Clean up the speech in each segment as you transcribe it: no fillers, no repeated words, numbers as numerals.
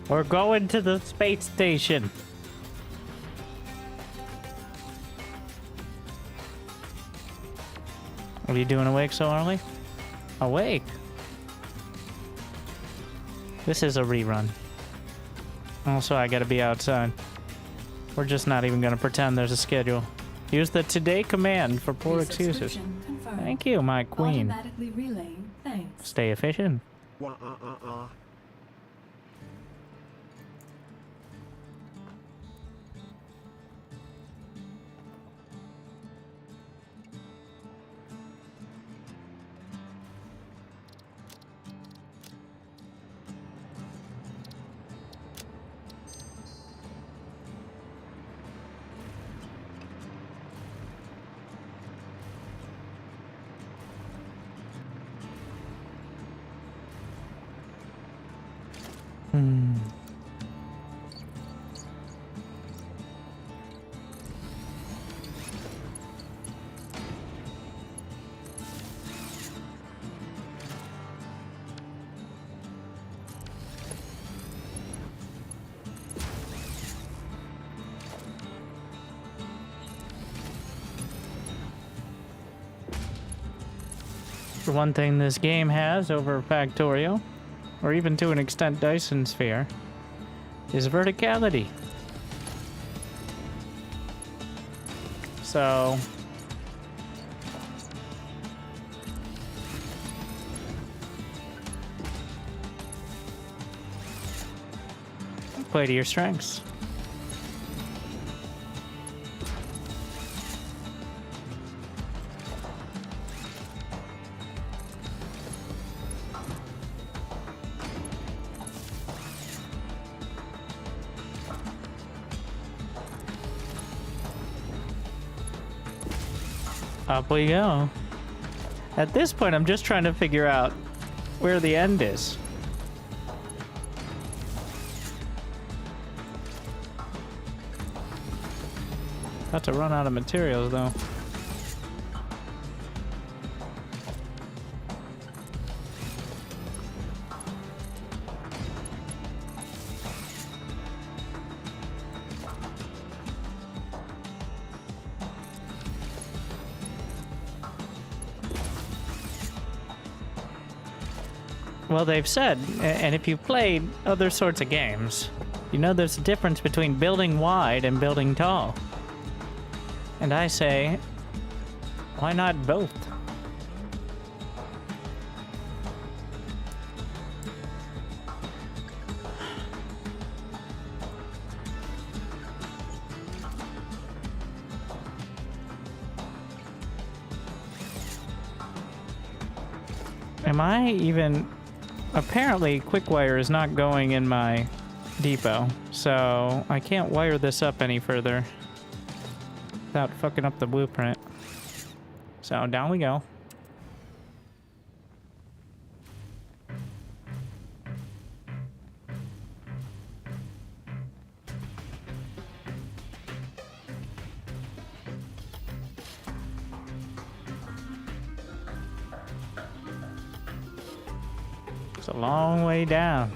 We're going to the space station. What are you doing awake so early? Awake? This is a rerun. Also, I gotta be outside. We're just not even gonna pretend there's a schedule. Use the today command for poor excuses. Thank you, my queen. Automatically relaying thanks. Stay efficient. For one thing this game has over Factorio, or even to an extent Dyson Sphere, is verticality. So play to your strengths. Up we go. At this point, I'm just trying to figure out where the end is. About to run out of materials, though. Well, they've said, and if you've played other sorts of games, you know there's a difference between building wide and building tall. And I say, why not both? Am I even... Apparently, quick wire is not going in my depot, so I can't wire this up any further without fucking up the blueprint. So down we go. It's a long way down.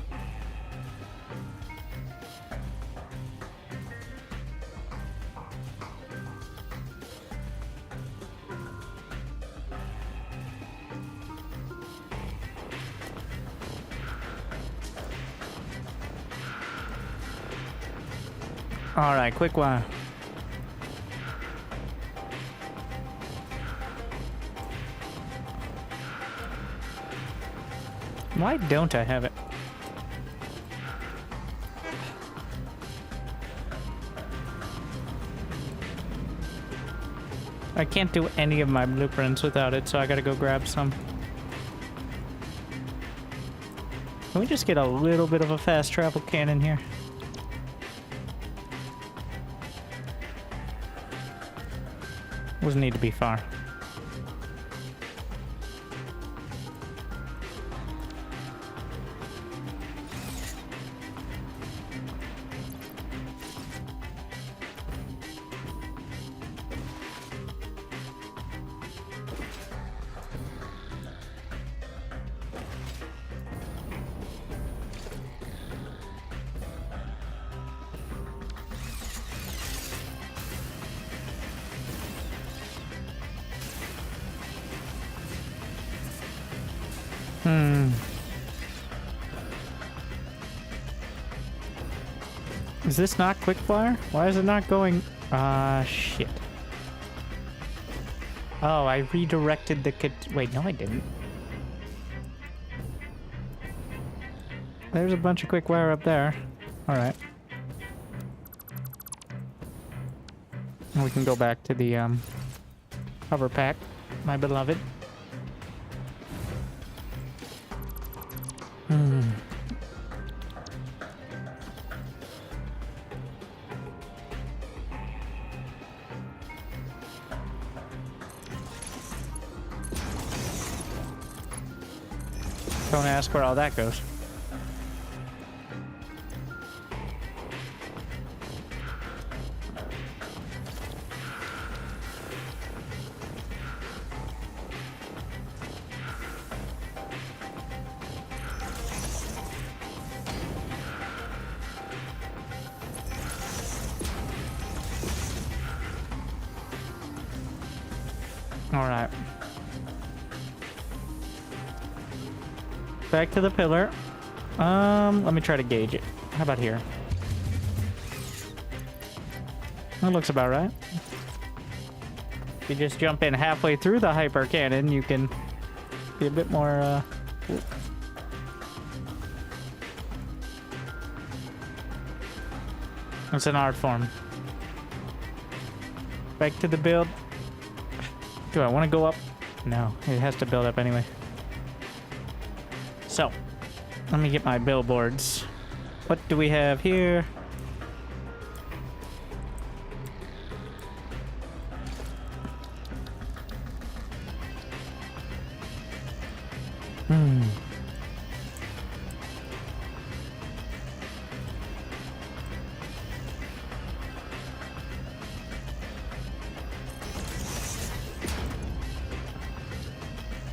All right, quick wire. Why don't I have it? I can't do any of my blueprints without it, so I gotta go grab some. Can we just get a little bit of a fast travel cannon here? Doesn't need to be far. Hmm. Is this not quick fire? Why is it not going? Shit. Oh, I redirected the wait, no I didn't. There's a bunch of quick wire up there. Alright. We can go back to the, hover pack, my beloved. Hmm. Don't ask where all that goes. All right. Back to the pillar. Let me try to gauge it. How about here? That looks about right. If you just jump in halfway through the hyper cannon, you can be a bit more, It's an art form. Back to the build. Do I want to go up? No, it has to build up anyway. So, let me get my billboards. What do we have here?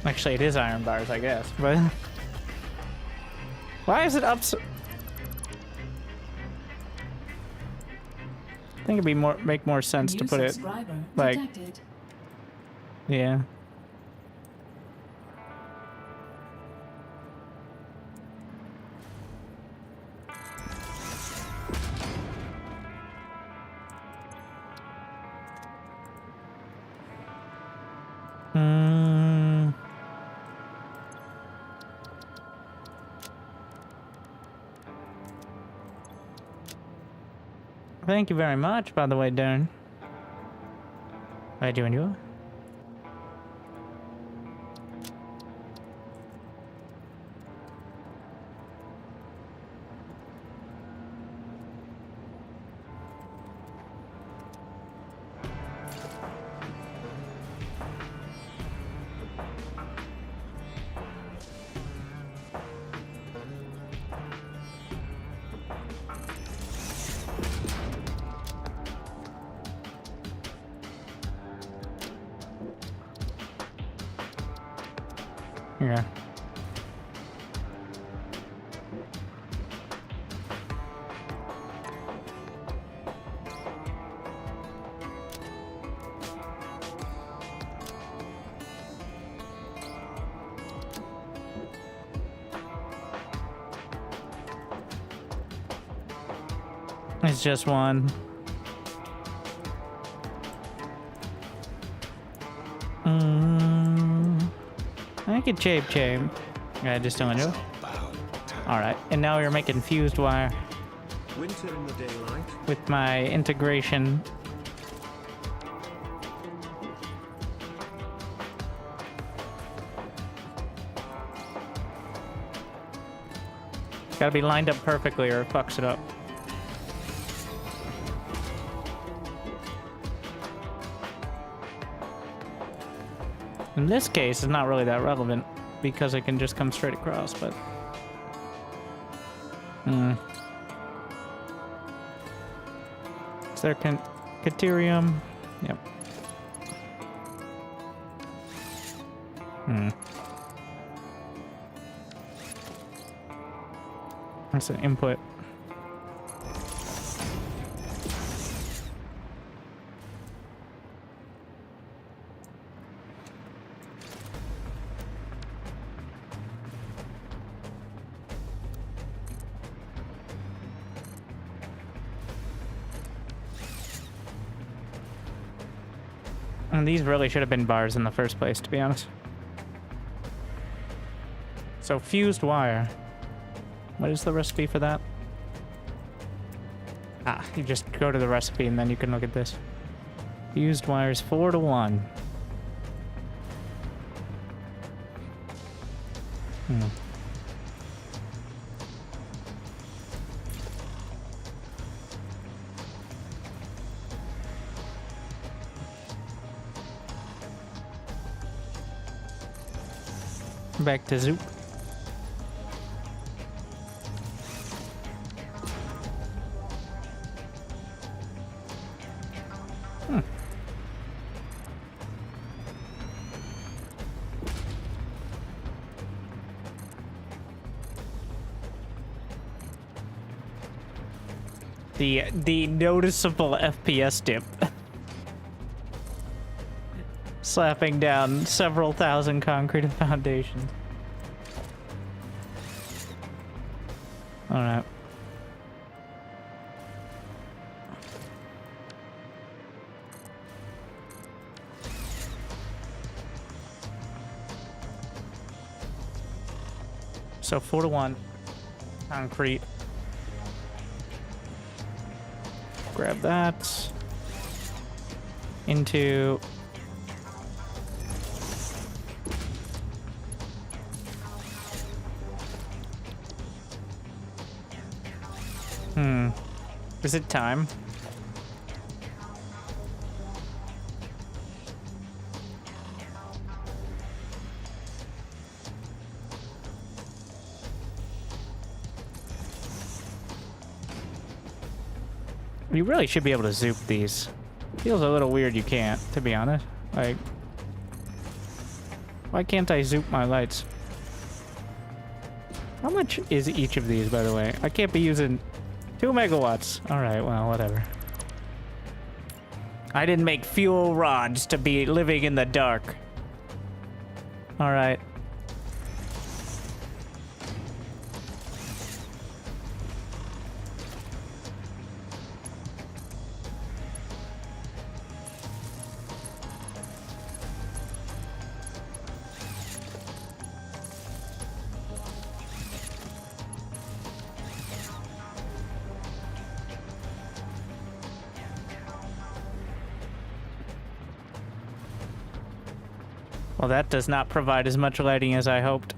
Actually, it is iron bars, I guess, but... Why is it up so... I think it'd be make more sense to put it, like... Detected. Yeah. Thank you very much, by the way, Darren. How you doing, you? Yeah. It's just one. I could chape. I just don't know. Alright, and now you're making fused wire. Winter in the daylight. With my integration. Gotta be lined up perfectly or it fucks it up. In this case, it's not really that relevant because it can just come straight across, but... Is there Caterium? Yep. That's an input. And these really should have been bars in the first place, to be honest. So fused wire. What is the recipe for that? Ah, you just go to the recipe and then you can look at this. Fused wires 4-to-1. Back to Zoop. The noticeable FPS dip. Slapping down several thousand concrete foundations. Alright. So 4-to-1 concrete. Grab that into Is it time? You really should be able to zoop these. Feels a little weird you can't, to be honest. Like, why can't I zoop my lights? How much is each of these, by the way? I can't be using 2 megawatts. All right, well, whatever. I didn't make fuel rods to be living in the dark. All right. Well, that does not provide as much lighting as I hoped.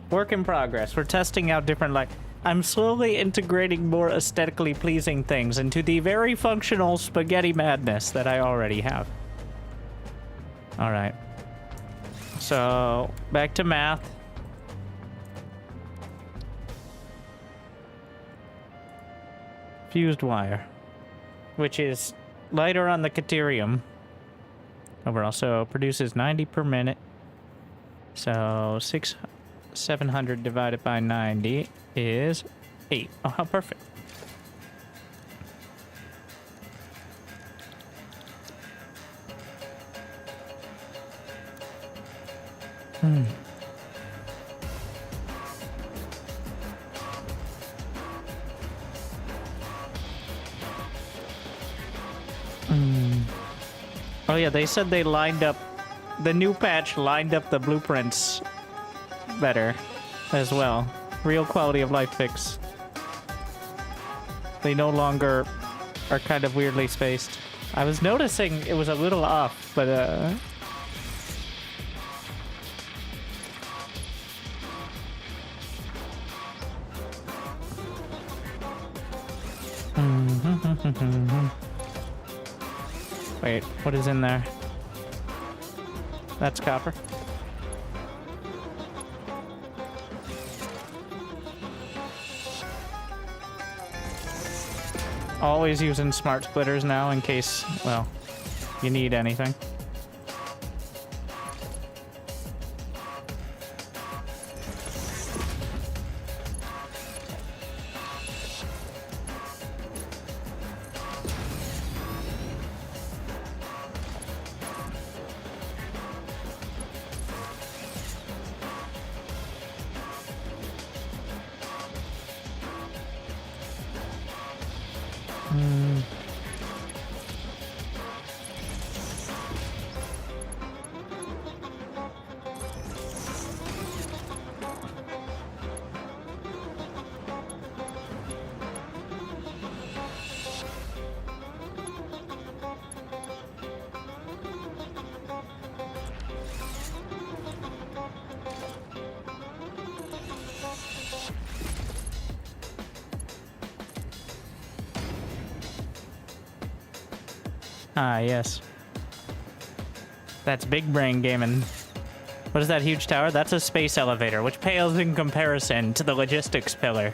Work in progress. We're testing out different light. I'm slowly integrating more aesthetically pleasing things into the very functional spaghetti madness that I already have. All right. So, back to math. Fused wire, which is lighter on the caterium. Overall, so produces 90 per minute. So 700 divided by 90 is 8. Oh, how perfect. Oh yeah, they said they lined up, the new patch lined up the blueprints better as well. Real quality of life fix. They no longer are kind of weirdly spaced. I was noticing it was a little off, but wait, what is in there? That's copper. Always using smart splitters now in case, well, you need anything. Ah, yes. That's big brain gaming. What is that huge tower? That's a space elevator, which pales in comparison to the logistics pillar.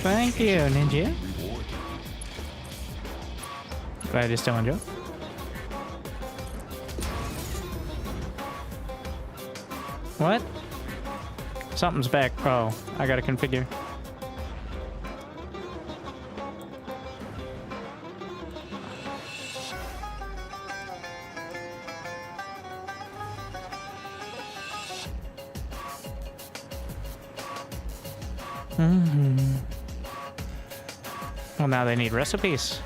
Thank you, Ninja. Glad you're still on, Joe. What? Something's back. Oh, I gotta configure. Well, now they need recipes.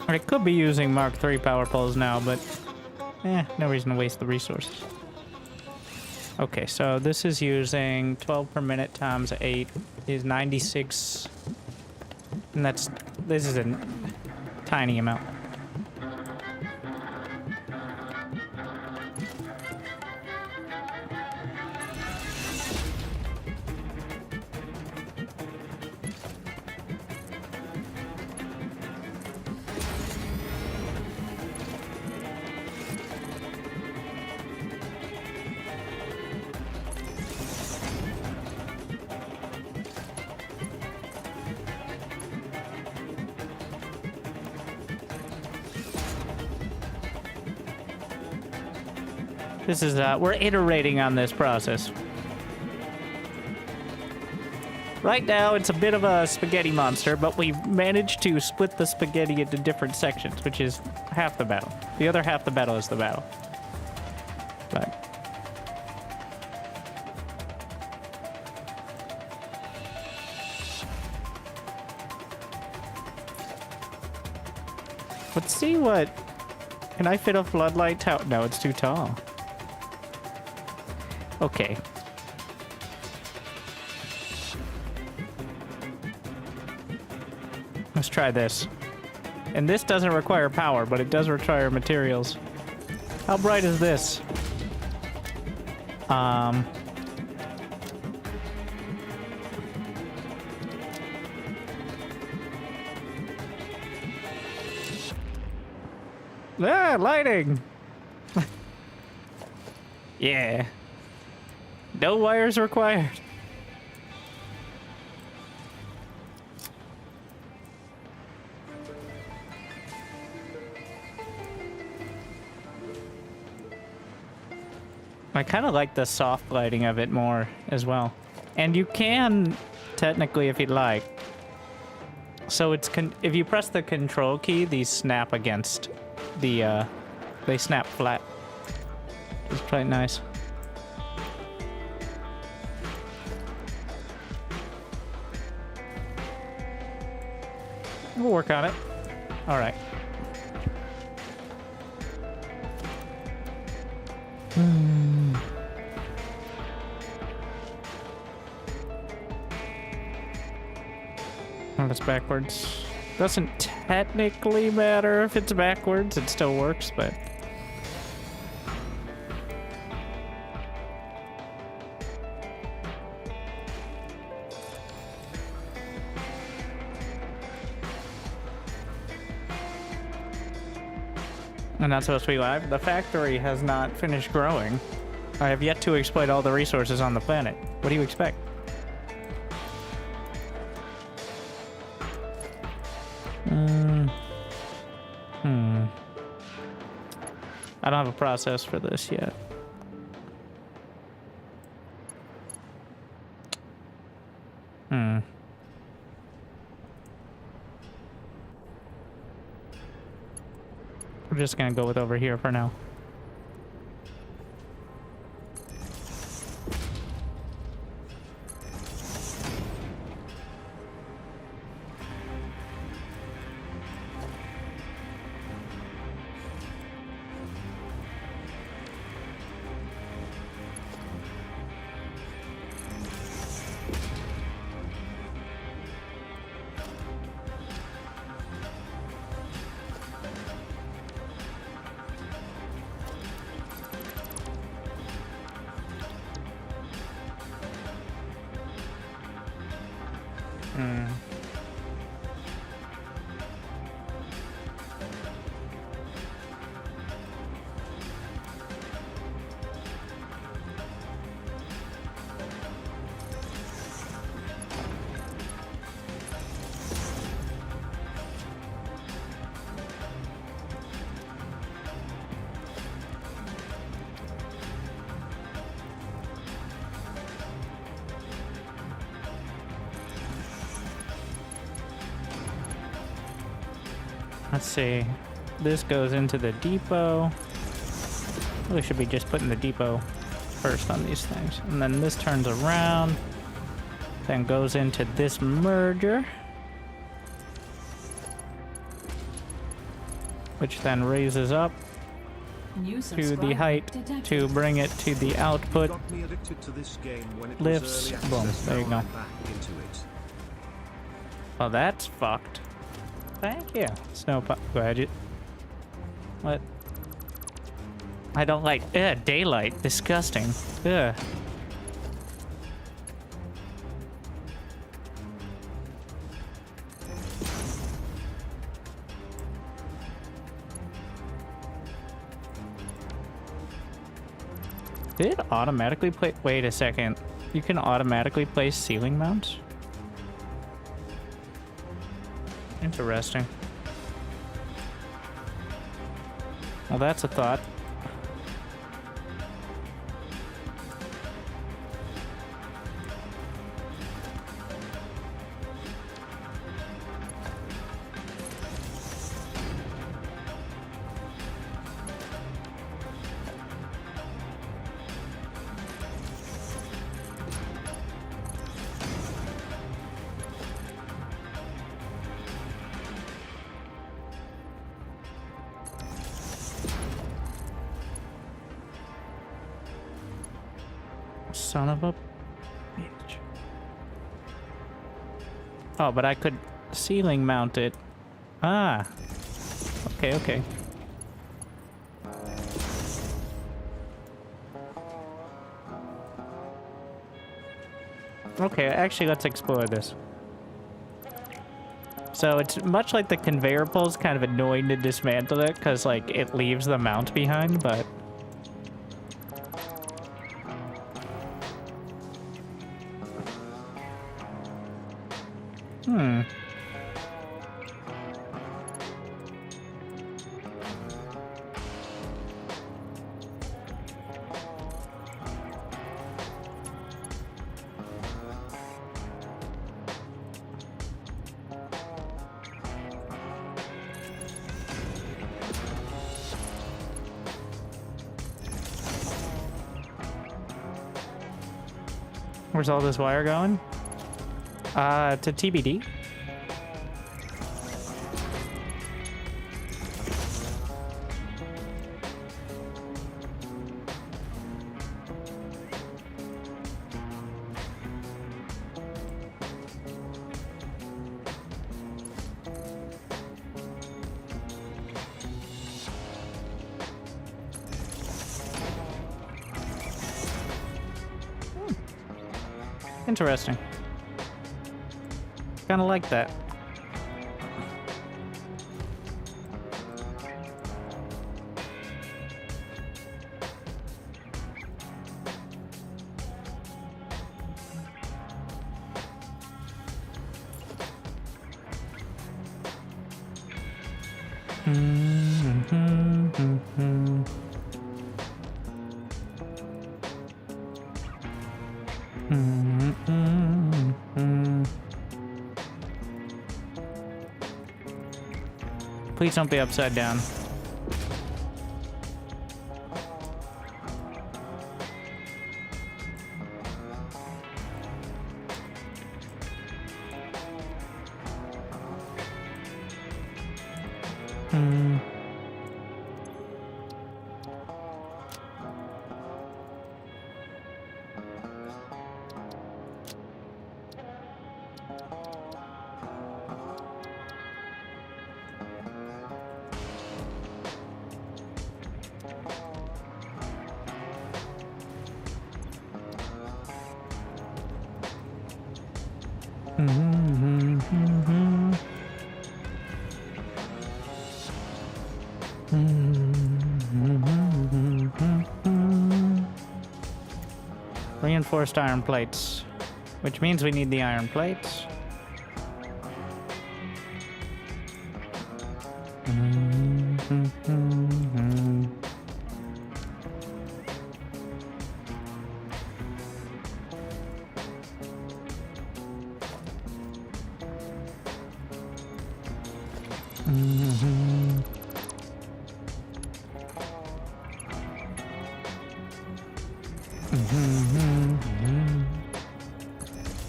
I could be using Mark III power poles now, but no reason to waste the resources. Okay, so this is using 12 per minute times 8 is 96. And this is a tiny amount. This is, we're iterating on this process. Right now, it's a bit of a spaghetti monster, but we've managed to split the spaghetti into different sections, which is half the battle. The other half the battle is the battle. But let's see what... Can I fit a floodlight tower? No, it's too tall. Okay. Let's try this. And this doesn't require power, but it does require materials. How bright is this? Lighting! Yeah. No wires required. I kind of like the soft lighting of it more as well. And you can, technically, if you'd like. So it's if you press the control key, these snap against the, they snap flat. It's quite nice. We'll work on it. All right. Oh, that's backwards. Doesn't technically matter if it's backwards. It still works, but... And not supposed to be live. The factory has not finished growing. I have yet to exploit all the resources on the planet. What do you expect? I don't have a process for this yet. We're just gonna go with over here for now. Let's see. This goes into the depot. Really should be just putting the depot first on these things. And then this turns around, then goes into this merger, which then raises up New to the subscriber height detected. to bring it to the output. Got me addicted to this game when it Lifts. was early Boom. access. There you Now go. I'm back into it. Oh, that's fucked. Thank you. Snow graduate. What? I don't like. Daylight. Disgusting. Ugh. Did it automatically play? Wait a second. You can automatically place ceiling mounts? Interesting. Well, that's a thought. Son of a bitch. Oh, but I could ceiling mount it. Ah. Okay, okay. Okay, actually, let's explore this. So it's much like the conveyor pulls, kind of annoying to dismantle it because, like, it leaves the mount behind, but... Where's all this wire going? To TBD. Interesting. Kind of like that. Please don't be upside down. Reinforced iron plates, which means we need the iron plates.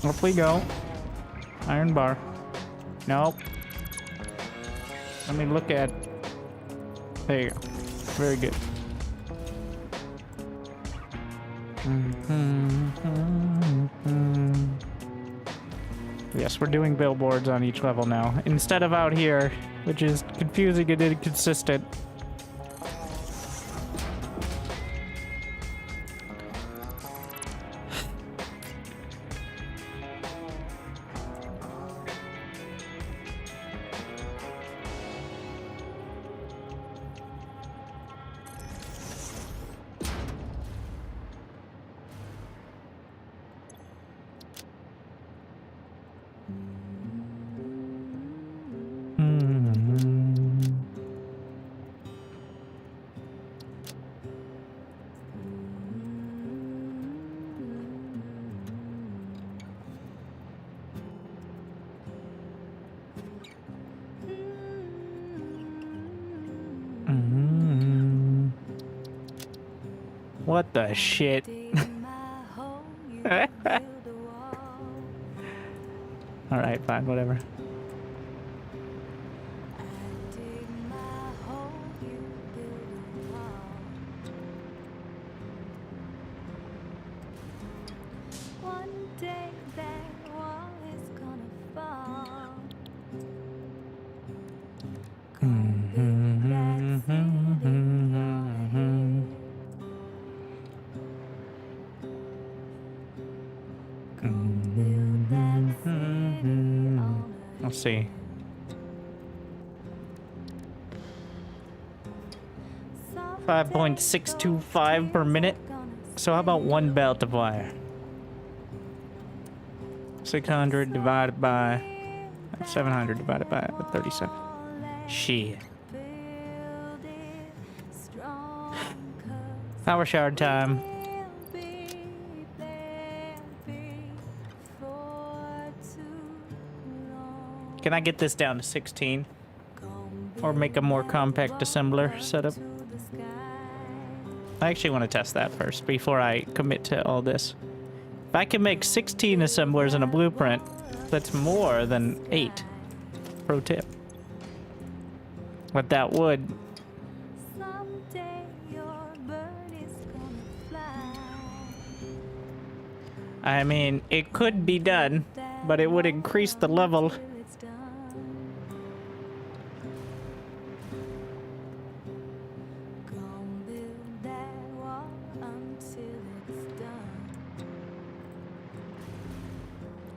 Up we go. Iron bar. Nope. Let me look at... There you go. Very good. Yes, we're doing billboards on each level now, instead of out here, which is confusing and inconsistent. What the shit? Alright, fine, whatever. Let's see. $5.625 per minute. So how about one belt of wire? 600 divided by 700 divided by 37. Shit. Power shower time. Can I get this down to 16? Or make a more compact assembler setup? I actually want to test that first before I commit to all this. If I can make 16 assemblers in a blueprint, that's more than 8. Pro tip. But that would... I mean, it could be done, but it would increase the level.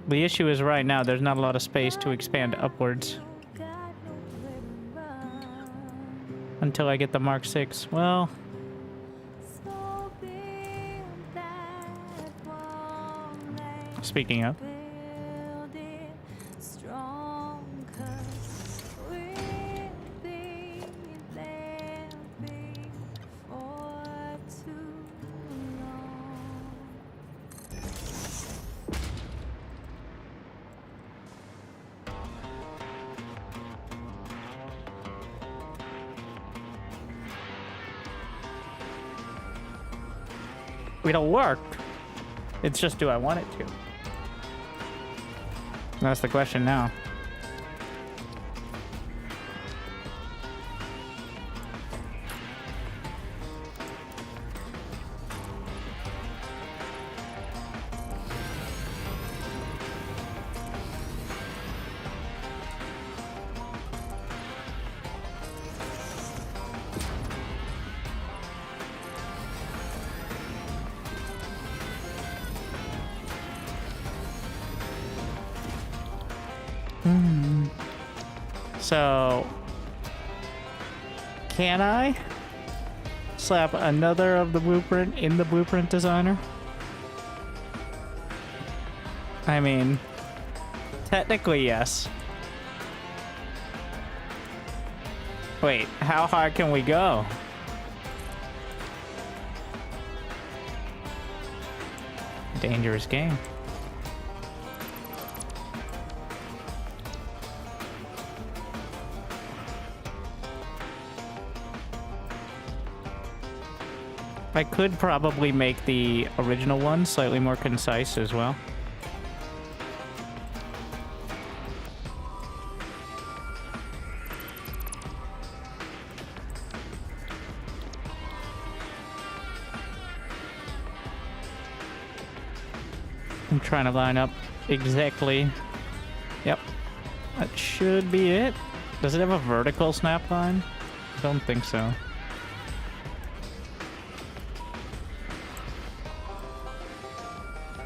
The issue is right now there's not a lot of space to expand upwards. Until I get the Mark 6. Well... Speaking of... It'll work. It's just, do I want it to? That's the question now. So, can I slap another of the blueprint in the blueprint designer? I mean, technically, yes. Wait, how high can we go? Dangerous game. I could probably make the original one slightly more concise as well. I'm trying to line up exactly. Yep. That should be it. Does it have a vertical snap line? I don't think so.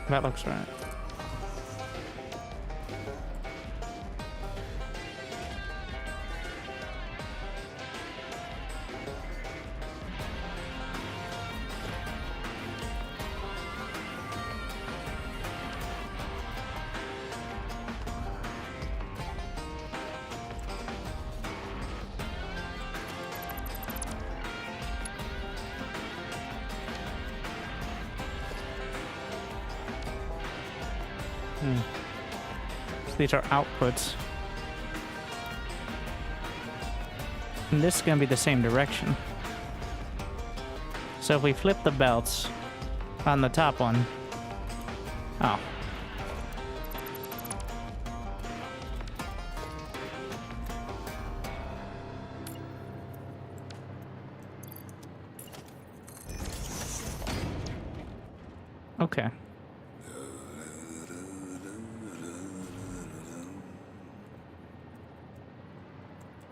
That looks right. So these are outputs. And this is going to be the same direction. So if we flip the belts on the top one. Oh. Okay.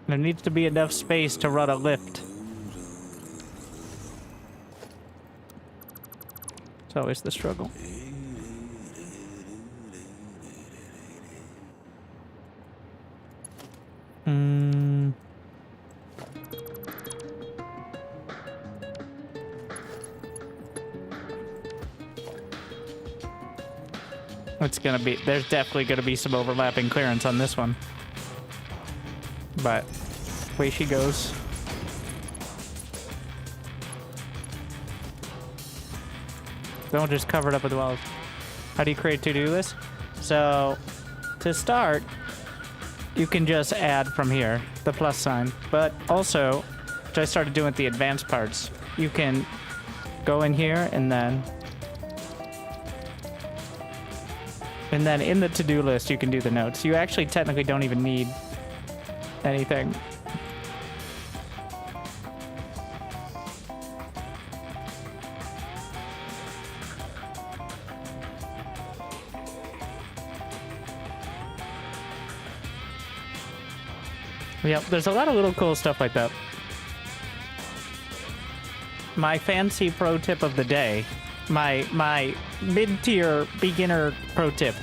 There needs to be enough space to run a lift. It's always the struggle. It's gonna be, there's definitely gonna be some overlapping clearance on this one. But away she goes. Don't just cover it up with walls. How do you create a to-do list? So to start, you can just add from here, the plus sign. But also, which I started doing with the advanced parts, you can go in here and then in the to-do list, you can do the notes. You actually technically don't even need anything. Yep, there's a lot of little cool stuff like that. My fancy pro tip of the day, my mid-tier beginner pro tip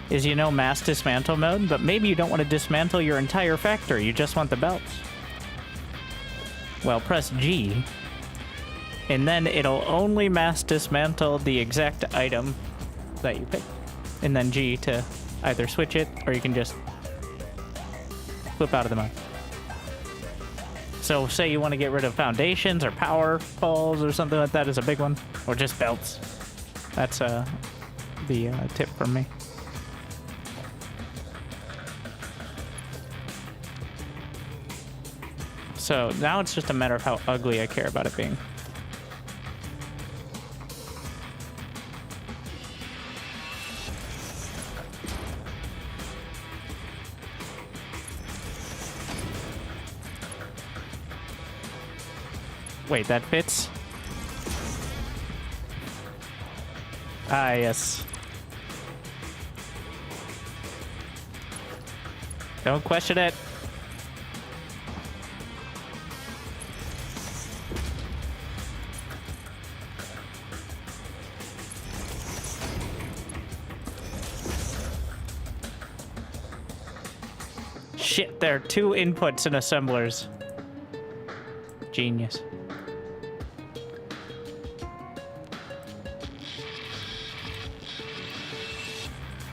is, you know, mass dismantle mode, but maybe you don't want to dismantle your entire factory, you just want the belts. Well, press G, and then it'll only mass dismantle the exact item that you picked. And then G to either switch it, or you can just flip out of the mode. So say you want to get rid of foundations or power poles or something like that is a big one, or just belts. That's the tip from me. So now it's just a matter of how ugly I care about it being. Wait, that fits? Ah, yes. Don't question it. Shit, there are 2 inputs and assemblers. Genius.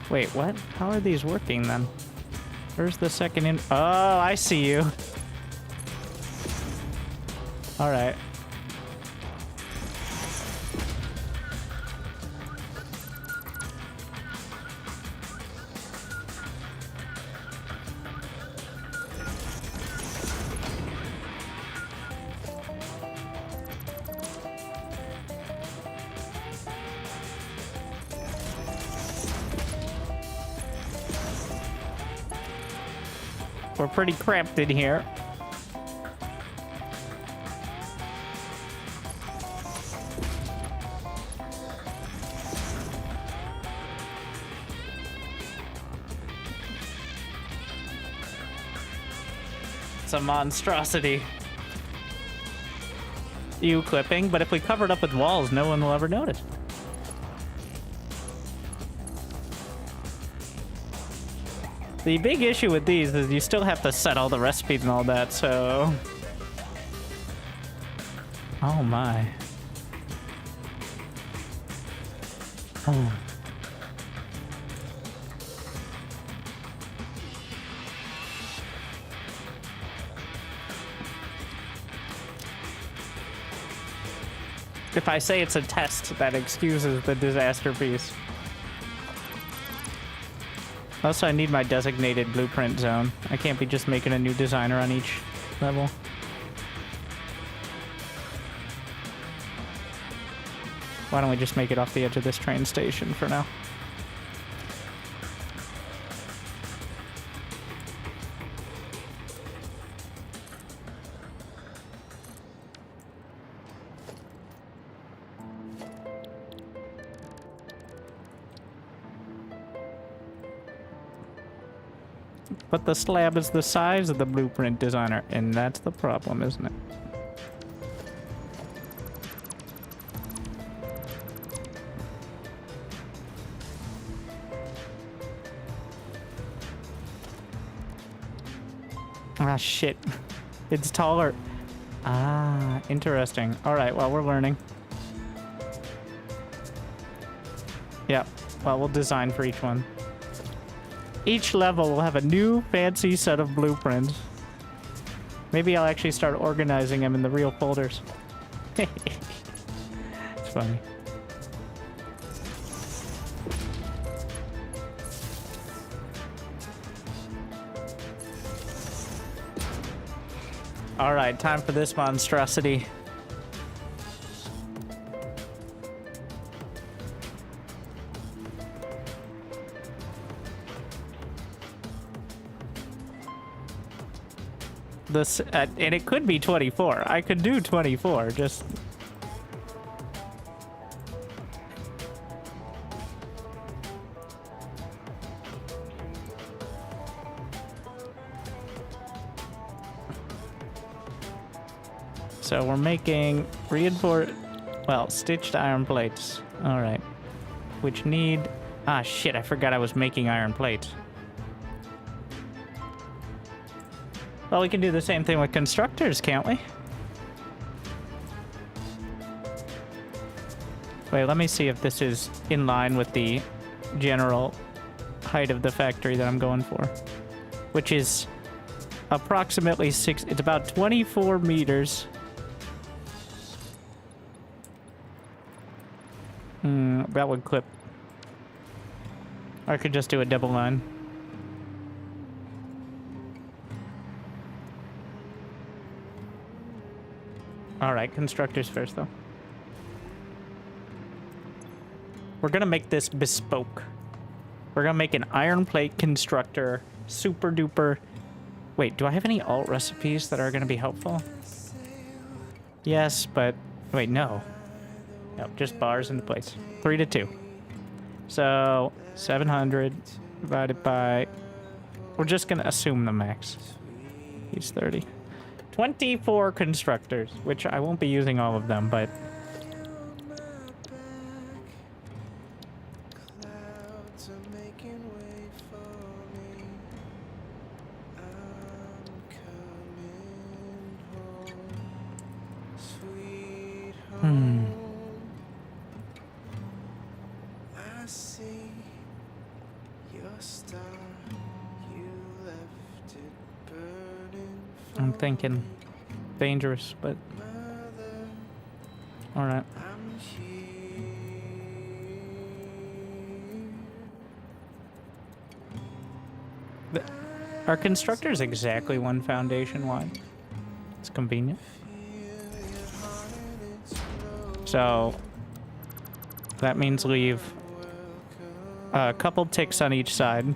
Wait, what? How are these working then? Where's the second in? Oh, I see you. All right. We're pretty cramped in here. It's a monstrosity. You clipping, but if we cover it up with walls, no one will ever notice. The big issue with these is you still have to set all the recipes and all that, so... Oh my. Oh. If I say it's a test, that excuses the disaster piece. Also, I need my designated blueprint zone. I can't be just making a new designer on each level. Why don't we just make it off the edge of this train station for now? But the slab is the size of the blueprint designer, and that's the problem, isn't it? Ah, shit. It's taller. Ah, interesting. All right, well, we're learning. Yeah, well, we'll design for each one. Each level will have a new fancy set of blueprints. Maybe I'll actually start organizing them in the real folders. It's funny. All right, time for this monstrosity. This and it could be 24. I could do 24. Just so we're making reinforced, well, stitched iron plates. All right, which need. Ah, shit! I forgot I was making iron plates. Well, we can do the same thing with constructors, can't we? Wait, let me see if this is in line with the general height of the factory that I'm going for. Which is approximately it's about 24 meters. That would clip. I could just do a double line. All right, constructors first, though. We're gonna make this bespoke. We're gonna make an iron plate constructor, super duper. Wait, do I have any alt recipes that are gonna be helpful? Yes, but wait, no. No, just bars and plates. 3 to 2. So 700 divided by. We're just gonna assume the max. He's 30. 24 constructors, which I won't be using all of them, but. I'm thinking dangerous, but all right. Are constructors exactly one foundation wide? It's convenient. So that means leave a couple ticks on each side.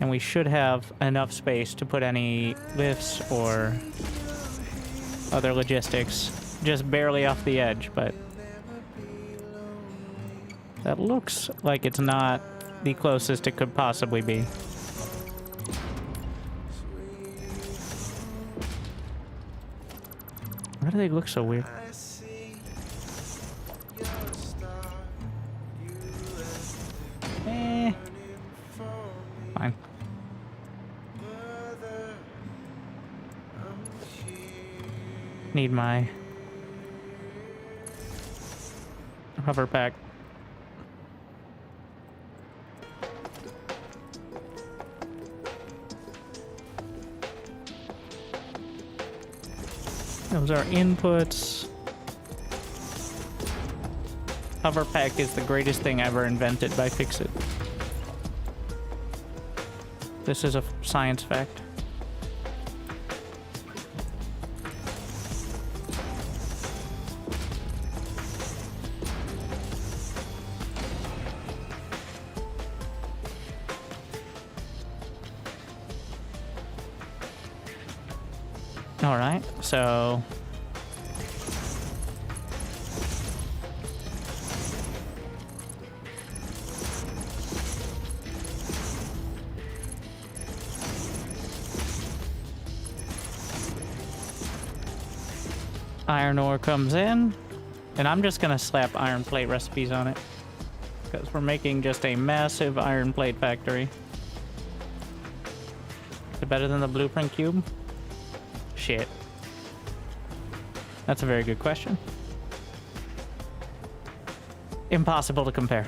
And we should have enough space to put any lifts or other logistics just barely off the edge, but that looks like it's not the closest it could possibly be. Why do they look so weird? Fine. Need my hover pack. Those are inputs. Hover pack is the greatest thing ever invented by Fixit. This is a science fact. All right, so iron ore comes in, and I'm just gonna slap iron plate recipes on it because we're making just a massive iron plate factory. Is it better than the blueprint cube? Shit. That's a very good question. Impossible to compare.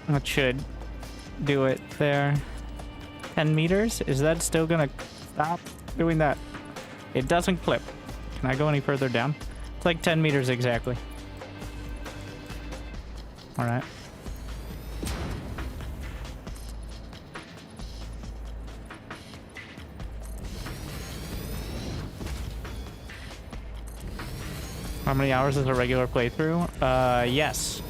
That should do it there. 10 meters? Is that still gonna stop doing that? It doesn't clip. Can I go any further down? It's like 10 meters exactly. All right. How many hours is a regular playthrough? Yes.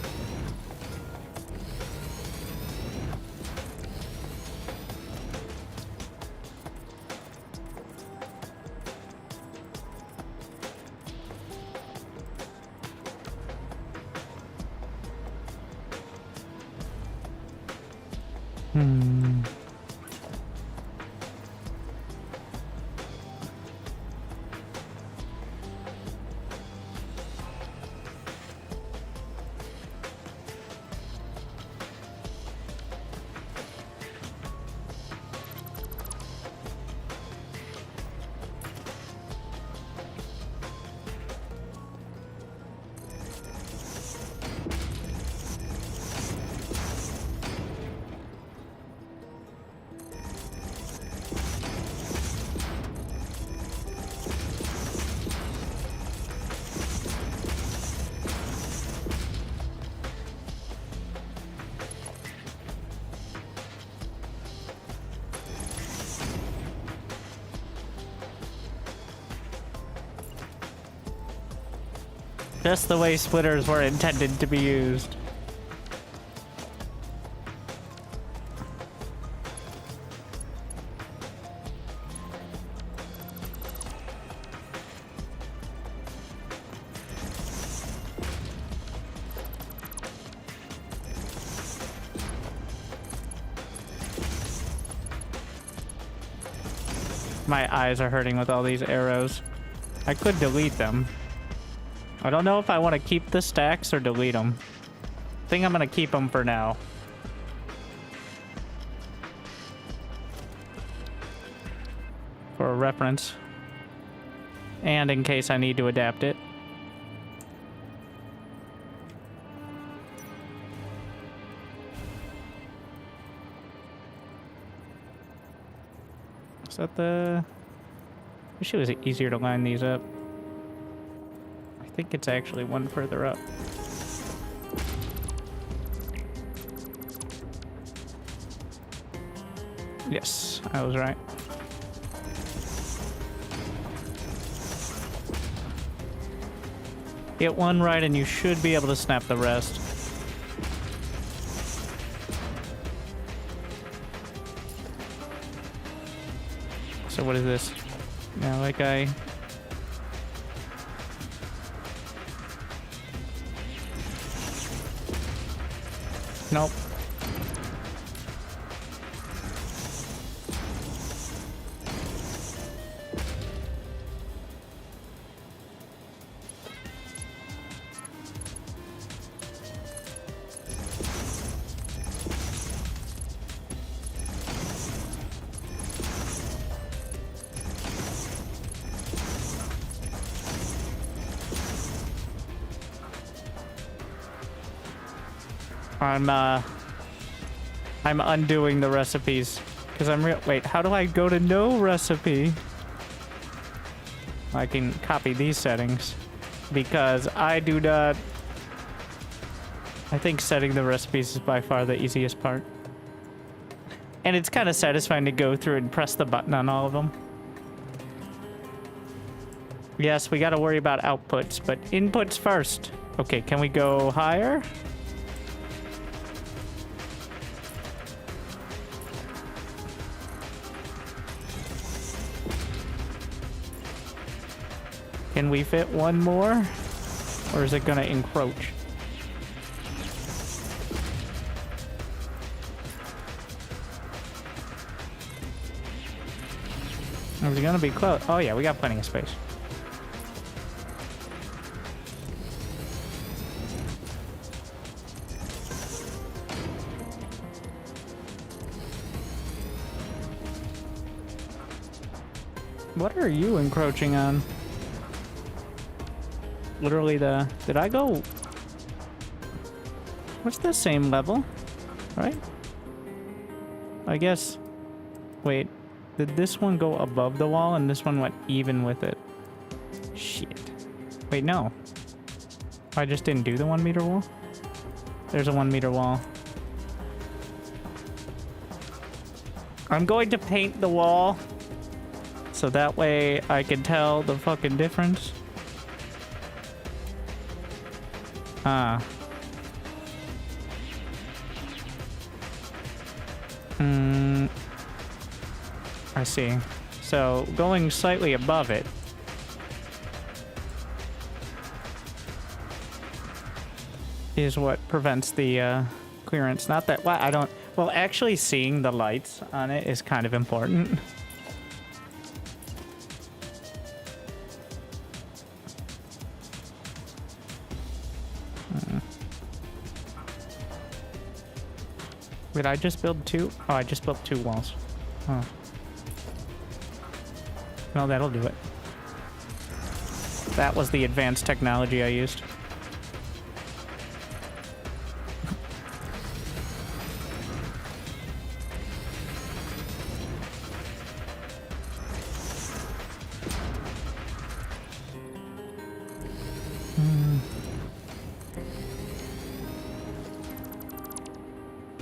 Just the way splitters were intended to be used. My eyes are hurting with all these arrows. I could delete them. I don't know if I want to keep the stacks or delete them. I think I'm going to keep them for now. For a reference. And in case I need to adapt it. Is that the... Wish it was easier to line these up. I think it's actually one further up. Yes, I was right. Get one right and you should be able to snap the rest. So what is this? Now, like Nope. I'm undoing the recipes because wait, how do I go to no recipe? I can copy these settings because I do not. I think setting the recipes is by far the easiest part. And it's kind of satisfying to go through and press the button on all of them. Yes, we got to worry about outputs, but inputs first. Okay, can we go higher? Can we fit one more? Or is it gonna encroach? Is it gonna be close? Oh yeah, we got plenty of space. What are you encroaching on? Literally did I go? What's the same level? Right? I guess, wait, did this one go above the wall and this one went even with it? Shit. Wait, no. I just didn't do the 1 meter wall? There's a 1 meter wall. I'm going to paint the wall so that way I can tell the fucking difference. Ah. I see. So going slightly above it is what prevents the clearance. Not that, well, I don't, well, actually seeing the lights on it is kind of important. Did I just build 2? Oh, I just built 2 walls. Oh. Well, that'll do it. That was the advanced technology I used.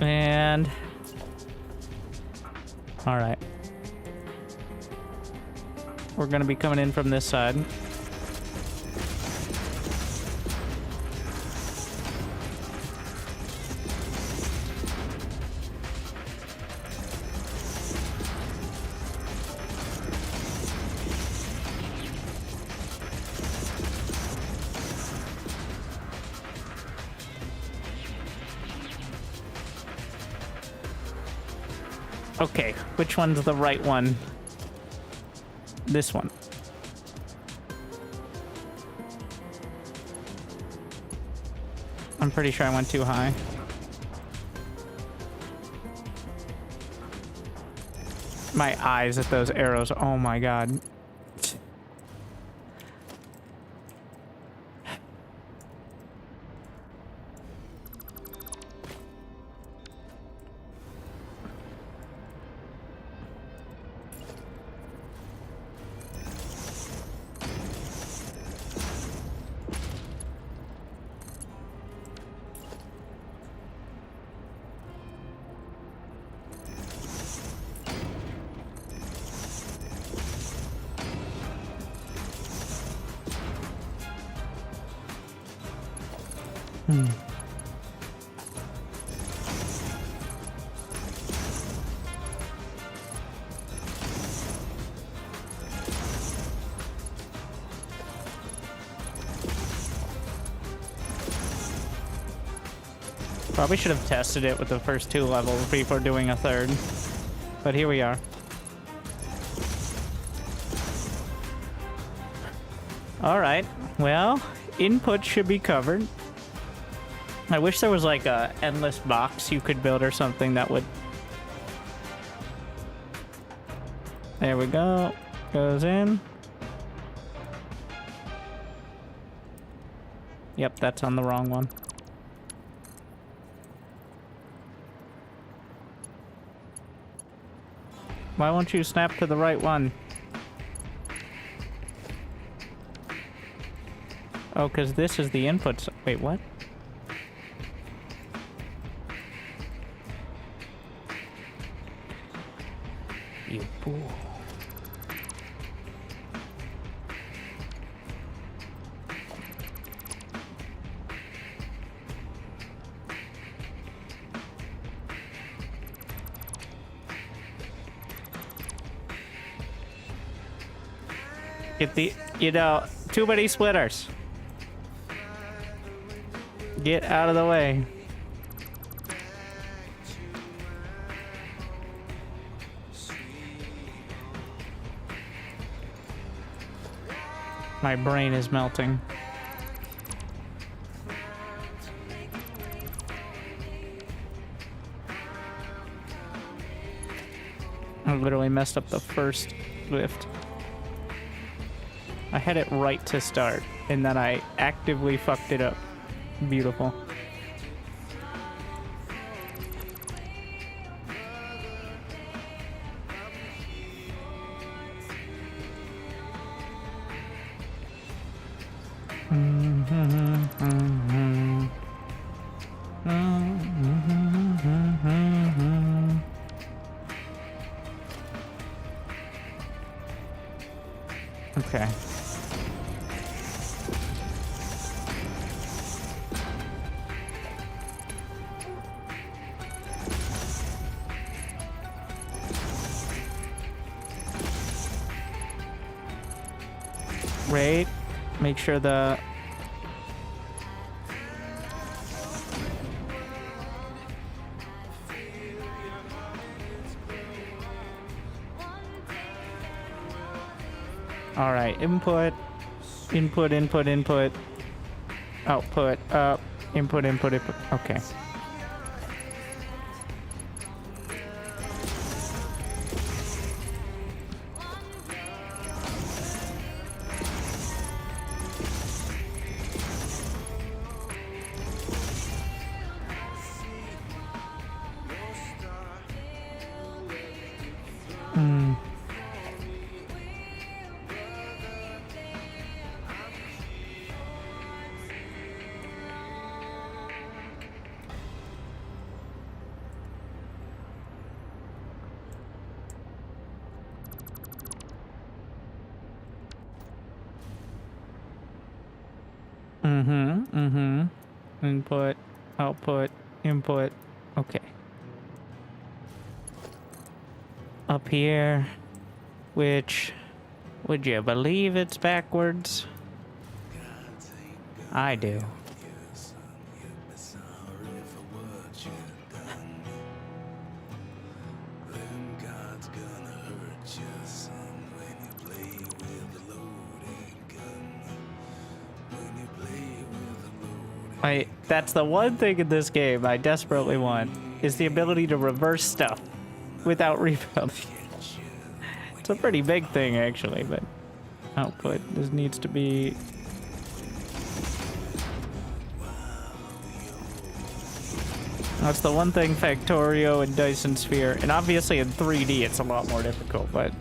And all right, we're gonna be coming in from this side. Okay, which one's the right one? This one. I'm pretty sure I went too high. My eyes at those arrows. Oh my god. Probably should have tested it with the first 2 levels before doing a third. But here we are. Alright, well, input should be covered. I wish there was like a endless box you could build or something that would... There we go. Goes in. Yep, that's on the wrong one. Why won't you snap to the right one? Oh, because this is the inputs. Wait, what? You fool. Get the, you know, too many splitters. Get out of the way. My brain is melting. I literally messed up the first lift. I had it right to start, and then I actively fucked it up. Beautiful. Okay. Wait, make sure the... All right, input, input, input, input, output, input, input, input. Okay. Input, output, input. Okay. Up here, which, would you believe it's backwards? I do. That's the one thing in this game I desperately want, is the ability to reverse stuff without rebuilding. It's a pretty big thing, actually, but output. This needs to be... That's the one thing Factorio and Dyson Sphere, and obviously in 3D it's a lot more difficult, but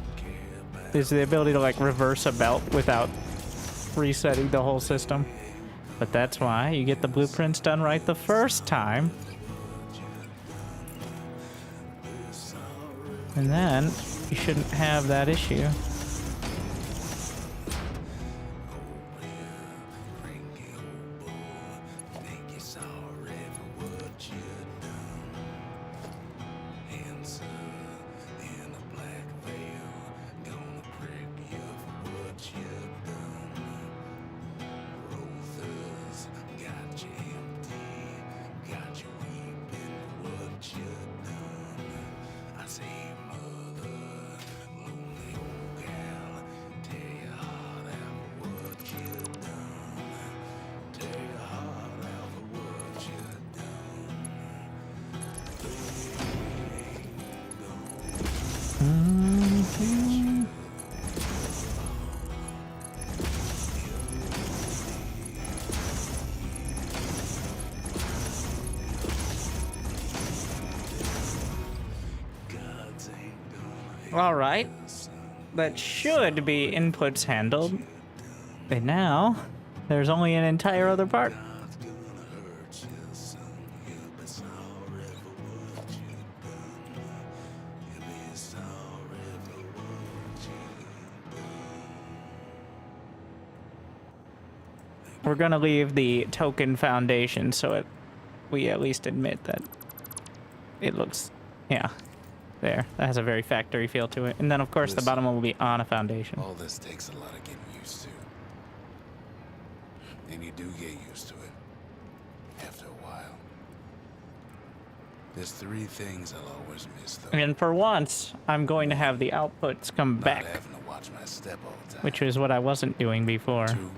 is the ability to like reverse a belt without resetting the whole system. But that's why you get the blueprints done right the first time. And then you shouldn't have that issue. All right, that should be inputs handled. And now, there's only an entire other part. We're gonna leave the token foundation so we at least admit that it looks, yeah. There, that has a very factory feel to it. And then, of course, the bottom one will be on a foundation. All this takes a lot of getting used to. And you do get used to it. After a while. There's three things I'll always miss, though. And for once, I'm going to have the outputs come back. Not having to watch my step all the time. Which is what I wasn't doing before. Two.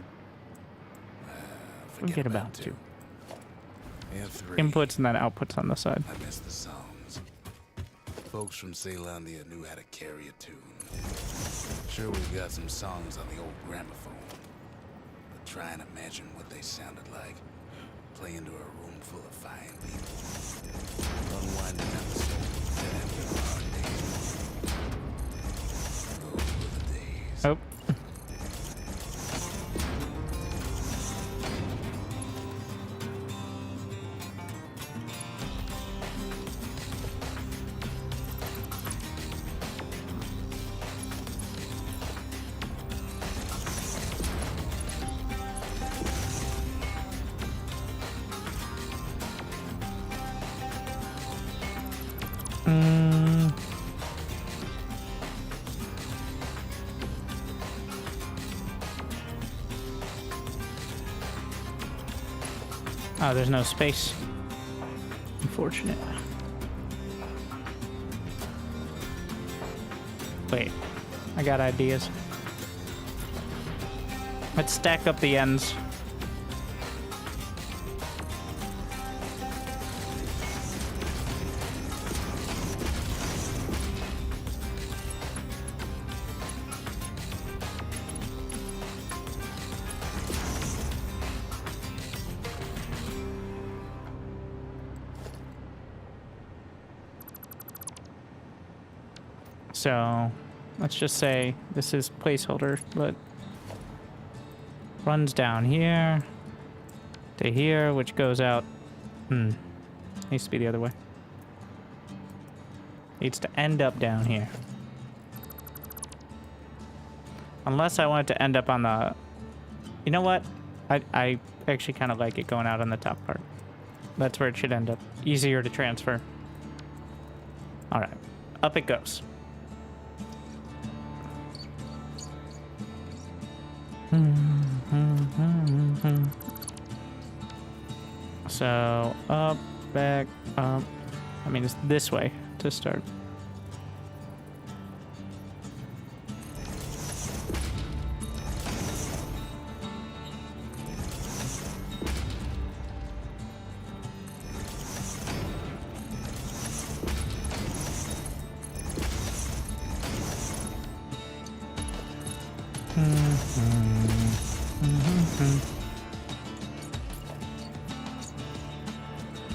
Forget about two. And three. Inputs and then outputs on the side. I miss the songs. Folks from Ceylondia knew how to carry a tune. Sure, we've got some songs on the old gramophone. But try and imagine what they sounded like. Playing to a room full of fine people. Unwinding episodes that ended hard days. Those were the days. Oh. Oh, there's no space. Unfortunate. Wait, I got ideas. Let's stack up the ends. So, let's just say this is placeholder, but runs down here to here, which goes out. Needs to be the other way. Needs to end up down here. Unless I want it to end up on the... You know what? I actually kind of like it going out on the top part. That's where it should end up. Easier to transfer. Alright. Up it goes. So, up, back, up. I mean, it's this way to start.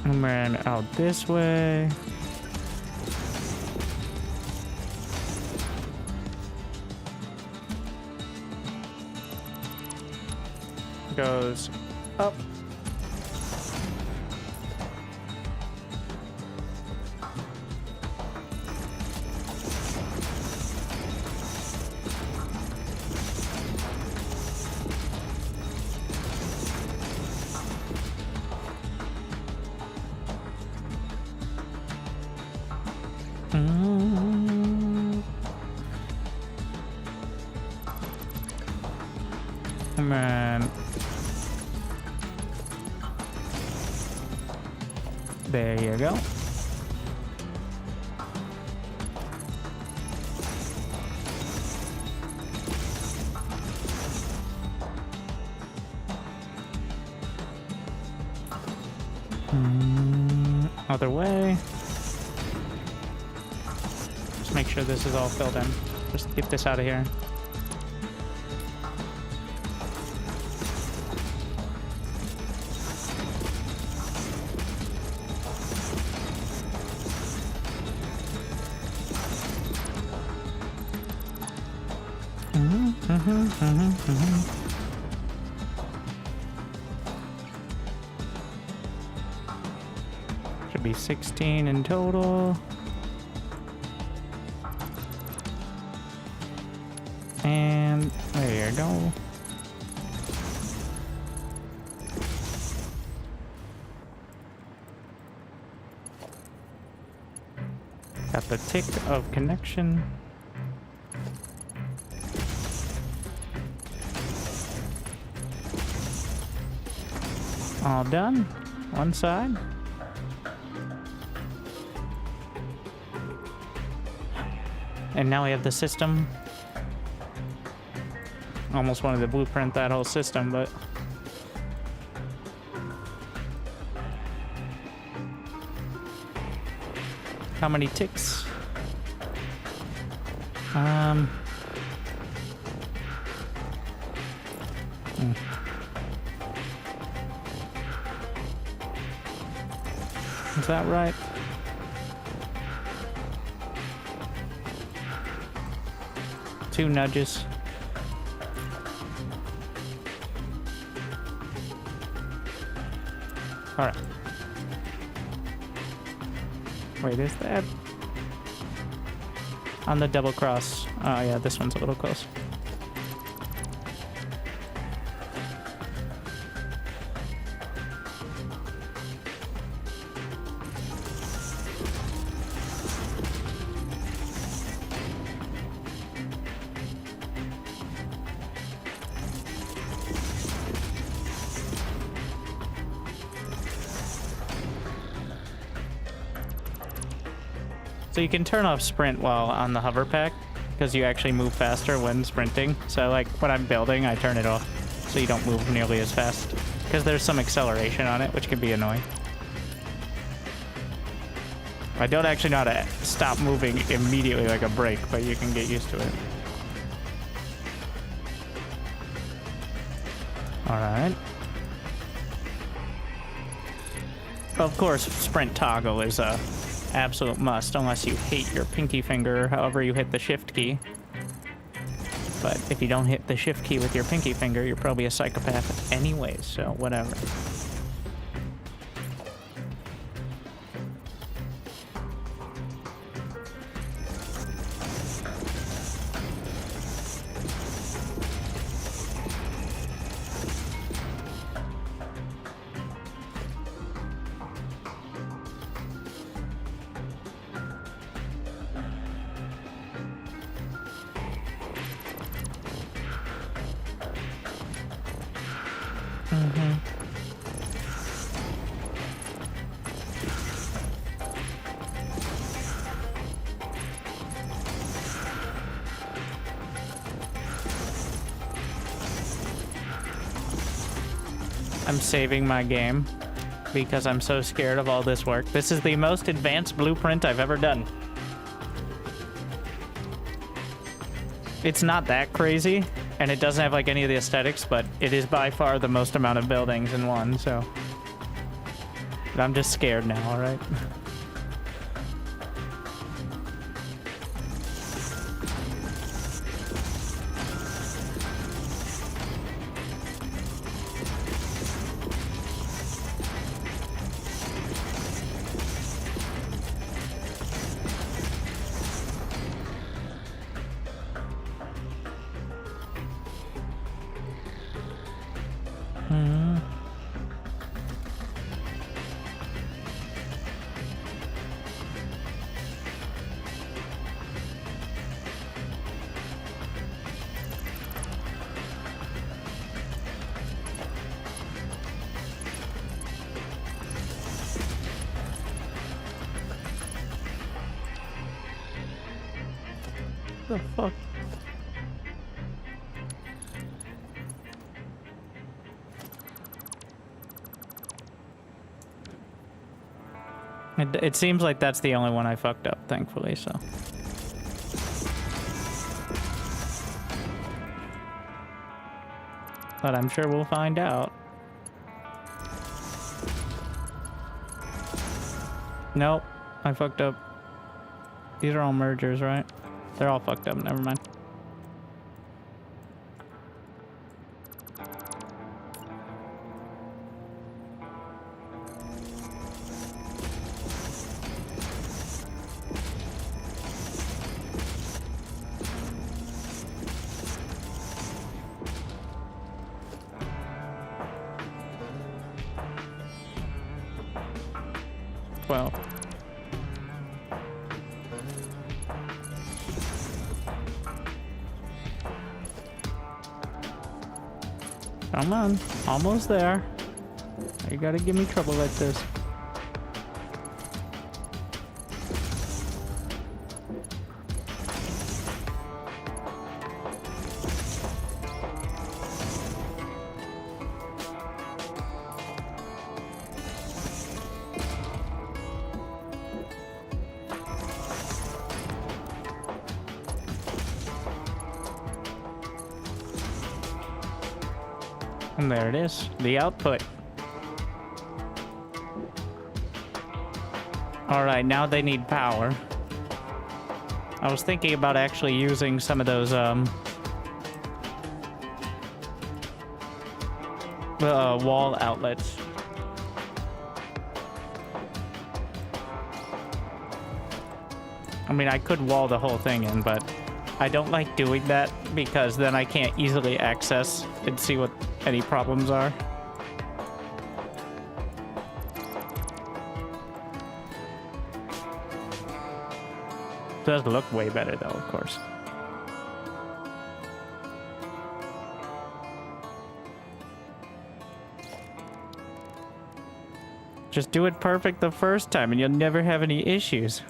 And then out this way. Goes up. Man. There you go. Other way. Just make sure this is all filled in. Just get this out of here. Should be 16 in total. And there you go. Got the tick of connection. All done. One side. And now we have the system. Almost wanted to blueprint that whole system, but how many ticks? Is that right? Two nudges. All right. Wait, is that on the double cross? Oh yeah, this one's a little close. So you can turn off sprint while on the hover pack because you actually move faster when sprinting. So like when I'm building, I turn it off so you don't move nearly as fast because there's some acceleration on it, which can be annoying. I don't actually know how to stop moving immediately like a brake, but you can get used to it. All right. Of course, sprint toggle is a absolute must, unless you hate your pinky finger, however you hit the shift key. But if you don't hit the shift key with your pinky finger, you're probably a psychopath anyway, so whatever. I'm saving my game because I'm so scared of all this work. This is the most advanced blueprint I've ever done. It's not that crazy, and it doesn't have like any of the aesthetics, but it is by far the most amount of buildings in one, so But I'm just scared now, alright? The fuck? It seems like that's the only one I fucked up, thankfully, so. But I'm sure we'll find out. Nope, I fucked up. These are all mergers, right? They're all fucked up, never mind. Well. Come on, almost there. You gotta give me trouble like this. And there it is, the output. All right, now they need power. I was thinking about actually using some of those wall outlets. I mean, I could wall the whole thing in, but I don't like doing that because then I can't easily access and see what any problems are. Does look way better though, of course. Just do it perfect the first time and you'll never have any issues.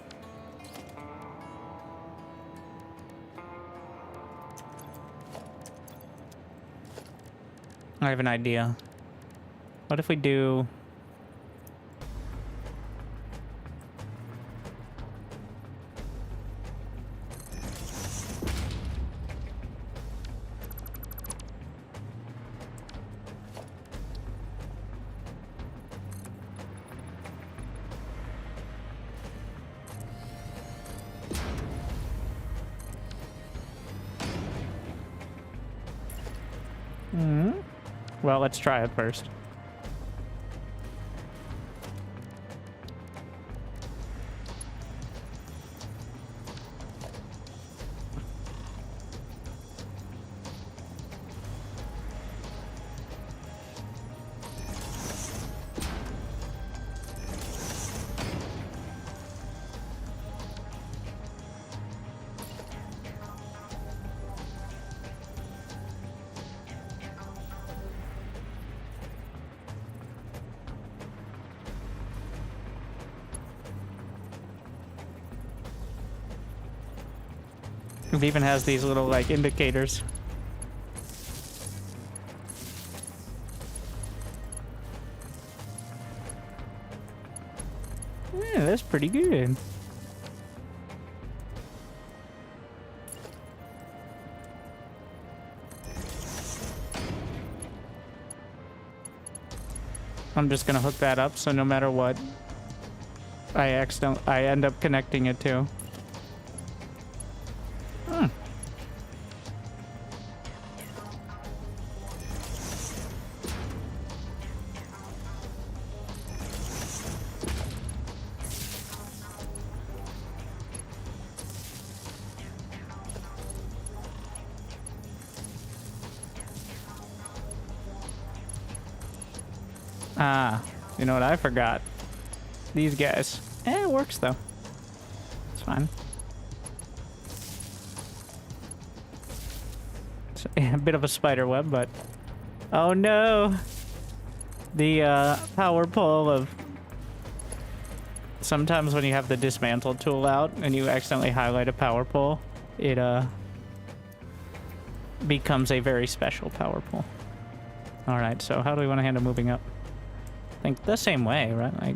I have an idea. What if we do... Well, let's try it first. It even has these little, like, indicators. Yeah, that's pretty good. I'm just gonna hook that up, so no matter what, I end up connecting it to. Hmm. Ah, you know what I forgot? These guys. It works though. It's fine. It's a bit of a spider web, but... Oh no! The power pole of... Sometimes when you have the dismantle tool out and you accidentally highlight a power pole, it becomes a very special power pole. Alright, so how do we want to handle moving up? I think the same way, right? Like...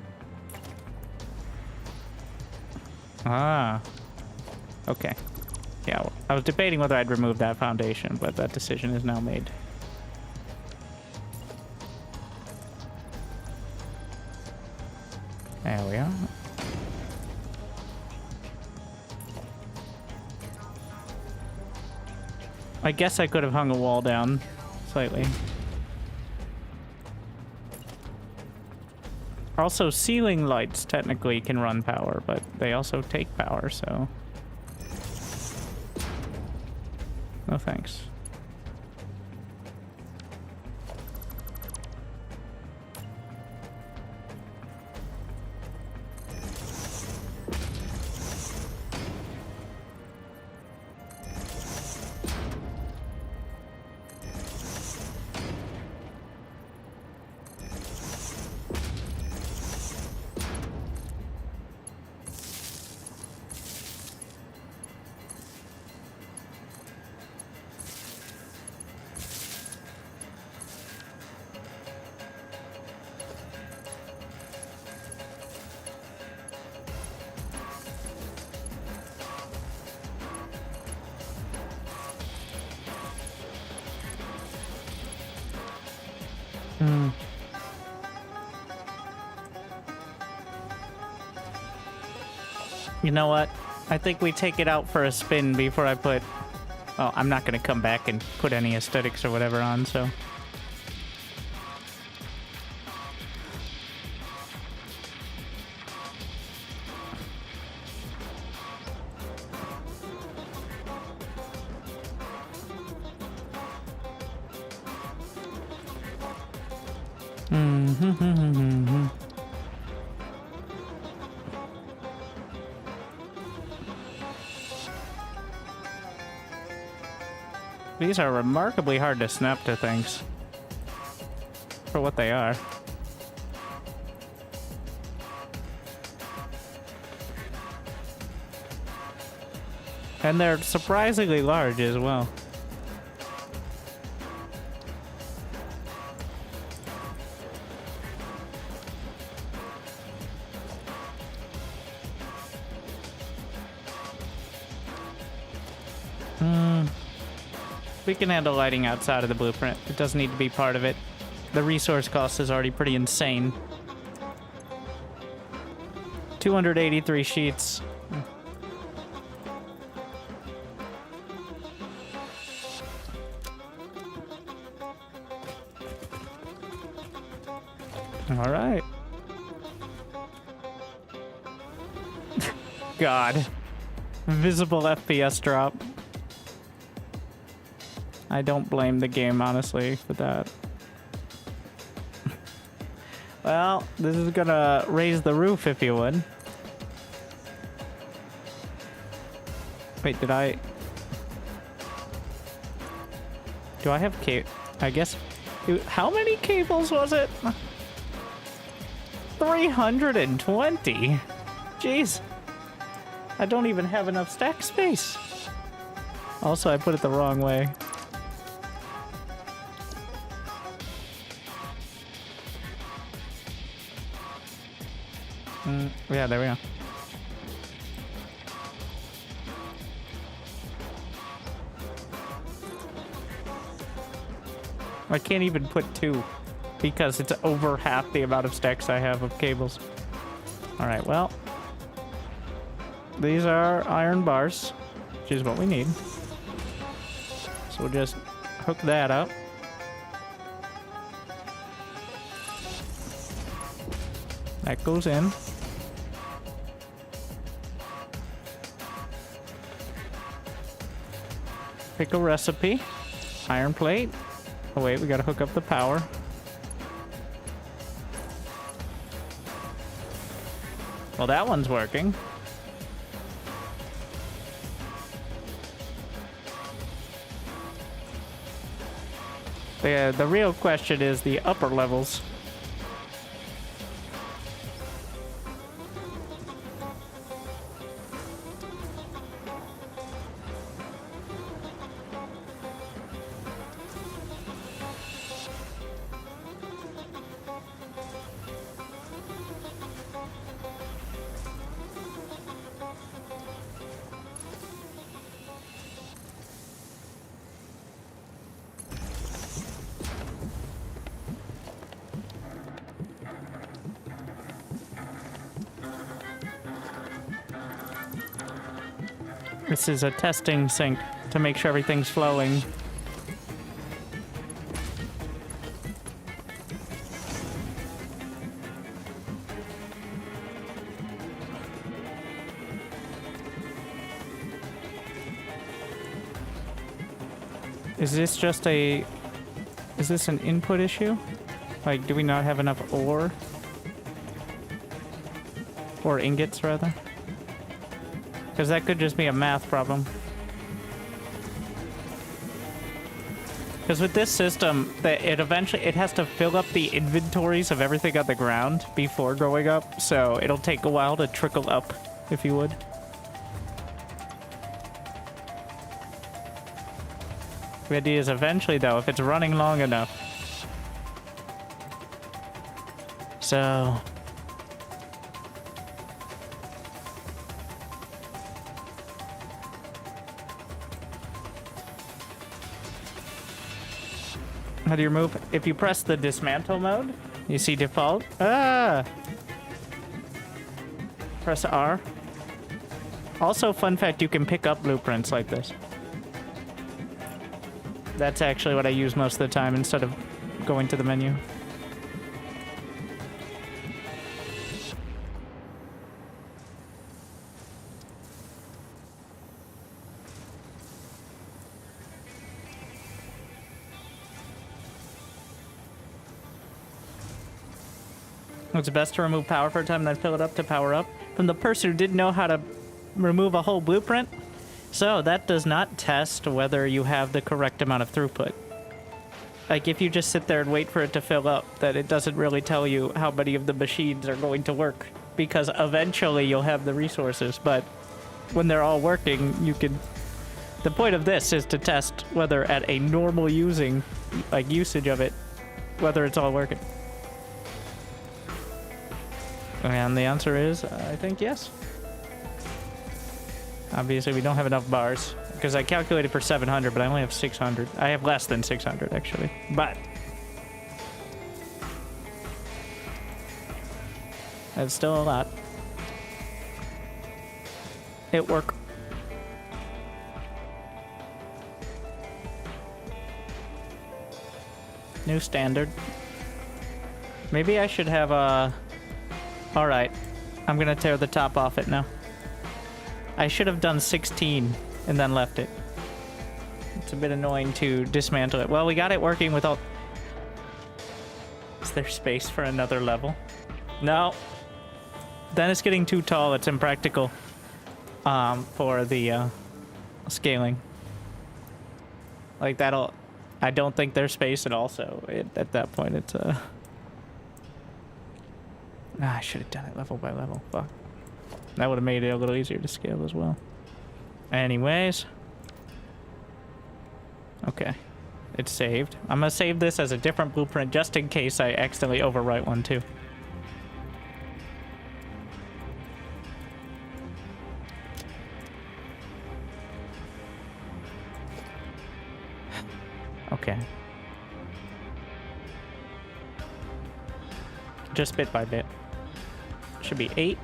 Ah. Okay. Yeah, I was debating whether I'd remove that foundation, but that decision is now made. There we are. I guess I could have hung a wall down slightly. Also, ceiling lights technically can run power, but they also take power, so... No thanks. You know what? I think we take it out for a spin before I put... Oh, I'm not going to come back and put any aesthetics or whatever on, so... These are remarkably hard to snap to things. For what they are. And they're surprisingly large as well. We can handle lighting outside of the blueprint. It doesn't need to be part of it. The resource cost is already pretty insane. 283 sheets. All right. God. Visible FPS drop. I don't blame the game, honestly, for that. Well, this is gonna raise the roof, if you would. Wait, did I... Do I have I guess... How many cables was it? 320? Jeez. I don't even have enough stack space. Also, I put it the wrong way. Yeah, there we go. I can't even put two. because it's over half the amount of stacks I have of cables. All right, well, these are iron bars, which is what we need. So we'll just hook that up. That goes in. Pick a recipe. Iron plate. Oh wait, we gotta hook up the power. Well, that one's working. The real question is the upper levels. This is a testing sink to make sure everything's flowing. Is this just a... Is this an input issue? Like, do we not have enough ore? Or ingots, rather? Because that could just be a math problem. Because with this system, it eventually has to fill up the inventories of everything on the ground before going up, so it'll take a while to trickle up, if you would. The idea is eventually, though, if it's running long enough. So... How do you remove? If you press the dismantle mode, you see default. Ah! Press R. Also, fun fact, you can pick up blueprints like this. That's actually what I use most of the time instead of going to the menu. It's best to remove power for a time, then fill it up to power up. From the person who didn't know how to remove a whole blueprint. So that does not test whether you have the correct amount of throughput. Like if you just sit there and wait for it to fill up, that it doesn't really tell you how many of the machines are going to work. Because eventually you'll have the resources, but when they're all working, you can... The point of this is to test whether at a normal usage of it, whether it's all working. And the answer is, I think yes. Obviously, we don't have enough bars, because I calculated for 700, but I only have 600. I have less than 600, actually. But that's still a lot. It worked. New standard. Maybe I should have a... Alright, I'm gonna tear the top off it now. I should have done 16 and then left it. It's a bit annoying to dismantle it. Well, we got it working with all... Is there space for another level? No. Then it's getting too tall. It's impractical for the scaling. Like that'll... I don't think there's space at all, so at that point it's... I should have done it level by level. Fuck. That would have made it a little easier to scale as well. Anyways. Okay. It's saved. I'm gonna save this as a different blueprint just in case I accidentally overwrite one too. Okay. just bit by bit. Should be 8.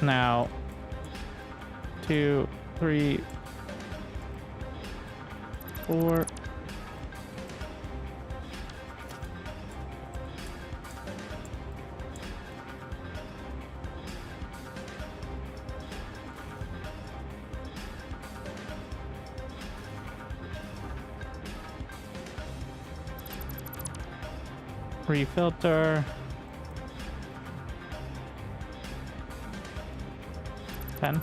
Now, 2, 3, 4. Refilter. 10.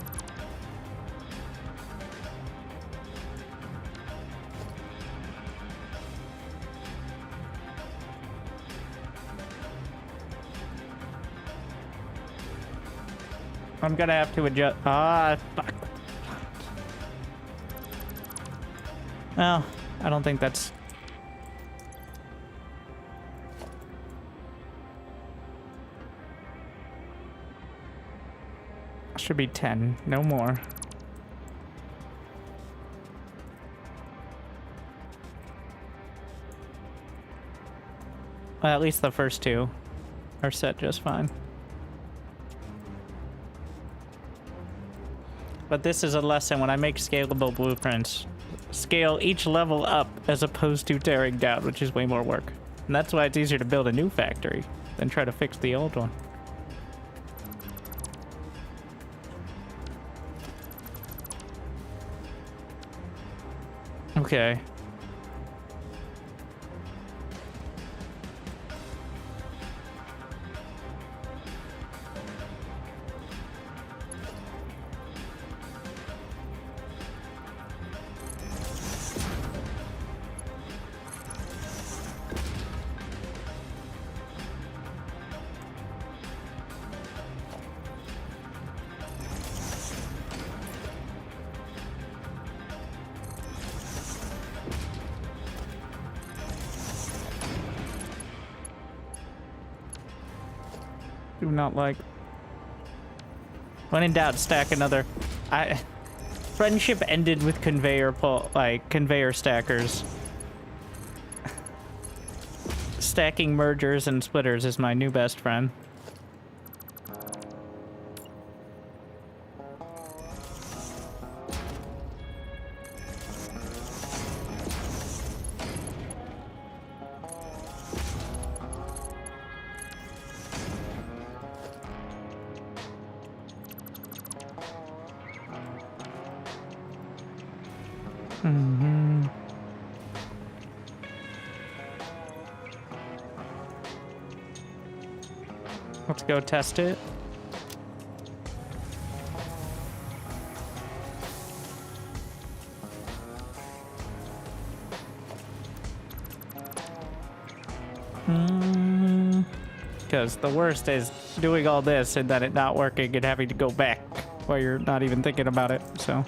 I'm gonna have to adjust. Ah, fuck. Well, I don't think that's. Should be 10, no more. Well, at least the first 2 are set just fine. But this is a lesson: when I make scalable blueprints, scale each level up as opposed to tearing down, which is way more work. And that's why it's easier to build a new factory than try to fix the old one. Okay. Do not like. When in doubt, stack another. Friendship ended with conveyor stackers. Stacking mergers and splitters is my new best friend. Let's go test it. Because the worst is doing all this and then it not working and having to go back while you're not even thinking about it, so.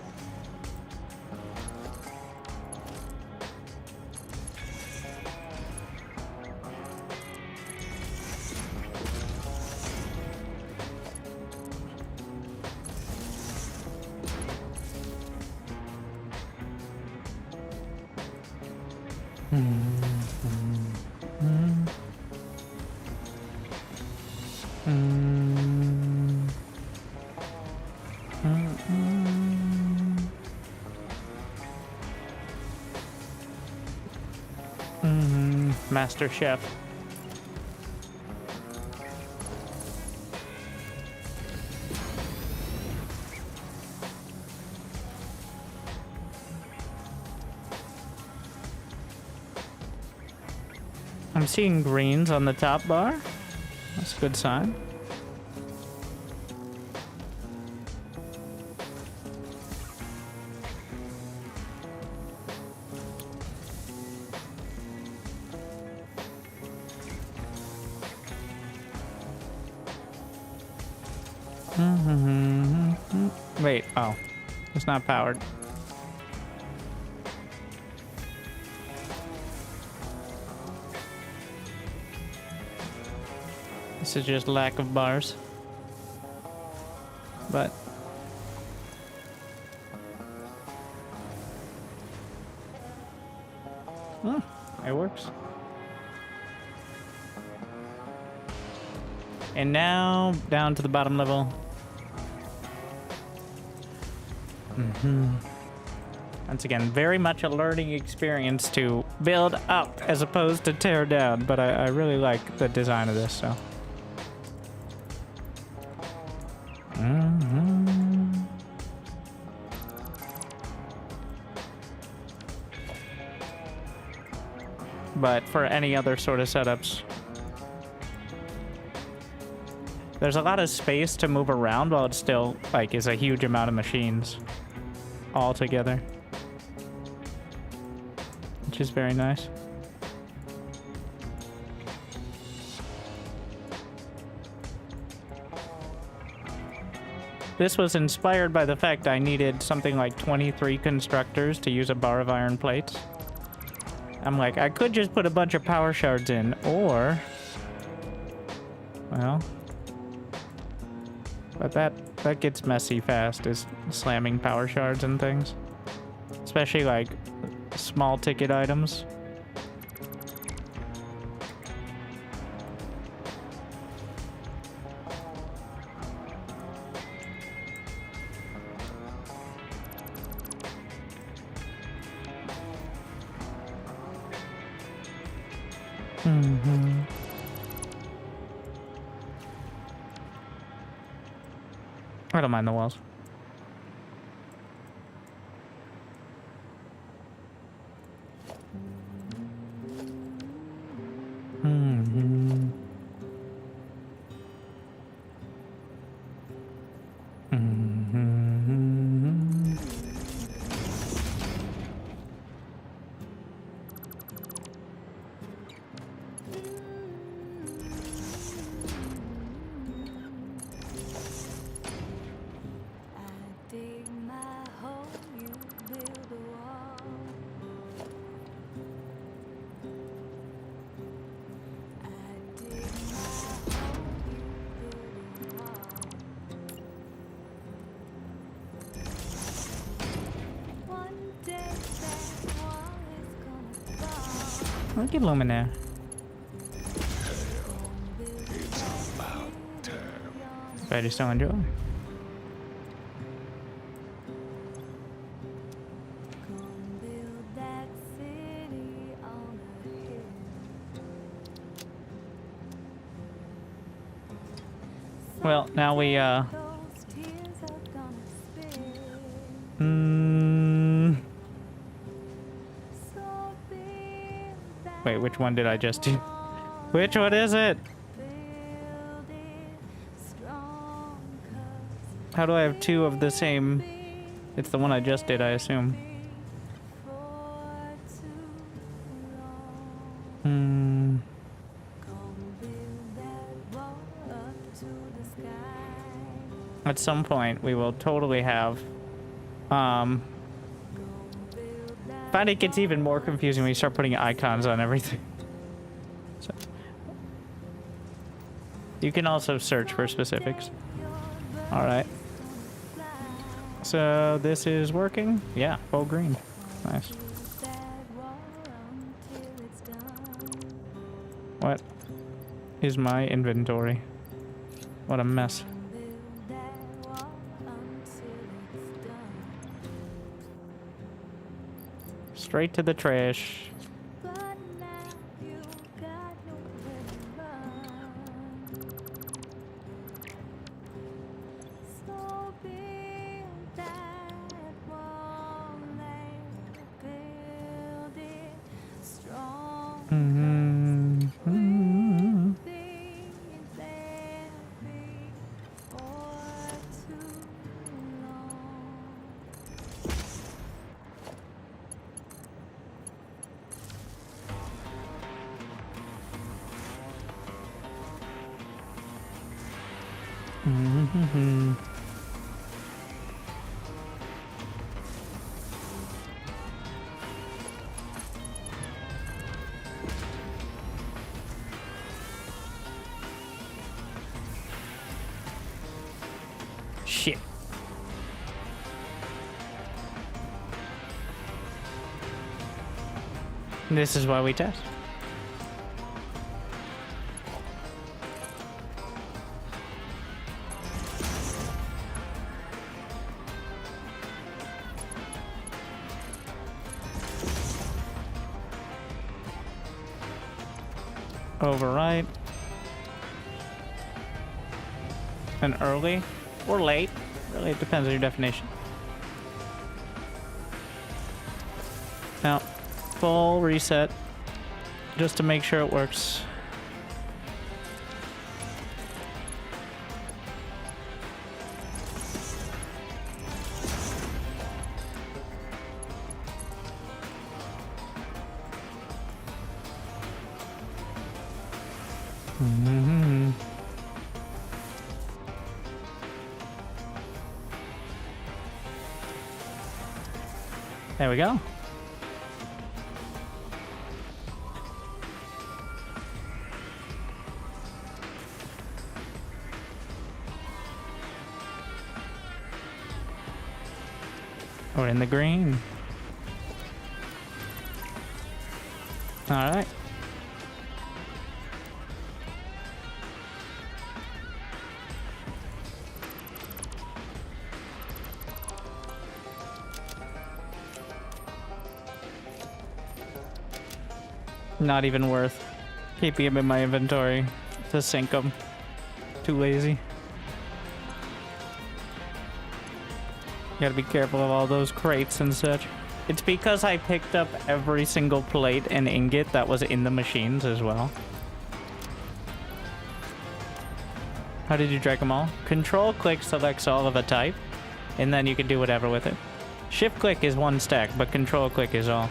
Master Chef. I'm seeing greens on the top bar. That's a good sign. Wait, oh, it's not powered. This is just lack of bars. But it works. And now down to the bottom level. Once again, very much a learning experience to build up as opposed to tear down, but I really like the design of this, so. But for any other sort of setups, there's a lot of space to move around while it still, like, is a huge amount of machines all together, which is very nice. This was inspired by the fact I needed something like 23 constructors to use a bar of iron plates. I'm like, I could just put a bunch of power shards in, or, well, but that gets messy fast, is slamming power shards and things, especially like small ticket items. I don't mind the walls. Look at Luminaire. Ready to enjoy. Well, now we wait, which one did I just do? Which one is it? How do I have two of the same? It's the one I just did, I assume. At some point, we will totally have, find it gets even more confusing when you start putting icons on everything. So, you can also search for specifics. All right. So this is working. Yeah, full green. Nice. What is my inventory? What a mess. Straight to the trash. Shit. This is why we test. overwrite. And early or late. Really, it depends on your definition. Now, full reset just to make sure it works. There we go. We're in the green. All right. Not even worth keeping them in my inventory to sync them. Too lazy. Gotta be careful of all those crates and such. It's because I picked up every single plate and ingot that was in the machines as well. How did you drag them all? Control click selects all of a type, and then you can do whatever with it. Shift click is one stack, but control click is all.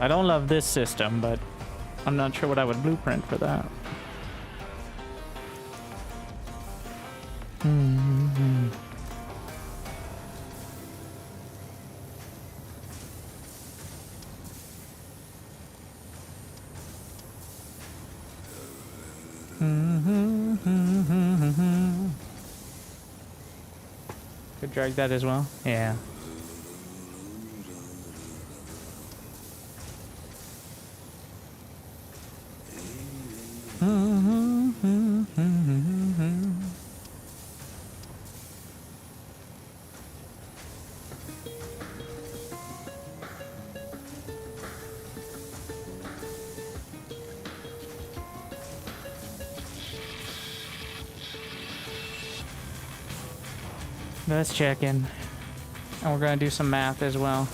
I don't love this system, but I'm not sure what I would blueprint for that. Could drag that as well. Yeah. Let's check in. And we're gonna do some math as well.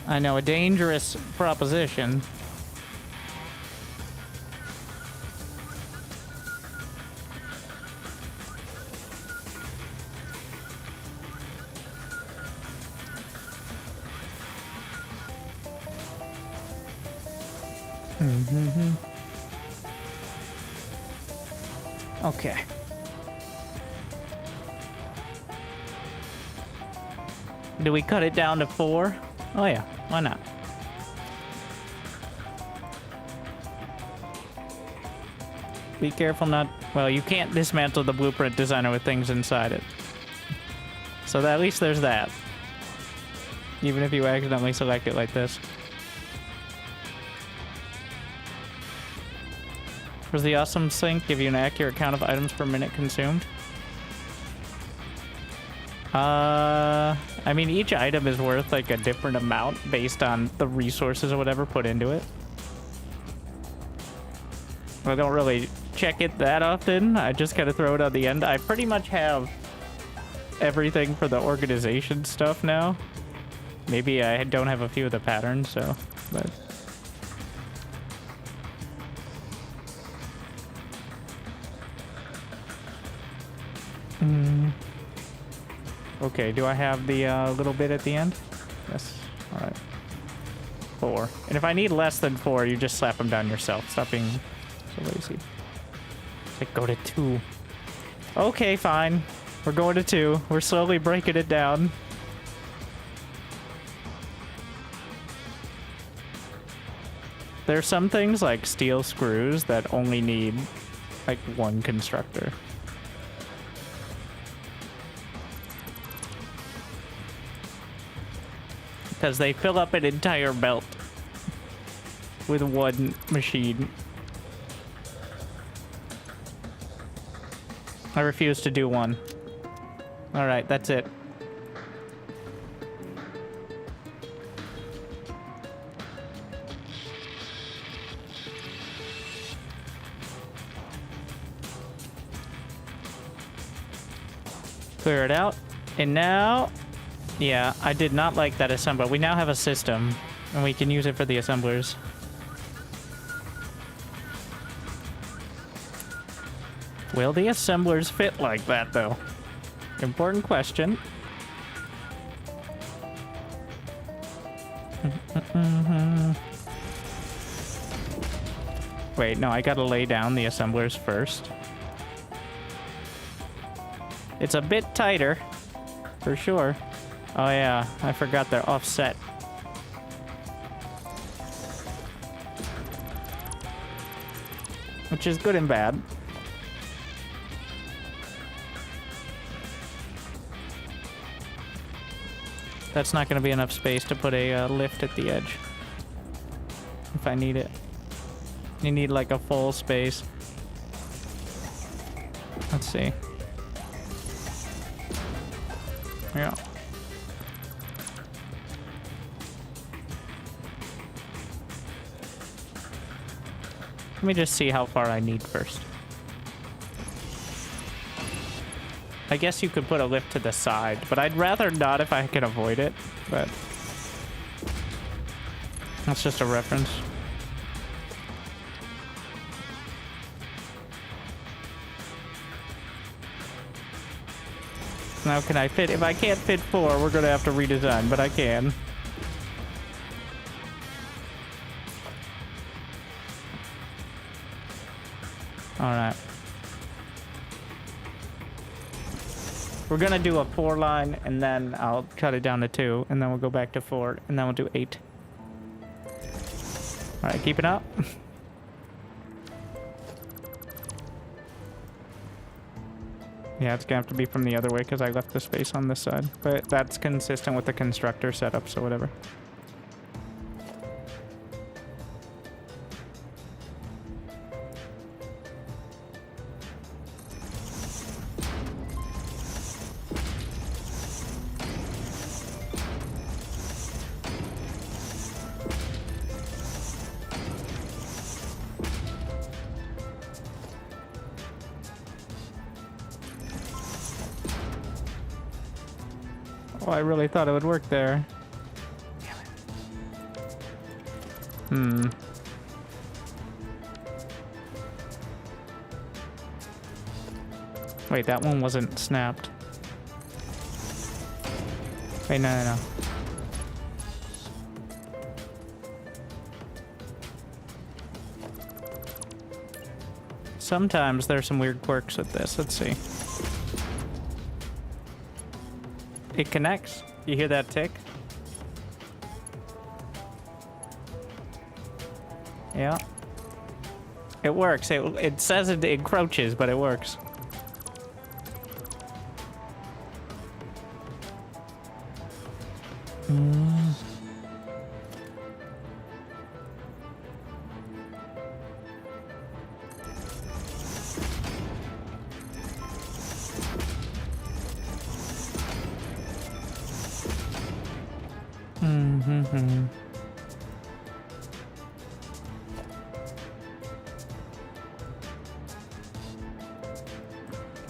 I know, a dangerous proposition. Okay. Do we cut it down to 4? Oh yeah, why not? Be careful not... Well, you can't dismantle the blueprint designer with things inside it. So at least there's that. Even if you accidentally select it like this. Does the awesome sync give you an accurate count of items per minute consumed? I mean, each item is worth like a different amount based on the resources or whatever put into it. I don't really check it that often. I just kind of throw it on the end. I pretty much have everything for the organization stuff now. Maybe I don't have a few of the patterns, so... But... Okay, do I have the little bit at the end? Yes. All right. 4. And if I need less than 4, you just slap them down yourself. Stop being so lazy. It's like, go to 2. Okay, fine. We're going to 2. We're slowly breaking it down. There are some things like steel screws that only need like 1 constructor. Because they fill up an entire belt with 1 machine. I refuse to do 1. All right, that's it. Clear it out. And now, yeah, I did not like that assembler. We now have a system, and we can use it for the assemblers. Will the assemblers fit like that, though? Important question. Wait, no, I gotta lay down the assemblers first. It's a bit tighter, for sure. Oh yeah, I forgot they're offset. Which is good and bad. That's not going to be enough space to put a lift at the edge. If I need it. You need like a full space. Let's see. Yeah. Let me just see how far I need first. I guess you could put a lift to the side, but I'd rather not if I can avoid it, but that's just a reference. Now can I fit? If I can't fit 4, we're gonna have to redesign, but I can. All right. We're gonna do a 4 line, and then I'll cut it down to 2, and then we'll go back to 4, and then we'll do 8. All right, keep it up. Yeah, it's gonna have to be from the other way because I left the space on this side, but that's consistent with the constructor setup, so whatever. Oh, I really thought it would work there. Wait, that one wasn't snapped. Wait, no. Sometimes there's some weird quirks with this. Let's see. It connects. You hear that tick? Yeah. It works. It says it encroaches, but it works.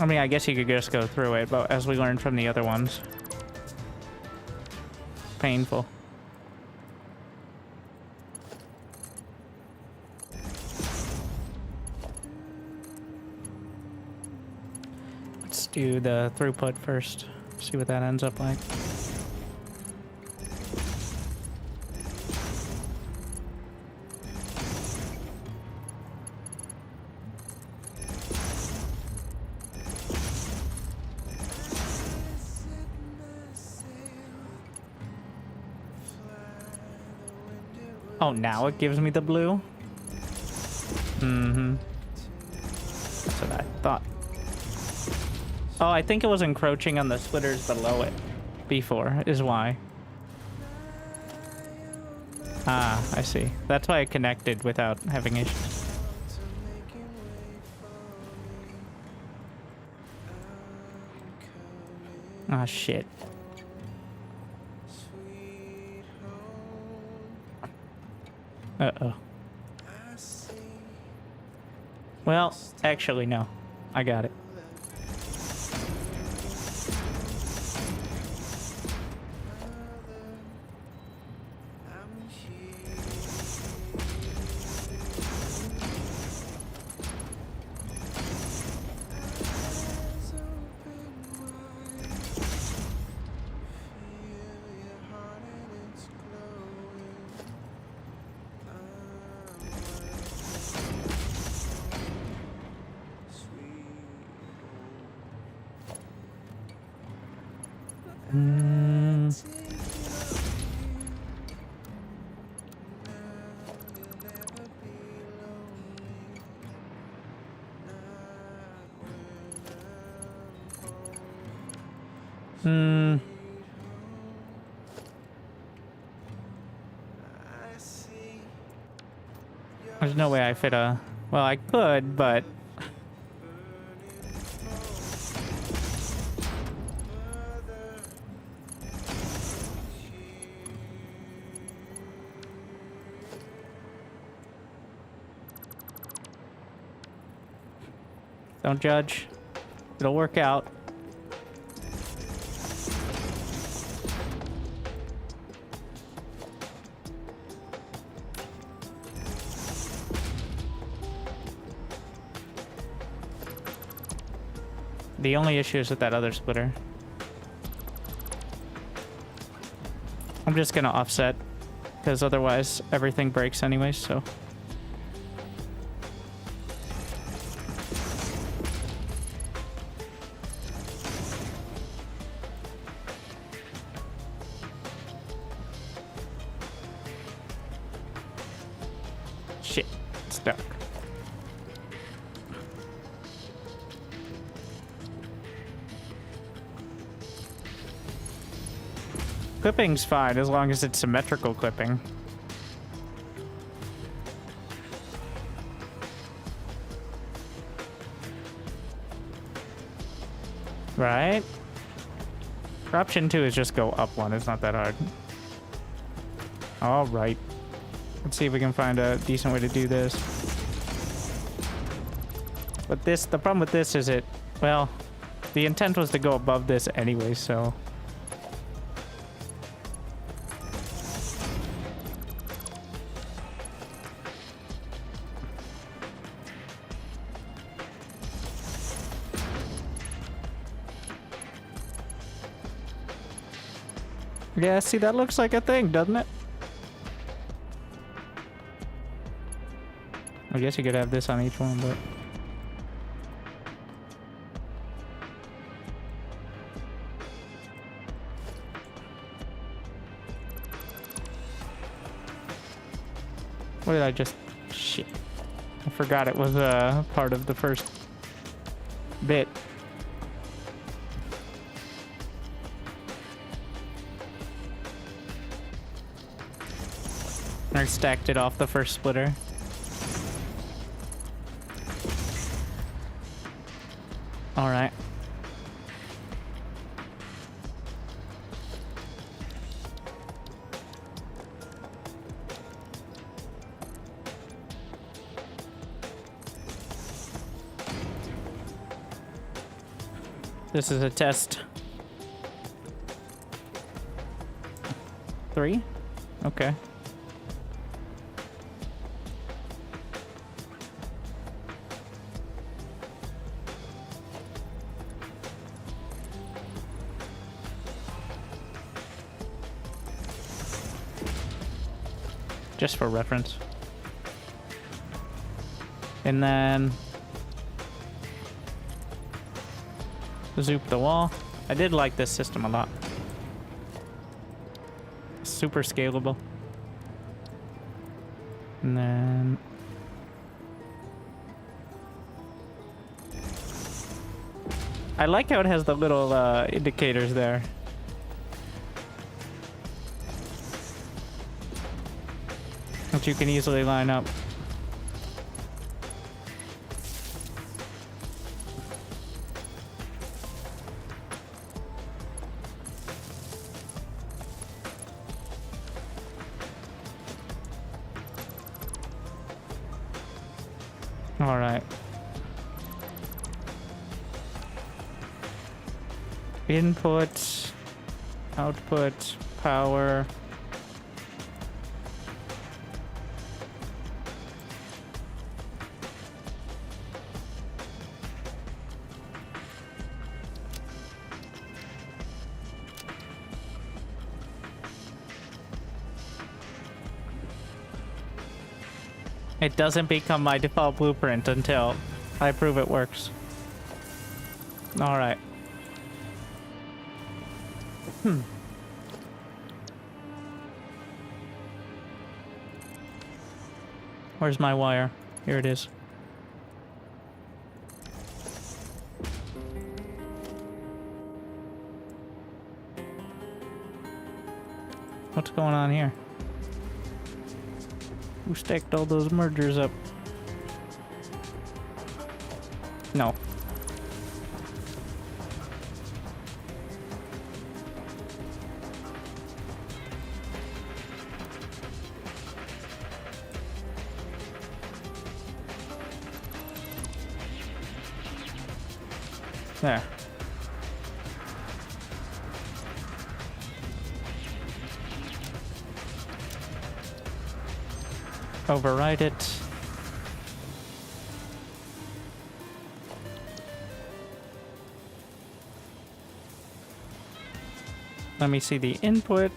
I mean, I guess you could just go through it, but as we learned from the other ones, painful. Let's do the throughput first, see what that ends up like. Oh, now it gives me the blue? Mm-hmm. That's what I thought. Oh, I think it was encroaching on the splitters below it before, is why. Ah, I see. That's why it connected without having issues. Ah, shit. Uh-oh. Well, actually, no. I got it. There's no way I fit a... Well, I could, but... Don't judge. It'll work out. The only issue is with that other splitter. I'm just gonna offset, because otherwise everything breaks anyways, so... Shit, stuck. Clipping's fine as long as it's symmetrical clipping. Right? Option 2 is just go up one. It's not that hard. All right. Let's see if we can find a decent way to do this. But this, the problem with this is it, well, the intent was to go above this anyway, so... Yeah, see, that looks like a thing, doesn't it? I guess you could have this on each one, but... What did I just... Shit. I forgot it was part of the first bit. I stacked it off the first splitter. All right. This is a test. 3? Okay. Just for reference. And then zoop the wall. I did like this system a lot. Super scalable. And then I like how it has the little indicators there. Which you can easily line up. All right. Input, output, power. It doesn't become my default blueprint until I prove it works. All right. Where's my wire? Here it is. What's going on here? Who stacked all those mergers up? No. There. Override it. Let me see the input.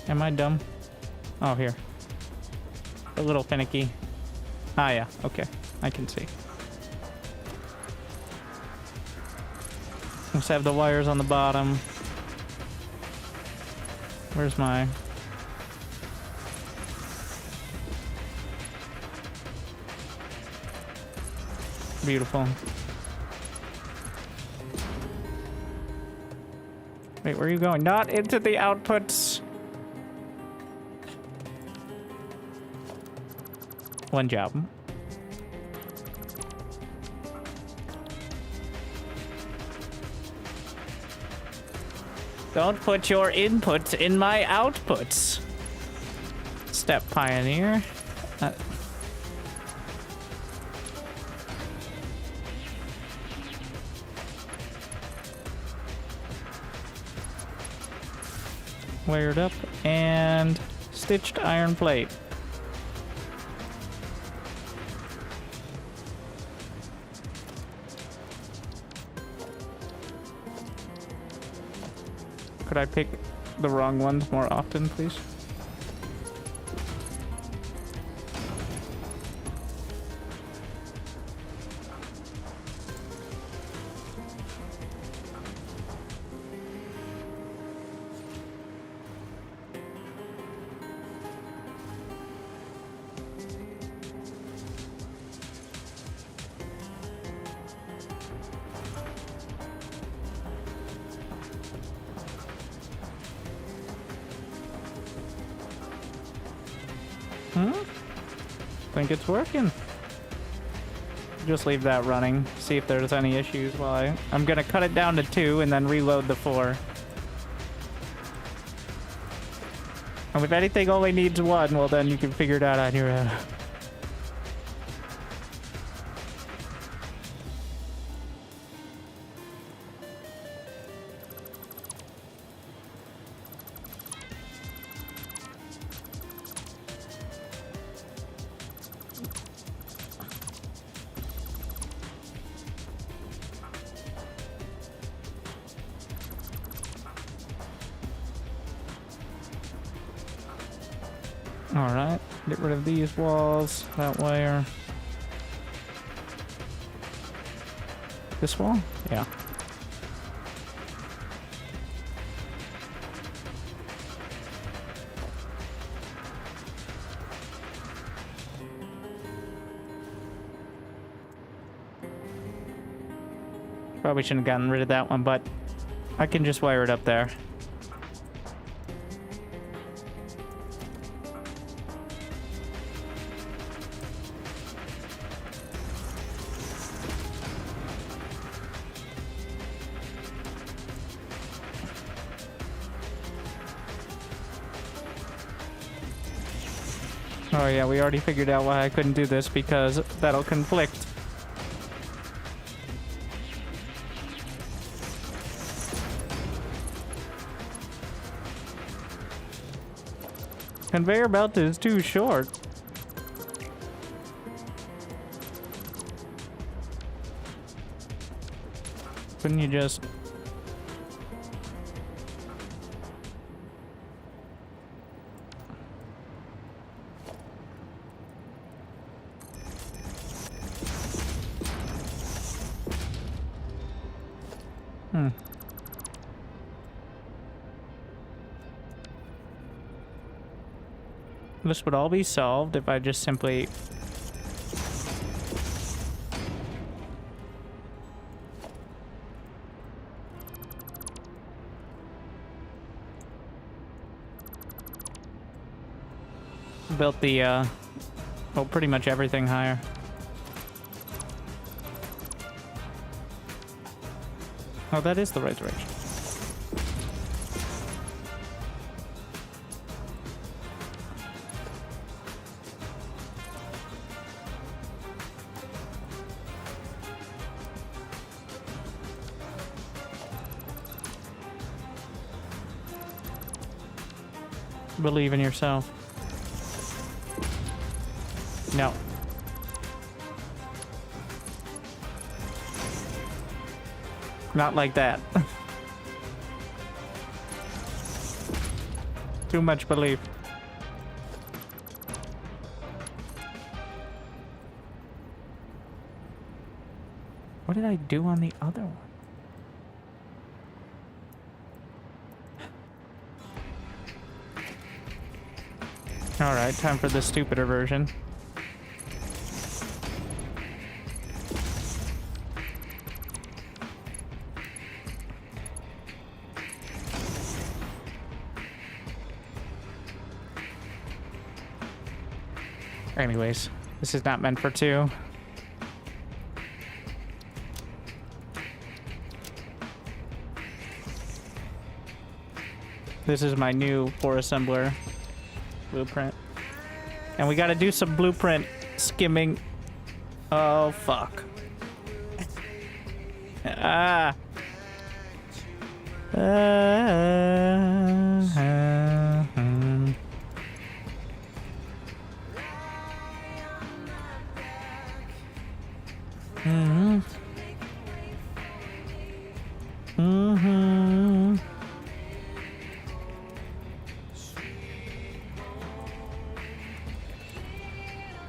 Am I dumb? Oh, here. A little finicky. Ah, yeah. Okay. I can see. Let's have the wires on the bottom. Where's my... Beautiful. Wait, where are you going? Not into the outputs. One job. Don't put your inputs in my outputs. Step Pioneer. Wired up and stitched iron plate. Could I pick the wrong ones more often, please? Think it's working. Just leave that running. See if there's any issues while I'm gonna cut it down to 2 and then reload the 4. And if anything only needs 1, well then you can figure it out on your own. Alright, get rid of these walls, that wire. This wall? Yeah. Probably shouldn't have gotten rid of that one, but I can just wire it up there. Oh yeah, we already figured out why I couldn't do this, because that'll conflict. Conveyor belt is too short. Couldn't you just... This would all be solved if I just simply... built the, well, pretty much everything higher. Oh, that is the right direction. Believe in yourself. No. Not like that. Too much belief. What did I do on the other one? Alright, time for the stupider version. Anyways, this is not meant for two. This is my new 4-assembler blueprint. And we gotta do some blueprint skimming. Oh, fuck. Ah.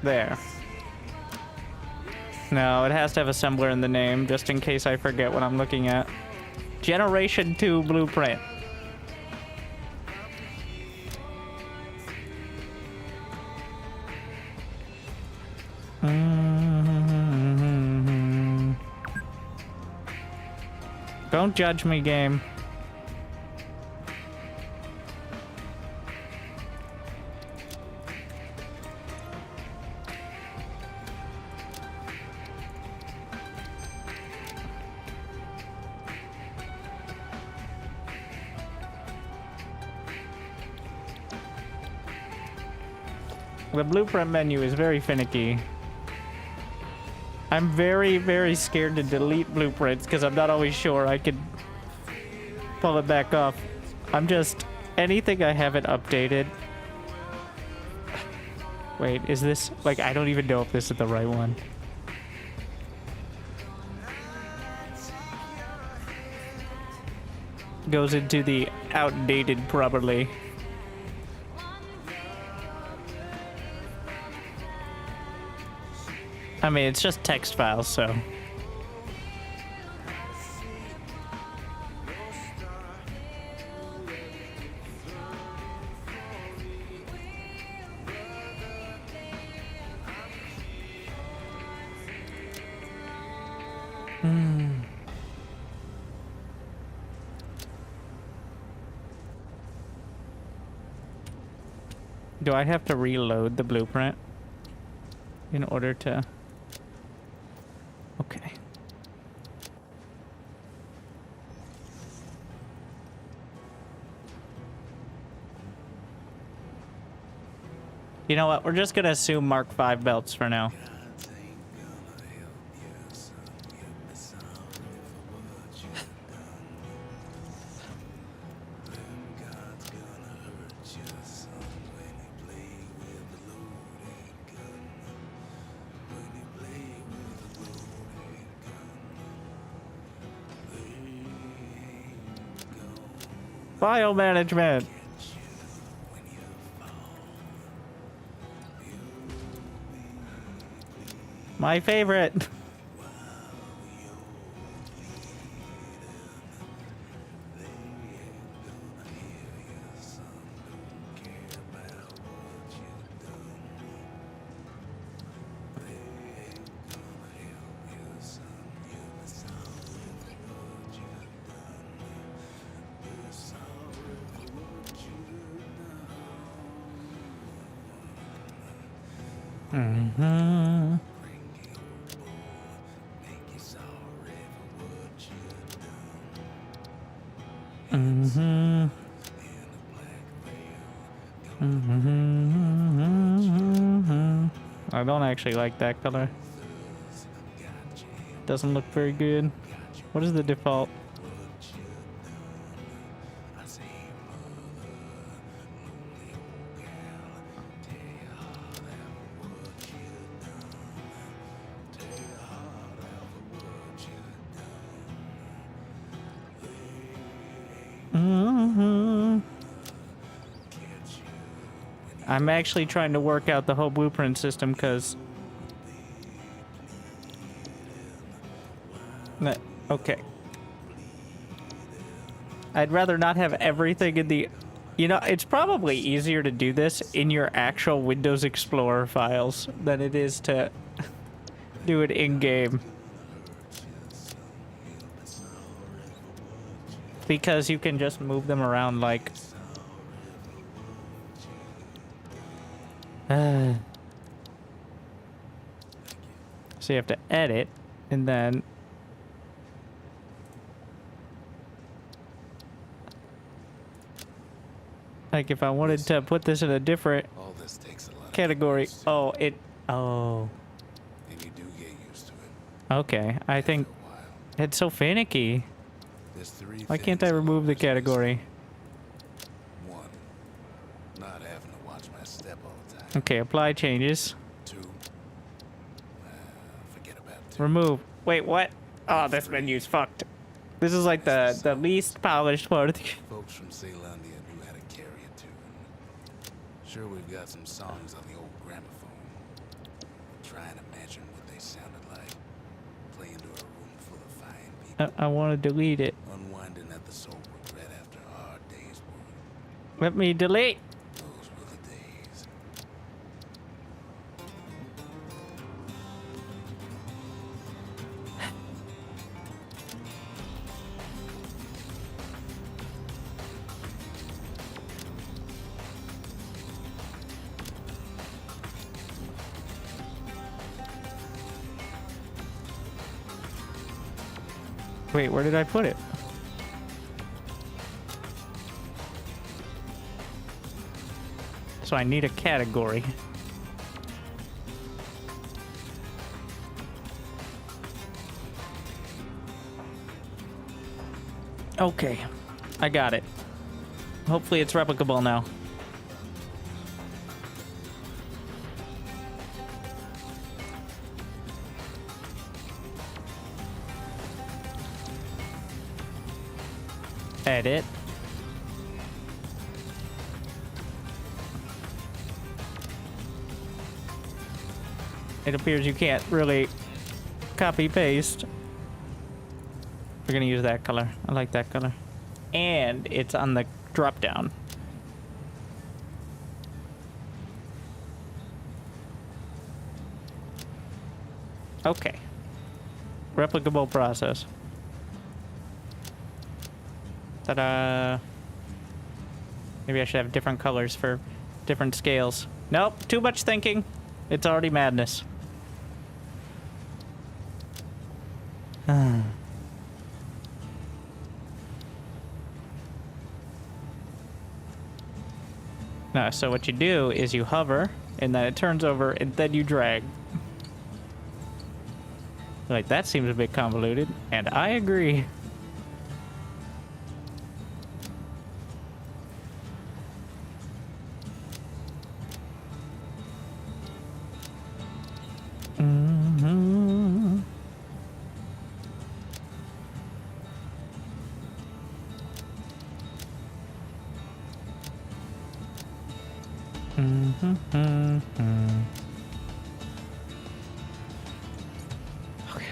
There. No, it has to have assembler in the name, just in case I forget what I'm looking at. Generation 2 blueprint. Don't judge me, game. The blueprint menu is very finicky. I'm very, very scared to delete blueprints because I'm not always sure I could pull it back off. I'm just... anything I haven't updated... Wait, is this... like, I don't even know if this is the right one. Goes into the outdated properly. I mean, it's just text files, so... Do I have to reload the blueprint in order to... Okay. You know what? We're just gonna assume Mark 5 belts for now. File management. My favorite. Mm-hmm. Mm-hmm. Mm-hmm. I don't actually like that color. Doesn't look very good. What is the default? Mm-hmm. I'm actually trying to work out the whole blueprint system because... Okay. I'd rather not have everything in the... You know, it's probably easier to do this in your actual Windows Explorer files than it is to do it in-game. Because you can just move them around like... So you have to edit, and then... Like if I wanted to put this in a different category... Oh, it... Oh. And you do get used to it. Okay, I think... It's so finicky. Why can't I remove the category? One, not having to watch my step all the time. Okay, apply changes. Two, forget about two. Remove. Wait, what? Oh, this menu's fucked. This is like the least polished part of the... Folks from Ceylondia knew how to carry a tune. Sure, we've got some songs on the old gramophone. Try and imagine what they sounded like. Playing to a room full of fine people. I want to delete it. Unwinding at the soul regret after a hard day's work. Let me delete. Those were the days. Wait, where did I put it? So I need a category. Okay, I got it. Hopefully it's replicable now. Edit. It appears you can't really copy paste. We're gonna use that color. I like that color. And it's on the drop down. Okay. Replicable process. Ta-da. Maybe I should have different colors for different scales. Nope, too much thinking. It's already madness. No, so what you do is you hover and then it turns over, and then you drag. Like, that seems a bit convoluted, and I agree. Mm-hmm. Mm-hmm. Okay.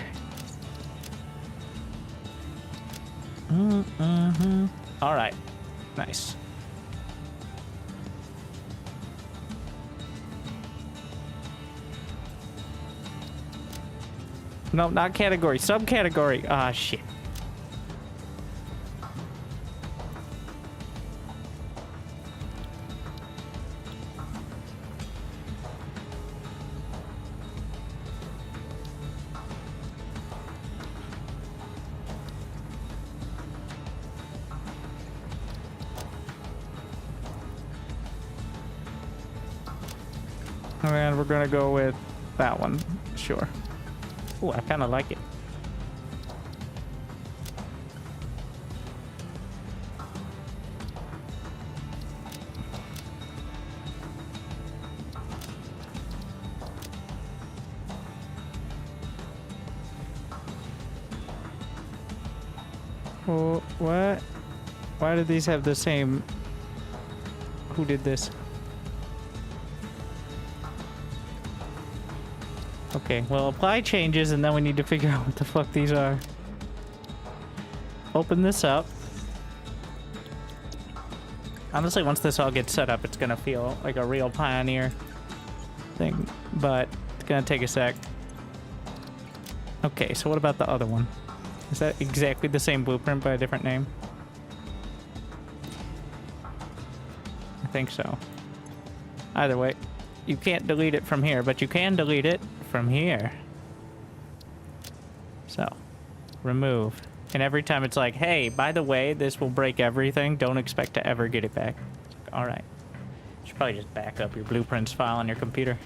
Mm-hmm. All right. Nice. No, not category. Subcategory. Ah, shit. And we're gonna go with that one. Sure. Ooh, I kind of like it. Oh, what? Why did these have the same? Who did this? Okay, well, apply changes, and then we need to figure out what the fuck these are. Open this up. Honestly, once this all gets set up, it's gonna feel like a real Pioneer thing, but it's gonna take a sec. Okay, so what about the other one? Is that exactly the same blueprint by a different name? I think so. Either way, you can't delete it from here, but you can delete it from here. So, remove. And every time it's like, hey, by the way, this will break everything. Don't expect to ever get it back. It's like, all right. You should probably just back up your blueprints file on your computer.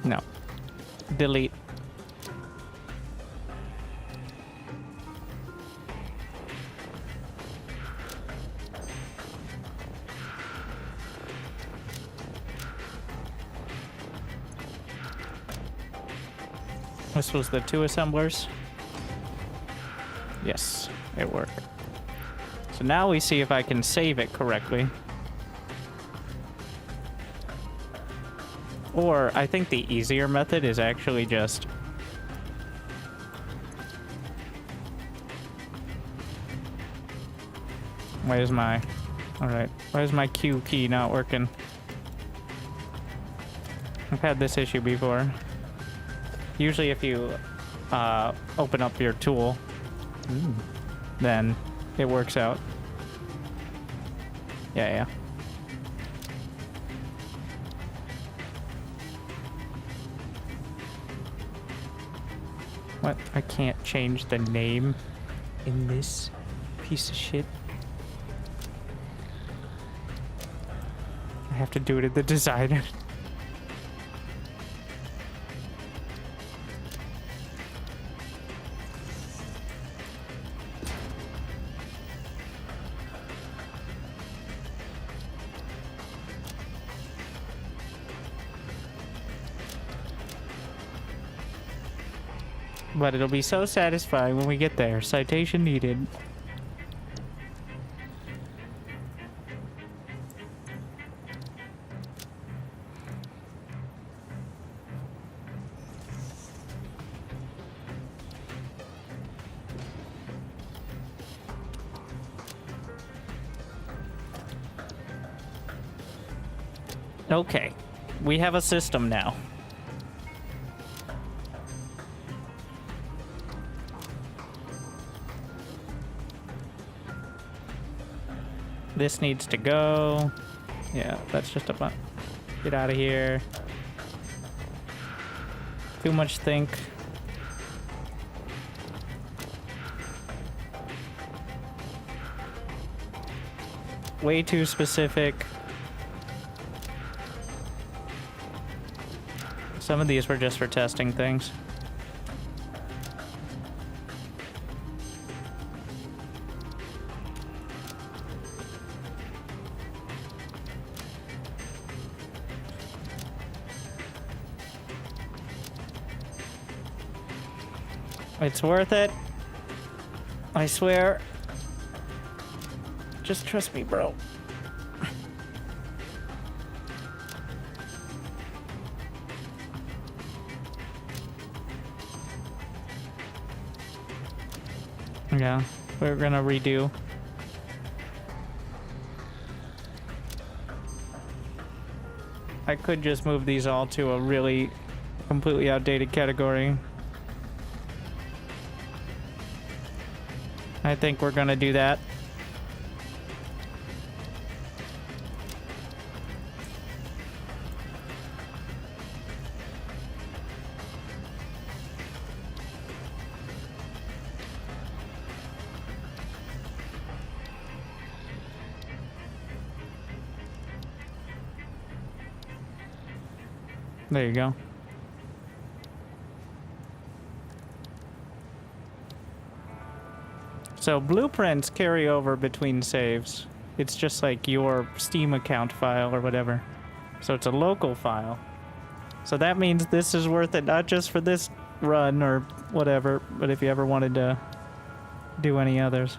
No. Delete. This was the 2 assemblers. Yes, it worked. So now we see if I can save it correctly. Or I think the easier method is actually just why is my Q key not working? I've had this issue before. Usually if you open up your tool, then it works out. Yeah. What? I can't change the name in this piece of shit. I have to do it at the designer. But it'll be so satisfying when we get there. Citation needed. Okay, we have a system now. This needs to go. Yeah, that's just a button. Get out of here. Too much think. Way too specific. Some of these were just for testing things. It's worth it. I swear. Just trust me, bro. Yeah, we're gonna redo. I could just move these all to a really completely outdated category. I think we're gonna do that. There you go. So blueprints carry over between saves. It's just like your Steam account file or whatever. So it's a local file. So that means this is worth it, not just for this run or whatever, but if you ever wanted to do any others.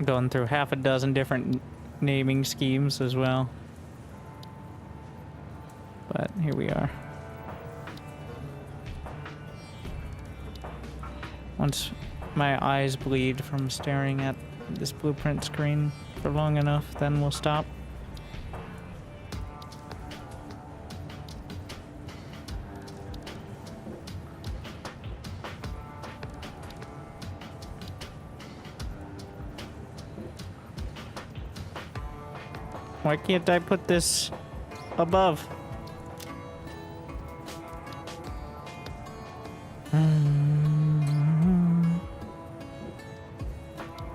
Going through half a dozen different naming schemes as well. But here we are. Once my eyes bleed from staring at this blueprint screen for long enough, then we'll stop. Why can't I put this above?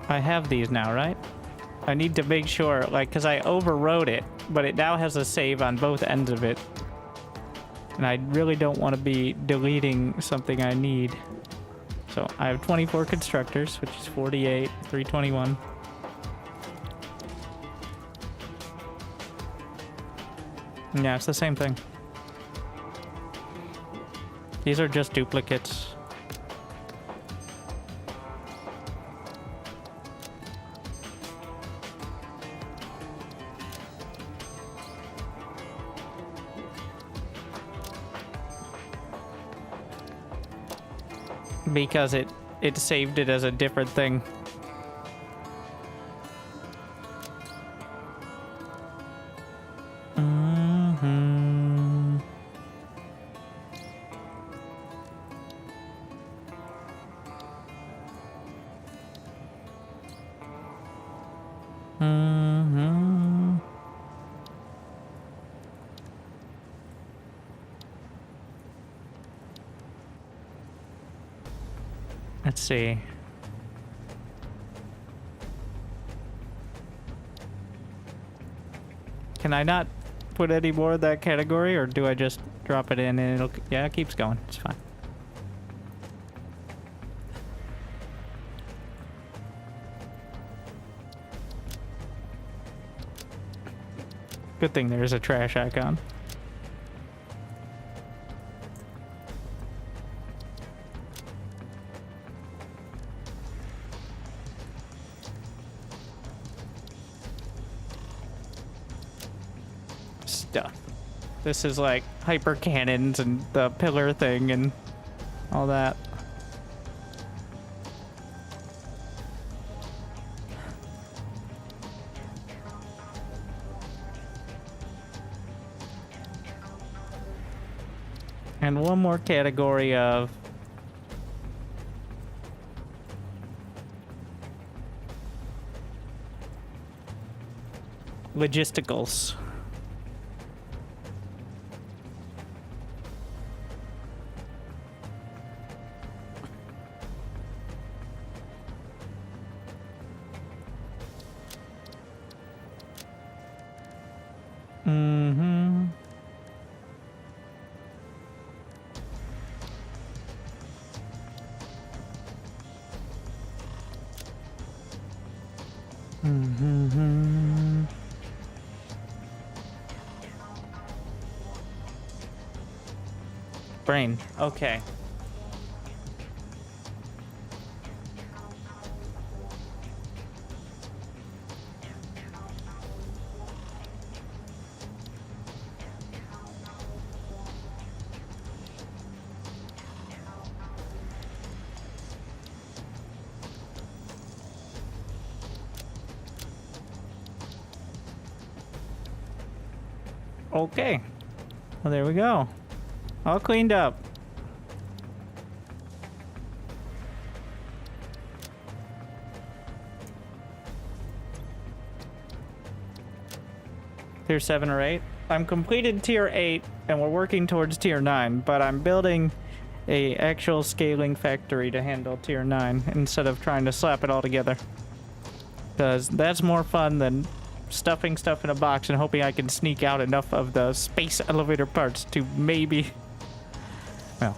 I have these now, right? I need to make sure, like, because I overwrote it, but it now has a save on both ends of it. And I really don't want to be deleting something I need. So I have 24 constructors, which is 48, 321. Yeah, it's the same thing. These are just duplicates. Because it saved it as a different thing. Let's see. Can I not put any more of that category, or do I just drop it in and it'll... Yeah, it keeps going. It's fine. Good thing there's a trash icon. Stuff. This is like hyper cannons and the pillar thing and all that. And one more category of logisticals. Mm-hmm. Mm-hmm. Brain. Okay. Okay. Well, there we go. All cleaned up. Tier 7 or 8. I'm completed tier 8 and we're working towards tier 9, but I'm building a actual scaling factory to handle tier 9 instead of trying to slap it all together. Because that's more fun than stuffing stuff in a box and hoping I can sneak out enough of the space elevator parts to maybe... Well.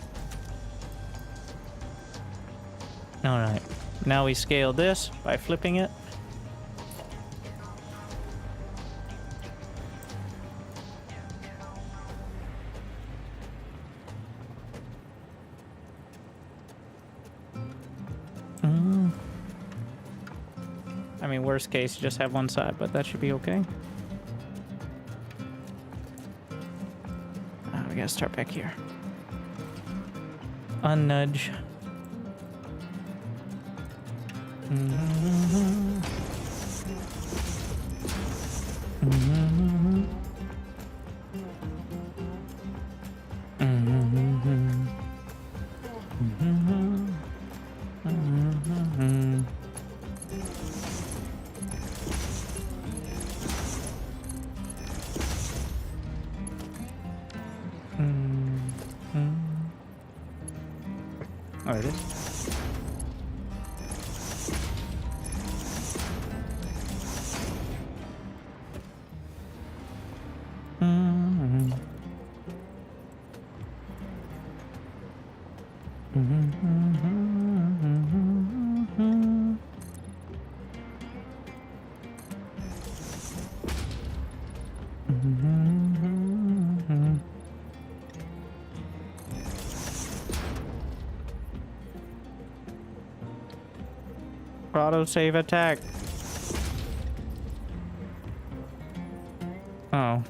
Alright. Now we scale this by flipping it. I mean, worst case, just have one side, but that should be okay. We gotta start back here. Unnudge. Oh, it is. Auto save attack. Oh.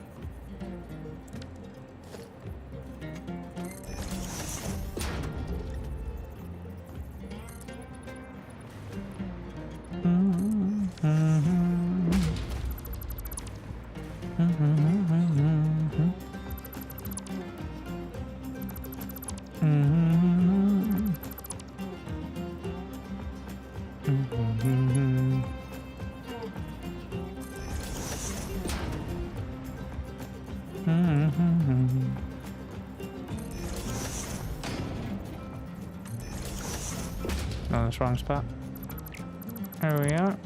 No, that's wrong spot. There we are.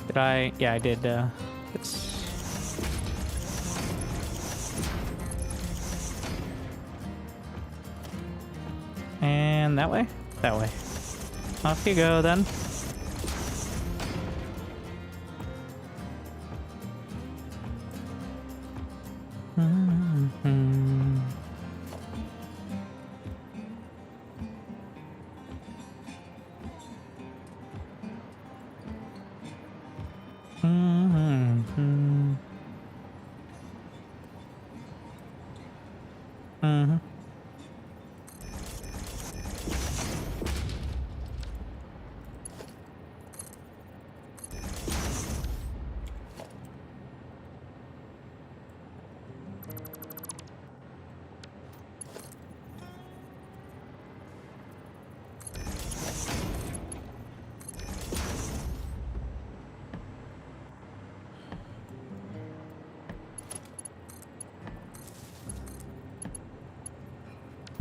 Did I? Yeah, I did. This. And that way? That way. Off you go then. Mm-hmm. Mm-hmm.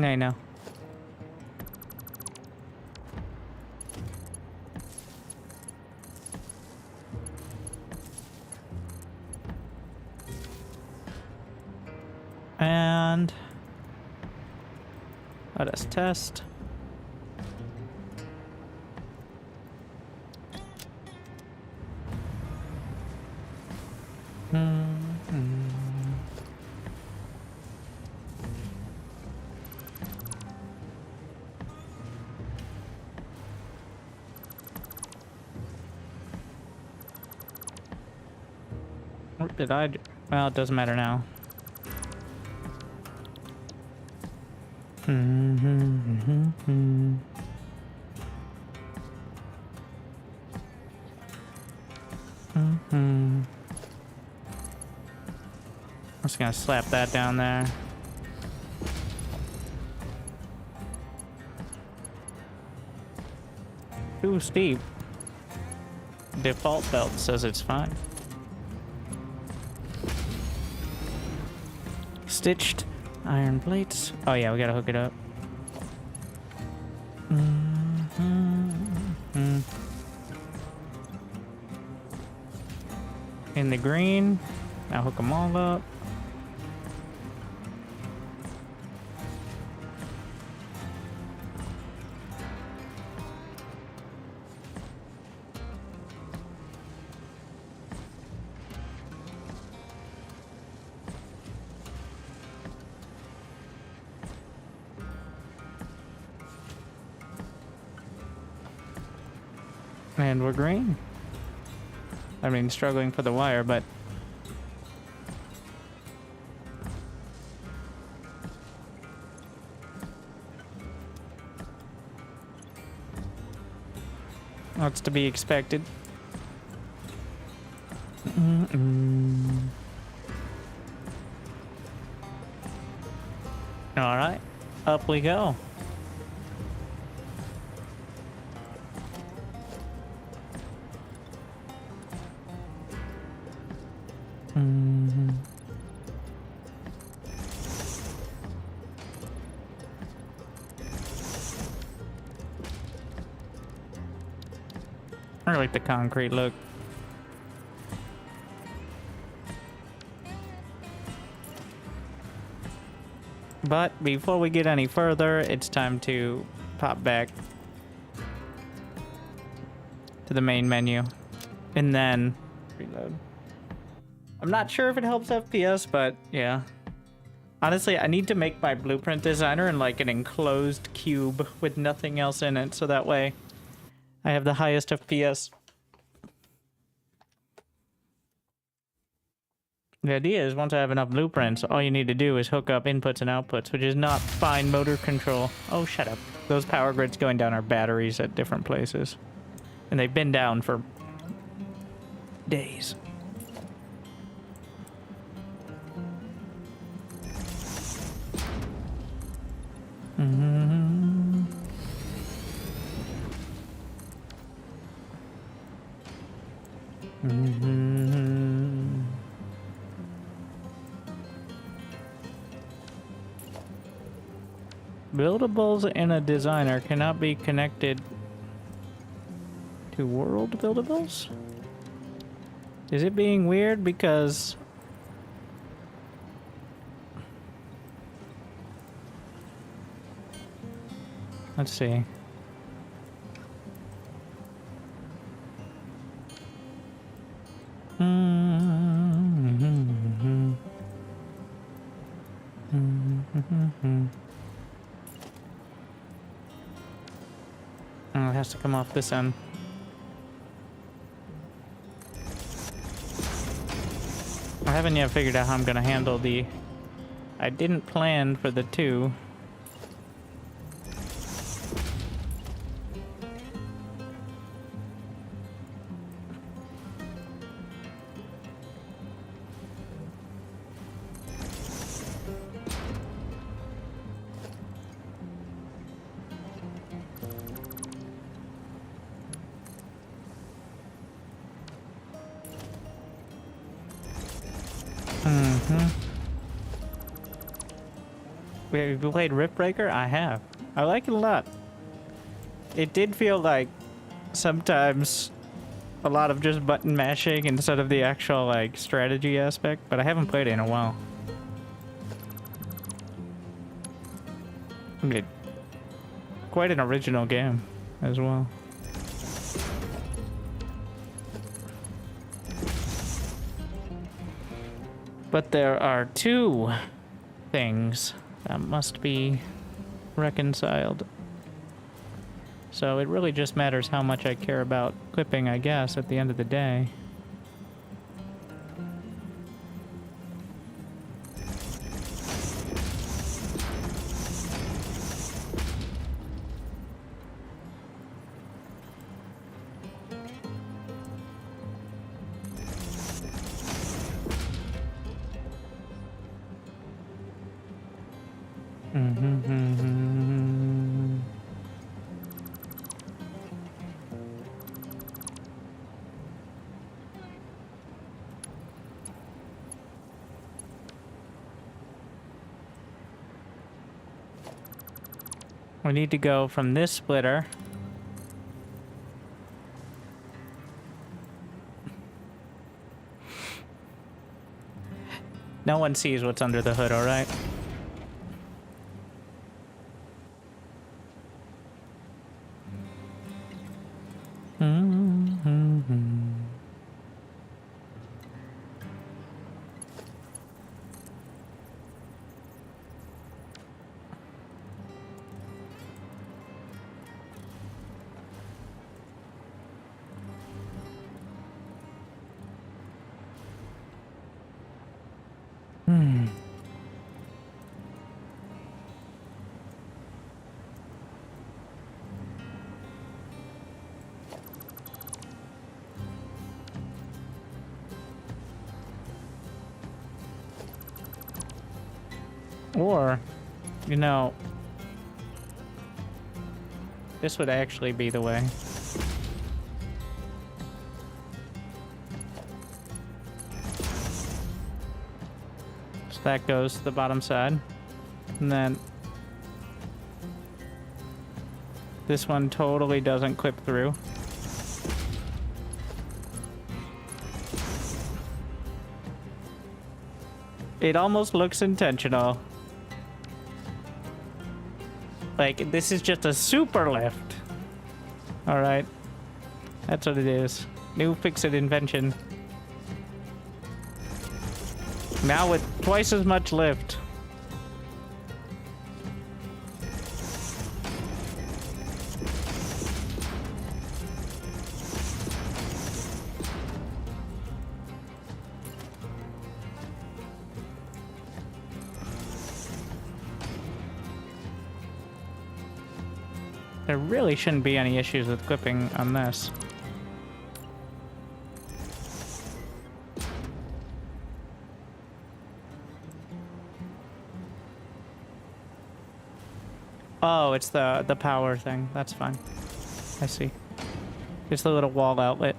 I know. And let us test. What did I do? Well, it doesn't matter now. I'm just gonna slap that down there. Too steep. Default belt says it's fine. Stitched iron plates. Oh yeah, we gotta hook it up. In the green. Now hook them all up. And we're green. I mean, struggling for the wire, but... What's to be expected. Alright, up we go. I like the concrete look. But before we get any further, it's time to pop back to the main menu and then reload. I'm not sure if it helps FPS, but yeah. Honestly, I need to make my blueprint designer in like an enclosed cube with nothing else in it, so that way I have the highest FPS. The idea is once I have enough blueprints, all you need to do is hook up inputs and outputs, which is not fine motor control. Oh, shut up. Those power grids going down are batteries at different places. And they've been down for days. Buildables in a designer cannot be connected to world buildables? Is it being weird because... Let's see. Oh, it has to come off this end. I haven't yet figured out how I'm gonna handle the... I didn't plan for the 2. Have you played Riftbreaker? I have. I like it a lot. It did feel like sometimes a lot of just button mashing instead of the actual like strategy aspect, but I haven't played it in a while. I mean, quite an original game as well. But there are 2 things that must be reconciled. So it really just matters how much I care about clipping, I guess, at the end of the day. We need to go from this splitter no one sees what's under the hood, all right? Or, you know, this would actually be the way. So that goes to the bottom side. And then this one totally doesn't clip through. It almost looks intentional. Like, this is just a super lift. Alright. That's what it is. New fix-it invention. Now with twice as much lift. There really shouldn't be any issues with clipping on this. Oh, it's the power thing. That's fine. I see. It's the little wall outlet.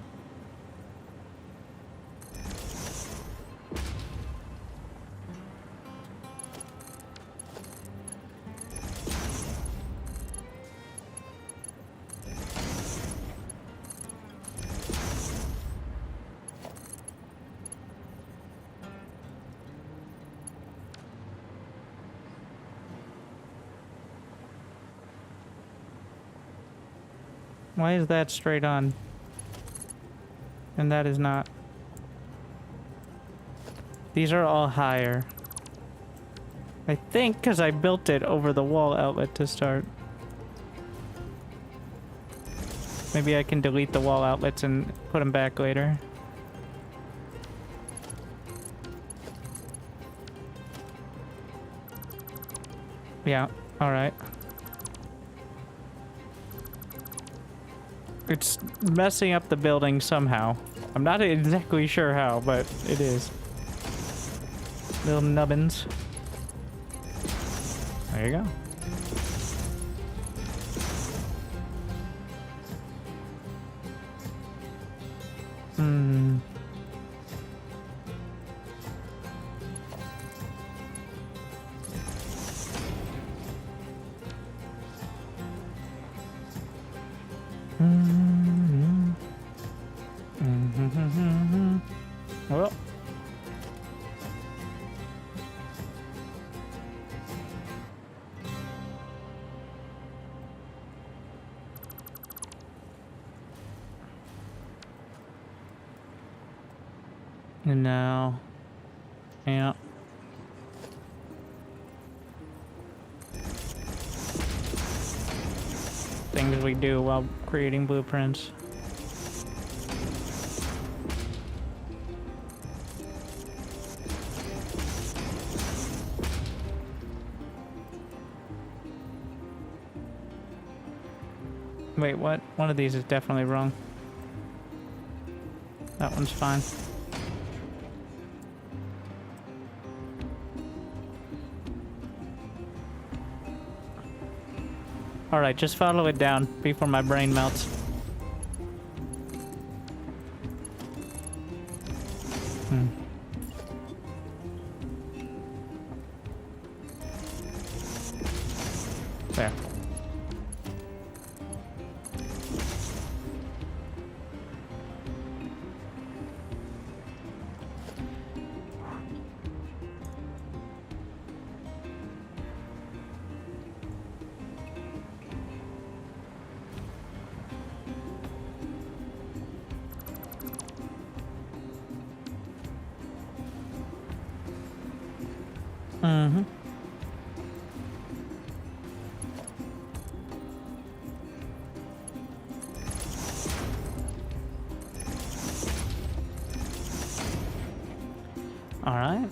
Why is that straight on? And that is not. These are all higher. I think because I built it over the wall outlet to start. Maybe I can delete the wall outlets and put them back later. Yeah, alright. It's messing up the building somehow. I'm not exactly sure how, but it is. Little nubbins. There you go. Hmm. Well. And now, yeah. Things we do while creating blueprints. Wait, what? One of these is definitely wrong. That one's fine. Alright, just follow it down before my brain melts. There. Mm-hmm. All right.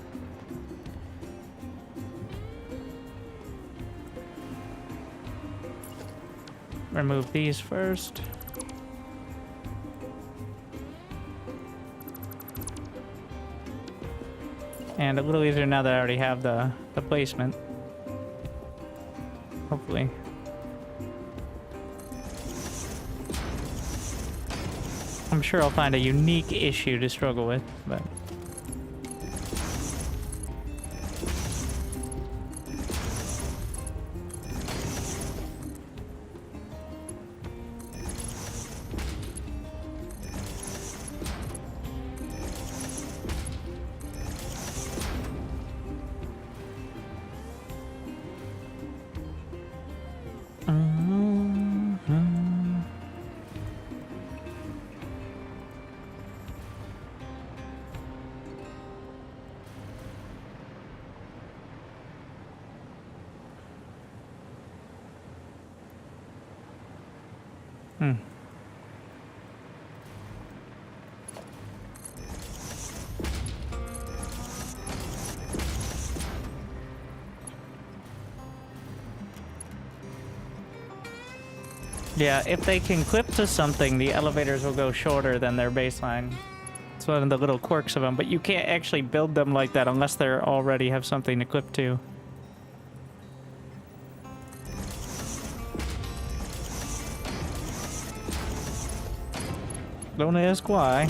Remove these first. And a little easier now that I already have the placement. Hopefully. I'm sure I'll find a unique issue to struggle with, but... Yeah, if they can clip to something, the elevators will go shorter than their baseline. It's one of the little quirks of them, but you can't actually build them like that unless they already have something to clip to. Don't ask why.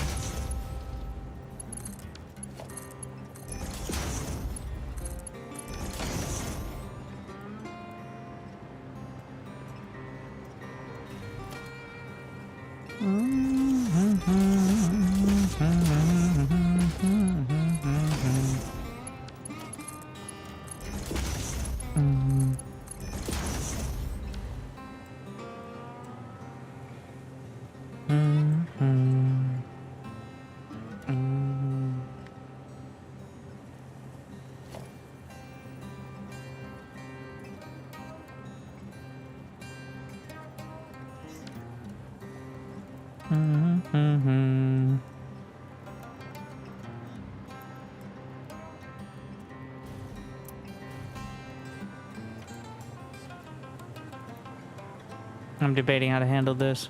I'm debating how to handle this.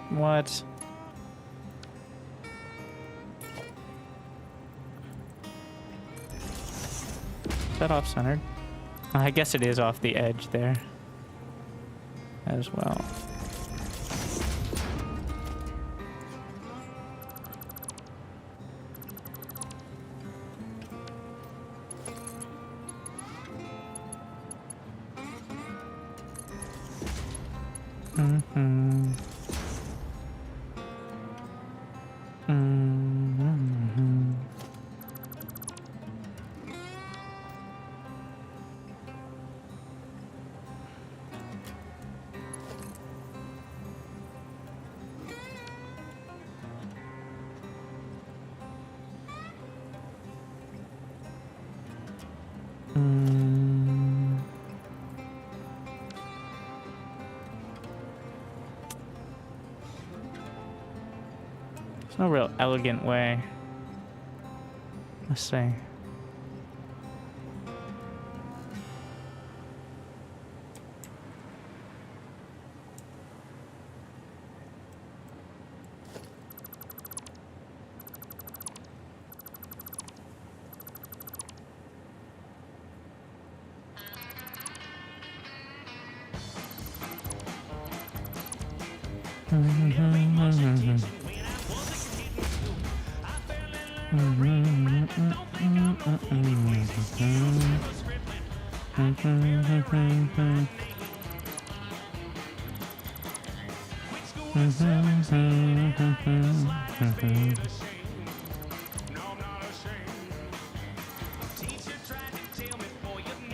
What? Is that off-centered? I guess it is off the edge there as well. There's no real elegant way. Let's see.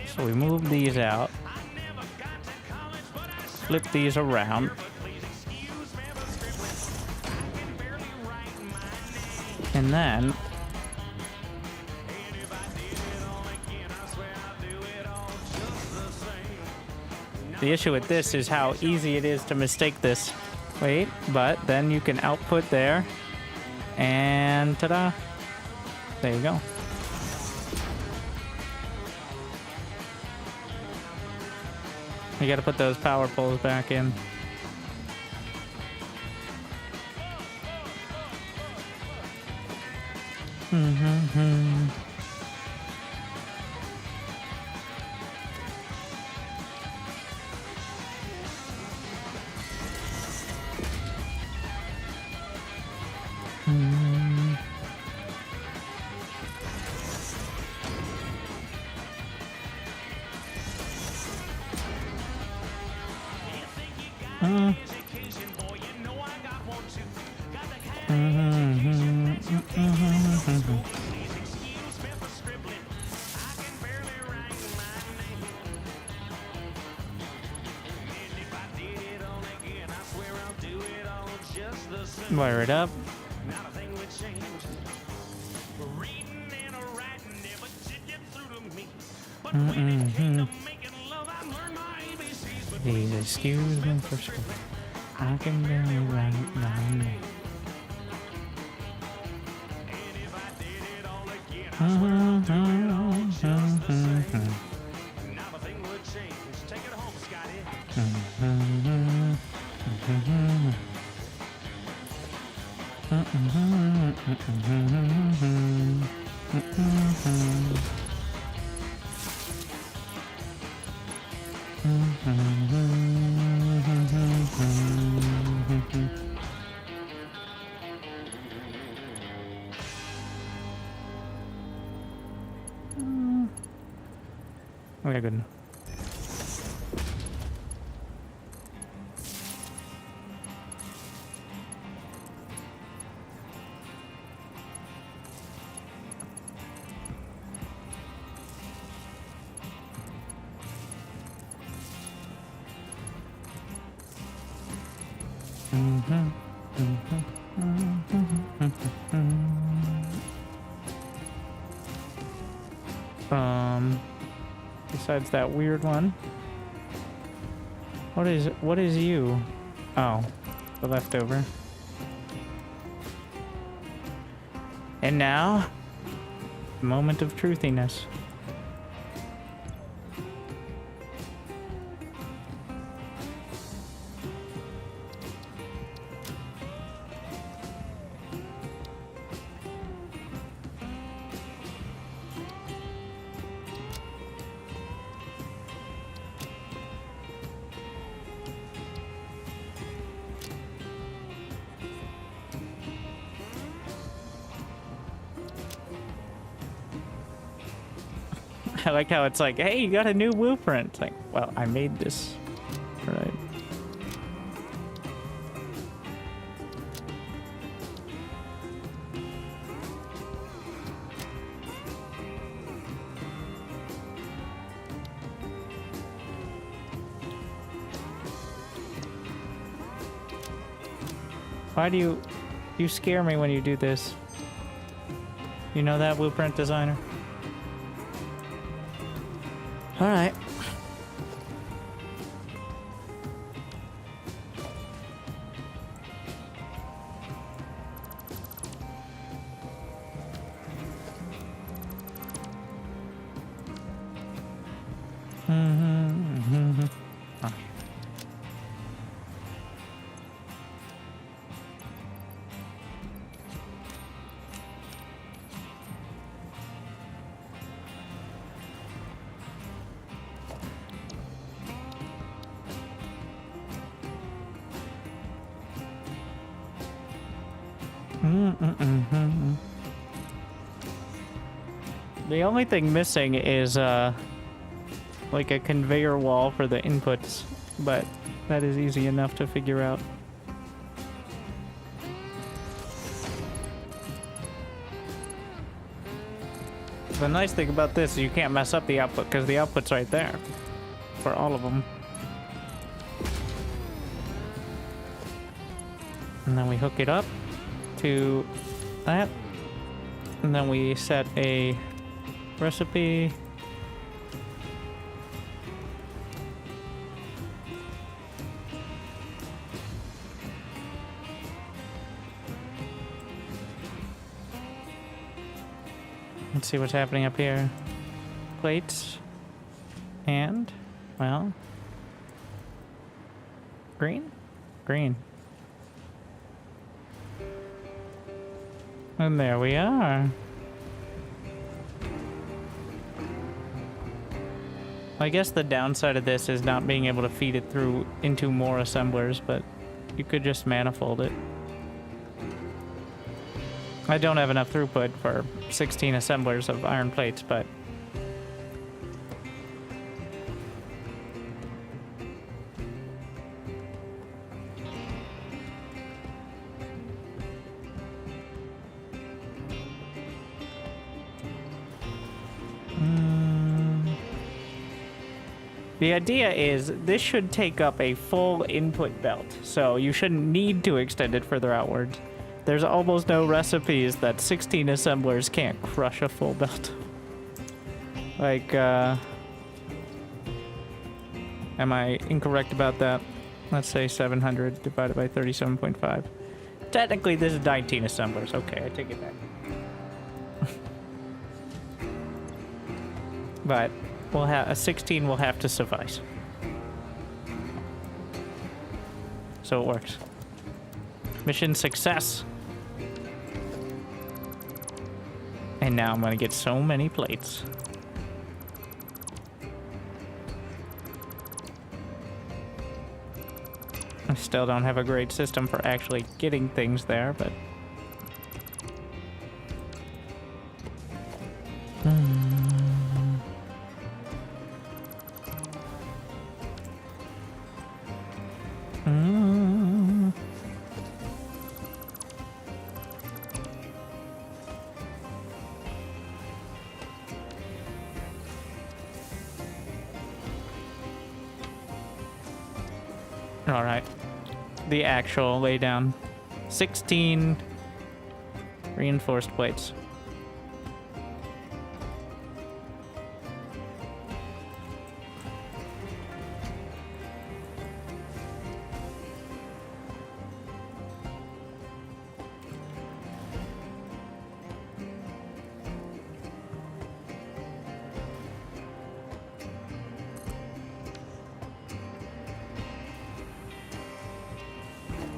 So we move these out, flip these around, and then the issue with this is how easy it is to mistake this. Wait, but then you can output there, and ta-da, there you go. You gotta put those power poles back in. Wire it up. Please excuse me for school. I can barely write my name. Okay, good enough. Besides that weird one. What is you? Oh, the leftover. And now, moment of truthiness. I like how it's like, hey, you got a new blueprint. It's like, well, I made this, right? Why do you scare me when you do this? You know that, blueprint designer? All right. The only thing missing is like a conveyor wall for the inputs, but that is easy enough to figure out. The nice thing about this is you can't mess up the output because the output's right there for all of them. And then we hook it up to that, and then we set a recipe. Let's see what's happening up here. Plates and, well, green? Green. And there we are. I guess the downside of this is not being able to feed it through into more assemblers, but you could just manifold it. I don't have enough throughput for 16 assemblers of iron plates, but the idea is this should take up a full input belt, so you shouldn't need to extend it further outwards. There's almost no recipes that 16 assemblers can't crush a full belt. Like, am I incorrect about that? Let's say 700 divided by 37.5. Technically, this is 19 assemblers. Okay, I take it back. But we'll have a 16 will have to suffice. So it works. Mission success. And now I'm gonna get so many plates. I still don't have a great system for actually getting things there, but all right. The actual laydown. 16 reinforced plates.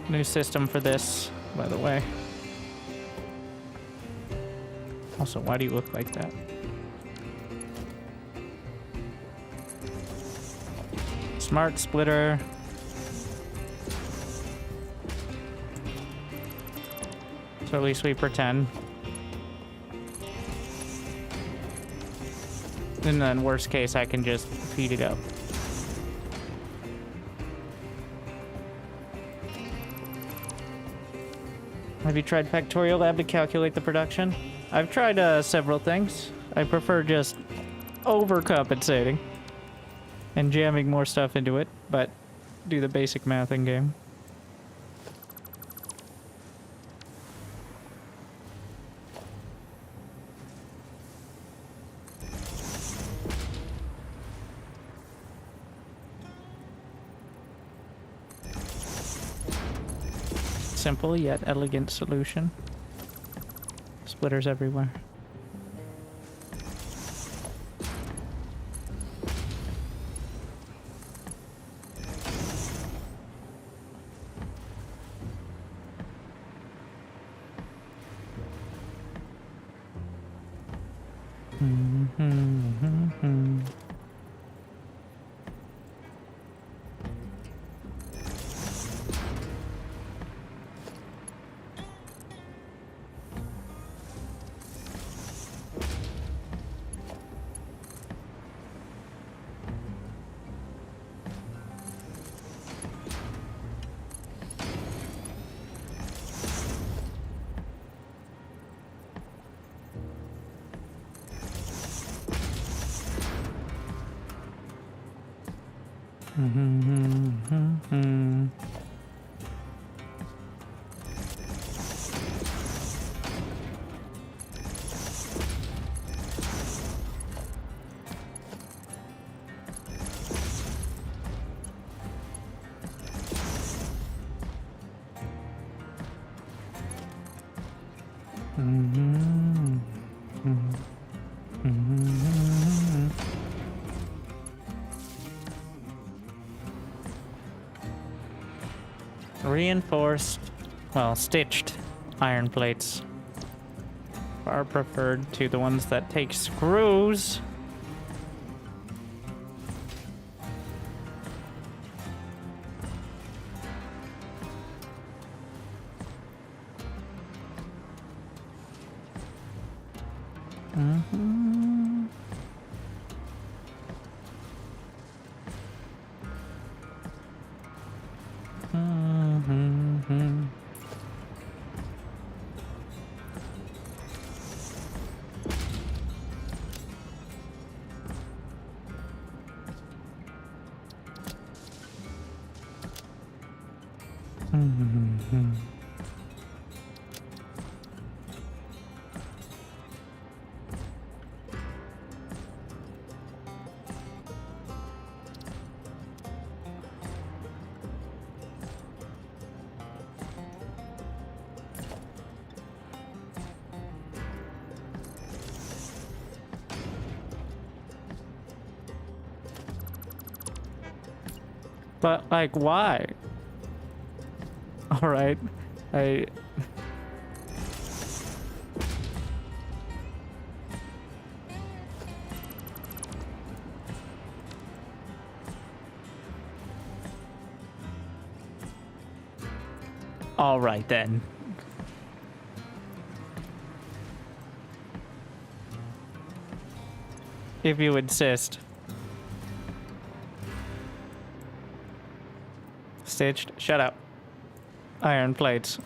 New system for this, by the way. Also, why do you look like that? Smart splitter. So at least we pretend. And then worst case, I can just feed it up. Have you tried Factorial Lab to calculate the production? I've tried several things. I prefer just overcompensating and jamming more stuff into it, but do the basic math in game. Simple yet elegant solution. Splitters everywhere. Reinforced, well, stitched iron plates are preferred to the ones that take screws. But, like, why? Alright. Alright then. If you insist. Stitched. Shut up. Iron plates.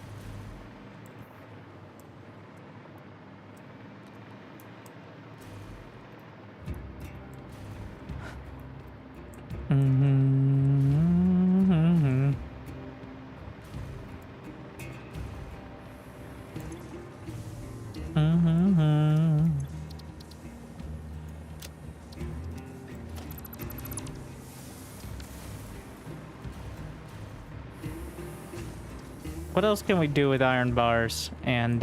What else can we do with iron bars and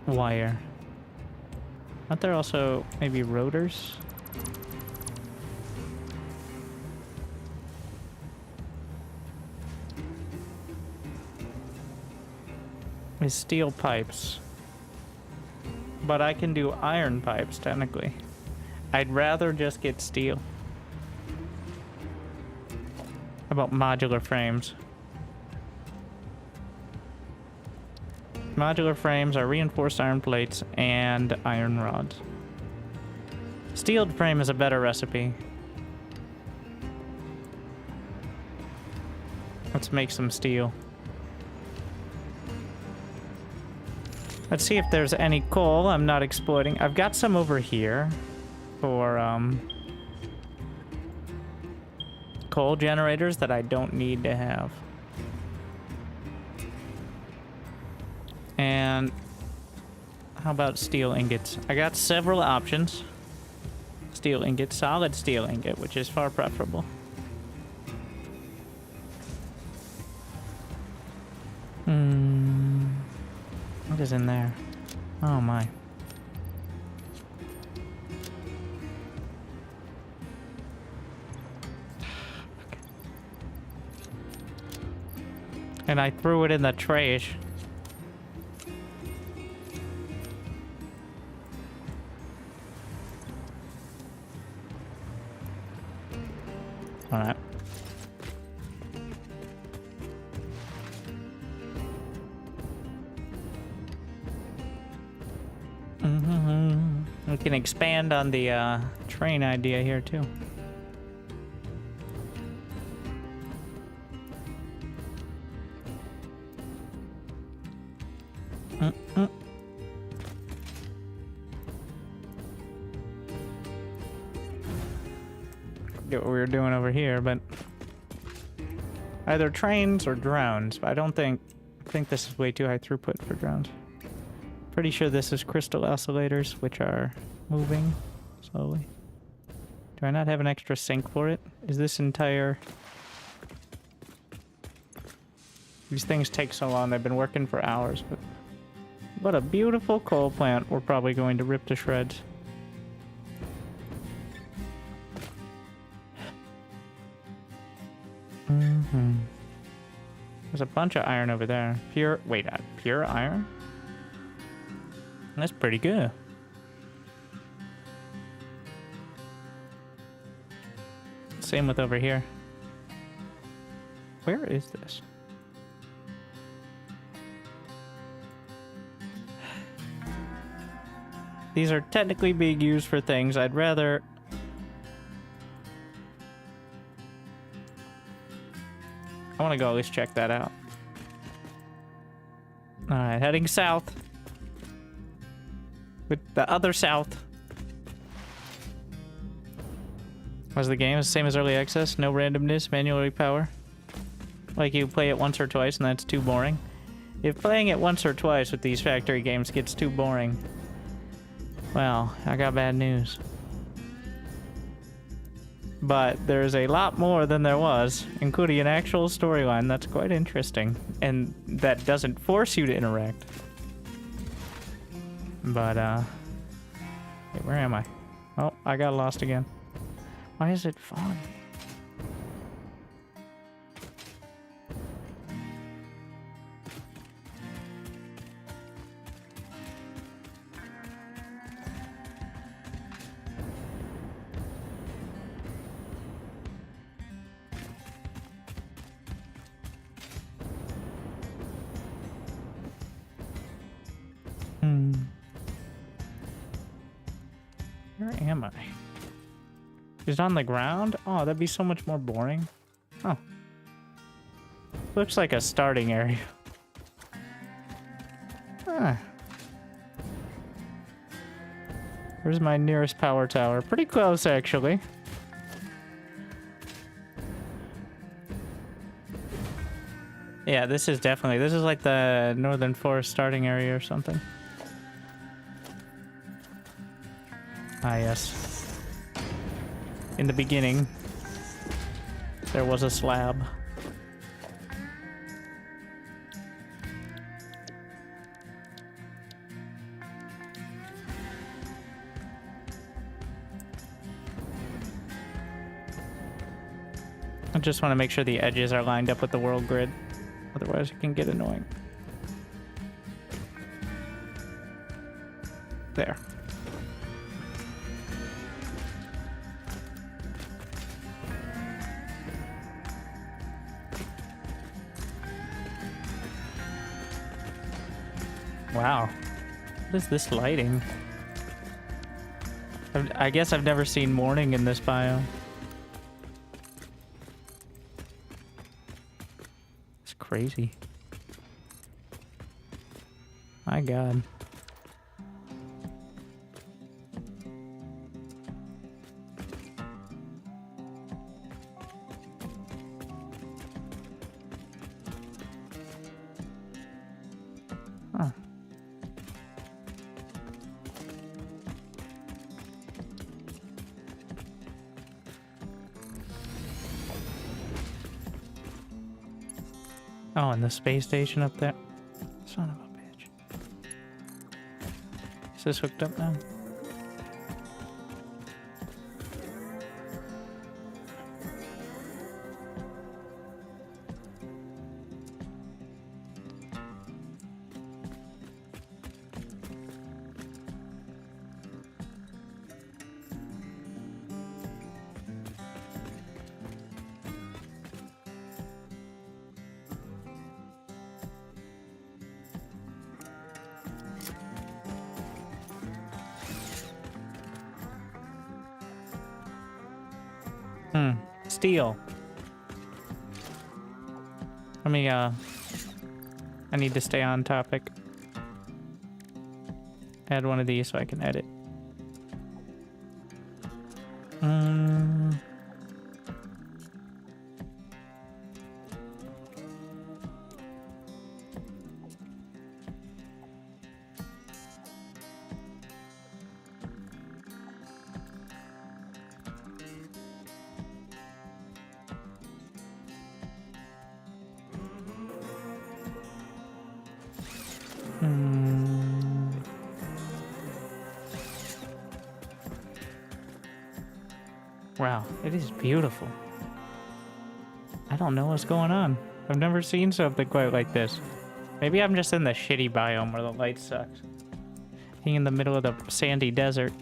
wire? Aren't there also maybe rotors? is steel pipes. But I can do iron pipes, technically. I'd rather just get steel. How about modular frames? Modular frames are reinforced iron plates and iron rods. Steeled frame is a better recipe. Let's make some steel. Let's see if there's any coal I'm not exploiting. I've got some over here for coal generators that I don't need to have. And how about steel ingots? I got several options. Steel ingot, solid steel ingot, which is far preferable. What is in there? Oh my. And I threw it in the trash. All right. We can expand on the train idea here too. Get what we were doing over here, but either trains or drones. But I think this is way too high throughput for drones. Pretty sure this is crystal oscillators, which are moving slowly. Do I not have an extra sink for it? Is this entire... These things take so long. They've been working for hours, but... What a beautiful coal plant we're probably going to rip to shreds. There's a bunch of iron over there. Pure iron? That's pretty good. Same with over here. Where is this? These are technically being used for things I'd rather... I want to go at least check that out. Alright, heading south. With the other south. Was the game the same as early access? No randomness, manual power? Like you play it once or twice and that's too boring? If playing it once or twice with these factory games gets too boring, well, I got bad news. But there's a lot more than there was, including an actual storyline that's quite interesting, and that doesn't force you to interact. But, wait, where am I? Oh, I got lost again. Why is it fun? Where am I? Is it on the ground? Oh, that'd be so much more boring. Oh. Looks like a starting area. Ah. Where's my nearest power tower? Pretty close, actually. Yeah, this is like the Northern Forest starting area or something. Ah, yes. In the beginning, there was a slab. I just want to make sure the edges are lined up with the world grid. Otherwise, it can get annoying. There. Wow. What is this lighting? I guess I've never seen morning in this biome. It's crazy. My God. Huh. Oh, and the space station up there. Son of a bitch. Is this hooked up now? Steel. Let me, I need to stay on topic. Add one of these so I can edit. Wow, it is beautiful. I don't know what's going on. I've never seen something quite like this. Maybe I'm just in the shitty biome where the light sucks. Being in the middle of the sandy desert.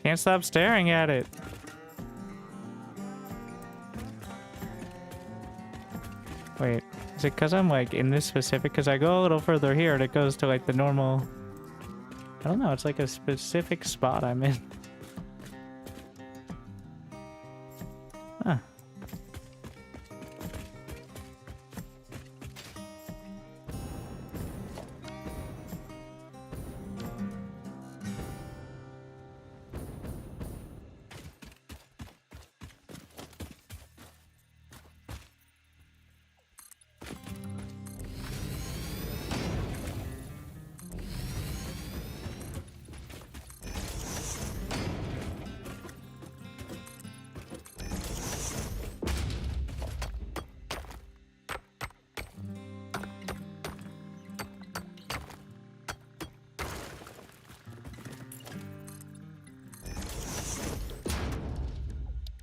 Can't stop staring at it. Wait, is it because I'm like in this specific? Because I go a little further here and it goes to like the normal. I don't know, it's like a specific spot I'm in. Huh.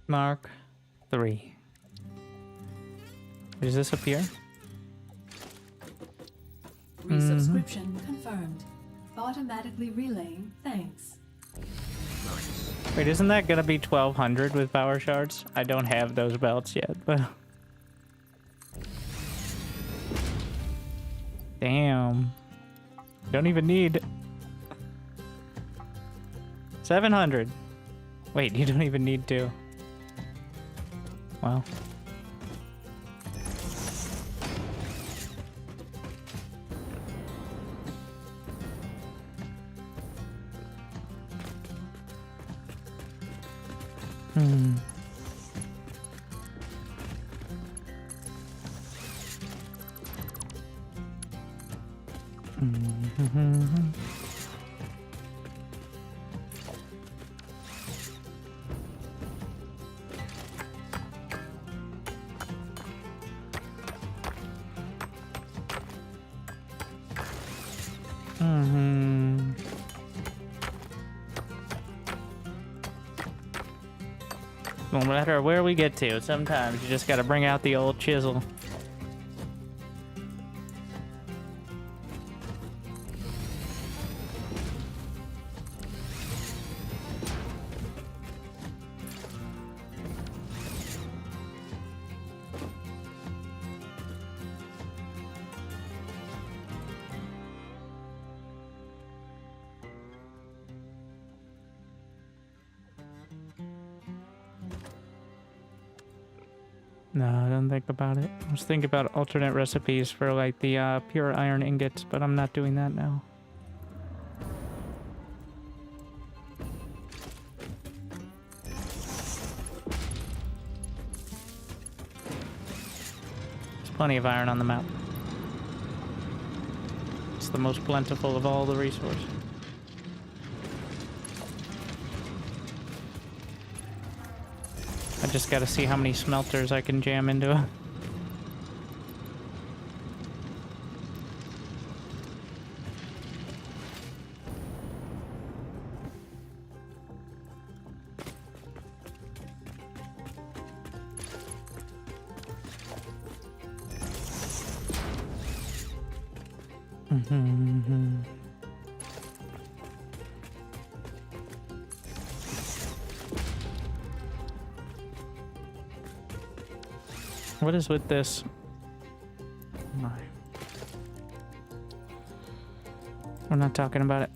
Mark 3. Does this appear? Resubscription confirmed. Automatically relaying thanks. Wait, isn't that gonna be 1200 with power shards? I don't have those belts yet, but... Damn. Don't even need... 700. Wait, you don't even need to. Wow. No matter where we get to, sometimes you just gotta bring out the old chisel. No, I don't think about it. I was thinking about alternate recipes for like the pure iron ingots, but I'm not doing that now. There's plenty of iron on the map. It's the most plentiful of all the resources. I just gotta see how many smelters I can jam into it. What is with this? My. We're not talking about it.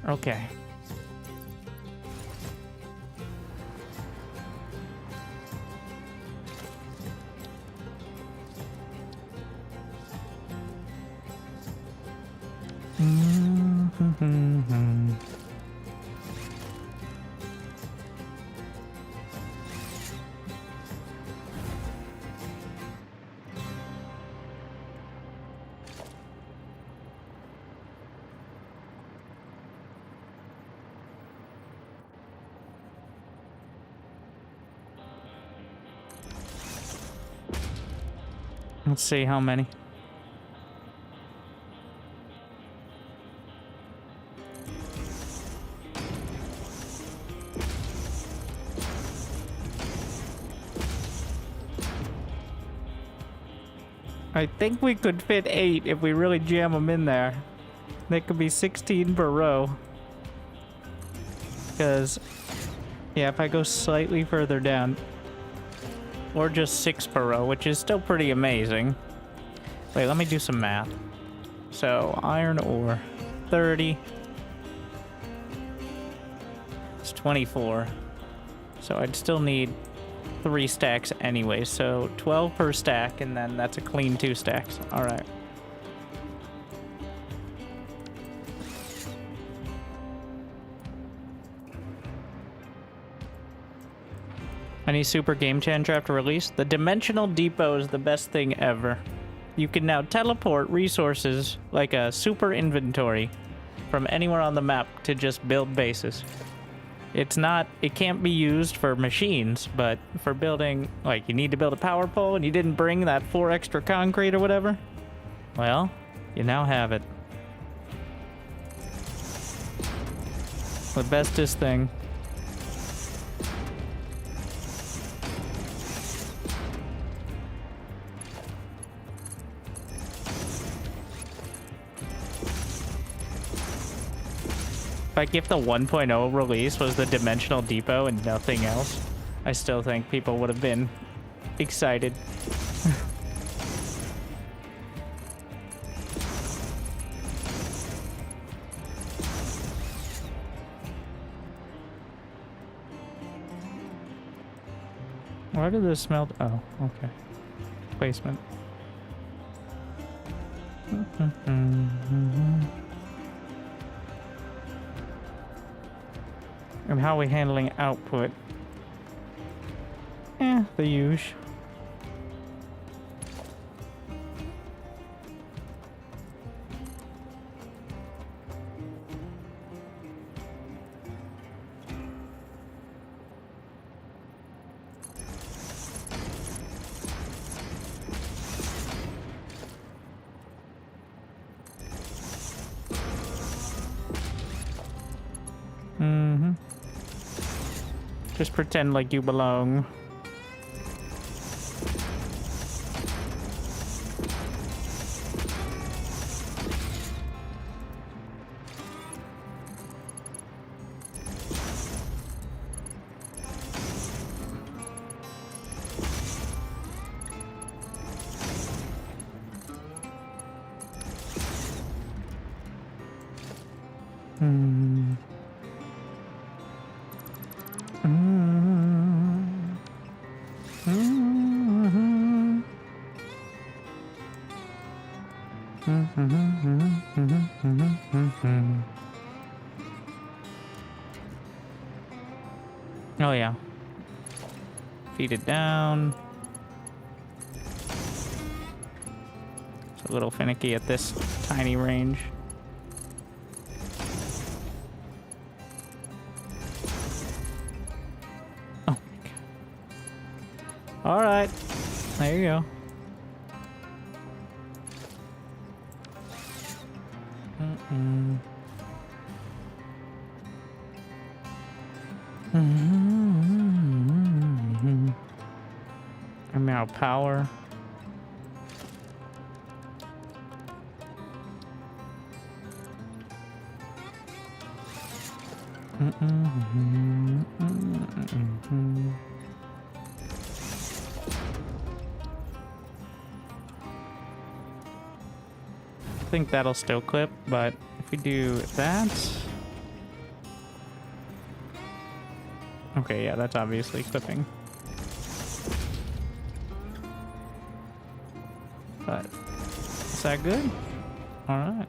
Okay. Let's see how many. I think we could fit 8 if we really jam them in there. That could be 16 per row. Because, yeah, if I go slightly further down, or just 6 per row, which is still pretty amazing. Wait, let me do some math. So, iron ore, 30. It's 24. So I'd still need 3 stacks anyway, so 12 per stack, and then that's a clean 2 stacks. All right. Any super game changer after release? The Dimensional Depot is the best thing ever. You can now teleport resources like a super inventory from anywhere on the map to just build bases. It can't be used for machines, but for building, like you need to build a power pole and you didn't bring that 4 extra concrete or whatever, well, you now have it. The bestest thing. Like, if the 1.0 release was the Dimensional Depot and nothing else, I still think people would have been excited. Why did this smell? Oh, okay. Placement. And how are we handling output? The usual. Just pretend like you belong. Oh yeah. Feed it down. It's a little finicky at this tiny range. Oh my god. Alright. There you go. I'm out of power. I think that'll still clip, but if we do that... Okay, yeah, that's obviously clipping. But is that good? All right.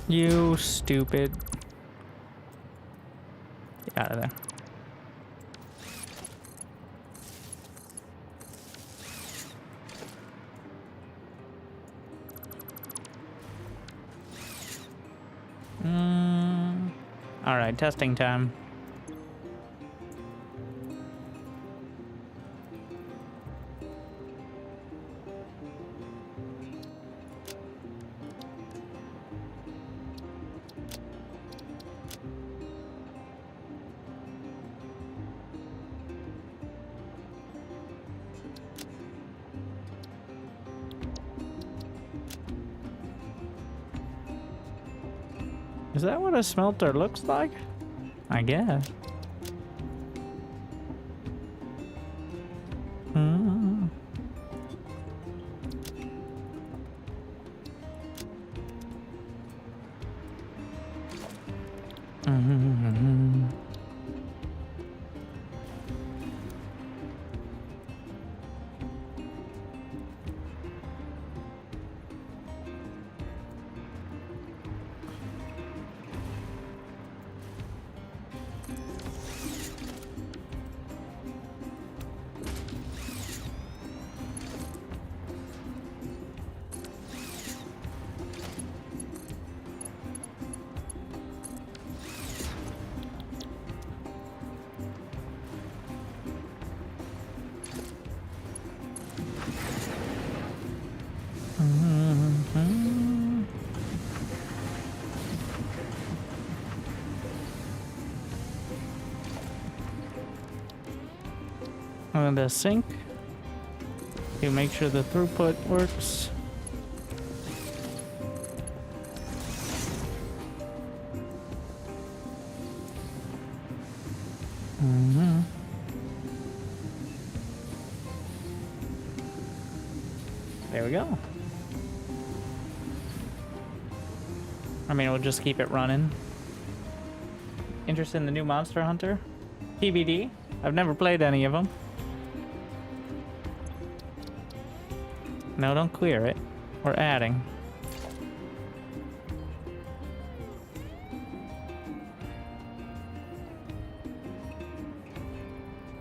You stupid. Get out of there. All right, testing time. Is that what a smelter looks like? I guess. On the sink to make sure the throughput works. There we go. I mean, we'll just keep it running. Interested in the new Monster Hunter? TBD. I've never played any of them. No, don't clear it. We're adding.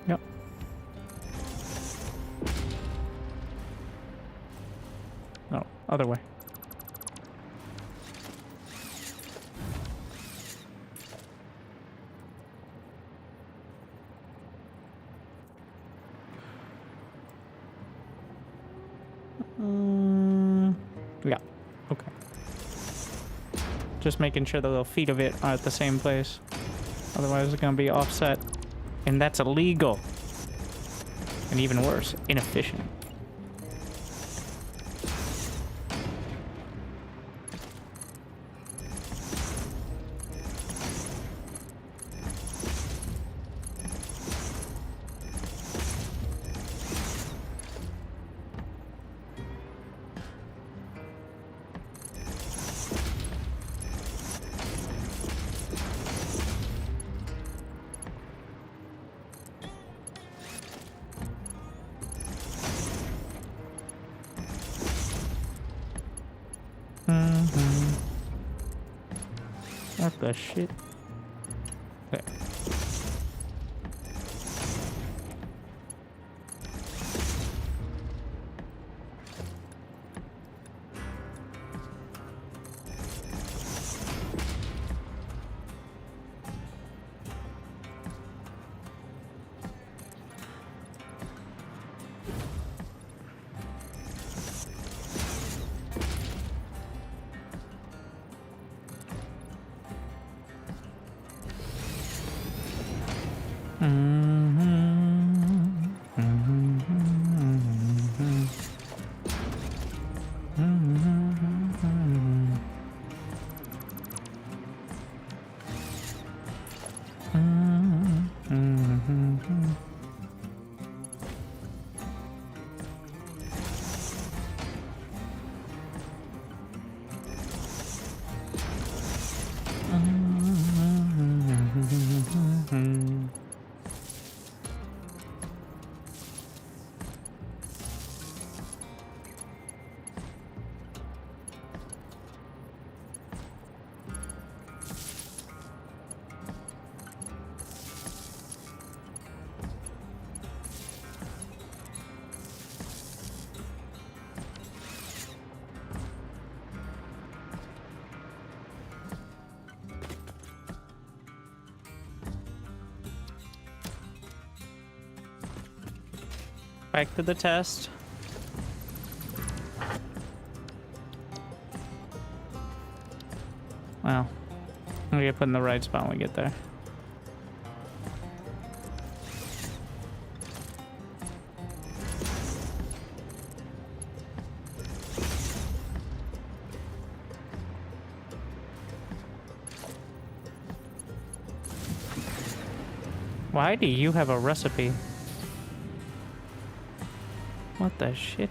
Yep. No, other way. Yeah. Okay. Just making sure the little feet of it are at the same place. Otherwise, it's gonna be offset. And that's illegal. And even worse, inefficient. What the shit? There. Back to the test. Wow. I'm gonna get put in the right spot when we get there. Why do you have a recipe? What the shit?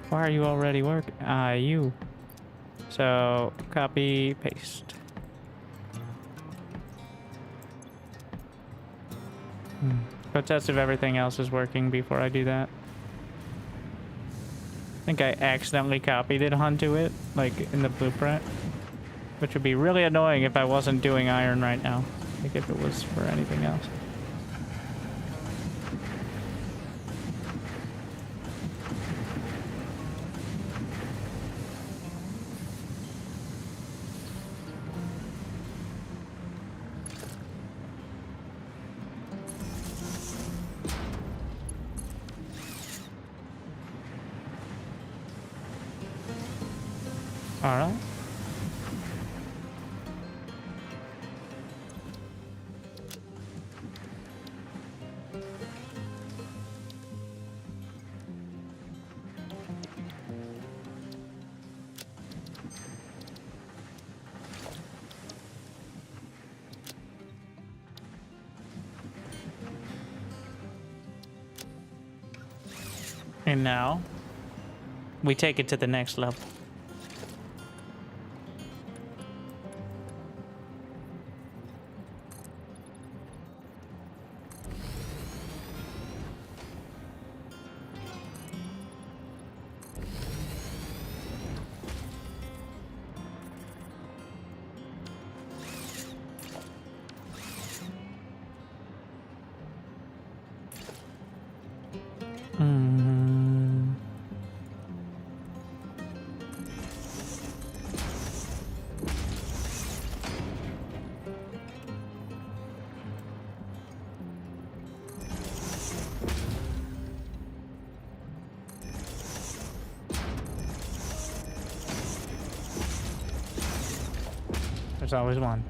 Why are you already working? You. So, copy, paste. Go test if everything else is working before I do that. I think I accidentally copied it onto it, like in the blueprint. Which would be really annoying if I wasn't doing iron right now. Like if it was for anything else. All right. And now we take it to the next level. There's always one.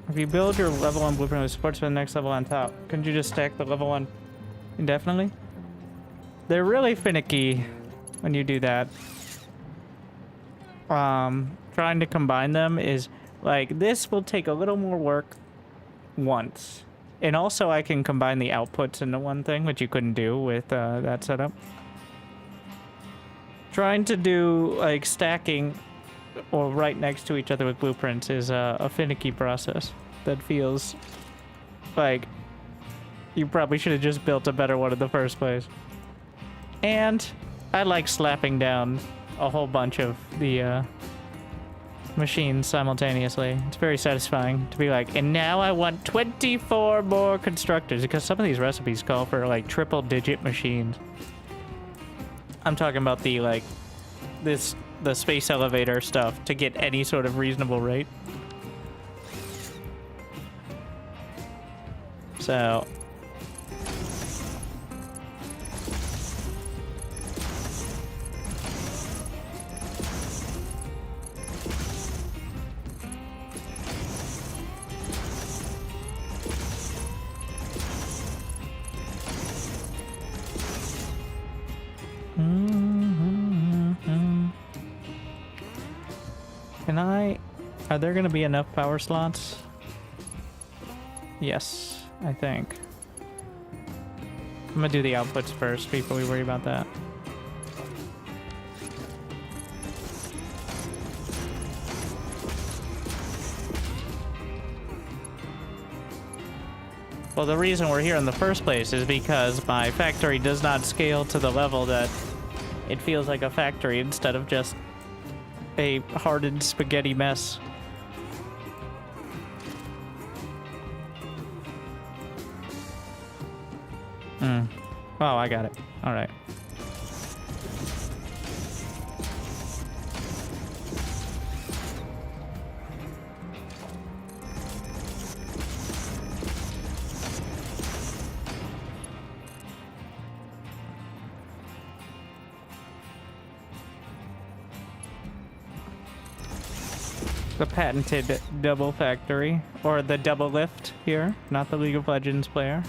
If you build your level 1 blueprint with supports for the next level on top, couldn't you just stack the level 1 indefinitely? They're really finicky when you do that. Trying to combine them is like, this will take a little more work once. And also I can combine the outputs into one thing, which you couldn't do with that setup. Trying to do like stacking or right next to each other with blueprints is a finicky process that feels like you probably should have just built a better one in the first place. And I like slapping down a whole bunch of the machines simultaneously. It's very satisfying to be like, and now I want 24 more constructors, because some of these recipes call for like triple digit machines. I'm talking about the like the space elevator stuff to get any sort of reasonable rate. So are there gonna be enough power slots? Yes, I think. I'm gonna do the outputs first before we worry about that. Well, the reason we're here in the first place is because my factory does not scale to the level that it feels like a factory instead of just a hardened spaghetti mess. Oh, I got it. All right. The patented double factory, or the double lift here, not the League of Legends player.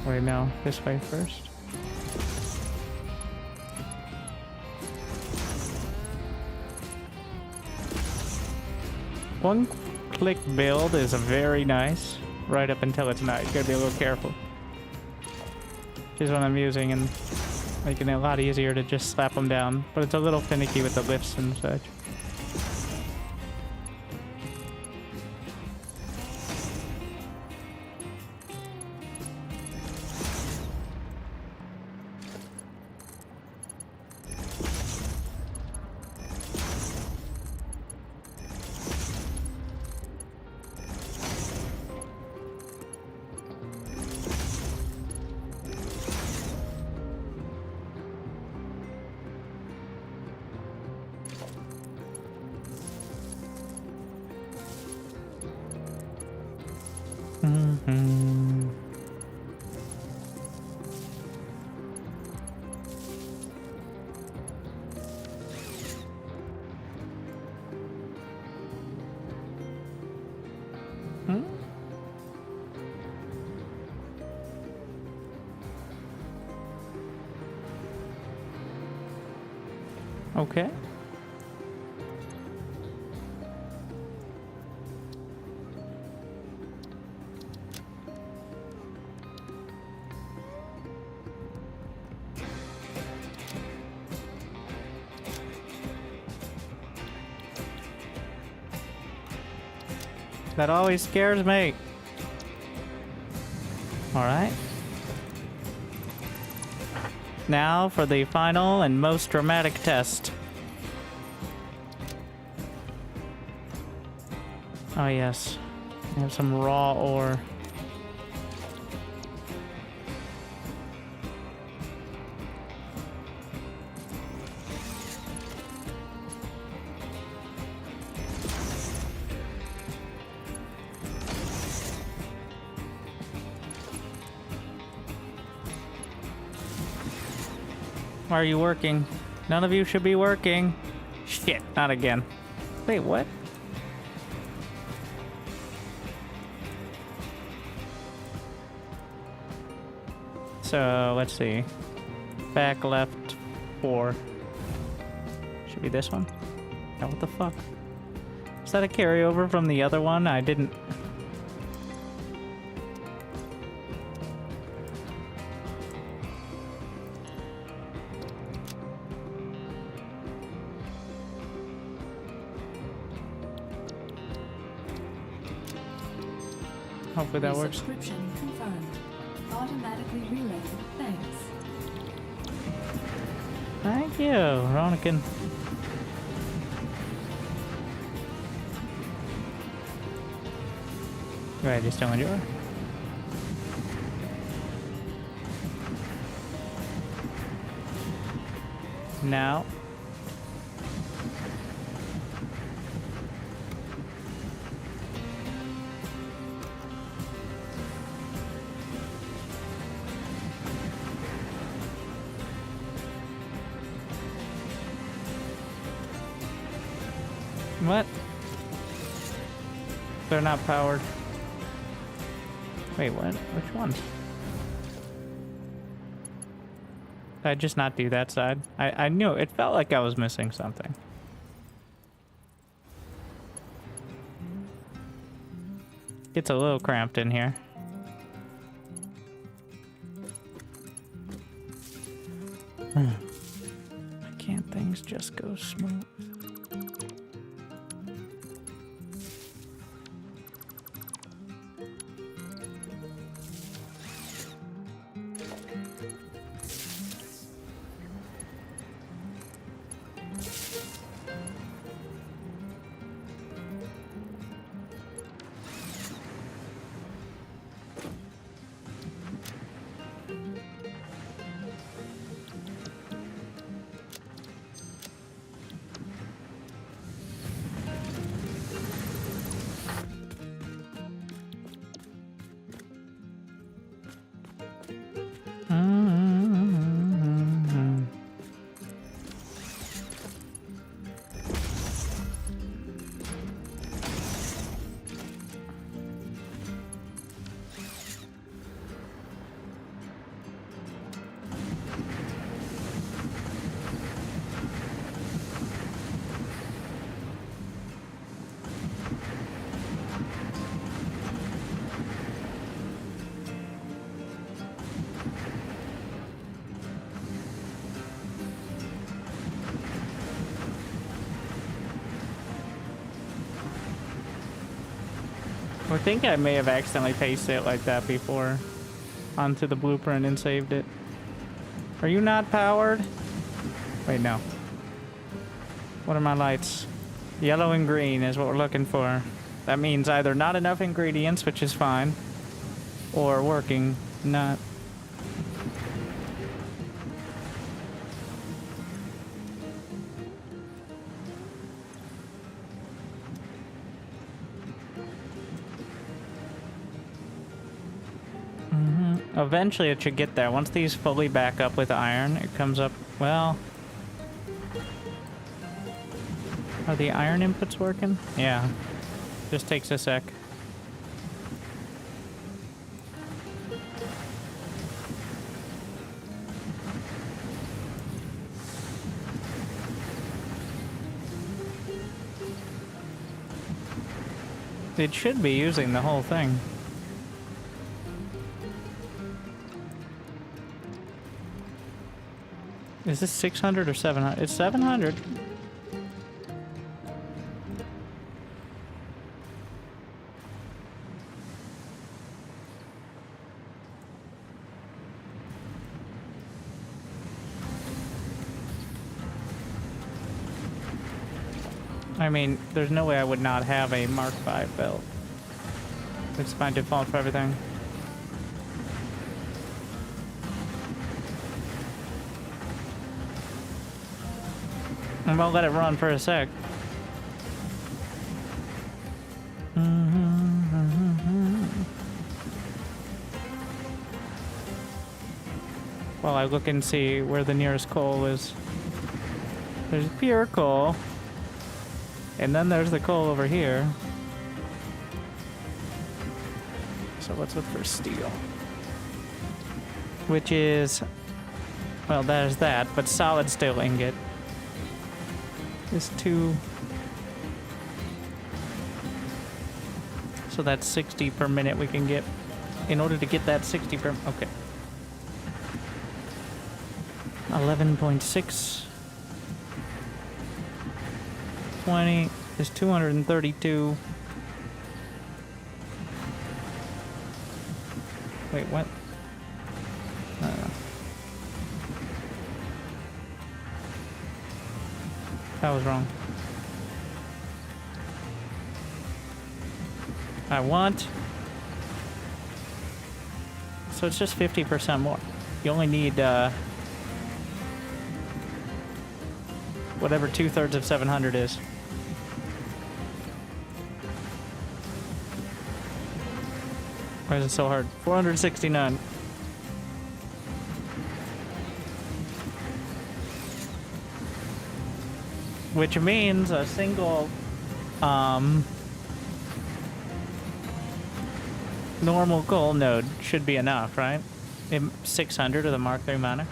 Wait, no, this way first. One-click build is very nice, right up until it's not. You gotta be a little careful. Which is what I'm using and making it a lot easier to just slap them down. But it's a little finicky with the lifts and such. Okay. That always scares me. All right. Now for the final and most dramatic test. Oh yes, we have some raw ore. Why are you working? None of you should be working. Shit, not again. Wait, what? So, let's see. Back left 4. Should be this one. Oh, what the fuck? Is that a carryover from the other one? I didn't... Hopefully that works. Subscription confirmed. Automatically relaying. Thanks. Thank you, Ronikin. Right, just don't enjoy. Now. What? They're not powered. Wait, what? Which ones? Did I just not do that side? I knew it felt like I was missing something. It's a little cramped in here. Why can't things just go smooth? I think I may have accidentally pasted it like that before onto the blueprint and saved it. Are you not powered? Wait, no. What are my lights? Yellow and green is what we're looking for. That means either not enough ingredients, which is fine, or working, not. Eventually it should get there. Once these fully back up with iron, it comes up, well... Are the iron inputs working? Yeah. Just takes a sec. It should be using the whole thing. Is this 600 or 700? It's 700. I mean, there's no way I would not have a Mark V belt. It's by default for everything. I'm gonna let it run for a sec. While I look and see where the nearest coal is. There's pure coal. And then there's the coal over here. So let's look for steel. Which is... Well, there's that, but solid steel ingot. Is 2. So that's 60 per minute we can get. In order to get that 60 per... Okay. 11.6. 20 is 232. Wait, what? That was wrong. I want... So it's just 50% more. You only need, whatever 2/3 of 700 is. Why is it so hard? 469. Which means a single, normal coal node should be enough, right? 600 of the Mark III miner.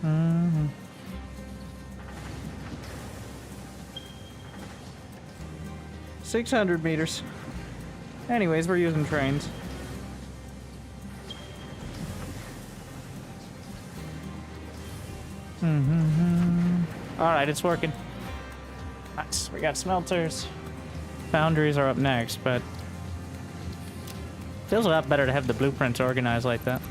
Mm-hmm. 600 meters. Anyways, we're using trains. Alright, it's working. Nice. We got smelters. Foundries are up next, but... Feels a lot better to have the blueprints organized like that.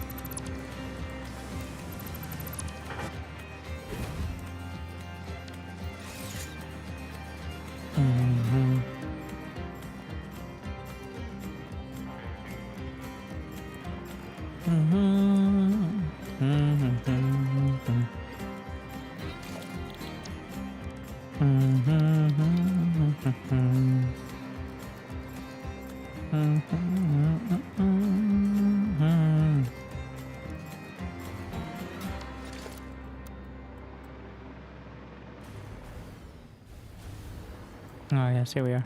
Oh yes, here we are.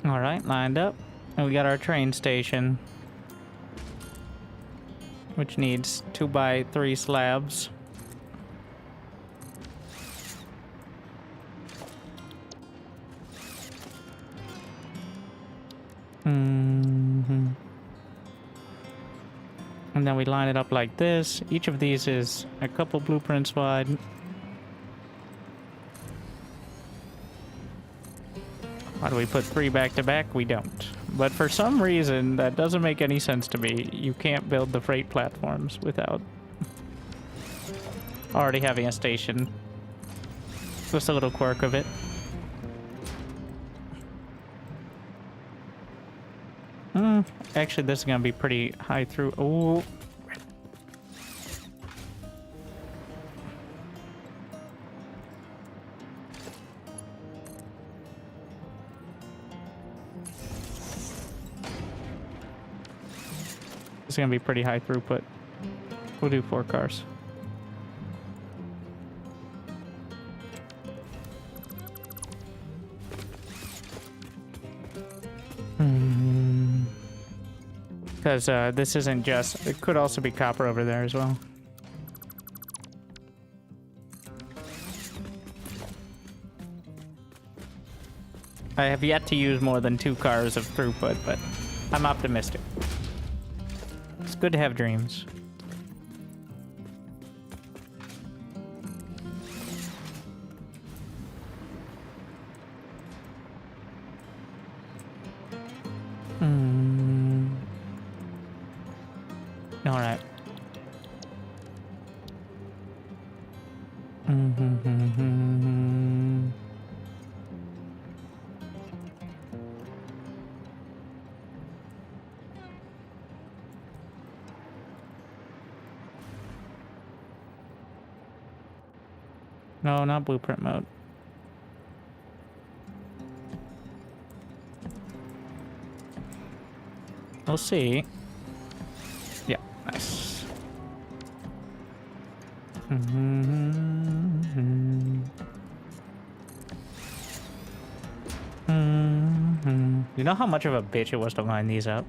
All right, lined up. And we got our train station, which needs 2x3 slabs. And then we line it up like this. Each of these is a couple blueprints wide. Why do we put 3 back to back? We don't. But for some reason, that doesn't make any sense to me. You can't build the freight platforms without already having a station. Just a little quirk of it. Actually, this is gonna be pretty high through. Oh. It's gonna be pretty high throughput. We'll do 4 cars. Because this isn't just, it could also be copper over there as well. I have yet to use more than 2 cars of throughput, but I'm optimistic. It's good to have dreams. All right. No, not blueprint mode. We'll see. Yeah, nice. You know how much of a bitch it was to line these up?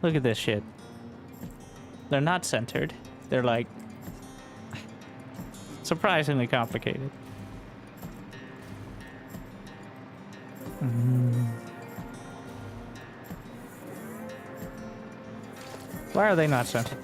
Look at this shit. They're not centered. They're like surprisingly complicated. Why are they not centered?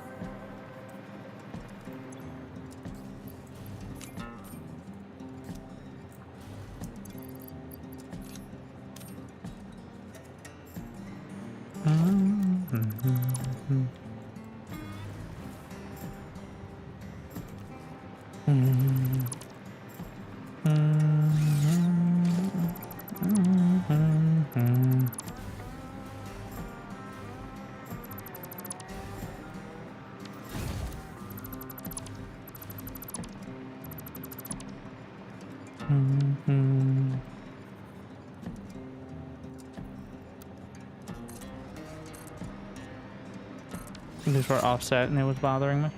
These were offset and it was bothering me.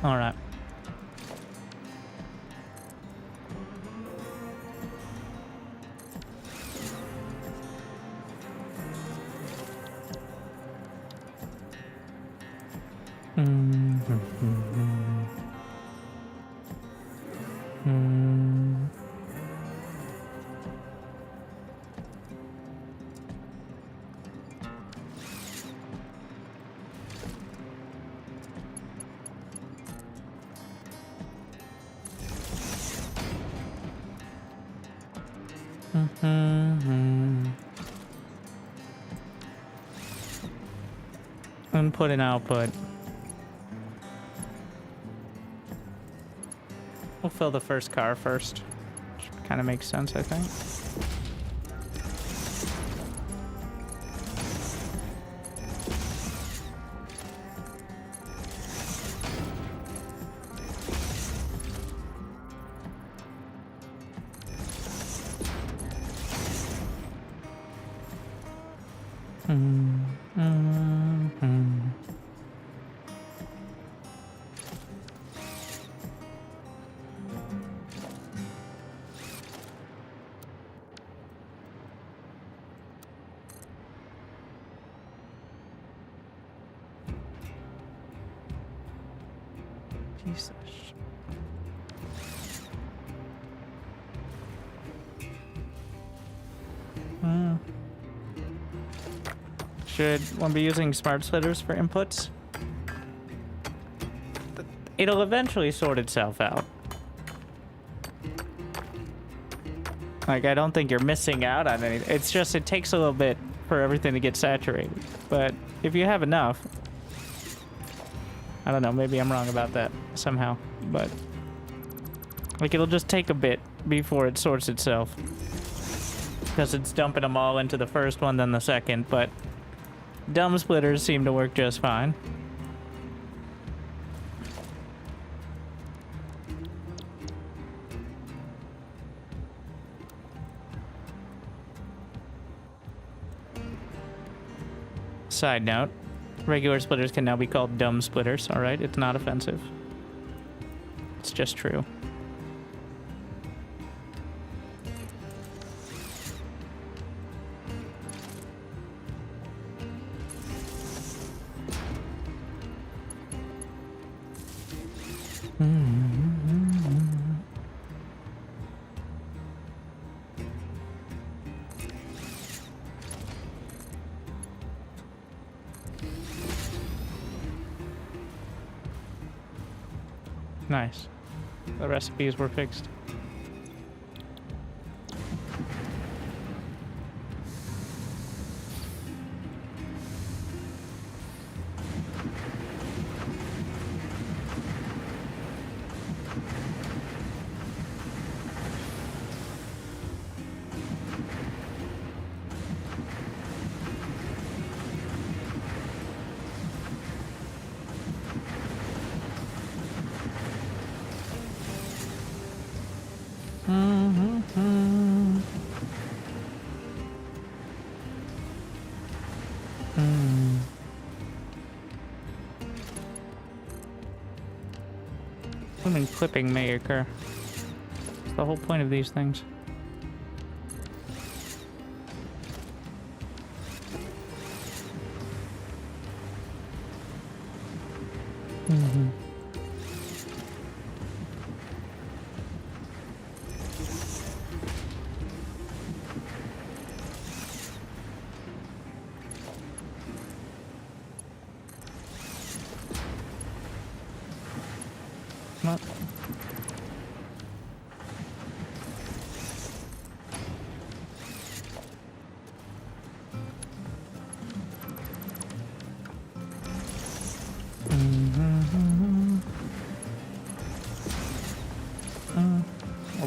All right. Input and output. We'll fill the first car first. Kind of makes sense, I think. Jesus. Should one be using smart splitters for inputs? It'll eventually sort itself out. Like, I don't think you're missing out on anything. It's just, it takes a little bit for everything to get saturated. But if you have enough, I don't know, maybe I'm wrong about that somehow. But, like, it'll just take a bit before it sorts itself. Because it's dumping them all into the first one, then the second, but dumb splitters seem to work just fine. Side note, regular splitters can now be called dumb splitters, alright? It's not offensive. It's just true. Nice. The recipes were fixed. Swimming clipping may occur. It's the whole point of these things. What?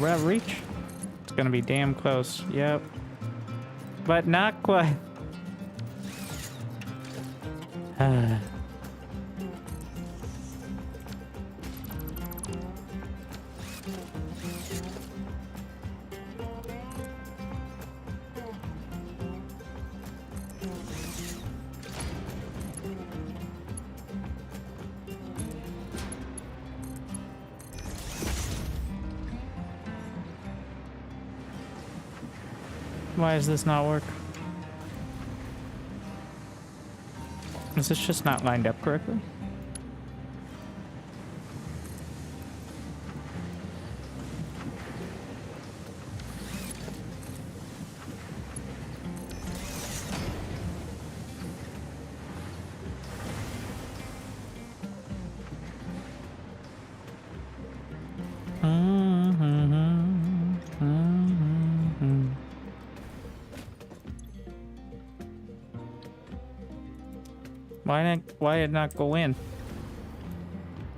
We're at reach. It's gonna be damn close. Yep. But not quite. Why does this not work? Is this just not lined up correctly? Why did it not go in?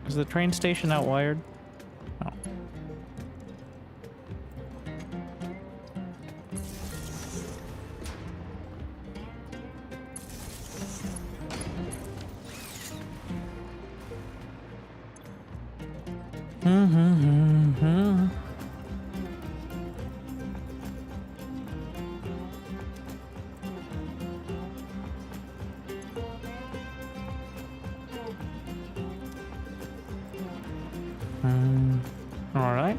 Is the train station outwired? Oh. All right.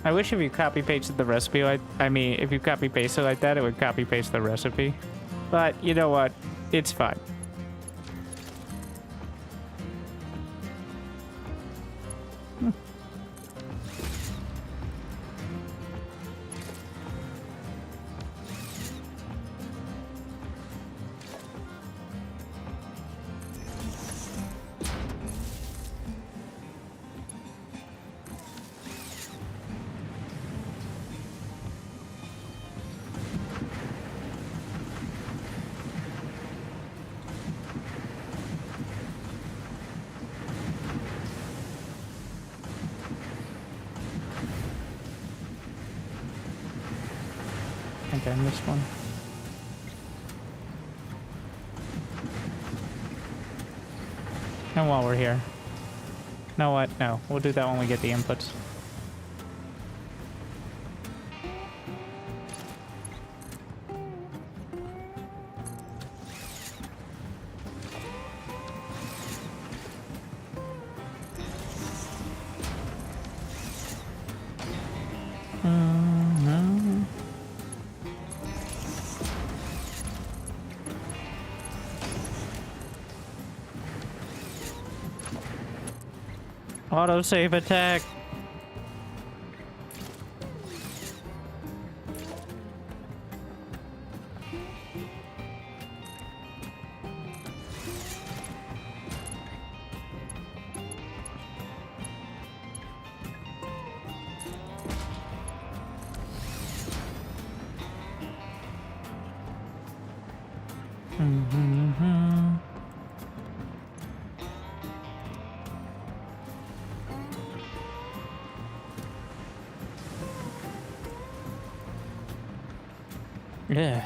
I wish if you copy pasted the recipe like, I mean, if you copy pasted like that, it would copy paste the recipe. But you know what? It's fine. I think I missed one. And while we're here. Know what? No, we'll do that when we get the inputs. Autosave attack. Yeah.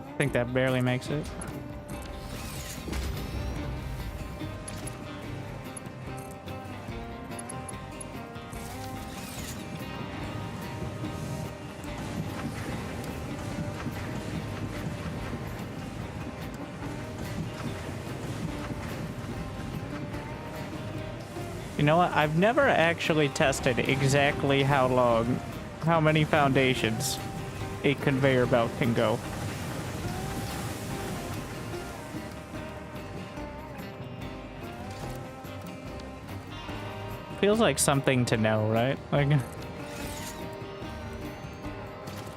I think that barely makes it. You know what? I've never actually tested exactly how many foundations a conveyor belt can go. Feels like something to know, right? Like,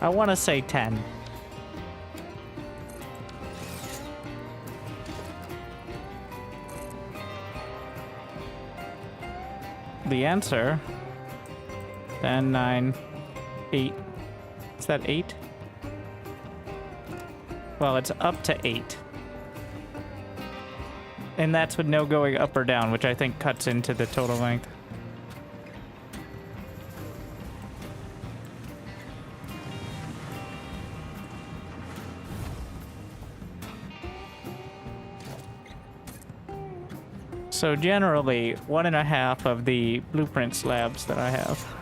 I want to say 10. The answer 10, 9, 8. Is that 8? Well, it's up to 8. And that's with no going up or down, which I think cuts into the total length. So generally, 1.5 of the blueprint slabs that I have.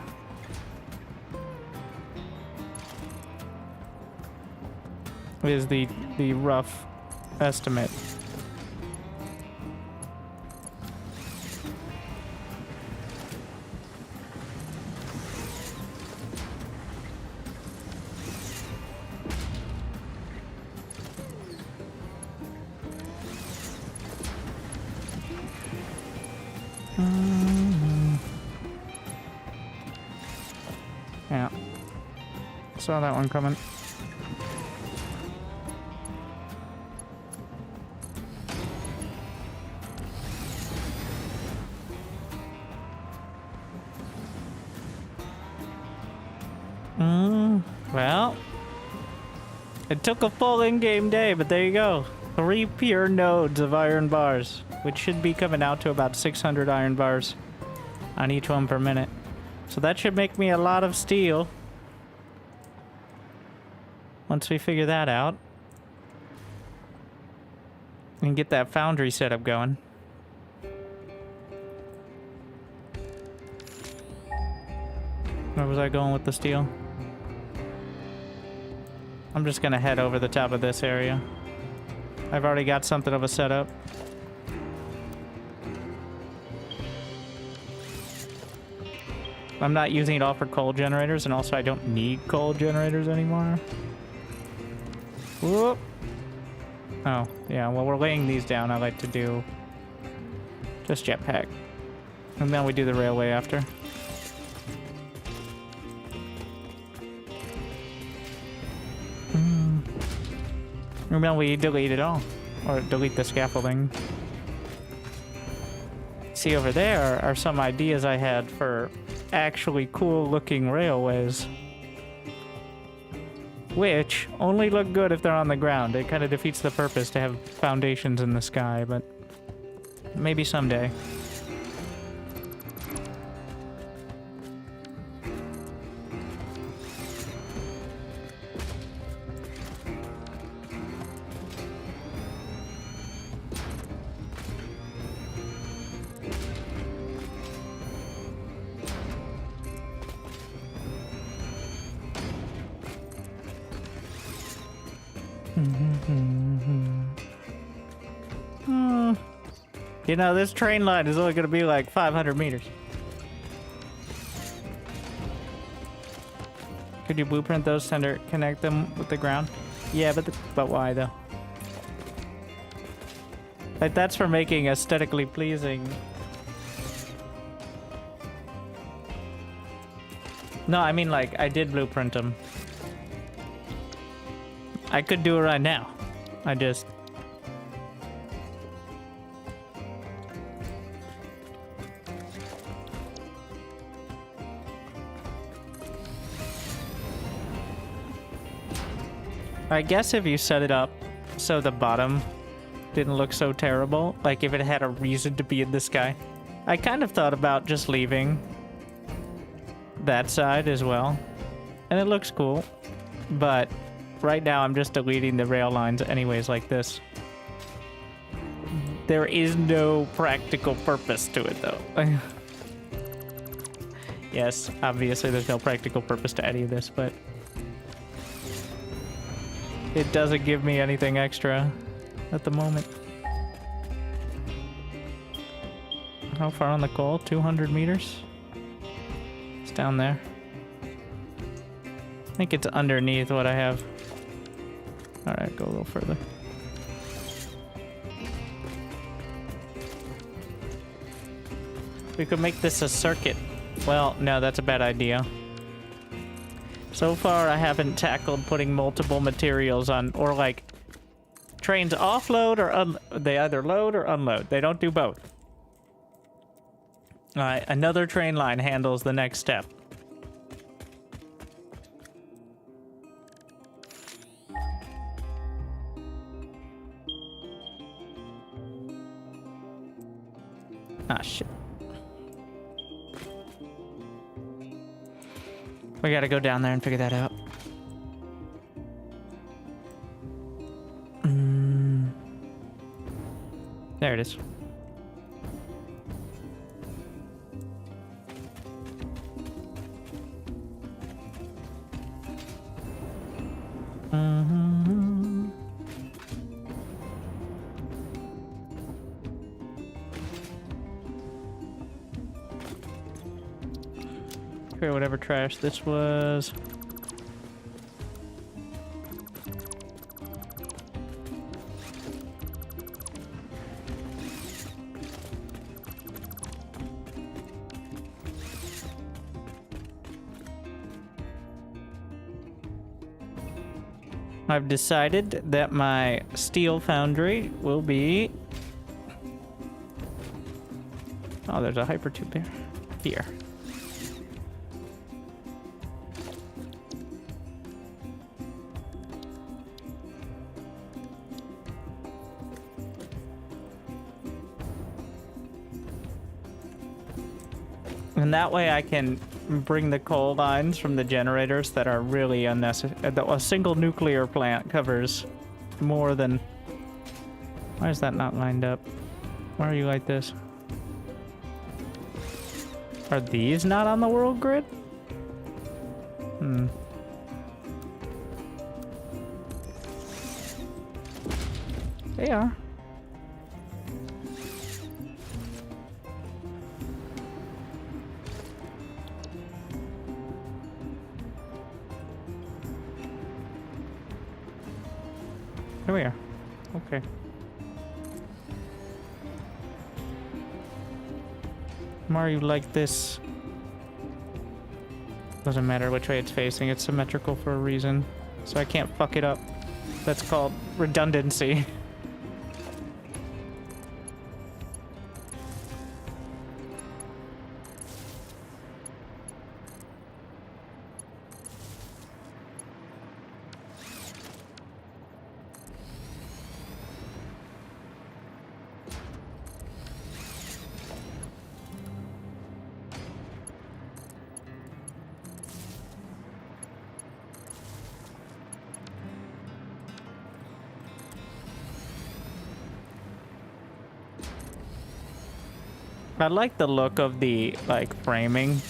Is the rough estimate. Yeah. Saw that one coming. Well, it took a full in-game day, but there you go. 3 pure nodes of iron bars, which should be coming out to about 600 iron bars on each one per minute. So that should make me a lot of steel. Once we figure that out. And get that foundry setup going. Where was I going with the steel? I'm just gonna head over the top of this area. I've already got something of a setup. I'm not using it all for coal generators, and also I don't need coal generators anymore. Whoop. Oh, yeah, well, we're laying these down. I like to do just jetpack. And then we do the railway after. And then we delete it all. Or delete the scaffolding. See, over there are some ideas I had for actually cool-looking railways. Which only look good if they're on the ground. It kind of defeats the purpose to have foundations in the sky, but maybe someday. You know, this train line is only going to be like 500 meters. Could you blueprint those, connect them with the ground? Yeah, but why though? Like, that's for making aesthetically pleasing. No, I mean, like, I did blueprint them. I could do it right now. I just... I guess if you set it up so the bottom didn't look so terrible, like if it had a reason to be in the sky. I kind of thought about just leaving that side as well, and it looks cool, but right now I'm just deleting the rail lines anyways like this. There is no practical purpose to it though. Yes, obviously there's no practical purpose to any of this, but it doesn't give me anything extra at the moment. How far on the coal? 200 meters? It's down there. I think it's underneath what I have. Alright, go a little further. We could make this a circuit. Well, no, that's a bad idea. So far, I haven't tackled putting multiple materials on, or like, trains offload or they either load or unload. They don't do both. Alright, another train line handles the next step. Ah, shit. We gotta go down there and figure that out. There it is. Okay, whatever trash this was. I've decided that my steel foundry will be... Oh, there's a hypertube there. Here. And that way I can bring the coal lines from the generators that are really unnecessary. A single nuclear plant covers more than... Why is that not lined up? Why are you like this? Are these not on the world grid? Hmm. They are. Here we are. Okay. Mario like this. Doesn't matter which way it's facing, it's symmetrical for a reason. So I can't fuck it up. That's called redundancy. I like the look of the, like, framing.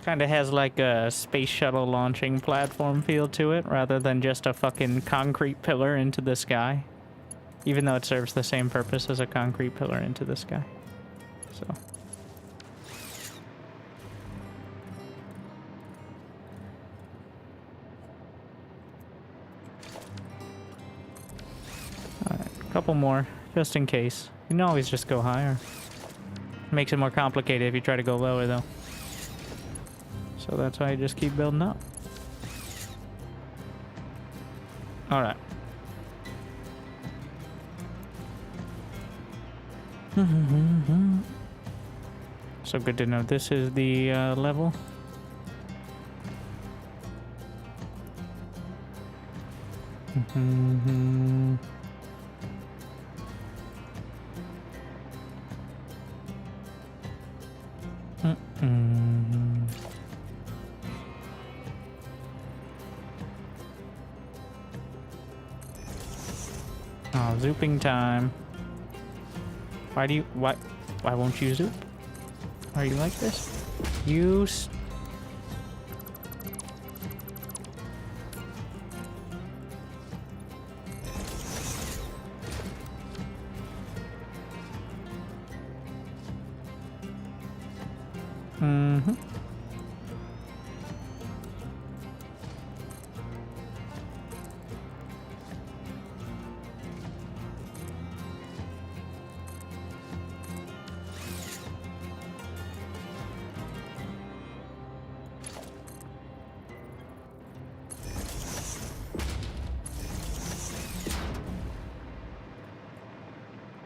Kind of has, like, a space shuttle launching platform feel to it, rather than just a fucking concrete pillar into the sky. Even though it serves the same purpose as a concrete pillar into the sky. So... Alright, a couple more, just in case. You can always just go higher. Makes it more complicated if you try to go lower, though. So that's why you just keep building up. Alright. So good to know this is the level. Oh, zooping time. Why won't you zoop? Are you like this?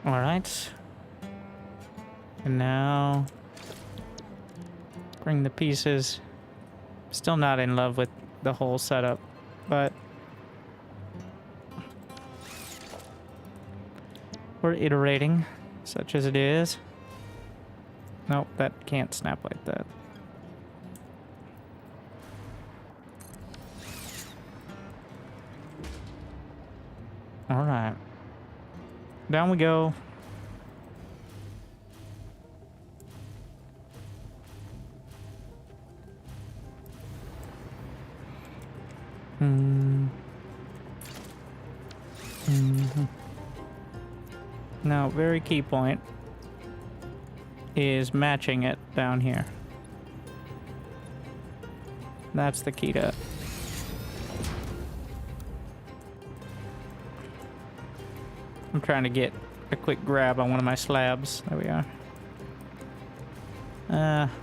Alright. And now... bring the pieces. Still not in love with the whole setup, but... we're iterating, such as it is. Nope, that can't snap like that. Alright. Down we go. Now, very key point is matching it down here. That's the key to it. I'm trying to get a quick grab on one of my slabs. There we are.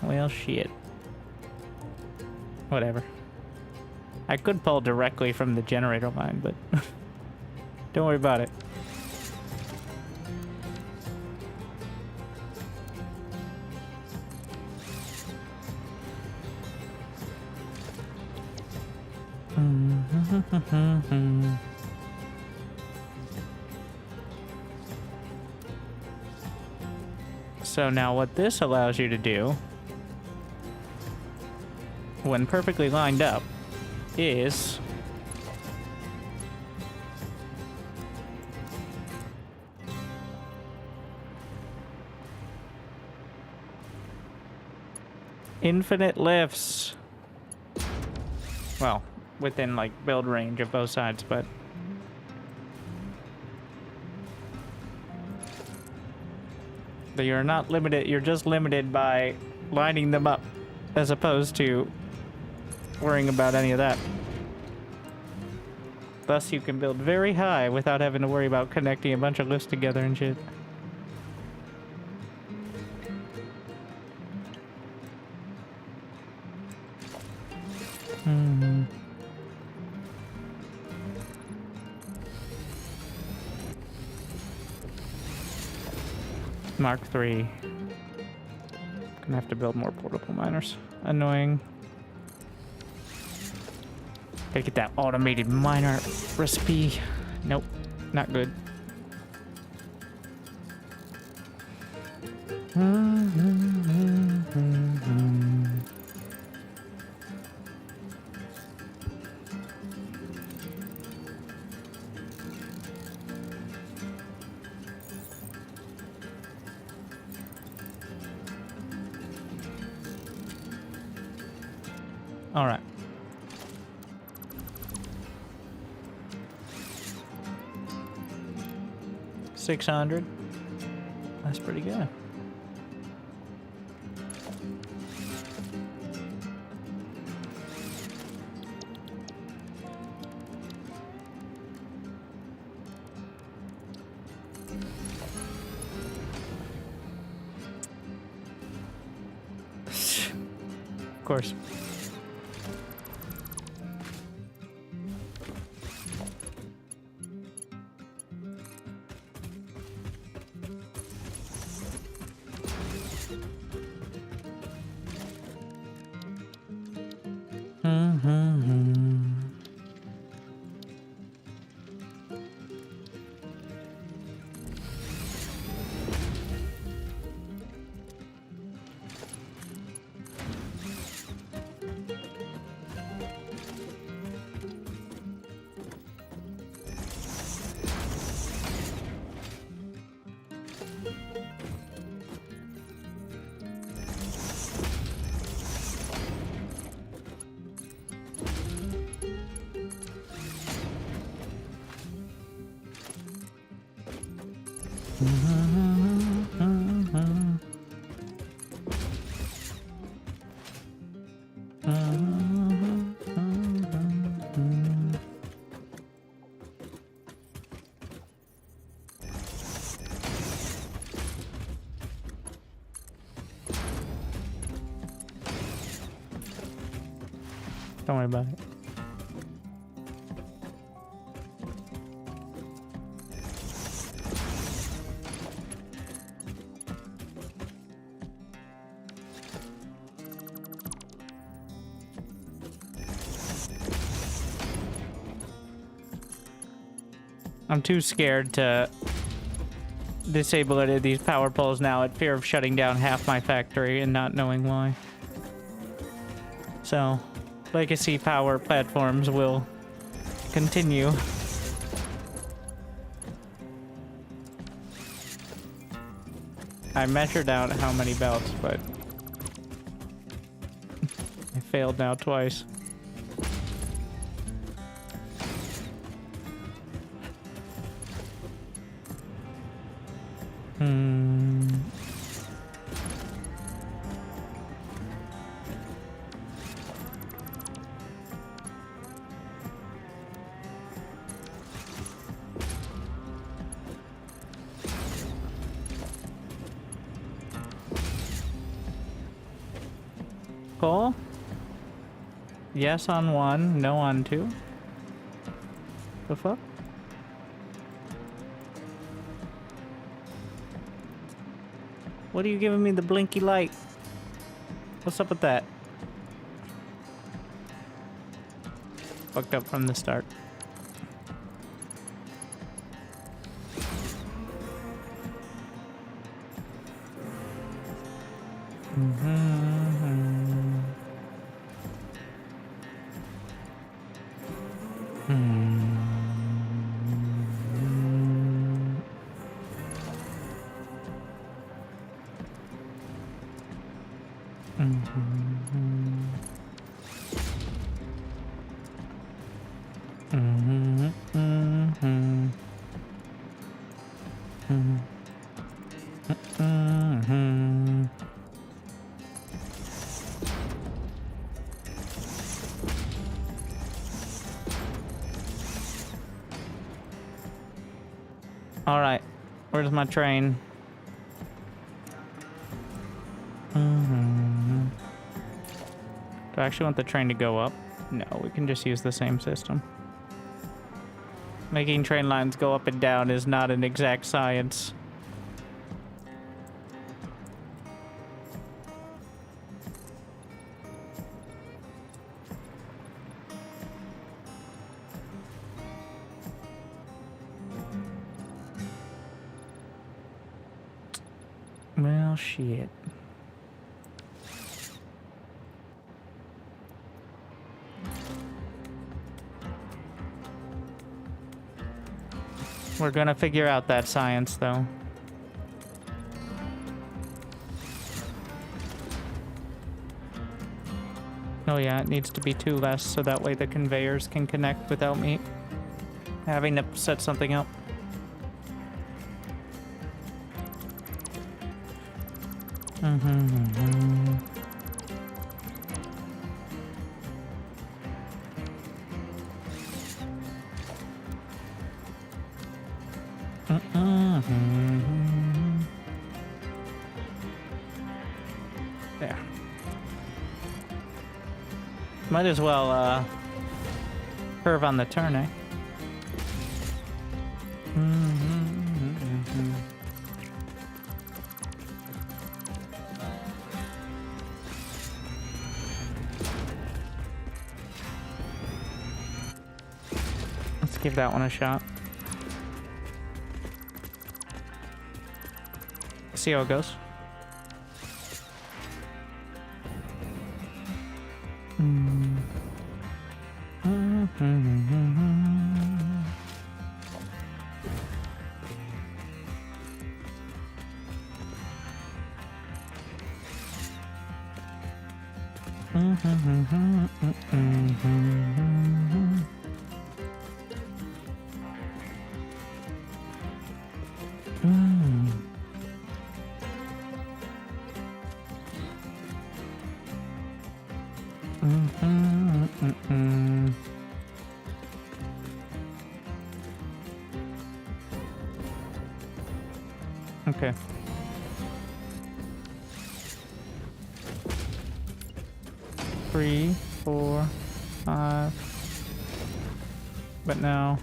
Well, shit. Whatever. I could pull directly from the generator line, but don't worry about it. So now what this allows you to do when perfectly lined up, is infinite lifts. Well, within like build range of both sides, but you're not limited, you're just limited by lining them up as opposed to worrying about any of that. Thus you can build very high without having to worry about connecting a bunch of lifts together and shit. Mark III. Gonna have to build more portable miners. Annoying. Gotta get that automated miner recipe. Nope, not good. All right. $600. That's pretty good. Of course. Don't worry about it. I'm too scared to disable any of these power poles now at fear of shutting down half my factory and not knowing why. So, legacy power platforms will continue. I measured out how many belts, but I failed now twice. Cool. Yes on one, no on two. The fuck? What are you giving me the blinky light? What's up with that? Fucked up from the start. All right, where's my train? Do I actually want the train to go up? No, we can just use the same system. Making train lines go up and down is not an exact science. Well, shit. We're gonna figure out that science, though. Oh yeah, it needs to be 2 less, so that way the conveyors can connect without me having to set something up. There. Might as well curve on the turn, eh? Let's give that one a shot. See how it goes. Okay. Three, 4, 5. But now.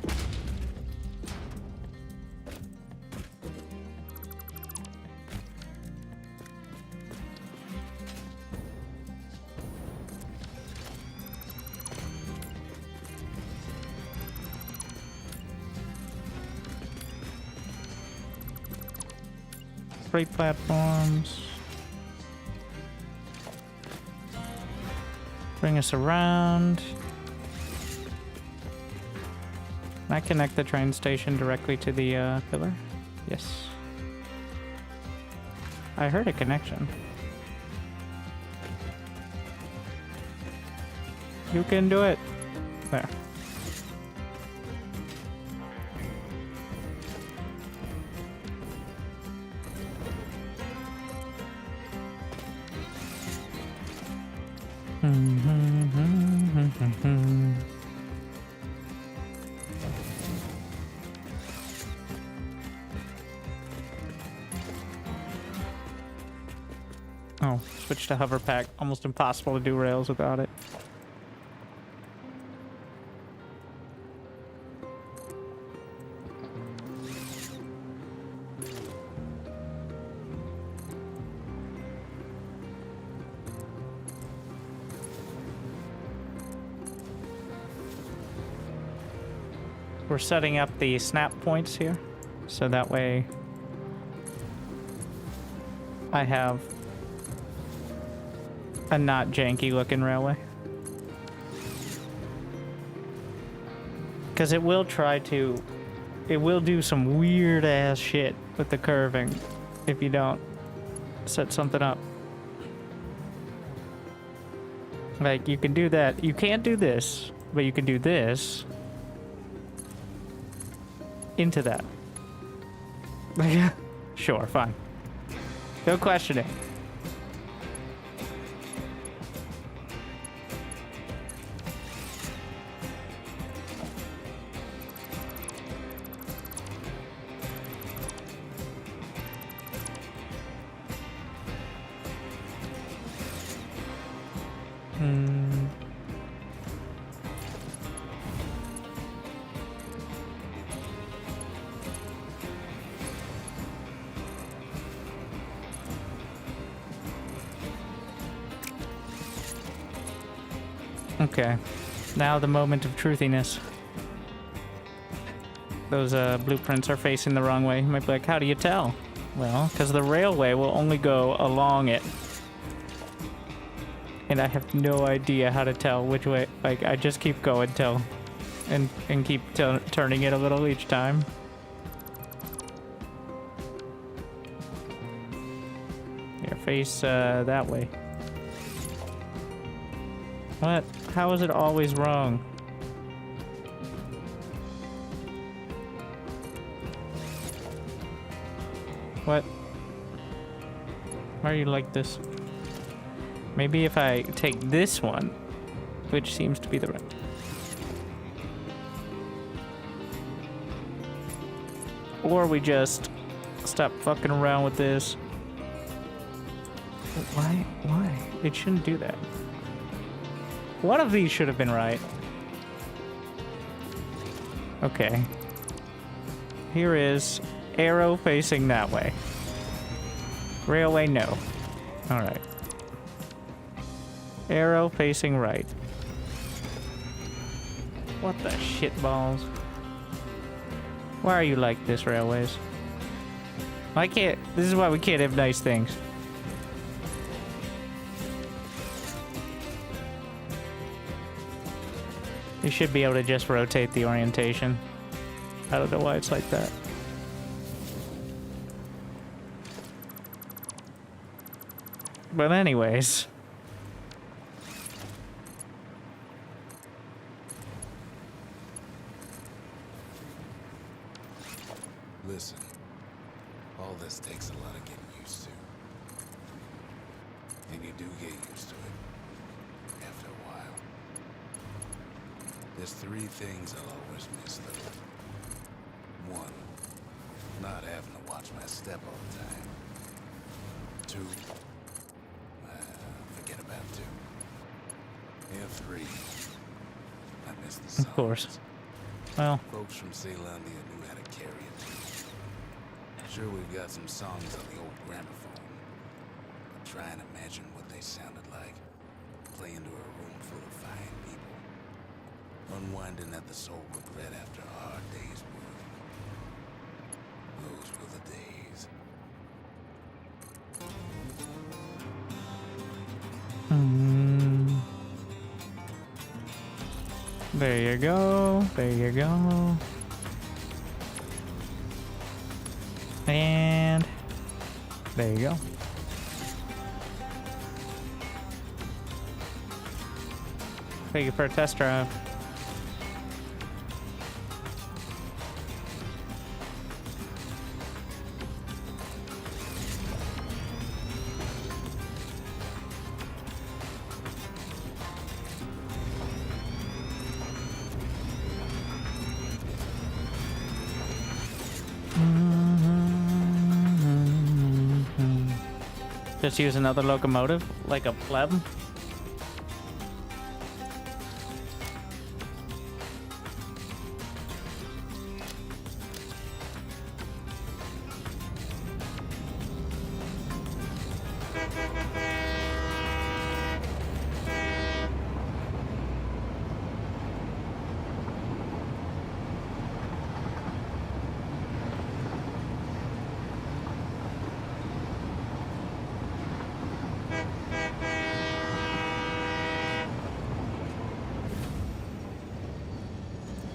Freight platforms. Bring us around. Can I connect the train station directly to the pillar? Yes. I heard a connection. You can do it. There. Oh, switch to hover pack. Almost impossible to do rails without it. We're setting up the snap points here, so that way I have a not janky looking railway. Because it will try to... It will do some weird ass shit with the curving if you don't set something up. Like, you can do that. You can't do this, but you can do this into that. Like, sure, fine. No questioning. Okay, now the moment of truthiness. Those blueprints are facing the wrong way. You might be like, how do you tell? Well, because the railway will only go along it. And I have no idea how to tell which way. Like, I just keep going till... And keep turning it a little each time. Here, face that way. What? How is it always wrong? What? Why are you like this? Maybe if I take this one, which seems to be the right. Or we just stop fucking around with this. Why? Why? It shouldn't do that. One of these should have been right. Okay. Here is arrow facing that way. Railway, no. Alright. Arrow facing right. What the shitballs? Why are you like this, railways? I can't... This is why we can't have nice things. You should be able to just rotate the orientation. I don't know why it's like that. But anyways. Listen, all this takes a lot of getting used to. And you do get used to it after a while. There's three things I'll always miss though. One, not having to watch my step all the time. Two, forget about two. And three, I miss the songs. Of course. Well, Folks from Ceylondia knew how to carry it. Sure, we've got some songs on the old gramophone. But try and imagine what they sounded like. Playing to a room full of fine people. Unwinding at the soul regret after a hard day's work. Those were the days. There you go. There you go. And there you go. Thank you for a test drive. Just use another locomotive, like a pleb.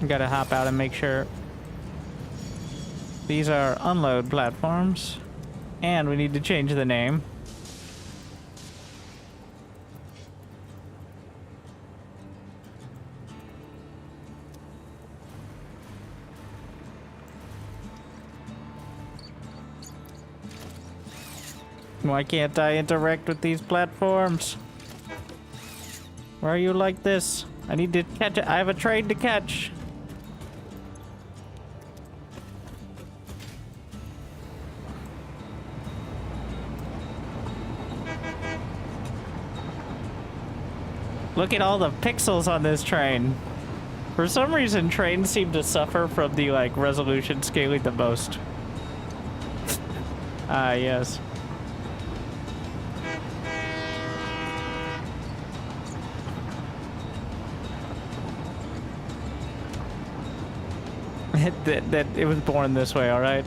Gotta hop out and make sure. These are unload platforms. And we need to change the name. Why can't I interact with these platforms? Why are you like this? I need to catch it. I have a train to catch. Look at all the pixels on this train. For some reason, trains seem to suffer from the, like, resolution scaling the most. Ah, yes. that it was born this way, all right?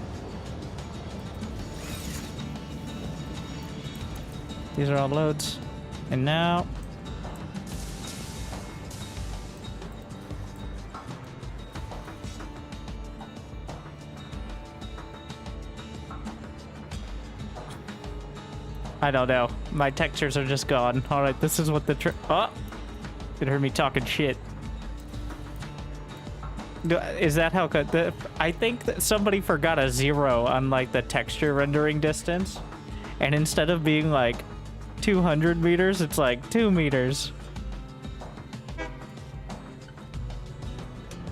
These are all loads. And now... I don't know. My textures are just gone. All right, this is what the oh! It heard me talking shit. Is that how good? I think that somebody forgot a 0 on like the texture rendering distance, and instead of being like 200 meters, it's like 2 meters.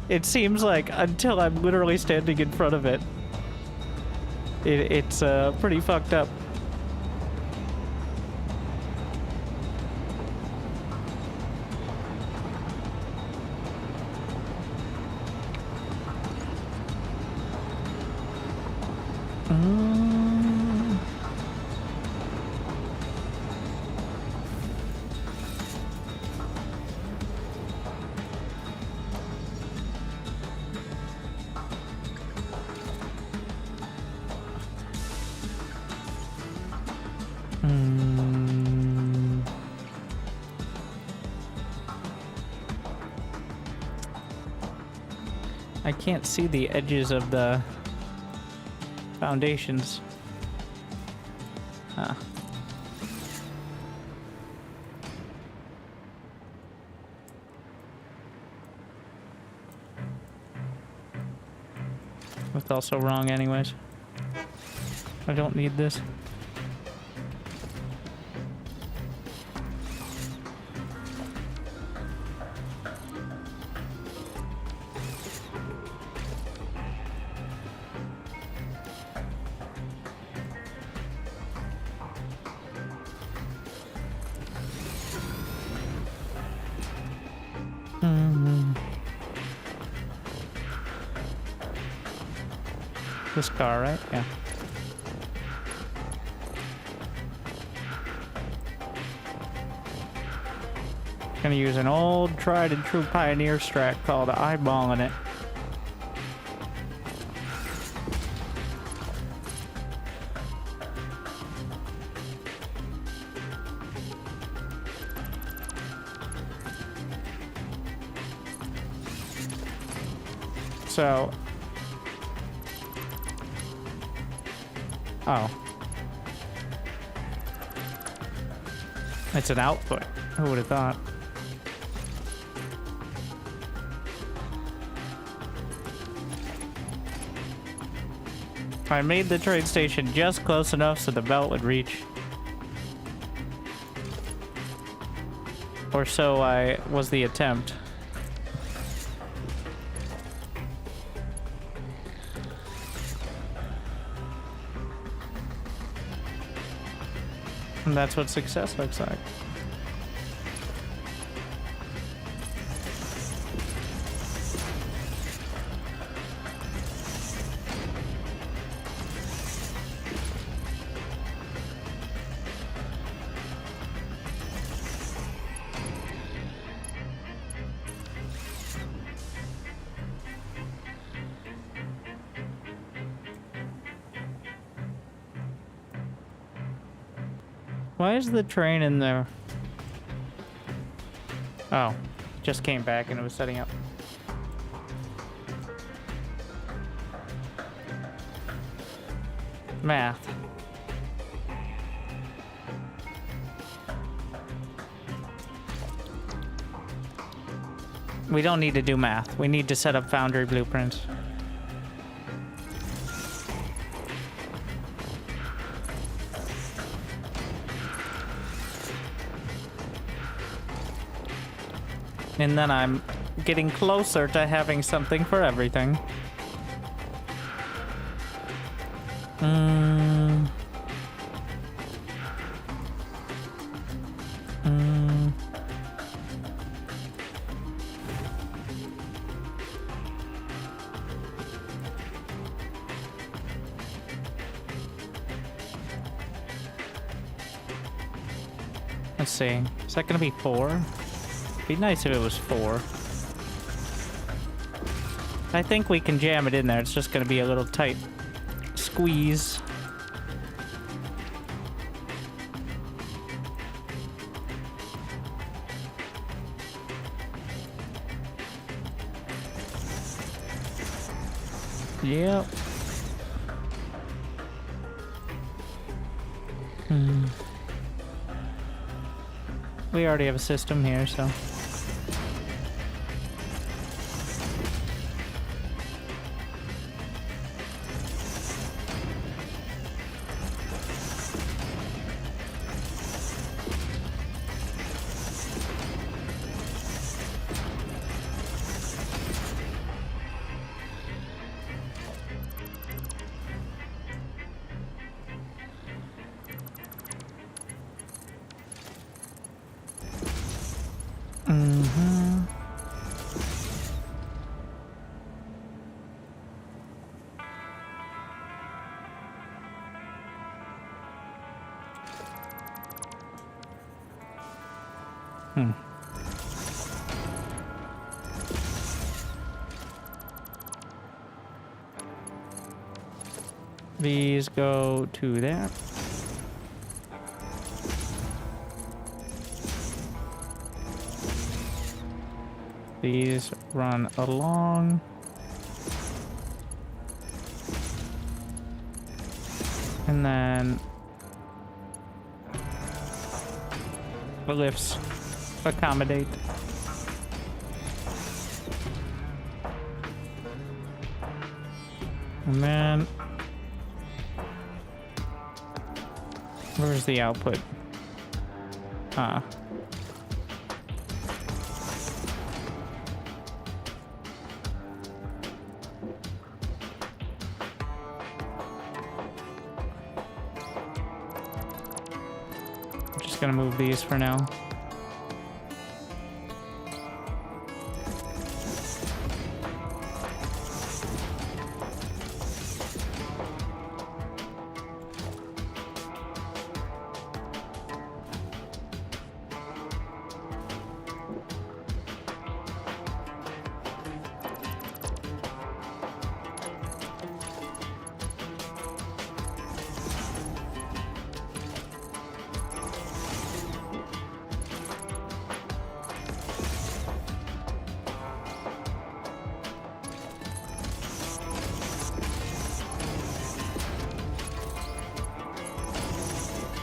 It seems like until I'm literally standing in front of it, it's pretty fucked up. I can't see the edges of the foundations. Ah. That's also wrong anyways. I don't need this. This car, right? Yeah. Gonna use an old tried and true Pioneer strat called eyeballing it. So... Oh. It's an output. Who would have thought? I made the train station just close enough so the belt would reach. Or so was the attempt. And that's what success looks like. Why is the train in there? Oh, just came back and it was setting up. Math. We don't need to do math. We need to set up foundry blueprints. And then I'm getting closer to having something for everything. Let's see. Is that gonna be 4? Be nice if it was 4. I think we can jam it in there. It's just gonna be a little tight squeeze. Yep. We already have a system here, so. These go to that. These run along. And then the lifts accommodate. And then where's the output? I'm just gonna move these for now.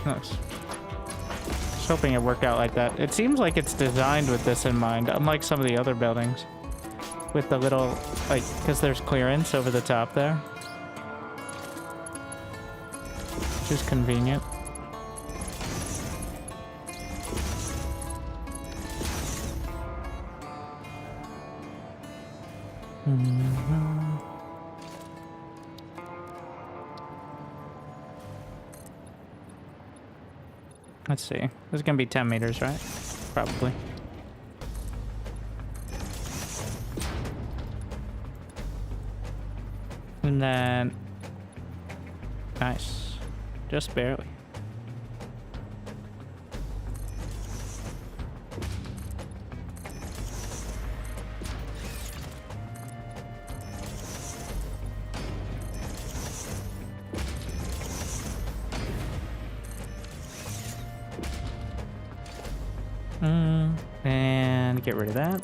Nice. Just hoping it worked out like that. It seems like it's designed with this in mind, unlike some of the other buildings. With the little, like, because there's clearance over the top there. Which is convenient. Let's see. This is gonna be 10 meters, right? Probably. And then... Nice. Just barely. And get rid of that.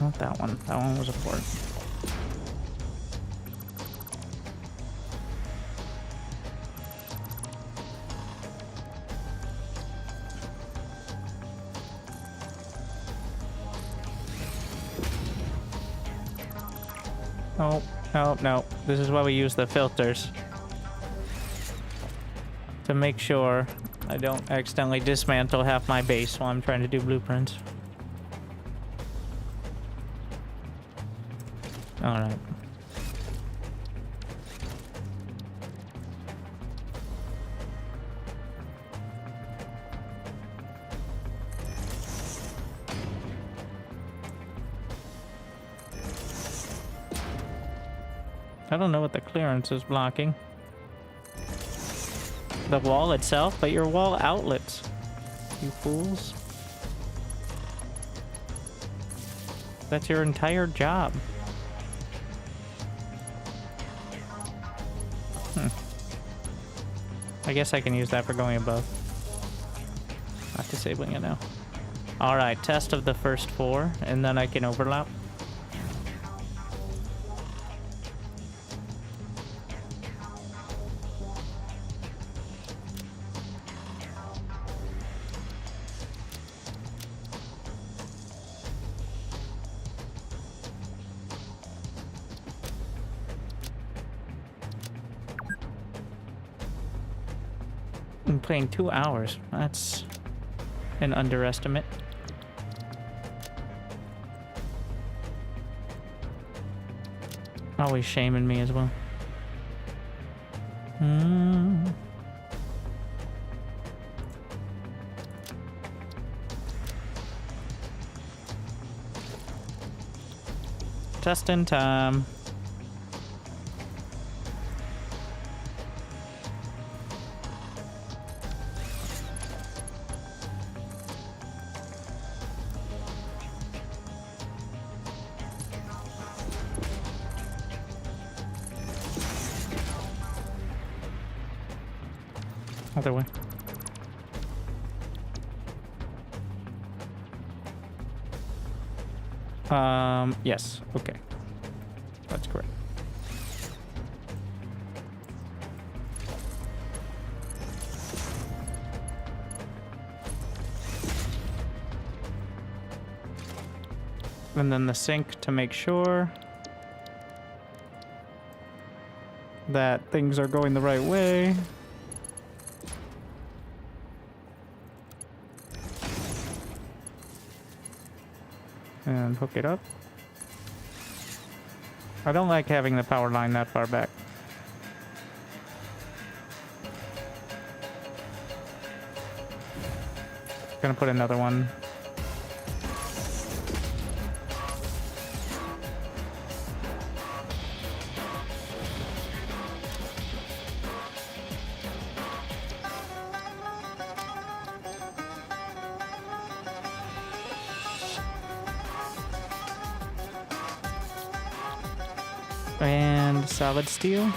Not that one. That one was a port. Oh, oh, no. This is why we use the filters. To make sure I don't accidentally dismantle half my base while I'm trying to do blueprints. Alright. I don't know what the clearance is blocking. The wall itself, but your wall outlets. You fools. That's your entire job. I guess I can use that for going above. Not disabling it now. Alright, test of the first 4, and then I can overlap. I'm playing 2 hours. That's an underestimate. Always shaming me as well. Testing time. Other way. Yes. Okay. That's correct. And then the sync to make sure that things are going the right way. And hook it up. I don't like having the power line that far back. Gonna put another one. And solid steel.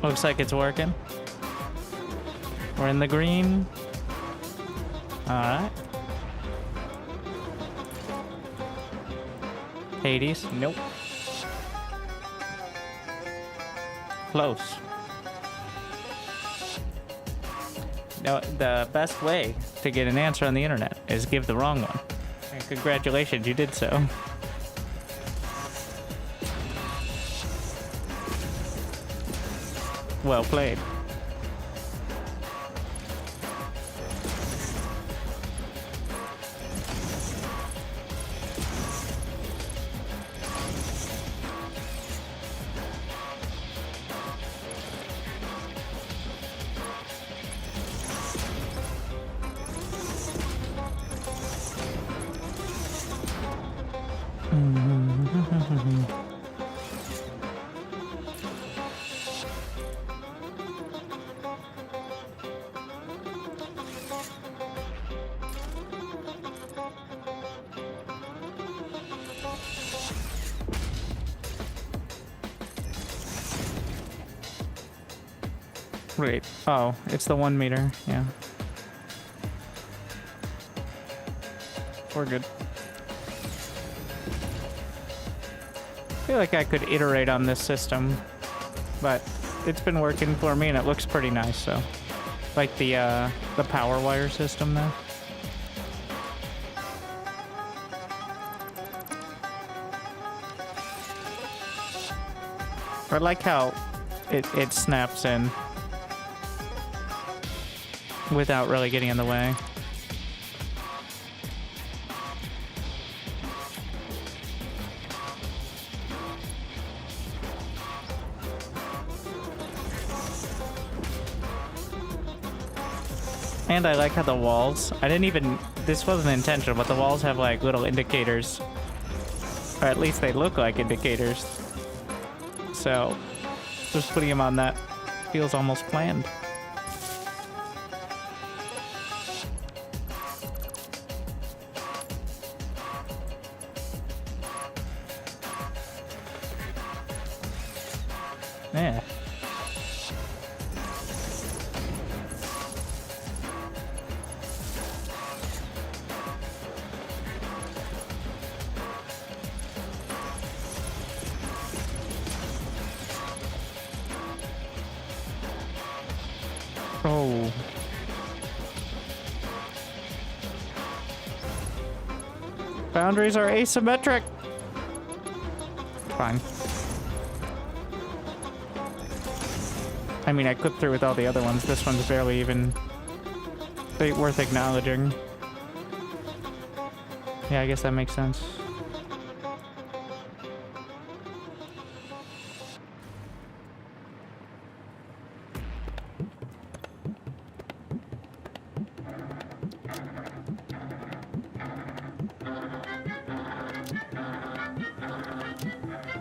Looks like it's working. We're in the green. Alright. Hades. Nope. Close. No, the best way to get an answer on the internet is give the wrong one. And congratulations, you did so. Well played. Wait. Oh, it's the 1 meter. Yeah. We're good. I feel like I could iterate on this system but it's been working for me and it looks pretty nice. So, like the power wire system there. I like how it snaps in without really getting in the way. And I like how the walls, this wasn't intentional, but the walls have like little indicators. Or at least they look like indicators. So, just putting them on that feels almost planned. Yeah. Oh. Boundaries are asymmetric. Fine. I mean, I clipped through with all the other ones. This one's barely even worth acknowledging. Yeah, I guess that makes sense.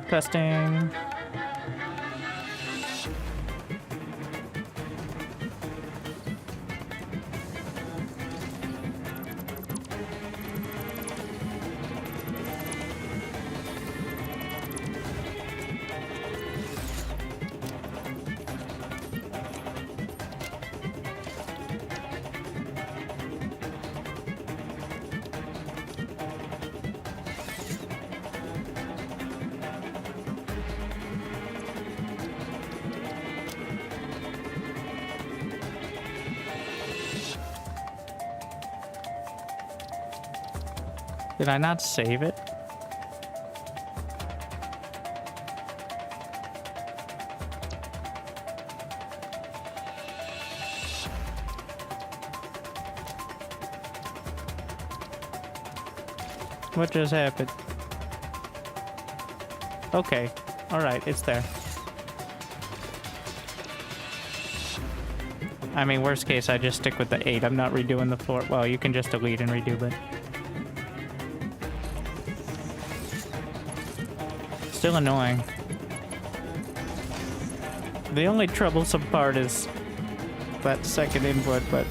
Testing. Did I not save it? What just happened? Okay. Alright, it's there. I mean, worst case, I just stick with the 8. I'm not redoing the floor. Well, you can just delete and redo, but... still annoying. The only troublesome part is that second input, but...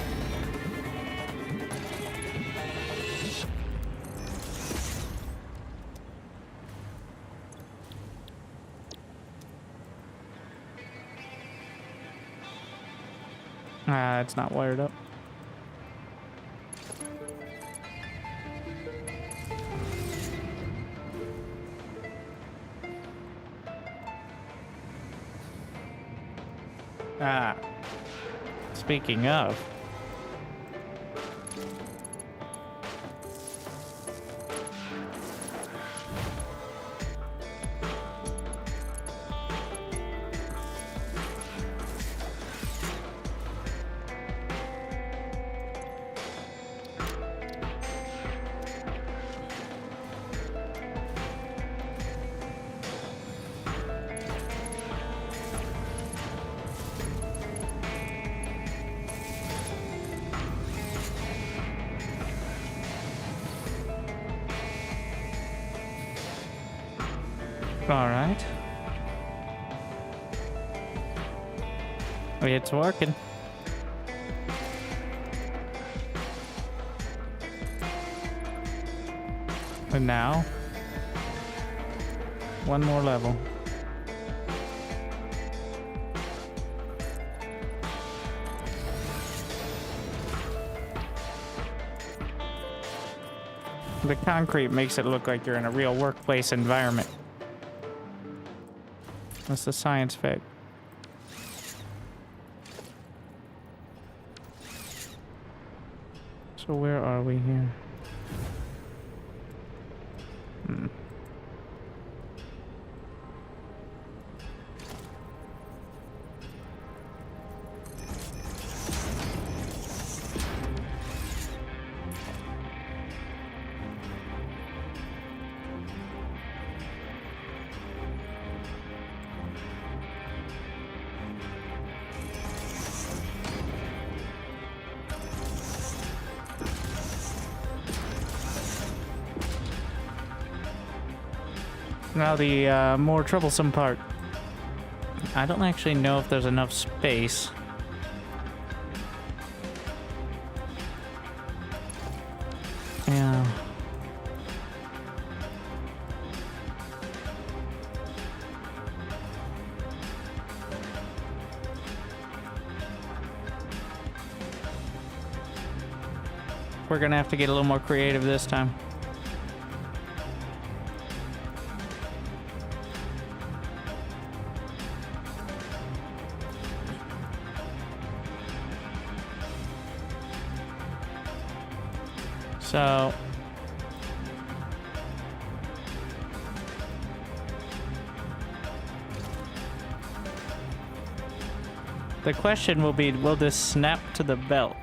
it's not wired up. Speaking of, all right. It's working. And now, one more level. The concrete makes it look like you're in a real workplace environment. That's the science fact. So where are we here? Hmm. Now the more troublesome part. I don't actually know if there's enough space. Yeah. We're gonna have to get a little more creative this time. So the question will be, will this snap to the belt?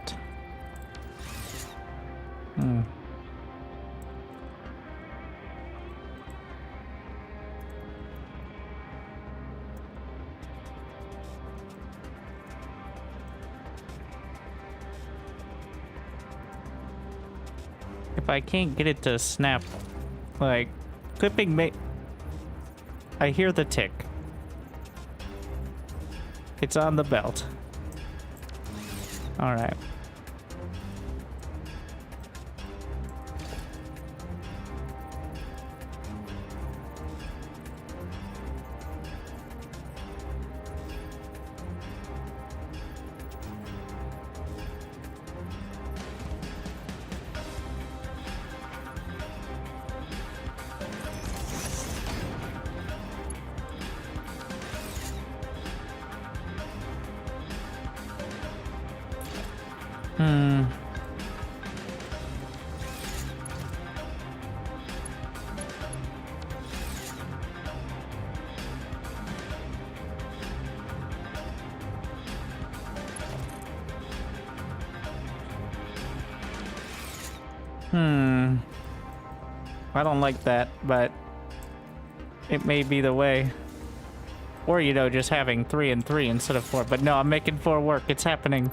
If I can't get it to snap, like, clipping may... I hear the tick. It's on the belt. Alright. I don't like that, but it may be the way. Or, you know, just having 3 and 3 instead of 4. But no, I'm making 4 work. It's happening.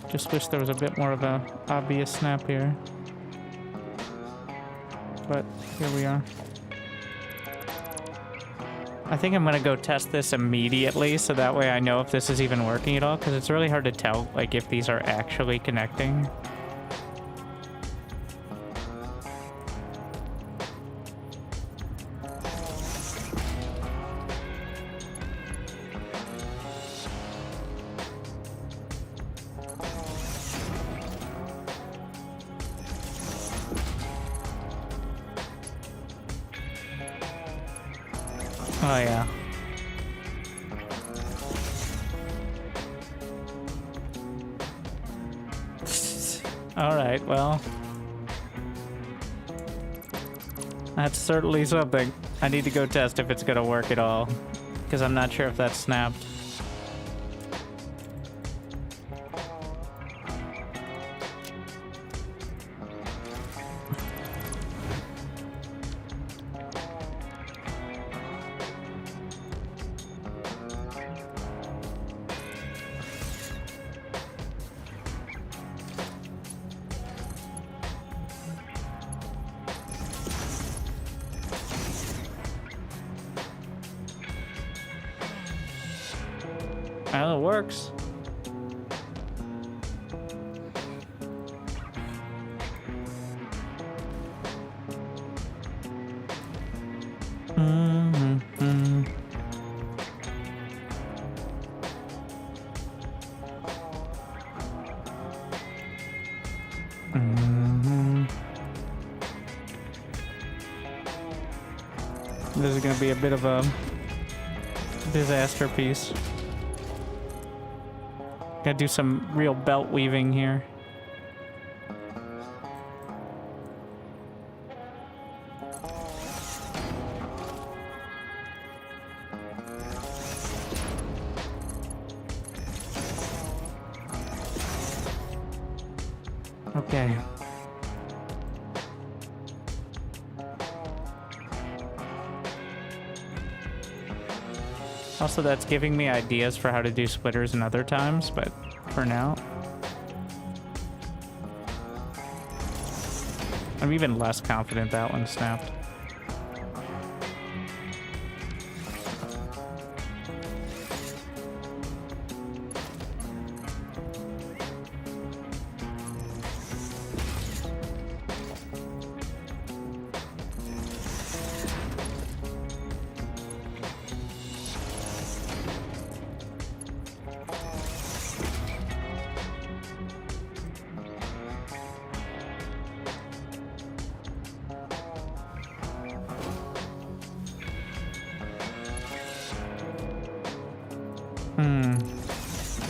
Just wish there was a bit more of a obvious snap here. But here we are. I think I'm gonna go test this immediately so that way I know if this is even working at all, because it's really hard to tell like if these are actually connecting. Oh, yeah. Alright, well. That's certainly something. I need to go test if it's gonna work at all, because I'm not sure if that's snapped. Well, it works. Mhm. This is gonna be a bit of a disaster piece. Gotta do some real belt weaving here. Okay. Also, that's giving me ideas for how to do splitters in other times, but for now, I'm even less confident that one snapped.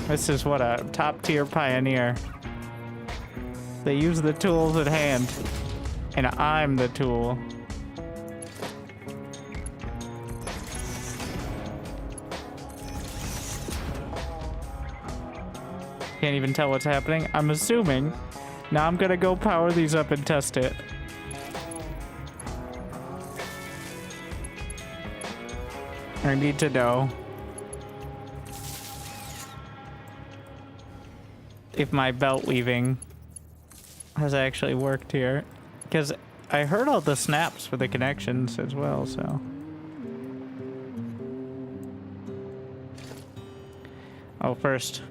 This is what a top-tier pioneer. They use the tools at hand, and I'm the tool. Can't even tell what's happening. I'm assuming. Now I'm gonna go power these up and test it. I need to know if my belt weaving has actually worked here, because I heard all the snaps for the connections as well, so. Oh, first.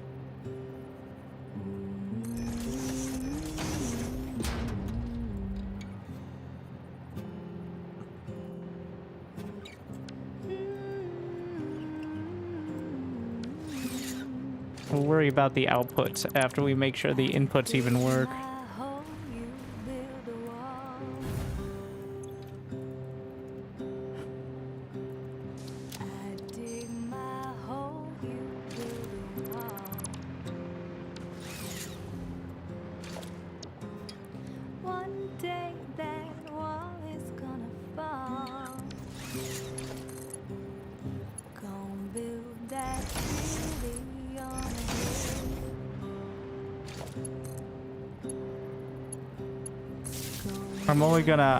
We'll worry about the outputs after we make sure the inputs even work.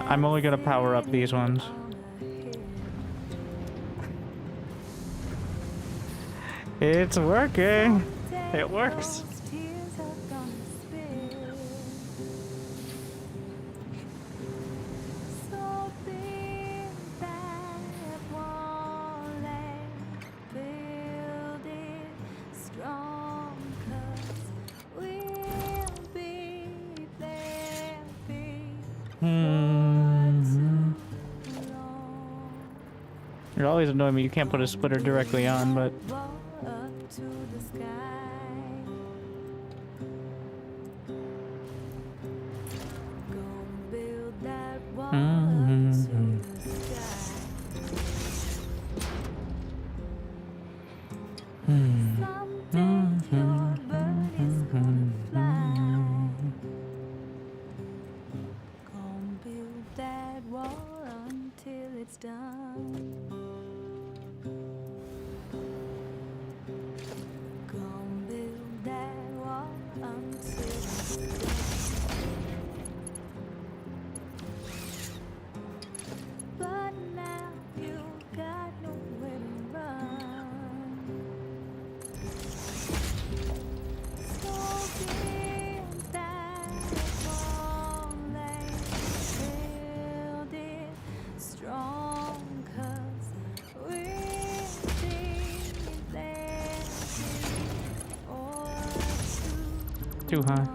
I'm only gonna power up these ones. It's working. It works. You're always annoying me. You can't put a splitter directly on, but too high.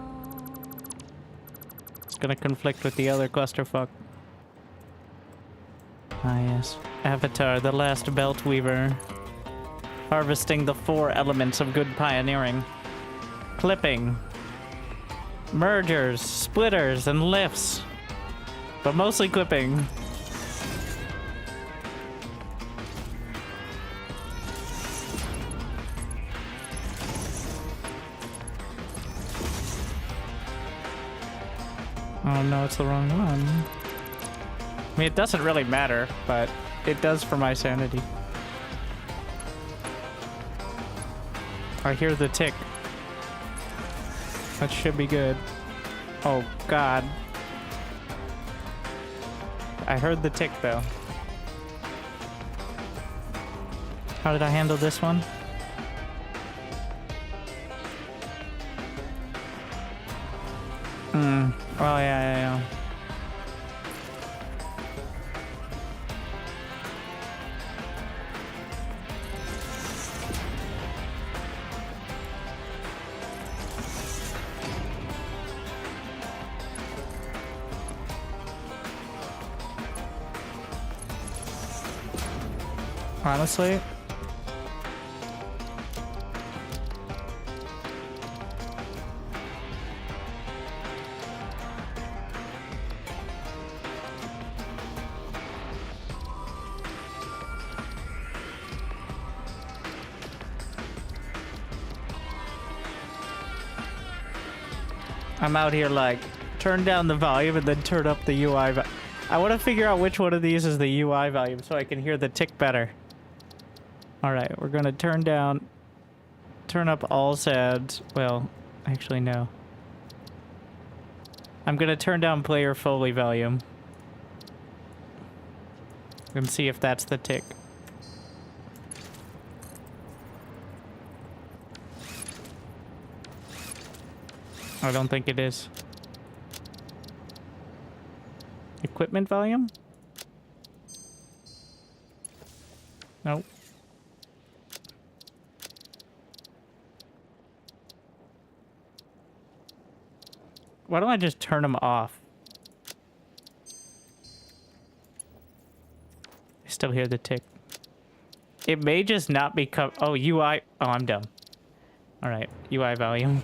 It's gonna conflict with the other clusterfuck. Ah yes. Avatar, the last belt weaver. Harvesting the 4 elements of good pioneering. Clipping. mergers, splitters, and lifts. But mostly clipping. Oh no, it's the wrong one. I mean, it doesn't really matter, but it does for my sanity. I hear the tick. That should be good. Oh, God. I heard the tick, though. How did I handle this one? Oh, yeah. Honestly, I'm out here like, turn down the volume and then turn up the UI. I want to figure out which one of these is the UI volume so I can hear the tick better. All right, we're gonna turn up all sounds. Well, actually no. I'm gonna turn down player Foley volume. And see if that's the tick. I don't think it is. Equipment volume? Nope. Why don't I just turn them off? I still hear the tick. It may just not be oh, UI. Oh, I'm dumb. All right, UI volume.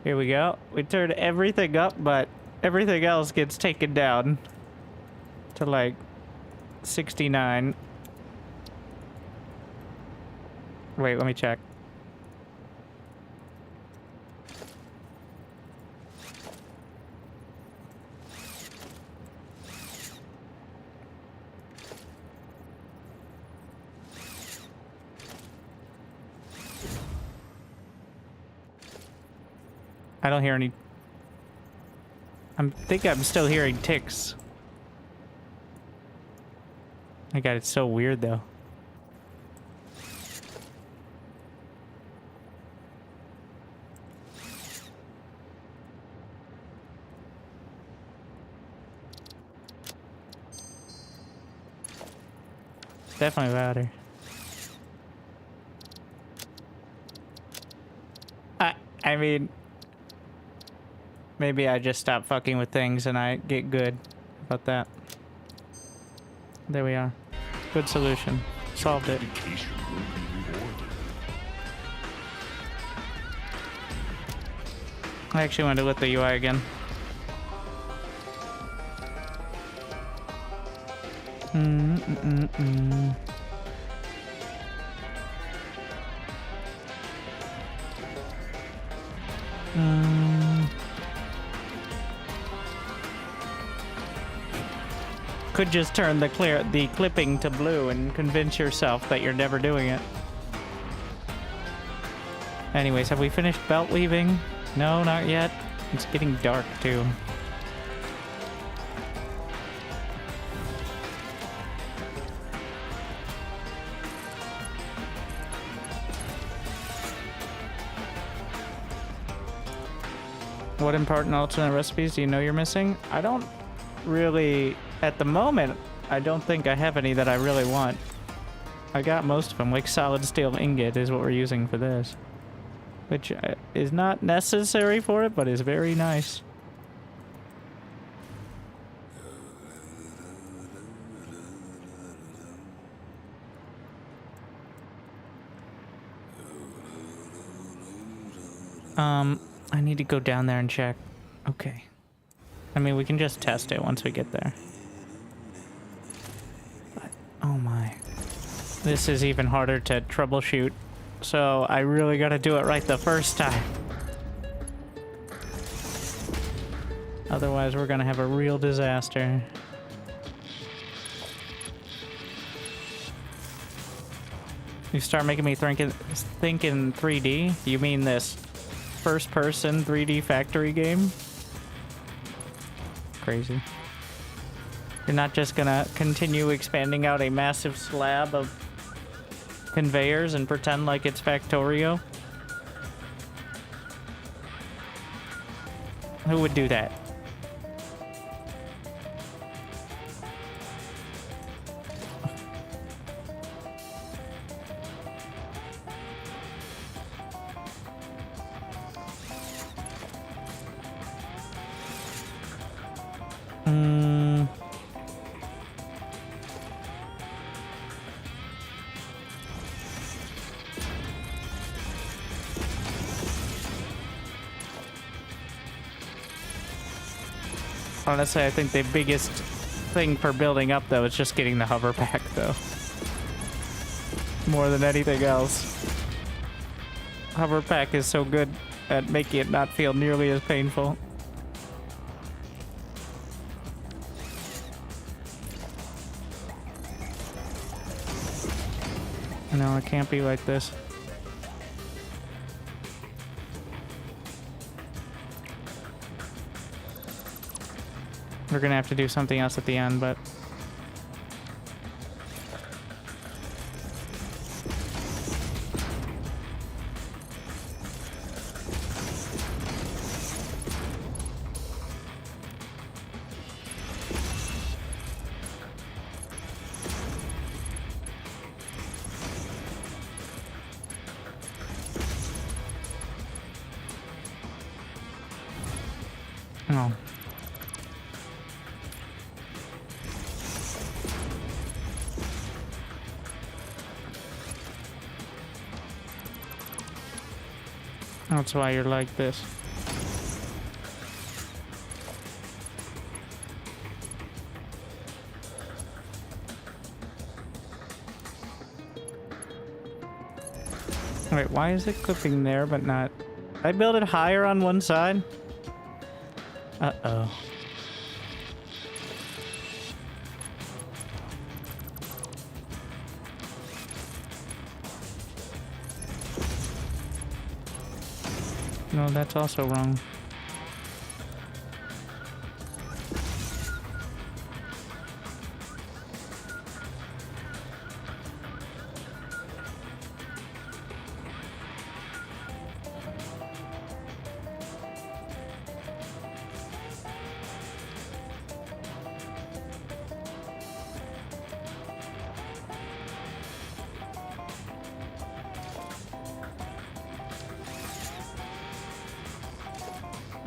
Here we go. We turned everything up, but everything else gets taken down to like 69. Wait, let me check. I don't hear any. I think I'm still hearing ticks. My God, it's so weird though. It's definitely louder. I mean, maybe I just stop fucking with things and I get good about that. There we are. Good solution. Solved it. I actually want to look at the UI again. Could just turn the clipping to blue and convince yourself that you're never doing it. Anyways, have we finished belt weaving? No, not yet. It's getting dark too. What important alternate recipes do you know you're missing? I don't really, at the moment, I don't think I have any that I really want. I got most of them, like solid steel ingot is what we're using for this. Which is not necessary for it, but is very nice. I need to go down there and check. Okay. I mean, we can just test it once we get there. But, oh my. This is even harder to troubleshoot. So I really gotta do it right the first time. Otherwise, we're gonna have a real disaster. You start making me think in 3D? You mean this first-person 3D factory game? Crazy. You're not just gonna continue expanding out a massive slab of conveyors and pretend like it's Factorio? Who would do that? Honestly, I think the biggest thing for building up, though, is just getting the hover pack, though. More than anything else. Hover pack is so good at making it not feel nearly as painful. No, it can't be like this. We're gonna have to do something else at the end, but... Oh. That's why you're like this. Wait, why is it clipping there but not... I build it higher on one side? Uh-oh. No, that's also wrong.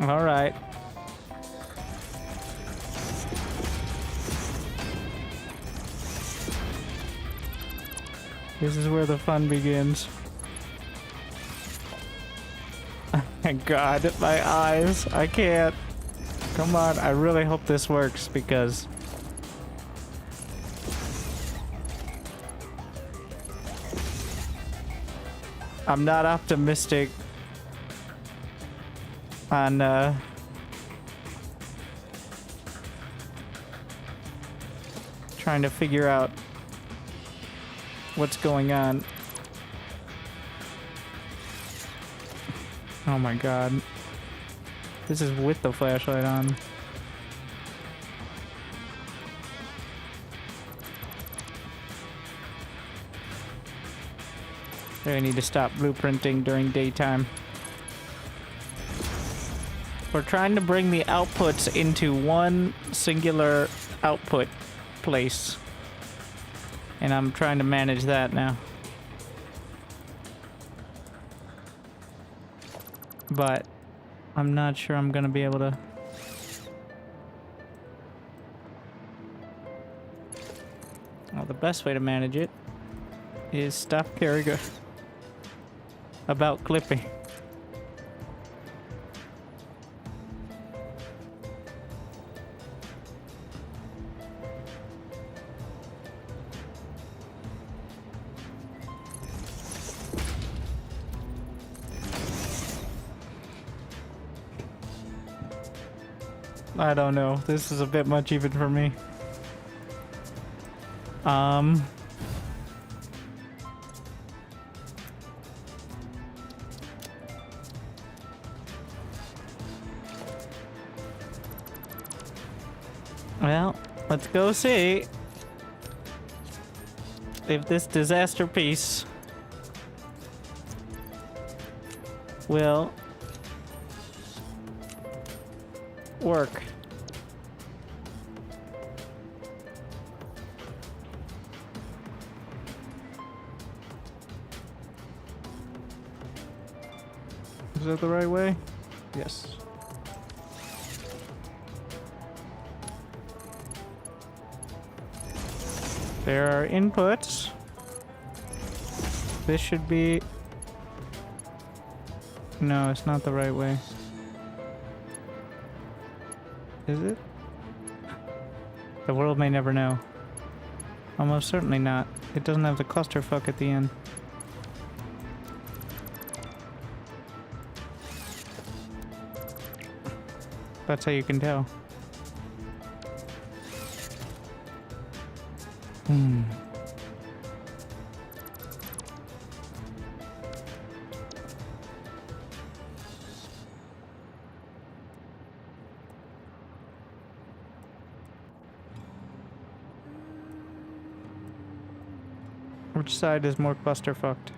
All right. This is where the fun begins. Thank God, my eyes. I can't. Come on, I really hope this works because... I'm not optimistic on trying to figure out what's going on. Oh my God. This is with the flashlight on. I need to stop blueprinting during daytime. We're trying to bring the outputs into one singular output place. And I'm trying to manage that now. But I'm not sure I'm gonna be able to... Well, the best way to manage it is stop caring about clipping. I don't know. This is a bit much even for me. Well, let's go see if this disaster piece will work. Is that the right way? Yes. There are inputs. This should be... No, it's not the right way. Is it? The world may never know. Almost certainly not. It doesn't have the clusterfuck at the end. That's how you can tell. Which side is more clusterfucked?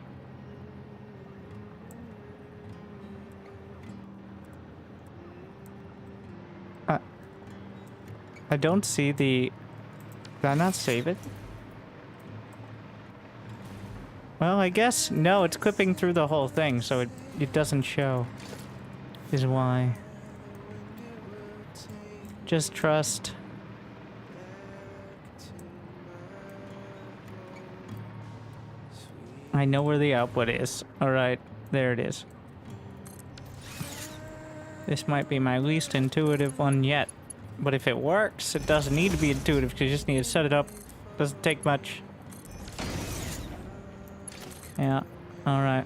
I don't see the... Did I not save it? Well, I guess... No, it's clipping through the whole thing, so it doesn't show. Is why. Just trust. I know where the output is. Alright, there it is. This might be my least intuitive one yet. But if it works, it doesn't need to be intuitive because you just need to set it up. Doesn't take much. Yeah, alright.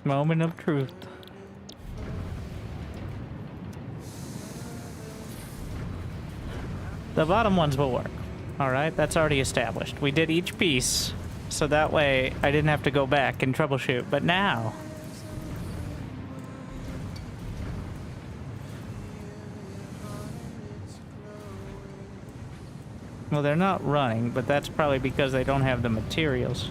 Moment of truth. The bottom ones will work. Alright, that's already established. We did each piece, so that way I didn't have to go back and troubleshoot. But now... Well, they're not running, but that's probably because they don't have the materials.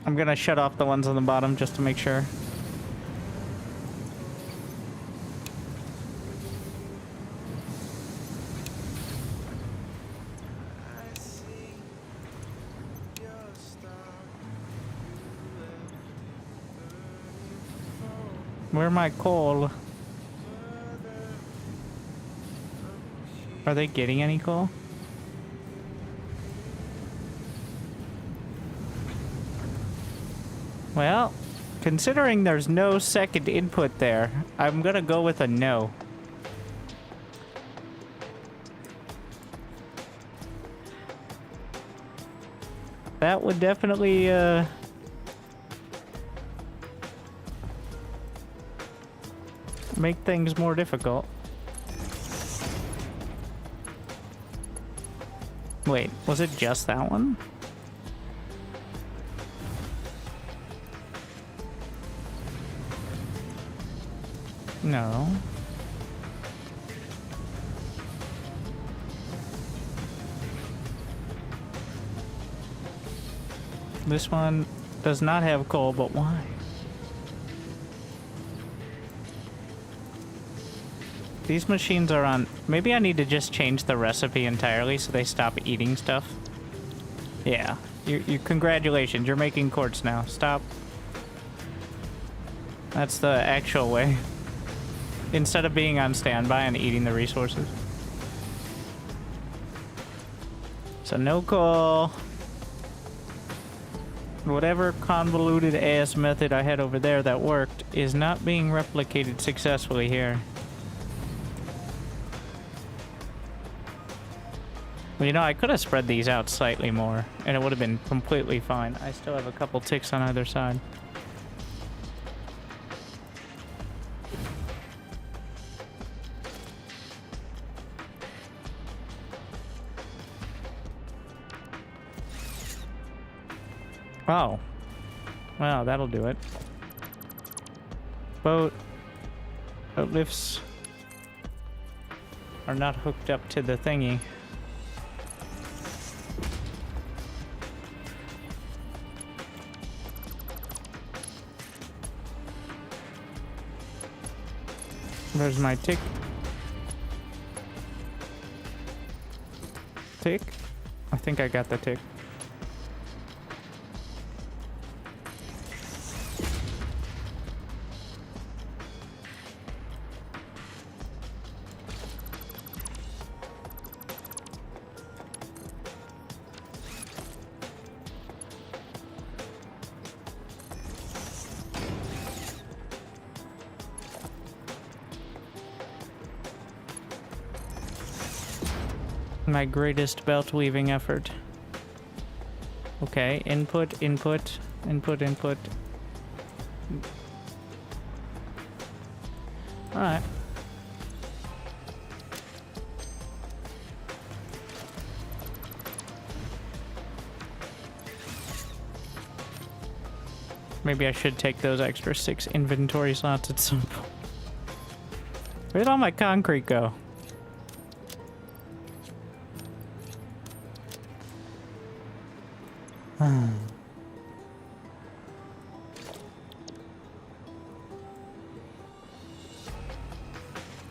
I'm gonna shut off the ones on the bottom just to make sure. Where my coal? Are they getting any coal? Well, considering there's no second input there, I'm gonna go with a no. That would definitely, make things more difficult. Wait, was it just that one? No. This one does not have coal, but why? These machines are on... Maybe I need to just change the recipe entirely so they stop eating stuff. Yeah. You congratulations, you're making quartz now. Stop. That's the actual way. Instead of being on standby and eating the resources. So no coal. Whatever convoluted ass method I had over there that worked is not being replicated successfully here. Well, you know, I could have spread these out slightly more, and it would have been completely fine. I still have a couple ticks on either side. Oh. Well, that'll do it. Boat lifts are not hooked up to the thingy. Where's my tick? Tick? I think I got the tick. My greatest belt weaving effort. Okay, input, input, input, input. Alright. Maybe I should take those extra 6 inventory slots at some point. Where'd all my concrete go?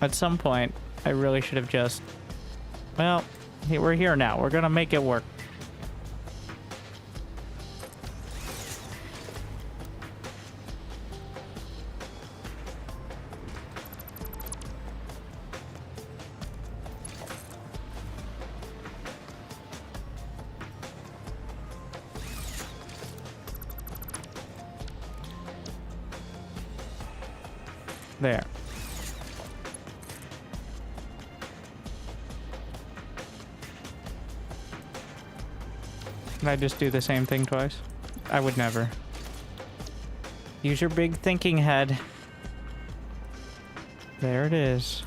At some point, I really should have just... Well, we're here now. We're gonna make it work. There. Can I just do the same thing twice? I would never. Use your big thinking head. There it is.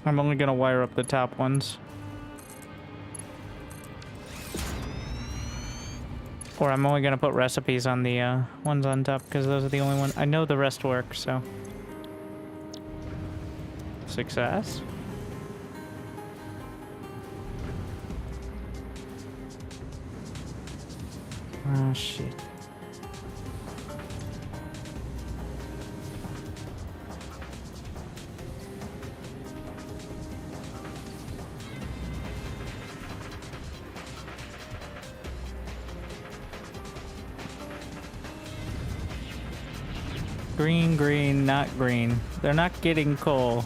I'm only gonna wire up the top ones. Or I'm only gonna put recipes on the ones on top because those are the only ones. I know the rest work, so. Success. Oh, shit. Green, green, not green. They're not getting coal.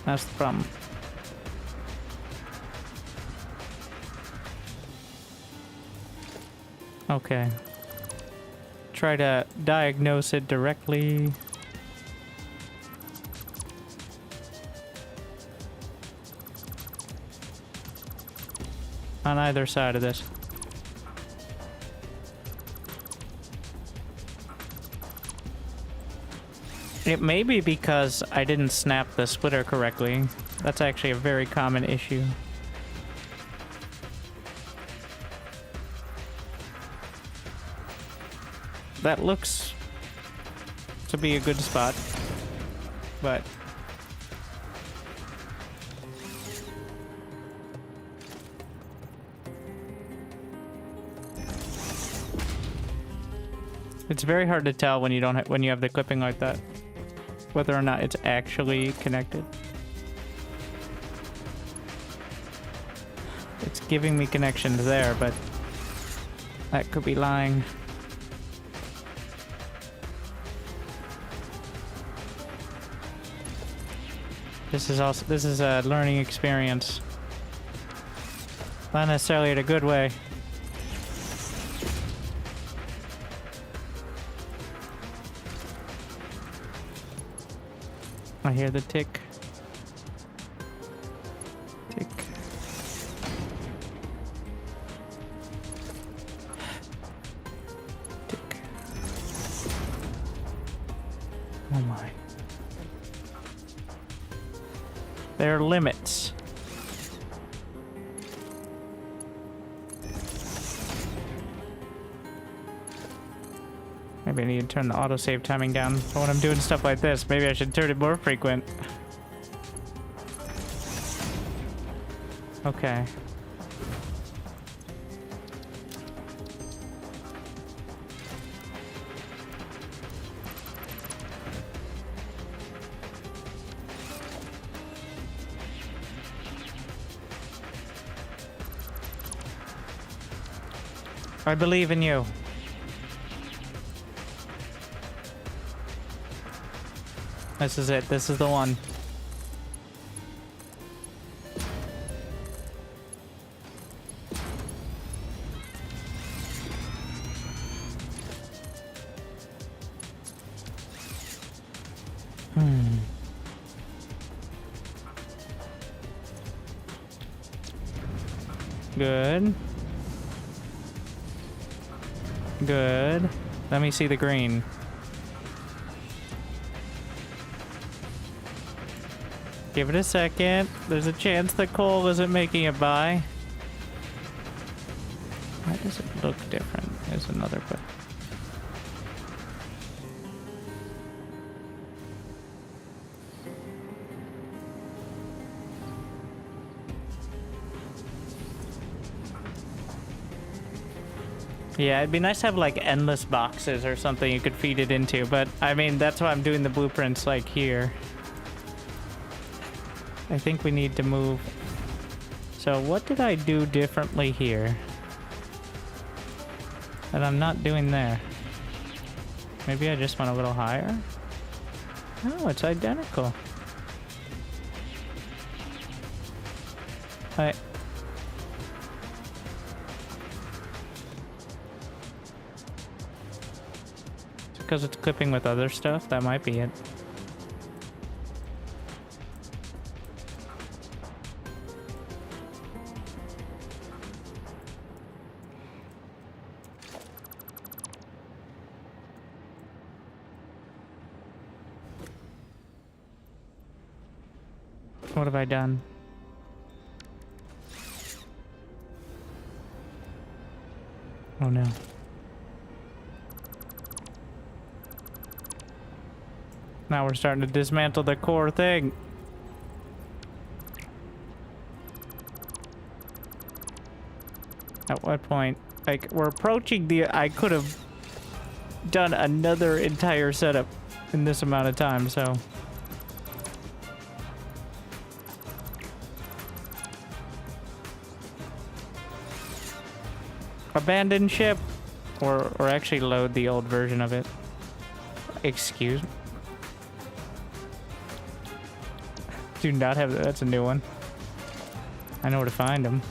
That's the problem. Okay. Try to diagnose it directly. On either side of this. It may be because I didn't snap the splitter correctly. That's actually a very common issue. That looks to be a good spot, but it's very hard to tell when you don't when you have the clipping like that, whether or not it's actually connected. It's giving me connections there, but that could be lying. This is a learning experience. Not necessarily in a good way. I hear the tick. Tick. Tick. Oh my. There are limits. Maybe I need to turn the autosave timing down. So when I'm doing stuff like this, maybe I should turn it more frequent. Okay. I believe in you. This is it. This is the one. Good. Good. Let me see the green. Give it a second. There's a chance the coal isn't making it by. Why does it look different? There's another bit. Yeah, it'd be nice to have like endless boxes or something you could feed it into, but I mean, that's why I'm doing the blueprints like here. I think we need to move. So what did I do differently here that I'm not doing there? Maybe I just went a little higher? No, it's identical. It's because it's clipping with other stuff? That might be it. What have I done? Oh no. Now we're starting to dismantle the core thing. At what point? Like, we're approaching the... I could have done another entire setup in this amount of time, so... Abandon ship, or actually load the old version of it. Excuse me. Do not have that. That's a new one. I know where to find them.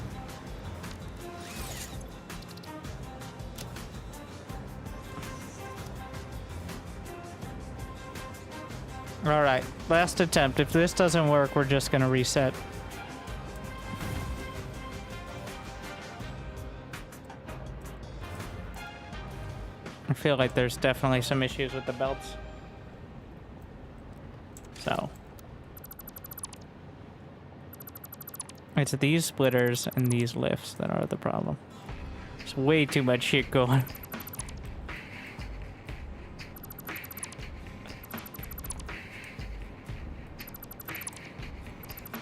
All right, last attempt. If this doesn't work, we're just gonna reset. I feel like there's definitely some issues with the belts. So. It's these splitters and these lifts that are the problem. There's way too much shit going.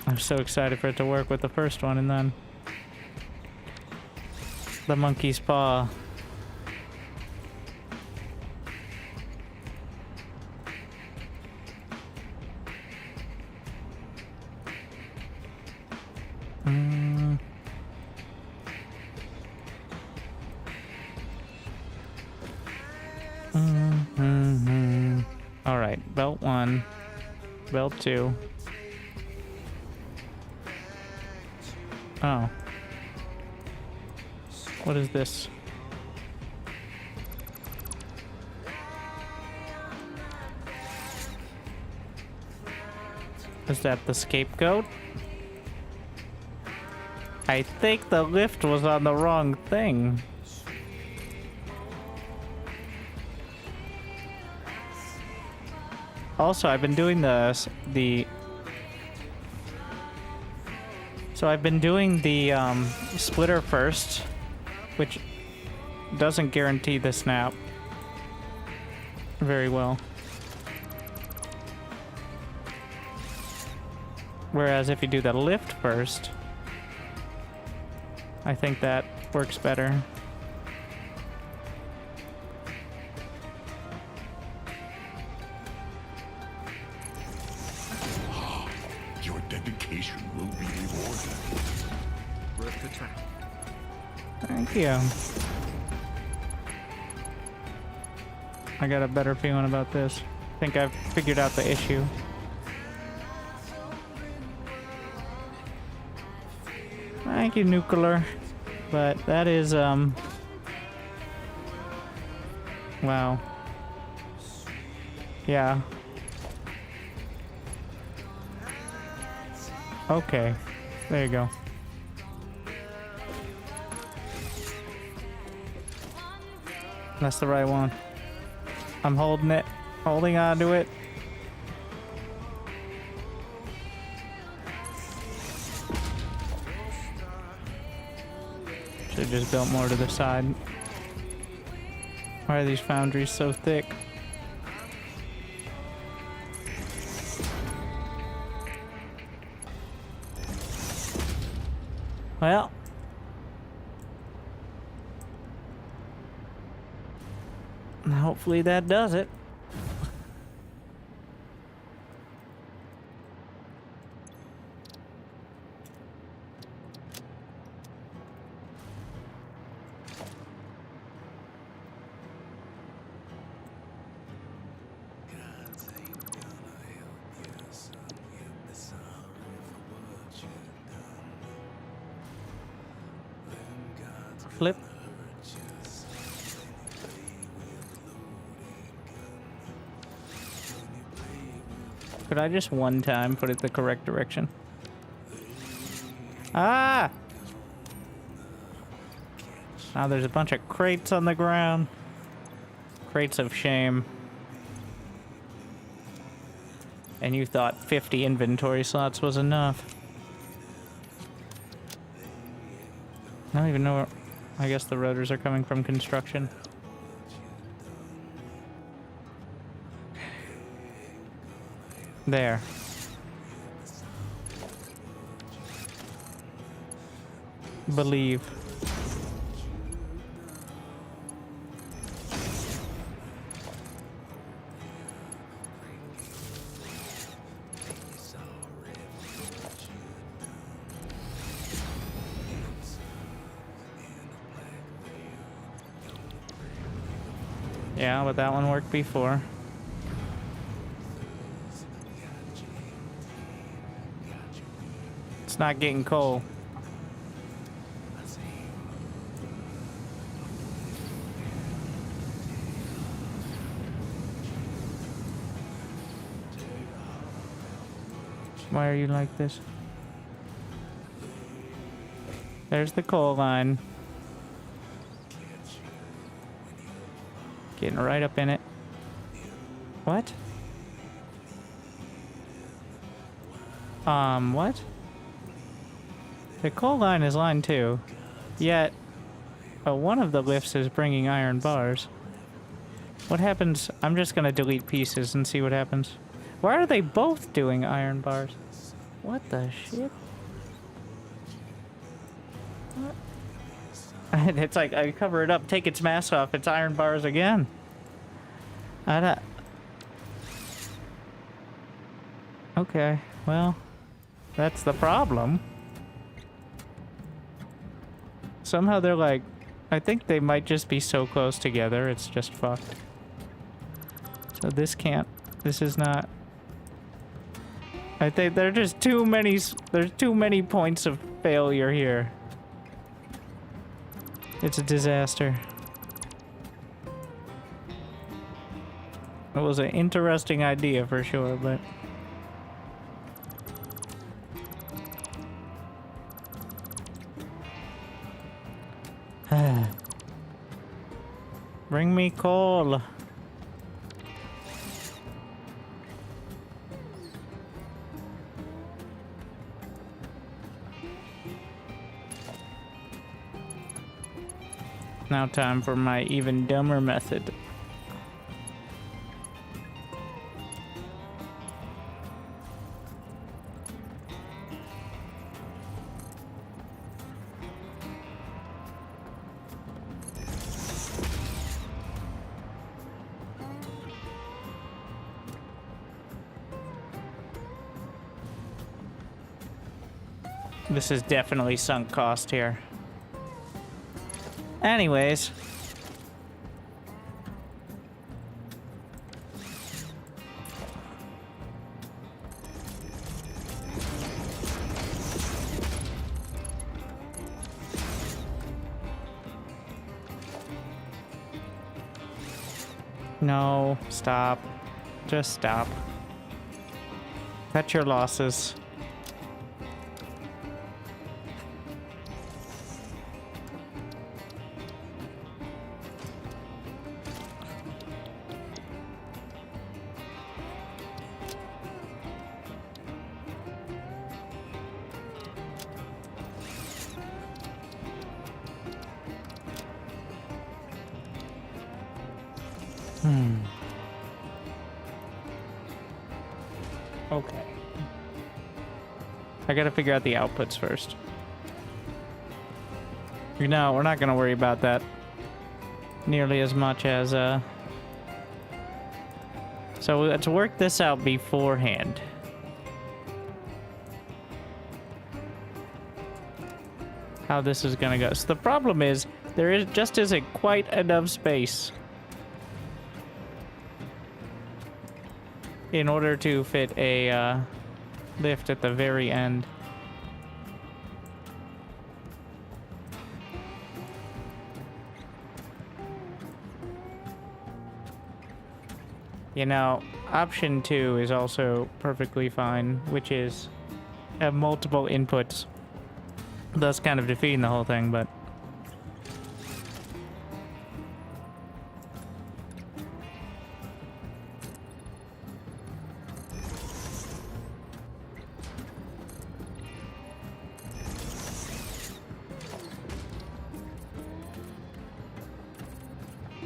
I'm so excited for it to work with the first one, and then the monkey's paw. 1. Belt 2. Oh. What is this? Is that the scapegoat? I think the lift was on the wrong thing. Also, I've been doing So I've been doing the splitter first, which doesn't guarantee the snap very well. Whereas if you do the lift first, I think that works better. Your dedication will be rewarded. Worth attack. Thank you. I got a better feeling about this. I think I've figured out the issue. Thank you, Nuclear. But that is, wow. Yeah. Okay. There you go. That's the right one. I'm holding it. Holding on to it. Should've just built more to the side. Why are these foundries so thick? Well. Hopefully that does it. Flip. Could I just one time put it the correct direction? Ah! Now there's a bunch of crates on the ground. Crates of shame. And you thought 50 inventory slots was enough. I don't even know where... I guess the rotors are coming from construction. There. Believe. Yeah, but that one worked before. It's not getting coal. Why are you like this? There's the coal line. Getting right up in it. What? What? The coal line is line 2. Yet, one of the lifts is bringing iron bars. What happens? I'm just gonna delete pieces and see what happens. Why are they both doing iron bars? What the shit? What? It's like, I cover it up, take its mask off, it's iron bars again. I don't... Okay, well, that's the problem. Somehow they're like, I think they might just be so close together, it's just fucked. So this can't, this is not I think there are just too many. There's too many points of failure here. It's a disaster. It was an interesting idea for sure, but bring me coal. Now time for my even dumber method. This is definitely sunk cost here. Anyways. No, stop. Just stop. Cut your losses. Okay. I gotta figure out the outputs first. No, we're not gonna worry about that nearly as much as, So let's work this out beforehand. How this is gonna go. So the problem is, there just isn't quite enough space in order to fit a lift at the very end. You know, option 2 is also perfectly fine, which is have multiple inputs, thus kind of defeating the whole thing, but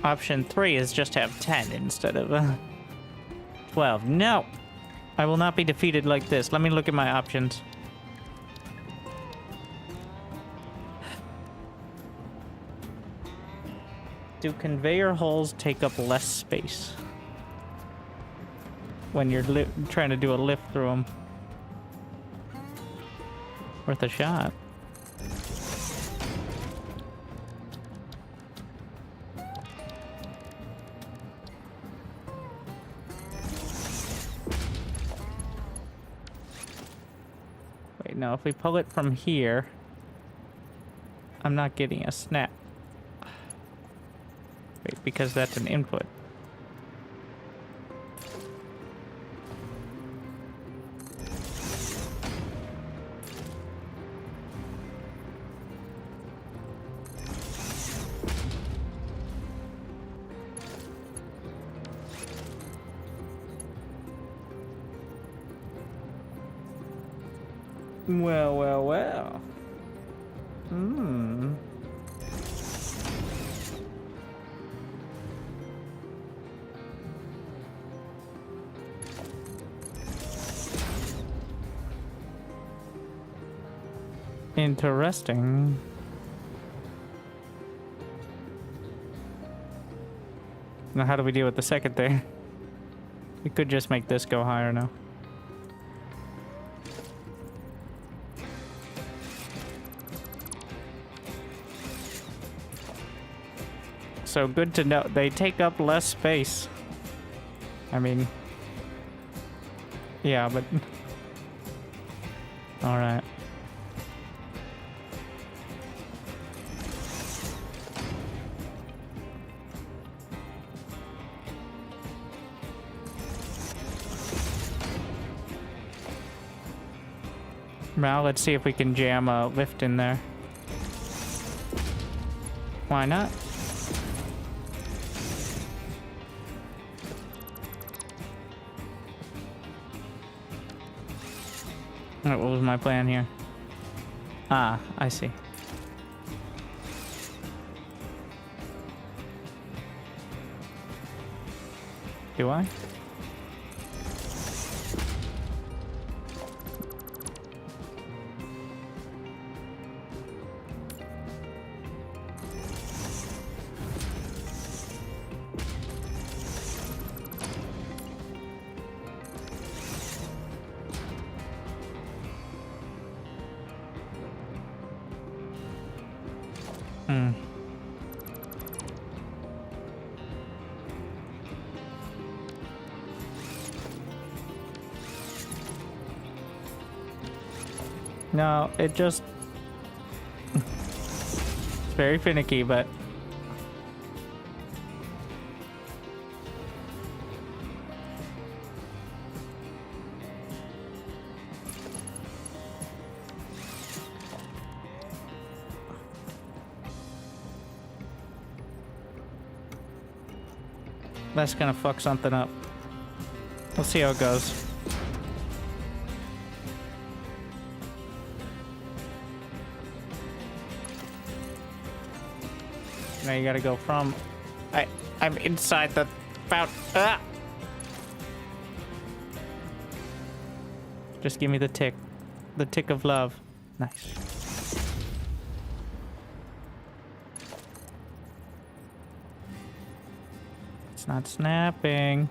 option 3 is just have 10 instead of 12. No! I will not be defeated like this. Let me look at my options. Do conveyor holes take up less space when you're trying to do a lift through them? Worth a shot. Wait, no, if we pull it from here, I'm not getting a snap. Wait, because that's an input. Well, well, well. Hmm. Interesting. Now, how do we deal with the second thing? We could just make this go higher now. So good to know. They take up less space. I mean, yeah, but All right. Now let's see if we can jam a lift in there. Why not? Alright, what was my plan here? Ah, I see. Do I? No, it just... it's very finicky, but... that's gonna fuck something up. We'll see how it goes. Now you gotta go from... I'm inside the spout. Ah! Just give me the tick. The tick of love. Nice. It's not snapping.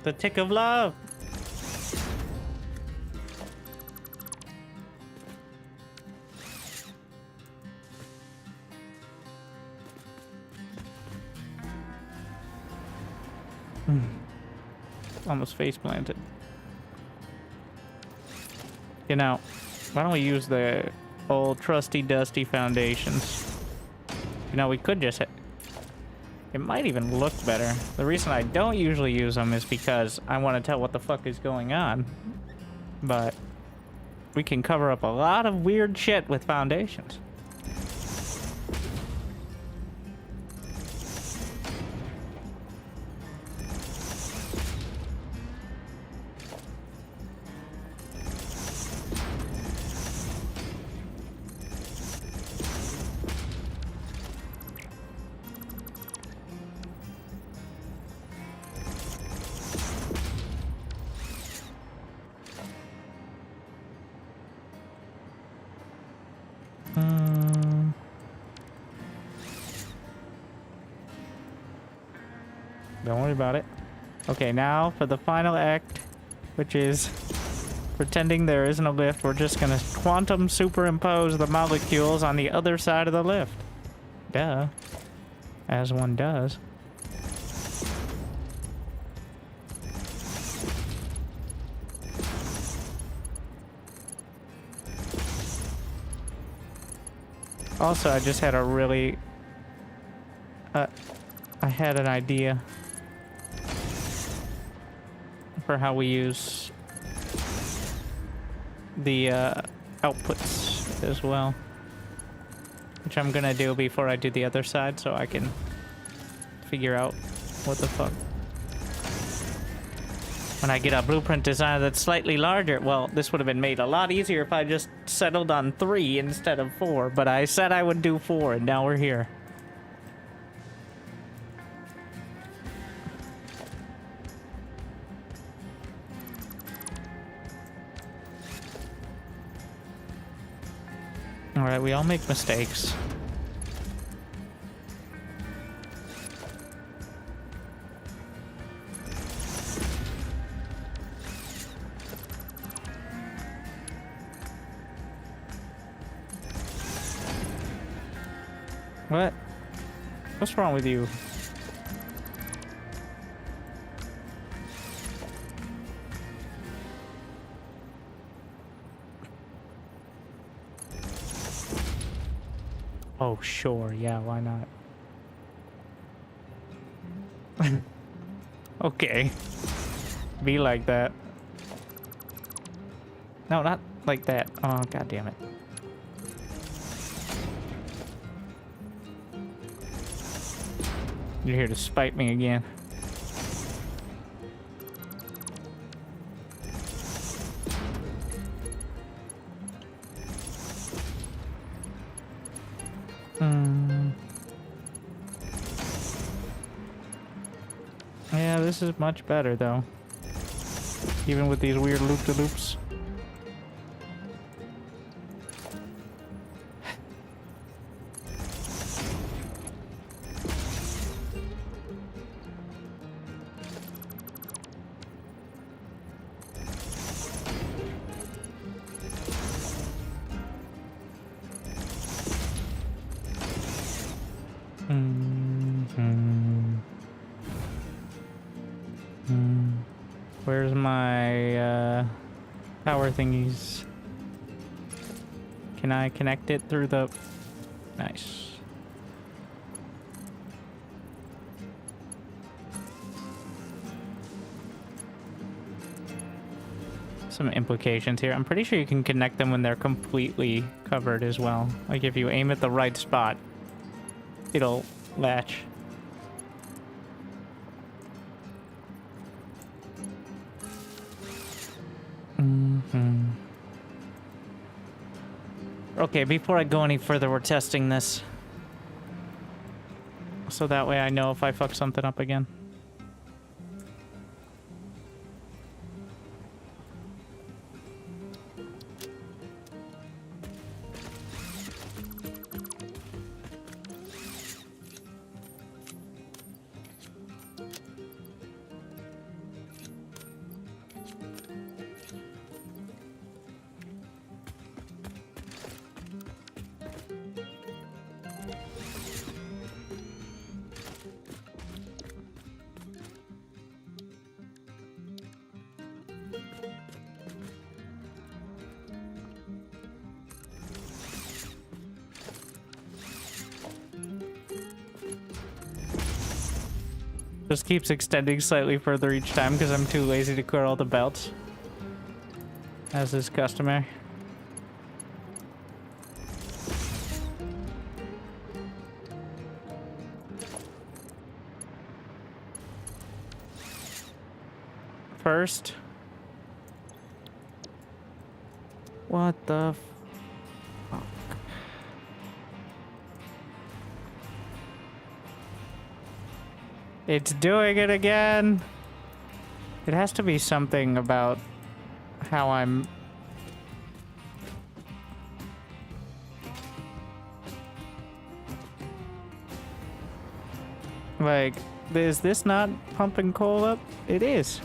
The tick of love. Almost face planted. You know, why don't we use the old trusty dusty foundations? You know, we could just... it might even look better. The reason I don't usually use them is because I want to tell what the fuck is going on. But we can cover up a lot of weird shit with foundations. Don't worry about it. Okay, now for the final act, which is pretending there isn't a lift. We're just gonna quantum superimpose the molecules on the other side of the lift. Duh. As one does. Also, I just had a really... I had an idea for how we use the outputs as well, which I'm gonna do before I do the other side so I can figure out what the fuck. When I get a blueprint design that's slightly larger, well, this would have been made a lot easier if I just settled on 3 instead of 4, but I said I would do 4 and now we're here. Alright, we all make mistakes. What? What's wrong with you? Oh, sure. Yeah, why not? Okay. Be like that. No, not like that. Oh, god damn it. You're here to spite me again. Yeah, this is much better though. Even with these weird loop-de-loops. Where's my power thingies? Can I connect it through the... Nice. Some implications here. I'm pretty sure you can connect them when they're completely covered as well. Like if you aim at the right spot, it'll latch. Okay, before I go any further, we're testing this. So that way I know if I fuck something up again. Just keeps extending slightly further each time because I'm too lazy to clear all the belts. As is customary. First. What the fuck? It's doing it again. It has to be something about how I'm... Like, is this not pumping coal up? It is.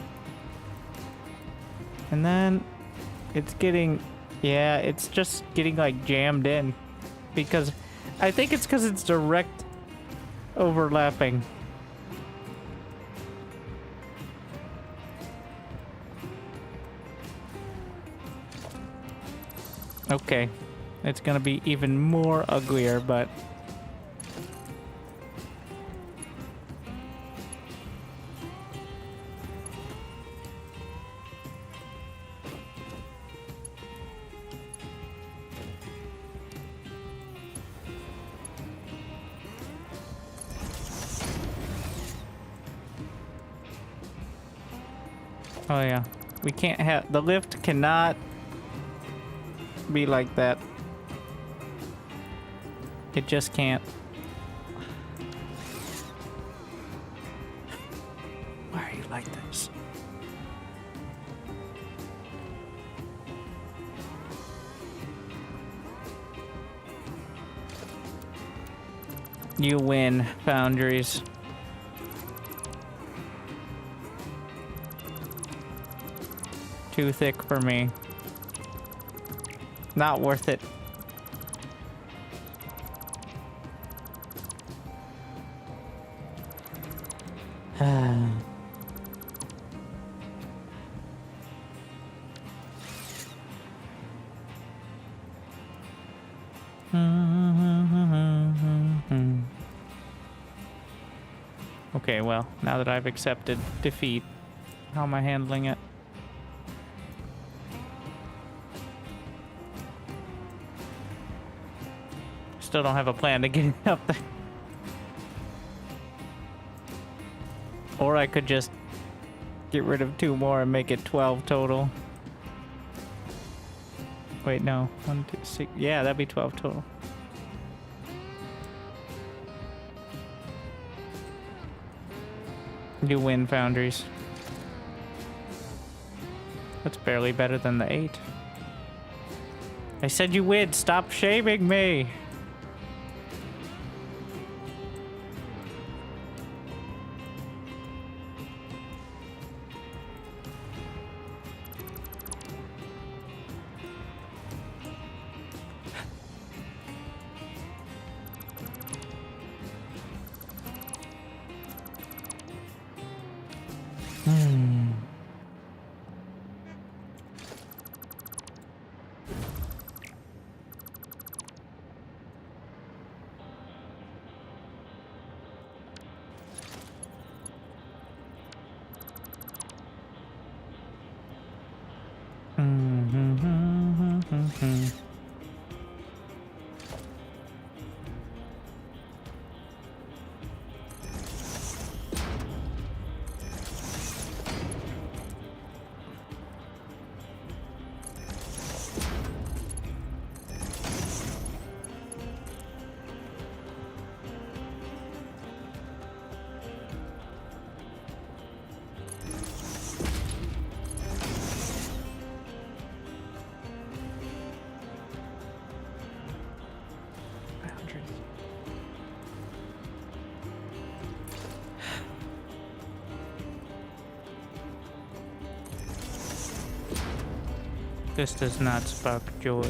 And then it's getting... Yeah, it's just getting, like, jammed in. Because... I think it's because it's direct overlapping. Okay, it's gonna be even more uglier, but... Oh yeah, we can't have... The lift cannot be like that. It just can't. Why are you like this? You win, Foundries. Too thick for me. Not worth it. Okay, well, now that I've accepted defeat, how am I handling it? Still don't have a plan to get it up there. Or I could just get rid of 2 more and make it 12 total. Wait, no. 1, 2, 6. Yeah, that'd be 12 total. Do wind foundries. That's barely better than the 8. I said you would. Stop shaming me. This does not spark joy.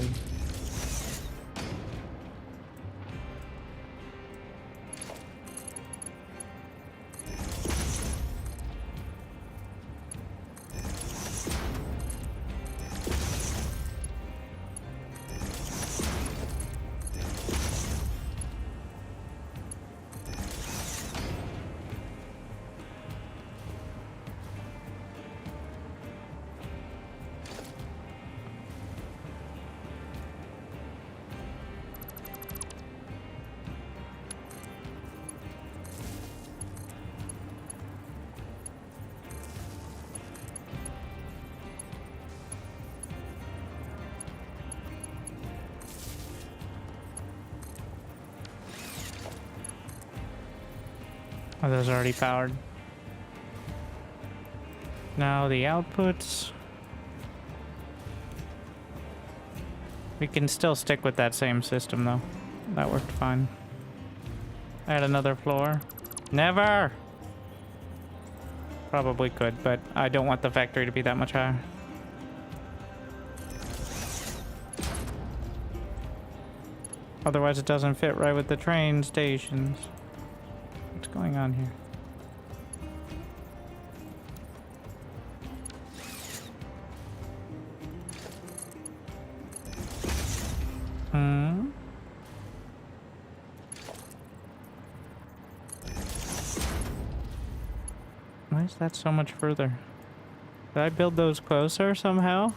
Are those already powered? Now the outputs. We can still stick with that same system though. That worked fine. Add another floor. Never! Probably could, but I don't want the factory to be that much higher. Otherwise it doesn't fit right with the train stations. What's going on here? Why is that so much further? Did I build those closer somehow?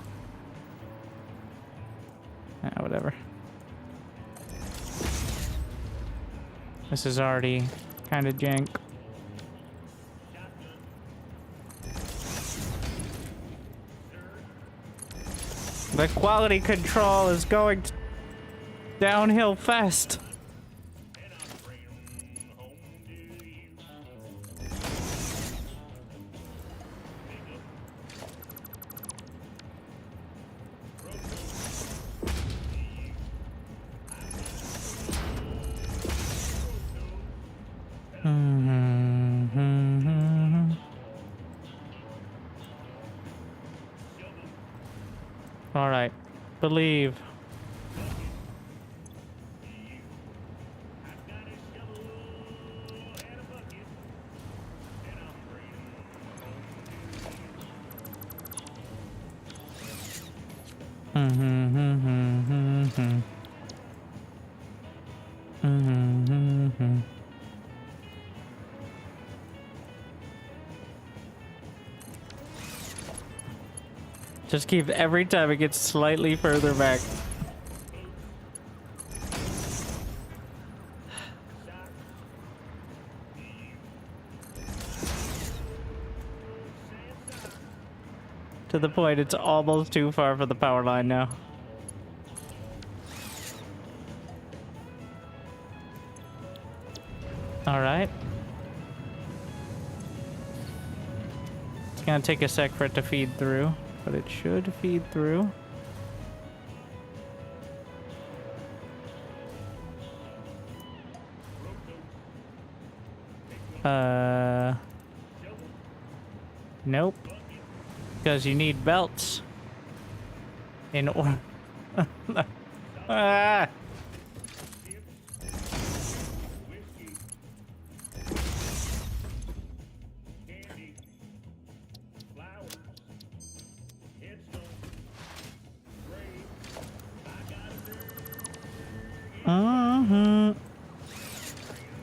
Whatever. This is already kind of jank. The quality control is going downhill fast. All right, believe. Just keep every time it gets slightly further back. To the point it's almost too far for the power line now. Alright. It's gonna take a sec for it to feed through, but it should feed through. Nope. Because you need belts in order. Ah!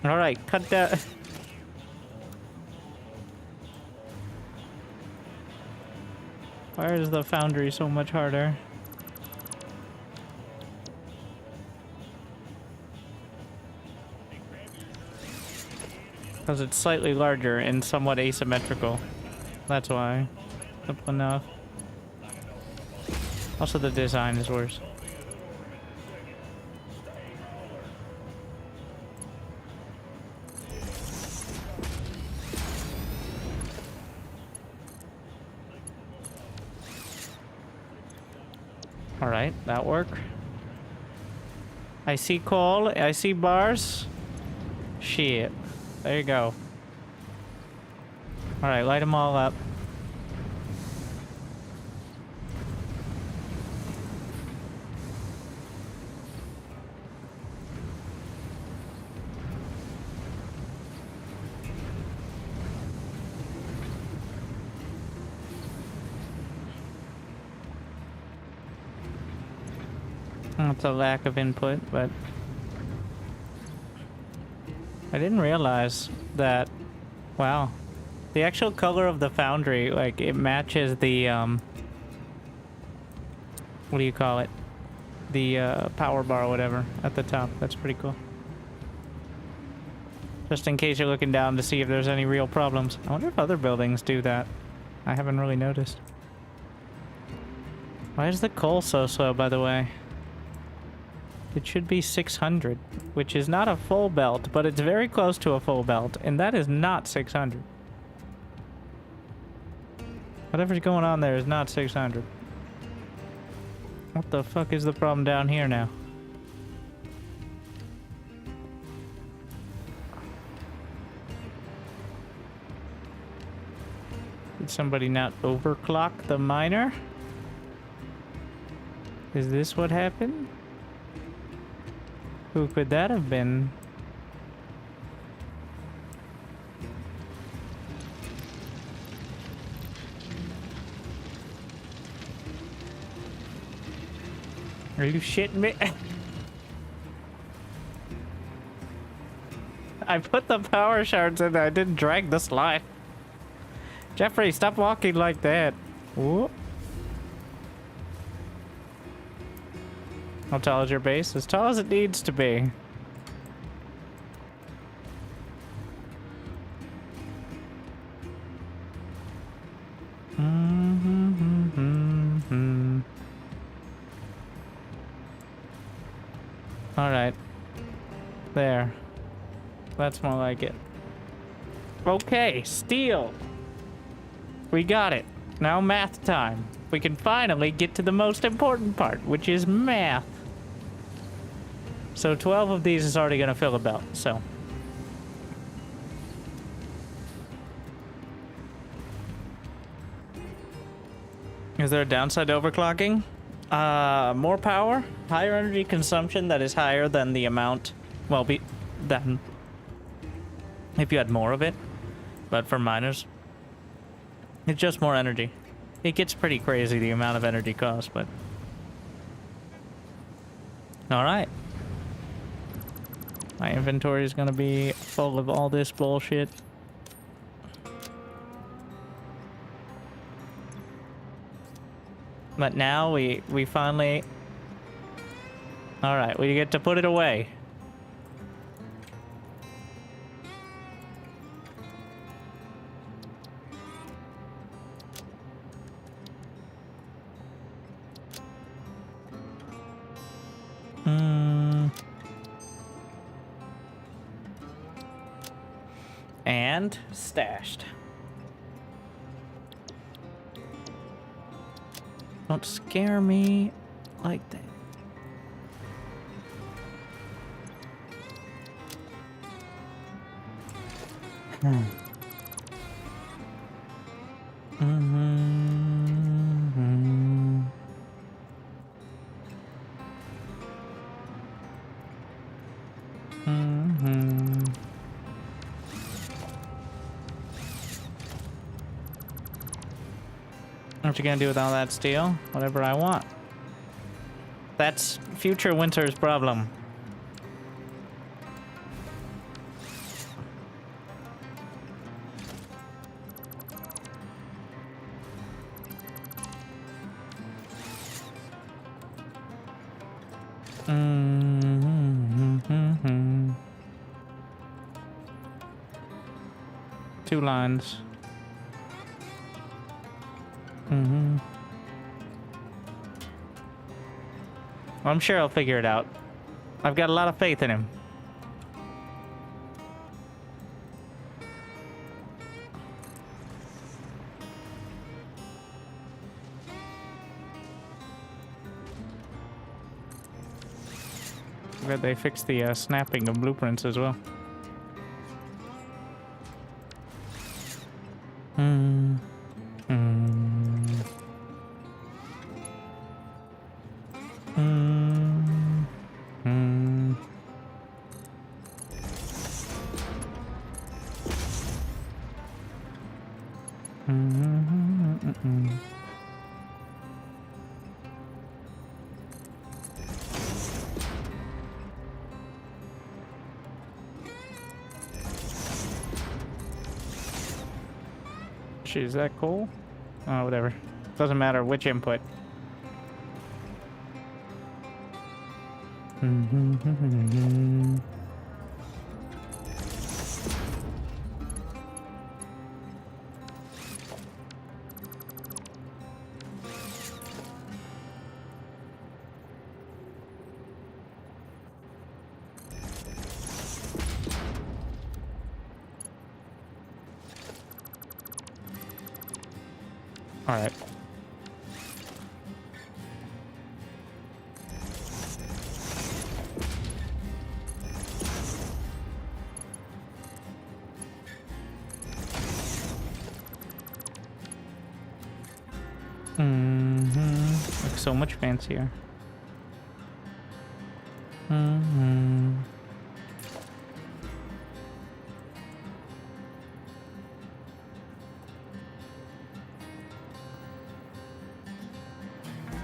All right, cut that. Why is the foundry so much harder? Because it's slightly larger and somewhat asymmetrical. That's why. Simple enough. Also, the design is worse. Alright, that work. I see coal, I see bars. Shit. There you go. Alright, light them all up. It's a lack of input, but I didn't realize that. Wow, the actual color of the foundry, like, it matches the what do you call it? The power bar or whatever at the top. That's pretty cool. Just in case you're looking down to see if there's any real problems. I wonder if other buildings do that. I haven't really noticed. Why is the coal so slow, by the way? It should be 600, which is not a full belt, but it's very close to a full belt, and that is not 600. Whatever's going on there is not 600. What the fuck is the problem down here now? Did somebody not overclock the miner? Is this what happened? Who could that have been? Are you shitting me? I put the power shards in there. I didn't drag the slide. Jeffrey, stop walking like that. Whoop. How tall is your base? As tall as it needs to be. All right. There. That's more like it. Okay, steel. We got it. Now math time. We can finally get to the most important part, which is math. So 12 of these is already going to fill a belt, so. Is there a downside to overclocking? More power, higher energy consumption that is higher than the amount, well, than if you had more of it. But for miners, it's just more energy. It gets pretty crazy, the amount of energy cost, but All right. My inventory is gonna be full of all this bullshit. But now we finally... All right, we get to put it away. And stashed. Don't scare me like that. What you gonna do with all that steel? Whatever I want. That's future Winter's problem. Two lines. I'm sure I'll figure it out. I've got a lot of faith in him. Glad they fixed the snapping of blueprints as well. Gee, is that cool? Oh, whatever. Doesn't matter which input. All right. Looks so much fancier.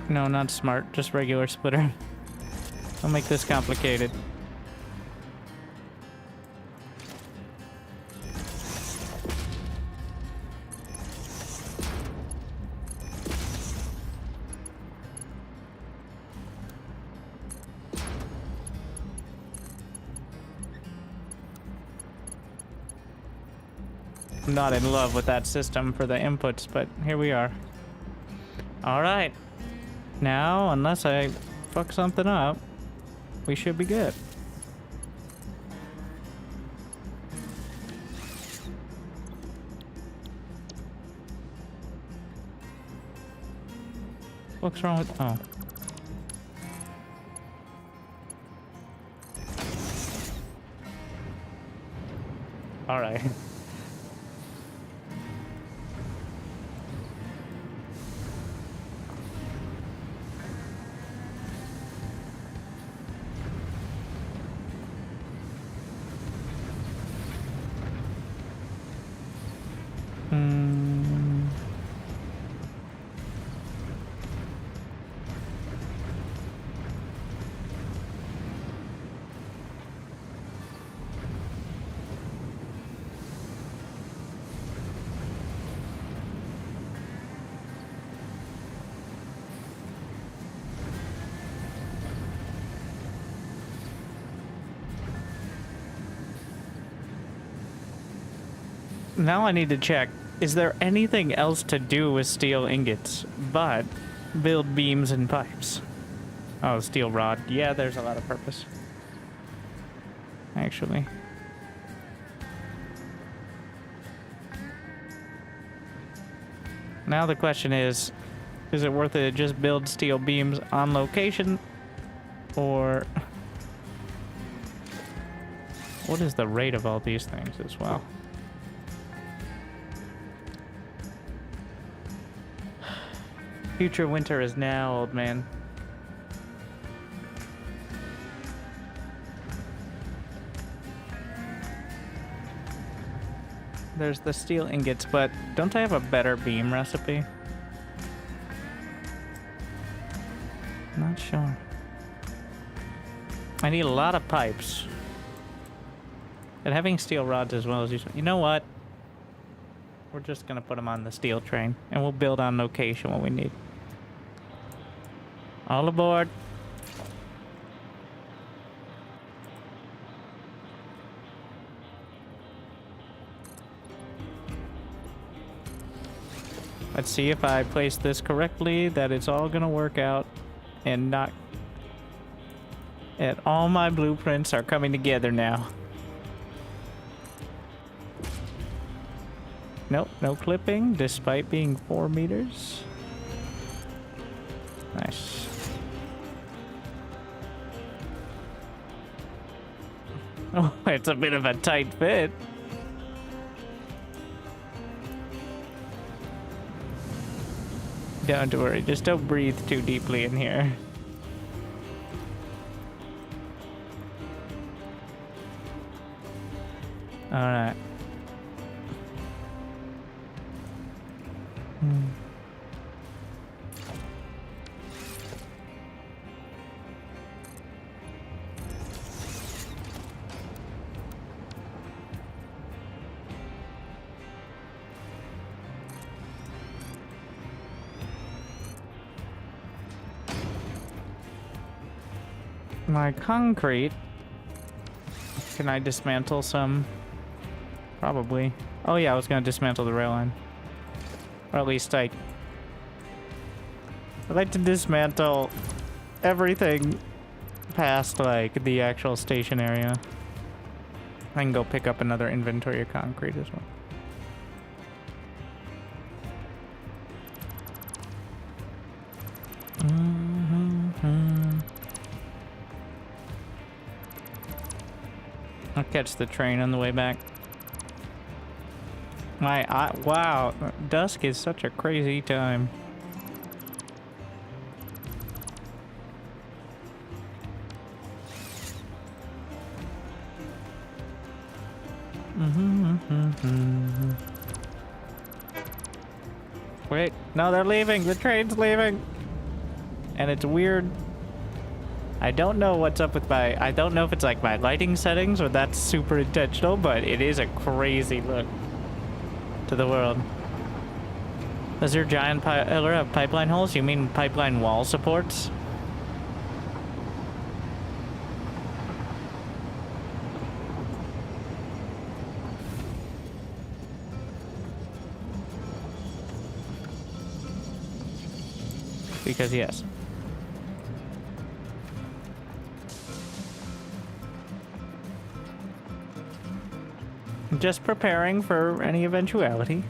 No, not smart, just regular splitter. Don't make this complicated. I'm not in love with that system for the inputs, but here we are. All right. Now, unless I fuck something up, we should be good. What's wrong with... Oh. All right. now I need to check. Is there anything else to do with steel ingots but build beams and pipes? Oh, steel rod. Yeah, there's a lot of purpose. Actually. Now the question is it worth it to just build steel beams on location? Or what is the rate of all these things as well? Future winter is now, old man. There's the steel ingots, but don't I have a better beam recipe? Not sure. I need a lot of pipes. And having steel rods as well is useful. You know what? We're just gonna put them on the steel train, and we'll build on location what we need. All aboard. Let's see if I place this correctly, that it's all gonna work out and not... And all my blueprints are coming together now. Nope, no clipping, despite being 4 meters. Nice. Oh, it's a bit of a tight fit. Don't worry, just don't breathe too deeply in here. Alright. My concrete. Can I dismantle some? Probably. Oh yeah, I was gonna dismantle the rail line. Or at least I'd like to dismantle everything past like the actual station area. I can go pick up another inventory of concrete as well. I'll catch the train on the way back. Wow, dusk is such a crazy time. Wait, no, they're leaving. The train's leaving. And it's weird. I don't know what's up with my... I don't know if it's like my lighting settings or that's super intentional, but it is a crazy look to the world. Does your giant pillar have pipeline holes? You mean pipeline wall supports? Because yes. Just preparing for any eventuality.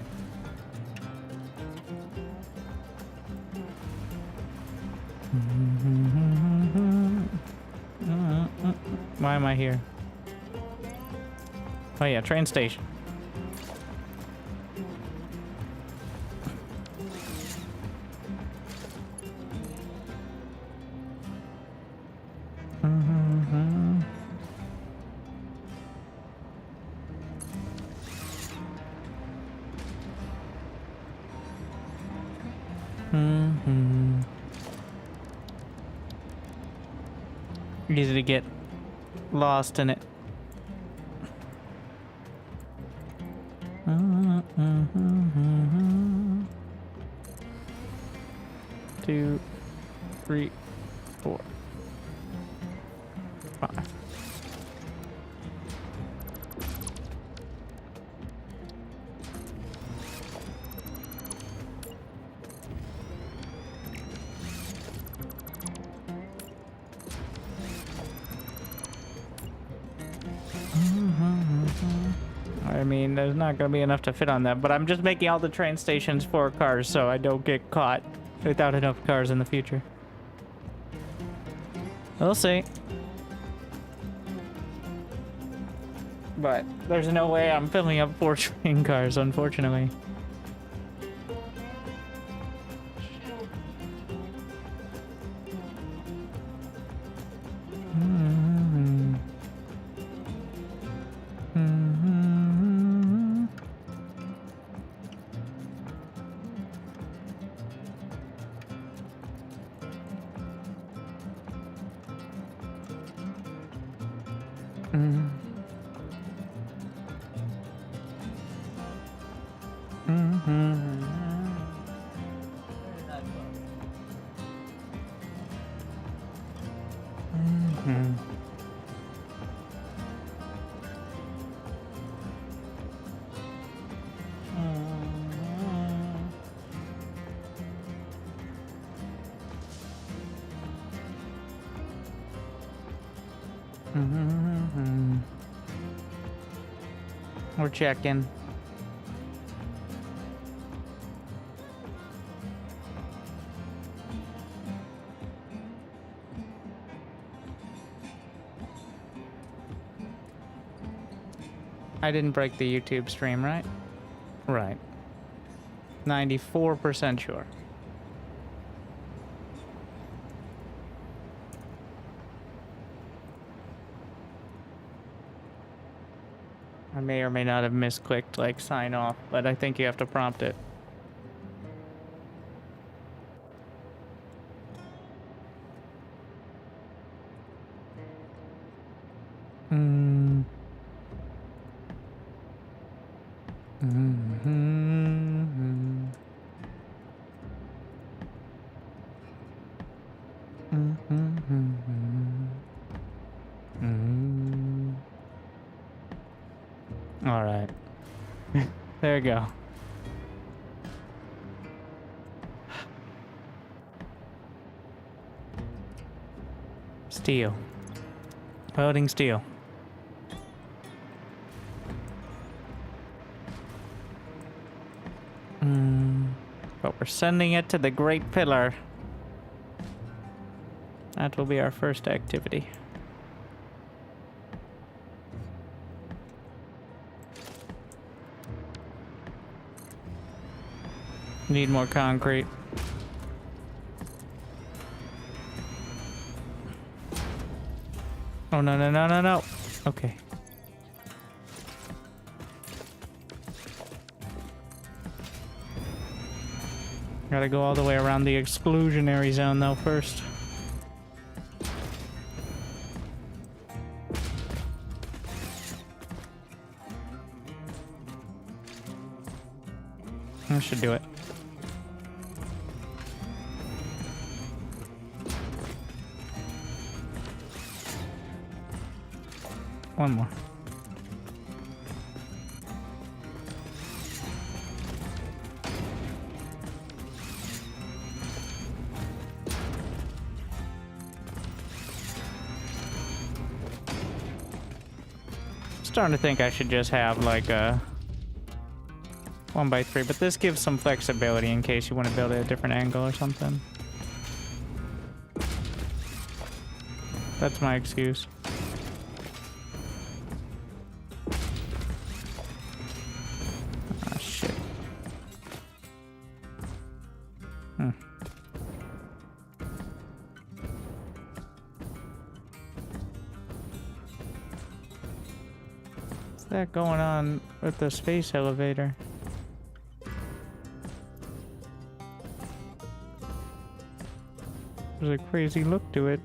Why am I here? Oh yeah, train station. Easy to get lost in it. Two, three, 4, 5. and there's not gonna be enough to fit on that. But I'm just making all the train stations for cars so I don't get caught without enough cars in the future. We'll see. But there's no way I'm filling up 4 train cars, unfortunately. We're checking. I didn't break the YouTube stream, right? Right. 94% sure. I may or may not have misclicked like sign off, but I think you have to prompt it. All right. There you go. Steel. Loading steel. But we're sending it to the Great Pillar. That will be our first activity. Need more concrete. Oh, no, no, no, no, no. Okay. Gotta go all the way around the exclusionary zone, though, first. That should do it. One more. Starting to think I should just have like a 1x3, but this gives some flexibility in case you want to build it at a different angle or something. That's my excuse. Ah, shit. What's that going on with the space elevator? There's a crazy look to it.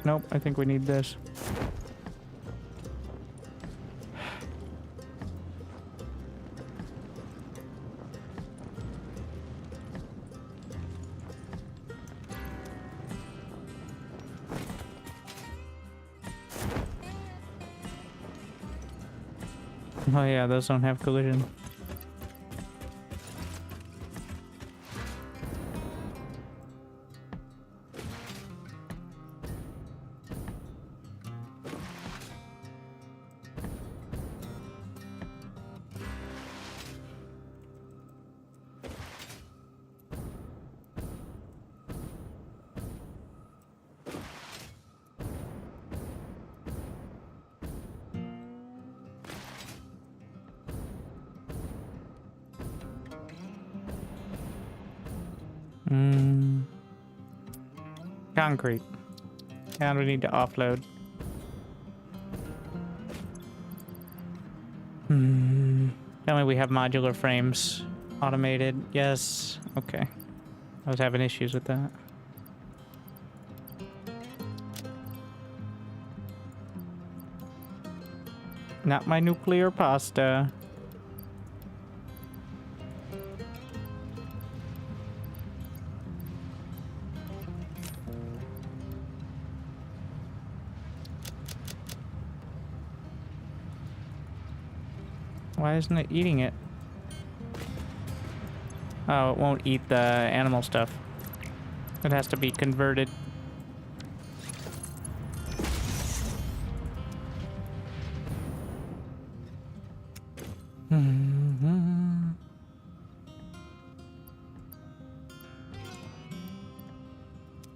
Nope, I think we need this. Oh yeah, those don't have collision. Concrete. And we need to offload. Tell me we have modular frames. Automated. Yes. Okay. I was having issues with that. Not my nuclear pasta. Why isn't it eating it? Oh, it won't eat the animal stuff. It has to be converted.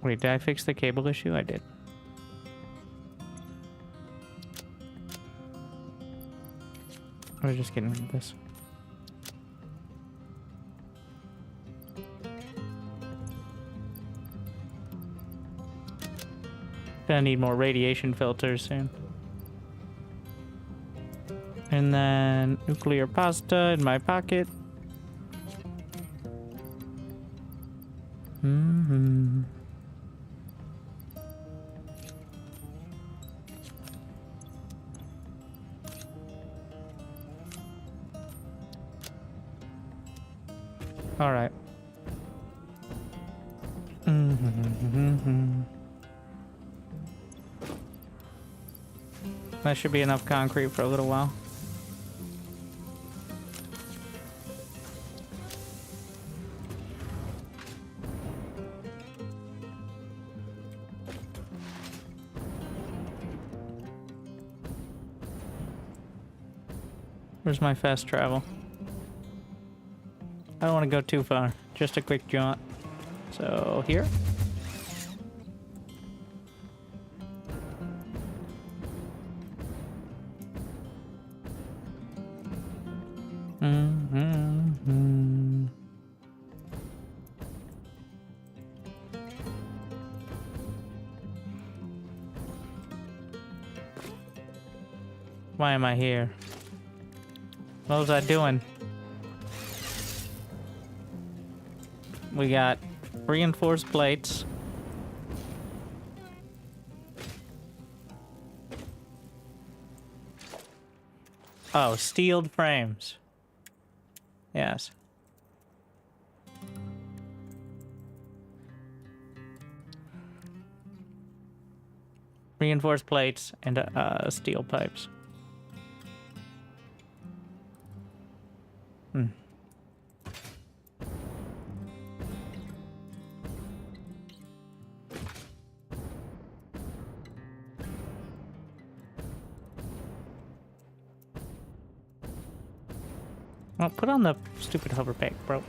Wait, did I fix the cable issue? I did. We're just getting rid of this. Gonna need more radiation filters soon. And then nuclear pasta in my pocket. All right. That should be enough concrete for a little while. Where's my fast travel? I don't want to go too far. Just a quick jaunt. So, here. Why am I here? What was I doing? We got reinforced plates. Oh, steeled frames. Yes. Reinforced plates and steel pipes. Well, put on the stupid hover pack, bro.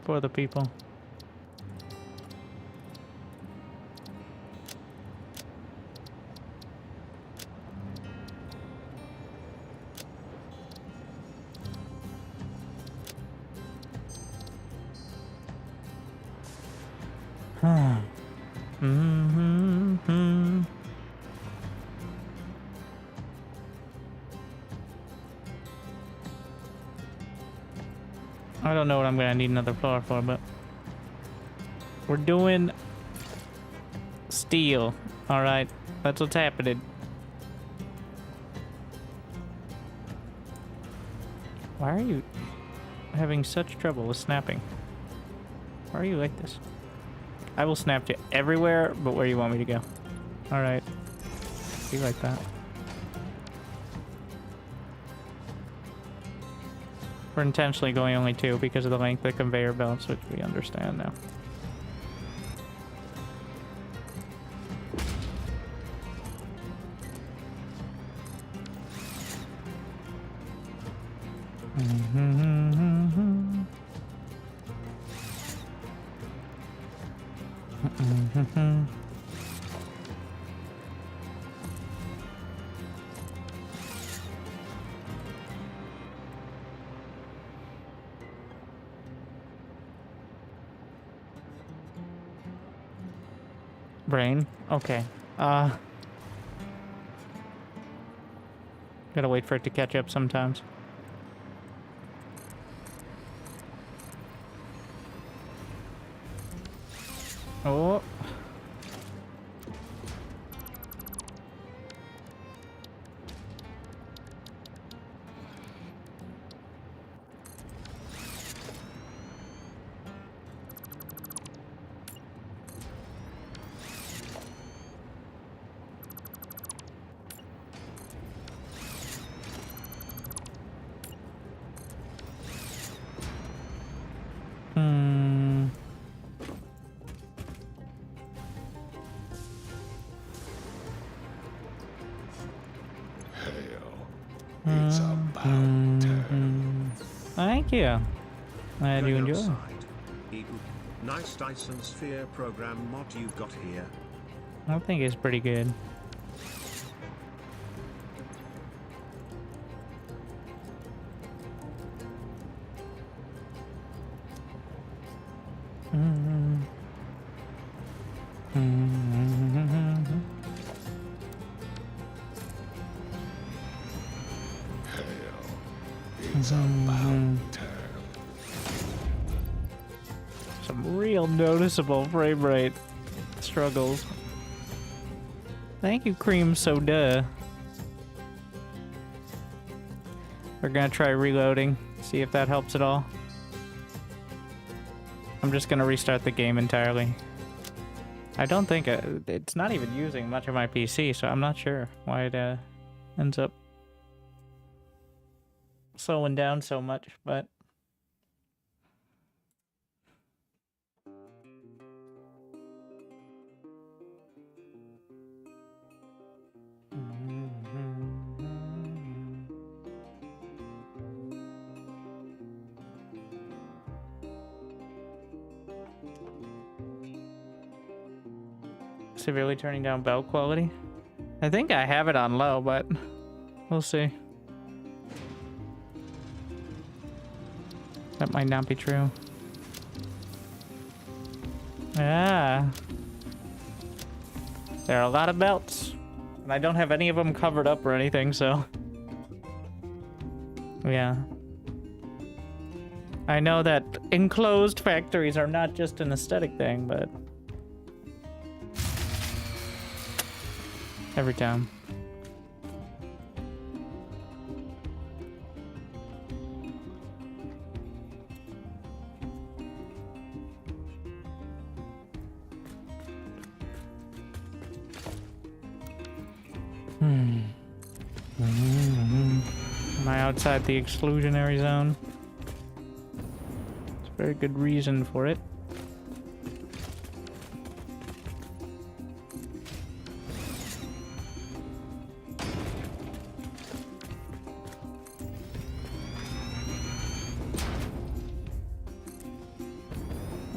For the people. I don't know what I'm gonna need another floor for, but we're doing steel. All right, that's what's happening. Why are you having such trouble with snapping? Why are you like this? I will snap to everywhere but where you want me to go. All right, be like that. We're intentionally going only 2 because of the length of the conveyor belts, which we understand now. Brain? Okay. Gotta wait for it to catch up sometimes. Oh. Hmm. It's about time. Thank you. Glad you Going enjoy. outside. Eden. Nice Dyson Sphere program mod you got here. I think it's pretty good. It's about time. Some real noticeable frame rate struggles. Thank you, Cream Soda. We're gonna try reloading, see if that helps at all. I'm just gonna restart the game entirely. I don't think it's not even using much of my PC, so I'm not sure why it ends up slowing down so much, but severely turning down belt quality. I think I have it on low, but we'll see. That might not be true. Ah. There are a lot of belts. And I don't have any of them covered up or anything, so... Yeah. I know that enclosed factories are not just an aesthetic thing, but... Every time. Am I outside the exclusionary zone? There's a very good reason for it.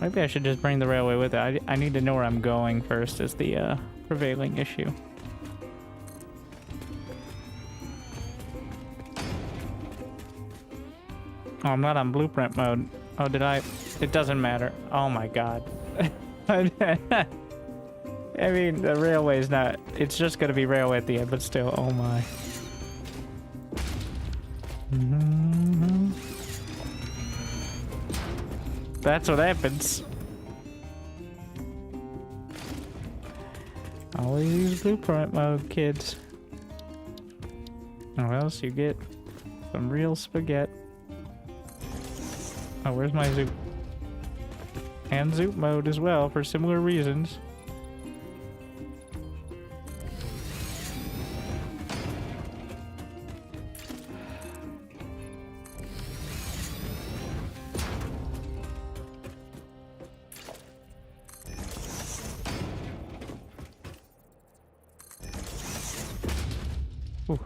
Maybe I should just bring the railway with it. I need to know where I'm going first is the prevailing issue. Oh, I'm not on blueprint mode. Oh, did I? It doesn't matter. Oh my god. I mean, the railway's not... It's just gonna be railway at the end, but still, oh my. That's what happens. Always use blueprint mode, kids. Or else you get some real spaghetti. Oh, where's my zoop? And zoop mode as well for similar reasons. Ooh.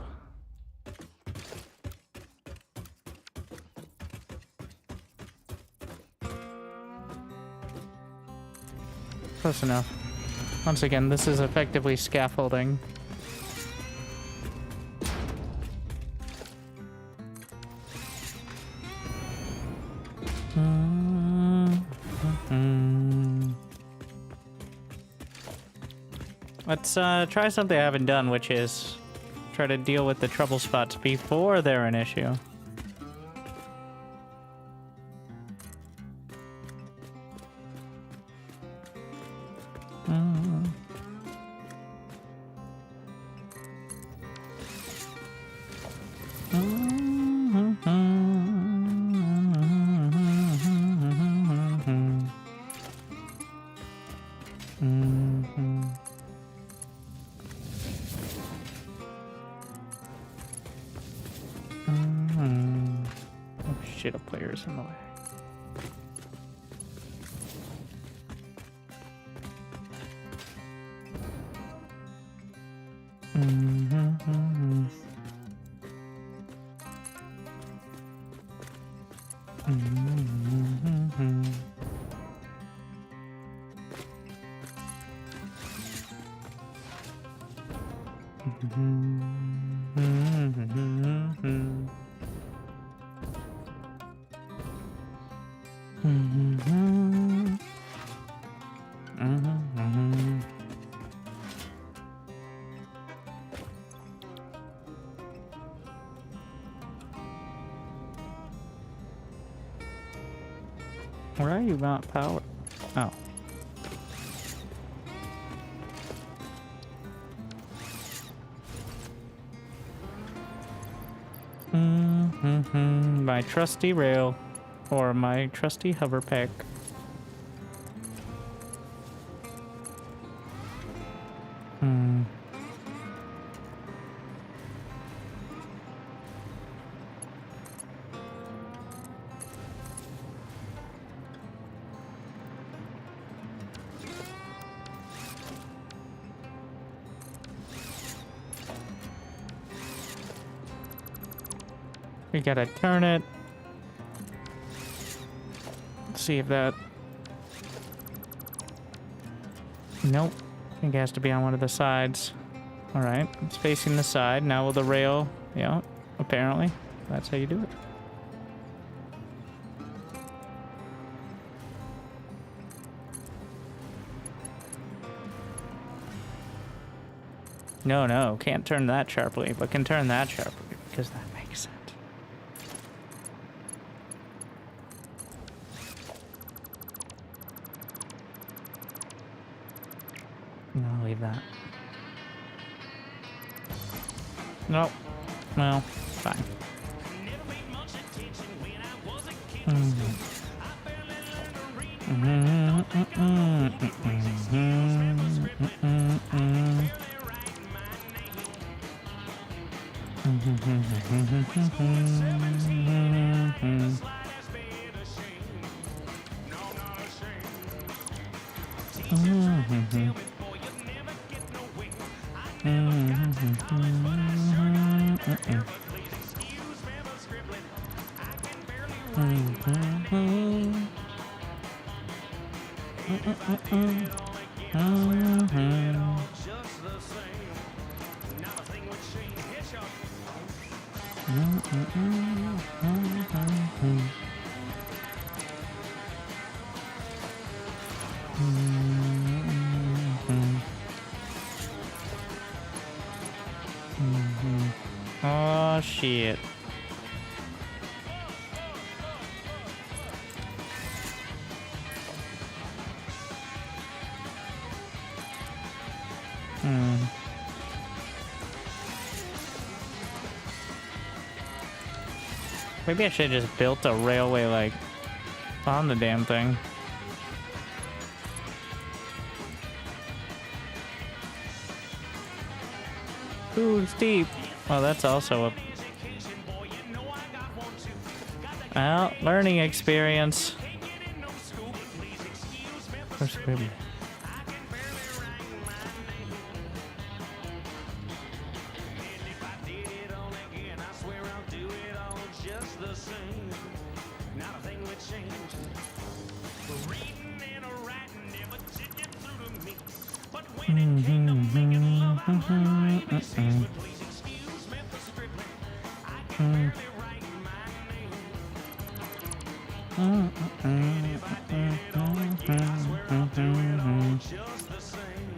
Close enough. Once again, this is effectively scaffolding. Let's try something I haven't done, which is try to deal with the trouble spots before they're an issue. Oh shit, a player's in the way. Where are you not power? Oh. My trusty rail, or my trusty hover pack. We gotta turn it. Let's see if that... Nope. I think it has to be on one of the sides. Alright, it's facing the side. Now will the rail... Yeah, apparently. That's how you do it. No, can't turn that sharply, but can turn that sharply, because that makes sense. No, I'll leave that. Nope. Well, fine. Oh shit. Maybe I should have just built a railway, like, on the damn thing. Ooh, steep. Well, that's also a... Well, learning experience. Where's Squibby?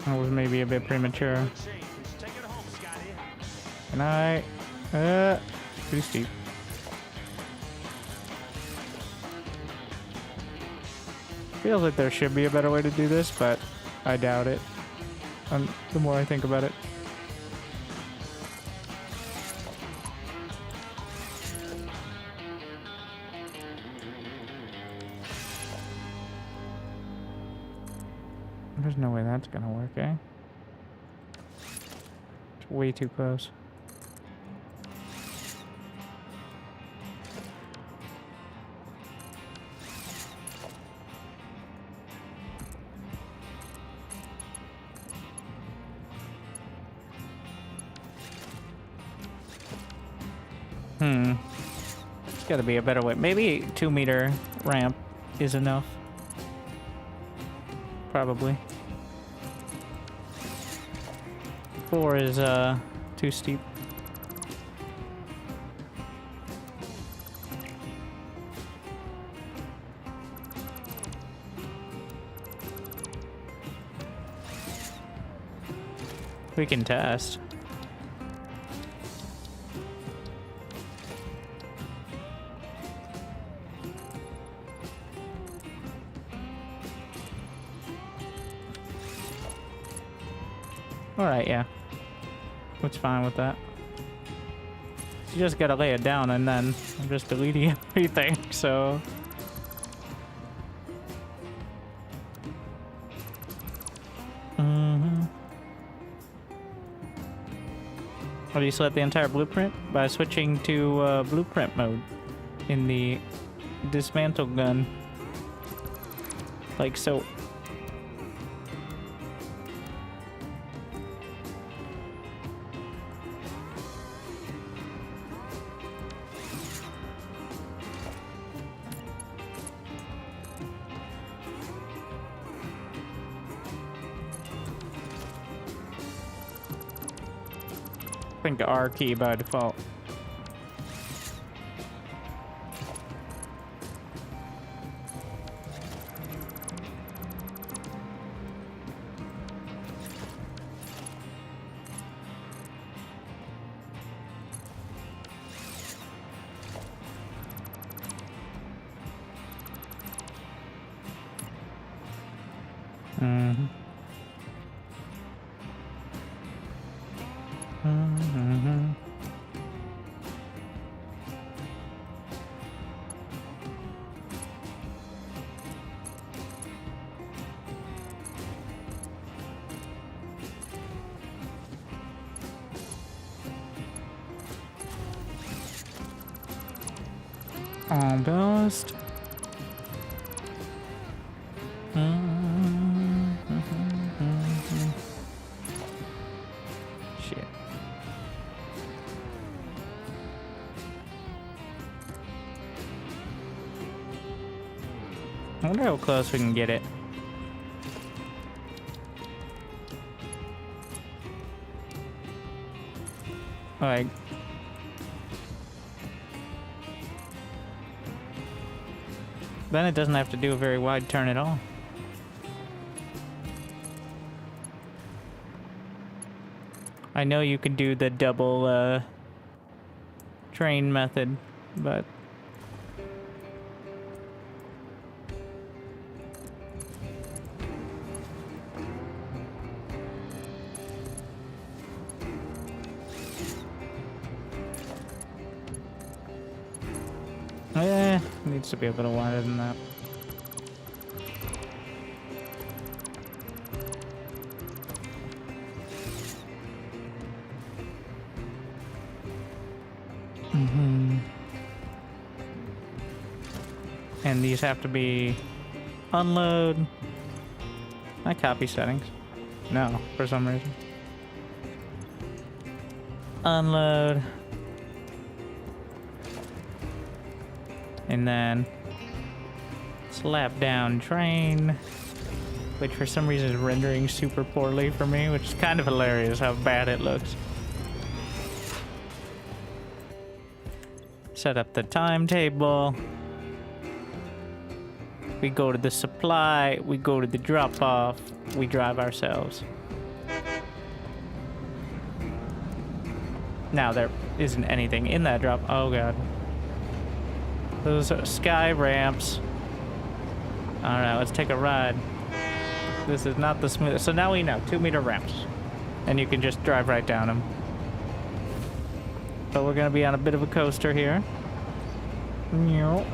That was maybe a bit bit premature. And I... too steep. Feels like there should be a better way to do this, but I doubt it. The more I think about it. There's no way that's gonna work, eh? It's way too close. There's gotta be a better way. Maybe 2-meter ramp is enough. Probably. 4 is too steep. We can test. Alright, yeah. What's fine with that? You just gotta lay it down and then I'm just deleting everything, so... How do you select the entire blueprint? By switching to blueprint mode in the dismantle gun. Like so. I think R key by default. Almost. Shit. I wonder how close we can get it. Like... Then it doesn't have to do a very wide turn at all. I know you could do the double train method, but... needs to be a little wider than that. And these have to be unload. I copy settings. No, for some reason. Unload. And then slap down train, which for some reason is rendering super poorly for me, which is kind of hilarious how bad it looks. Set up the timetable. We go to the supply, we go to the drop off, we drive ourselves. Now there isn't anything in that drop. Oh god. Those are sky ramps. Alright, let's take a ride. This is not the smoothest. So now we know, 2-meter ramps. And you can just drive right down them. But we're gonna be on a bit of a coaster here. Meow.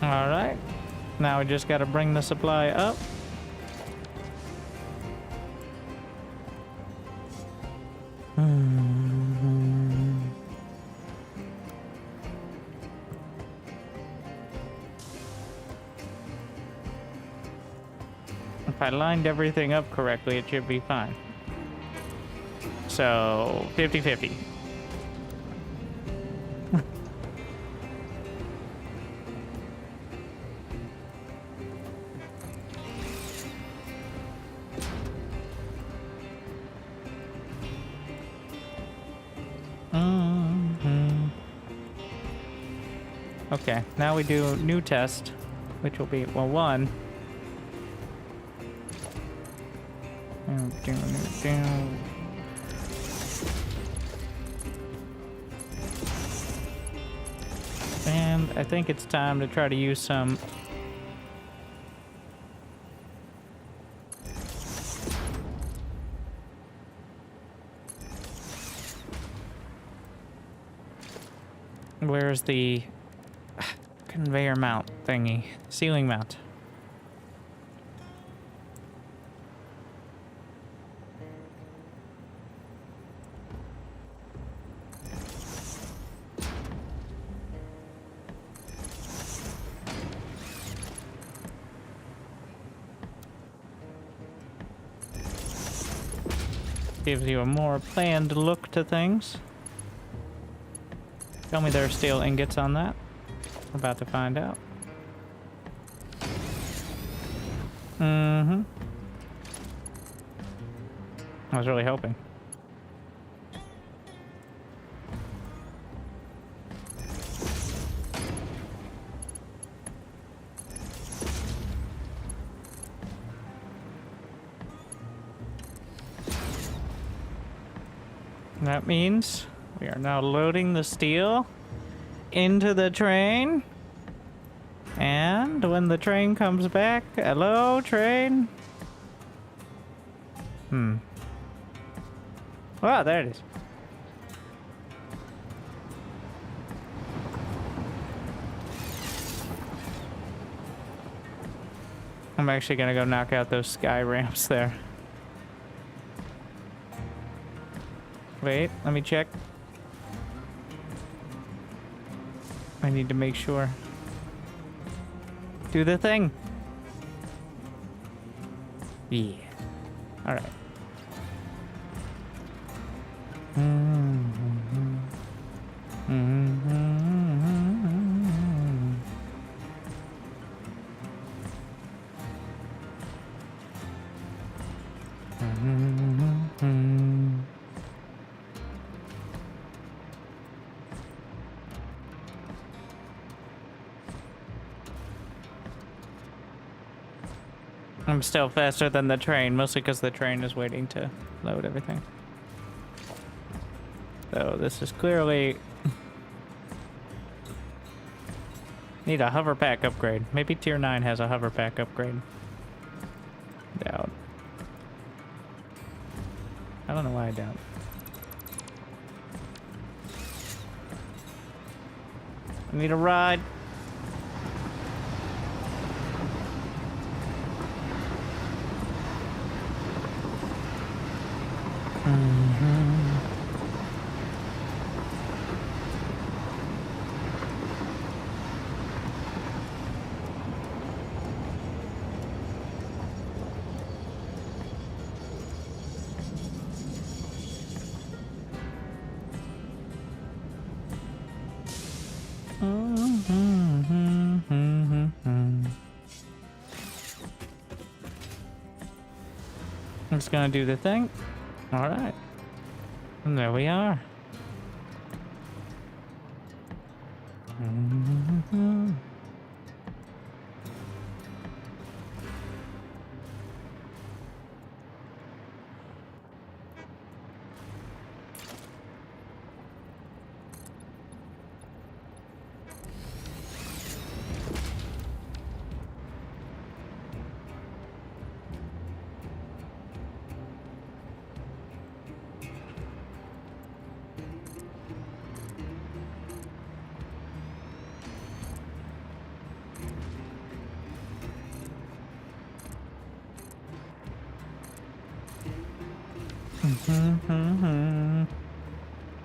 All right. Now we just got to bring the supply up. If I lined everything up correctly, it should be fine. So, 50-50. Okay, now we do new test, which will be, well, 1. And I think it's time to try to use some where's the conveyor mount thingy? Ceiling mount. Gives you a more planned look to things. Tell me there are still ingots on that. We're about to find out. I was really hoping. That means we are now loading the steel into the train. And when the train comes back, hello, train. Oh, there it is. I'm actually gonna go knock out those sky ramps there. Wait, let me check. I need to make sure. Do the thing. Yeah. All right. I'm still faster than the train, mostly because the train is waiting to load everything. So this is clearly... Need a hover pack upgrade. Maybe tier 9 has a hover pack upgrade. Doubt. I don't know why I doubt. I need a ride. It's gonna do the thing. All right. And there we are.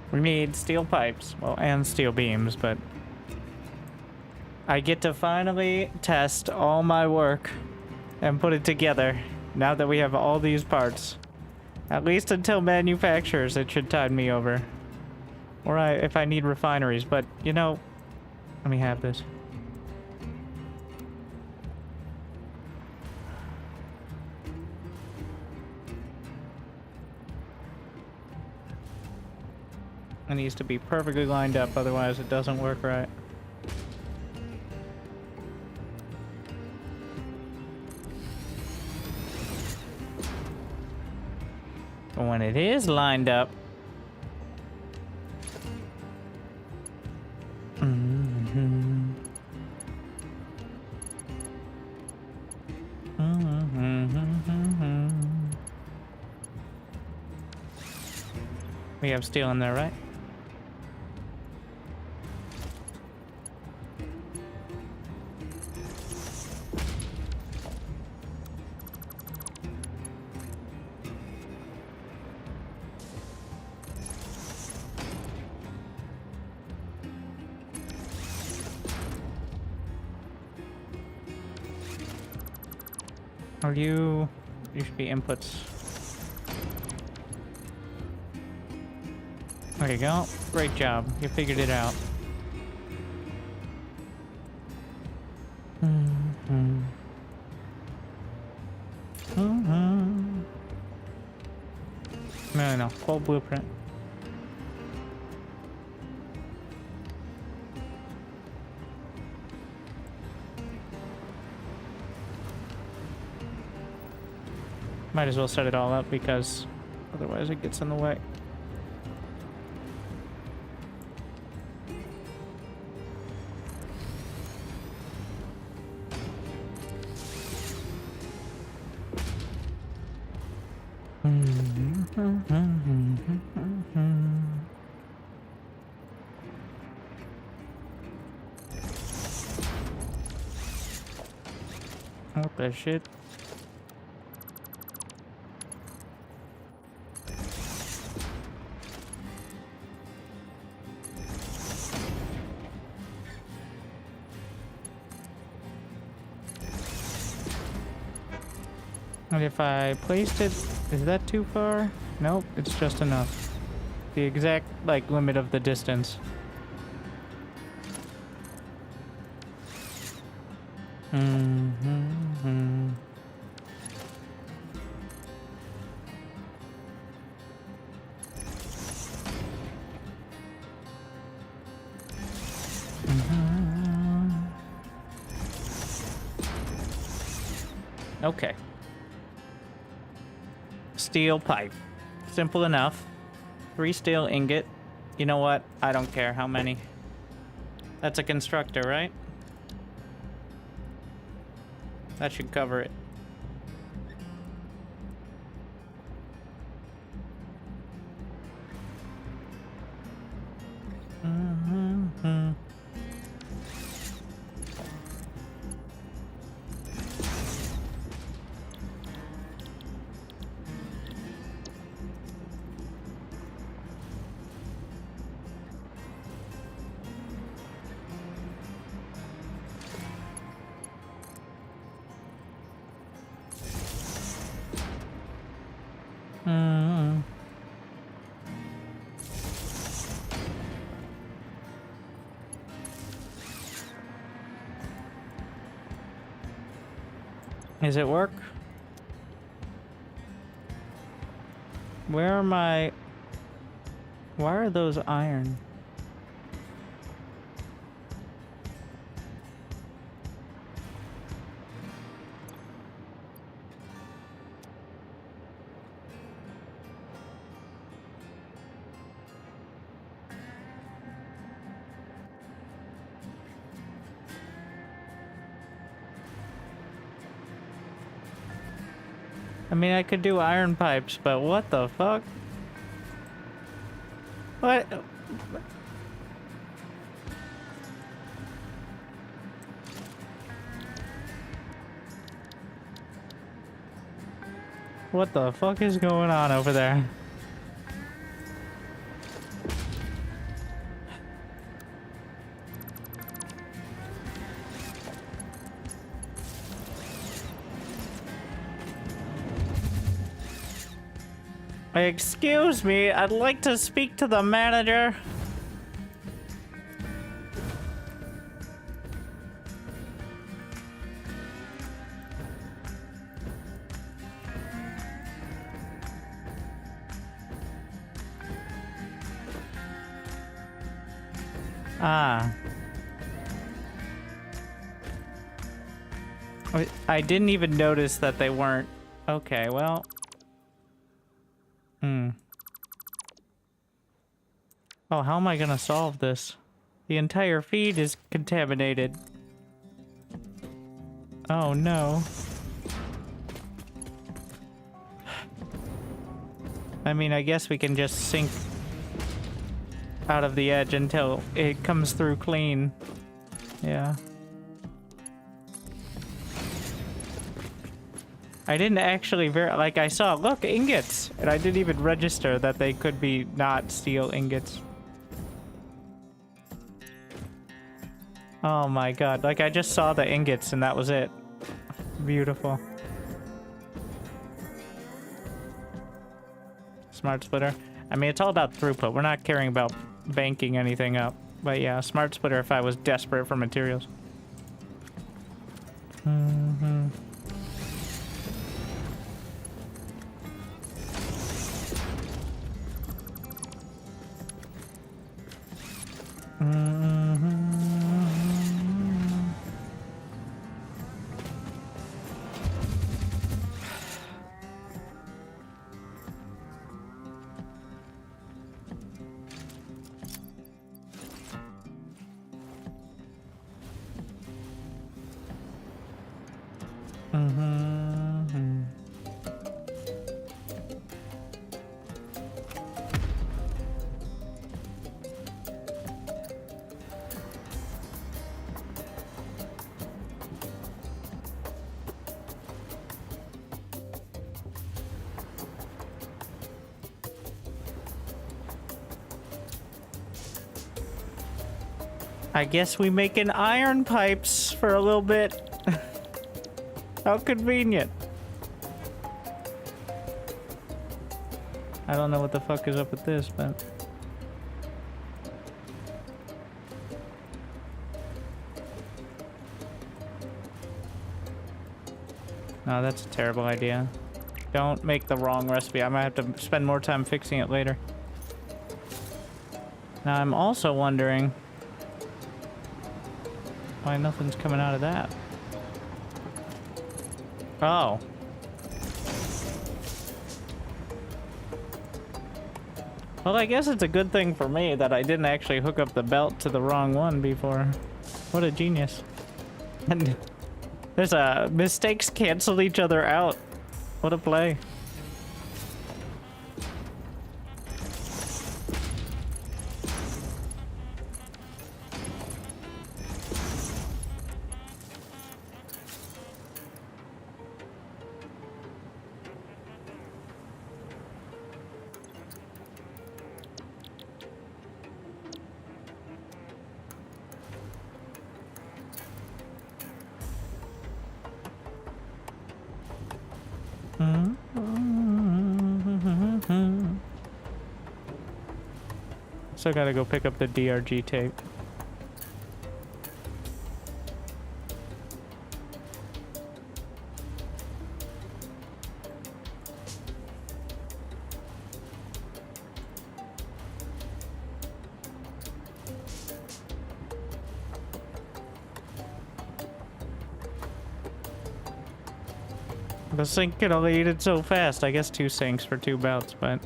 We need steel pipes, well, and steel beams, but I get to finally test all my work and put it together now that we have all these parts. At least until manufacturers, it should tide me over. Or if I need refineries, but you know, let me have this. It needs to be perfectly lined up, otherwise it doesn't work right. But when it is lined up, we have steel in there, right? Are you should be inputs. There you go. Great job. You figured it out. No, full blueprint. Might as well set it all up because otherwise it gets in the way. What the shit? And if I placed it, is that too far? Nope, it's just enough. The exact, like, limit of the distance. Okay. Steel pipe. Simple enough. 3 steel ingot. You know what? I don't care how many. That's a constructor, right? That should cover it. Does it work? Where are my... Why are those iron? I mean, I could do iron pipes, but what the fuck? What? What the fuck is going on over there? Excuse me, I'd like to speak to the manager. Ah. I didn't even notice that they weren't. Okay, well. Oh, how am I gonna solve this? The entire feed is contaminated. Oh no. I mean, I guess we can just sink out of the edge until it comes through clean. Yeah. I didn't actually like, I saw, look, ingots! And I didn't even register that they could be not steel ingots. Oh my god, like I just saw the ingots and that was it. Beautiful. Smart splitter. I mean, it's all about throughput. We're not caring about banking anything up. But yeah, smart splitter if I was desperate for materials. Mm-hmm. I guess we making iron pipes for a little bit. How convenient. I don't know what the fuck is up with this, but... No, that's a terrible idea. Don't make the wrong recipe. I might have to spend more time fixing it later. Now, I'm also wondering why nothing's coming out of that. Oh. Well, I guess it's a good thing for me that I didn't actually hook up the belt to the wrong one before. What a genius. And there's a mistakes cancel each other out. What a play. So I gotta go pick up the DRG tape. The sink can only eat it so fast. I guess 2 sinks for 2 bouts, but...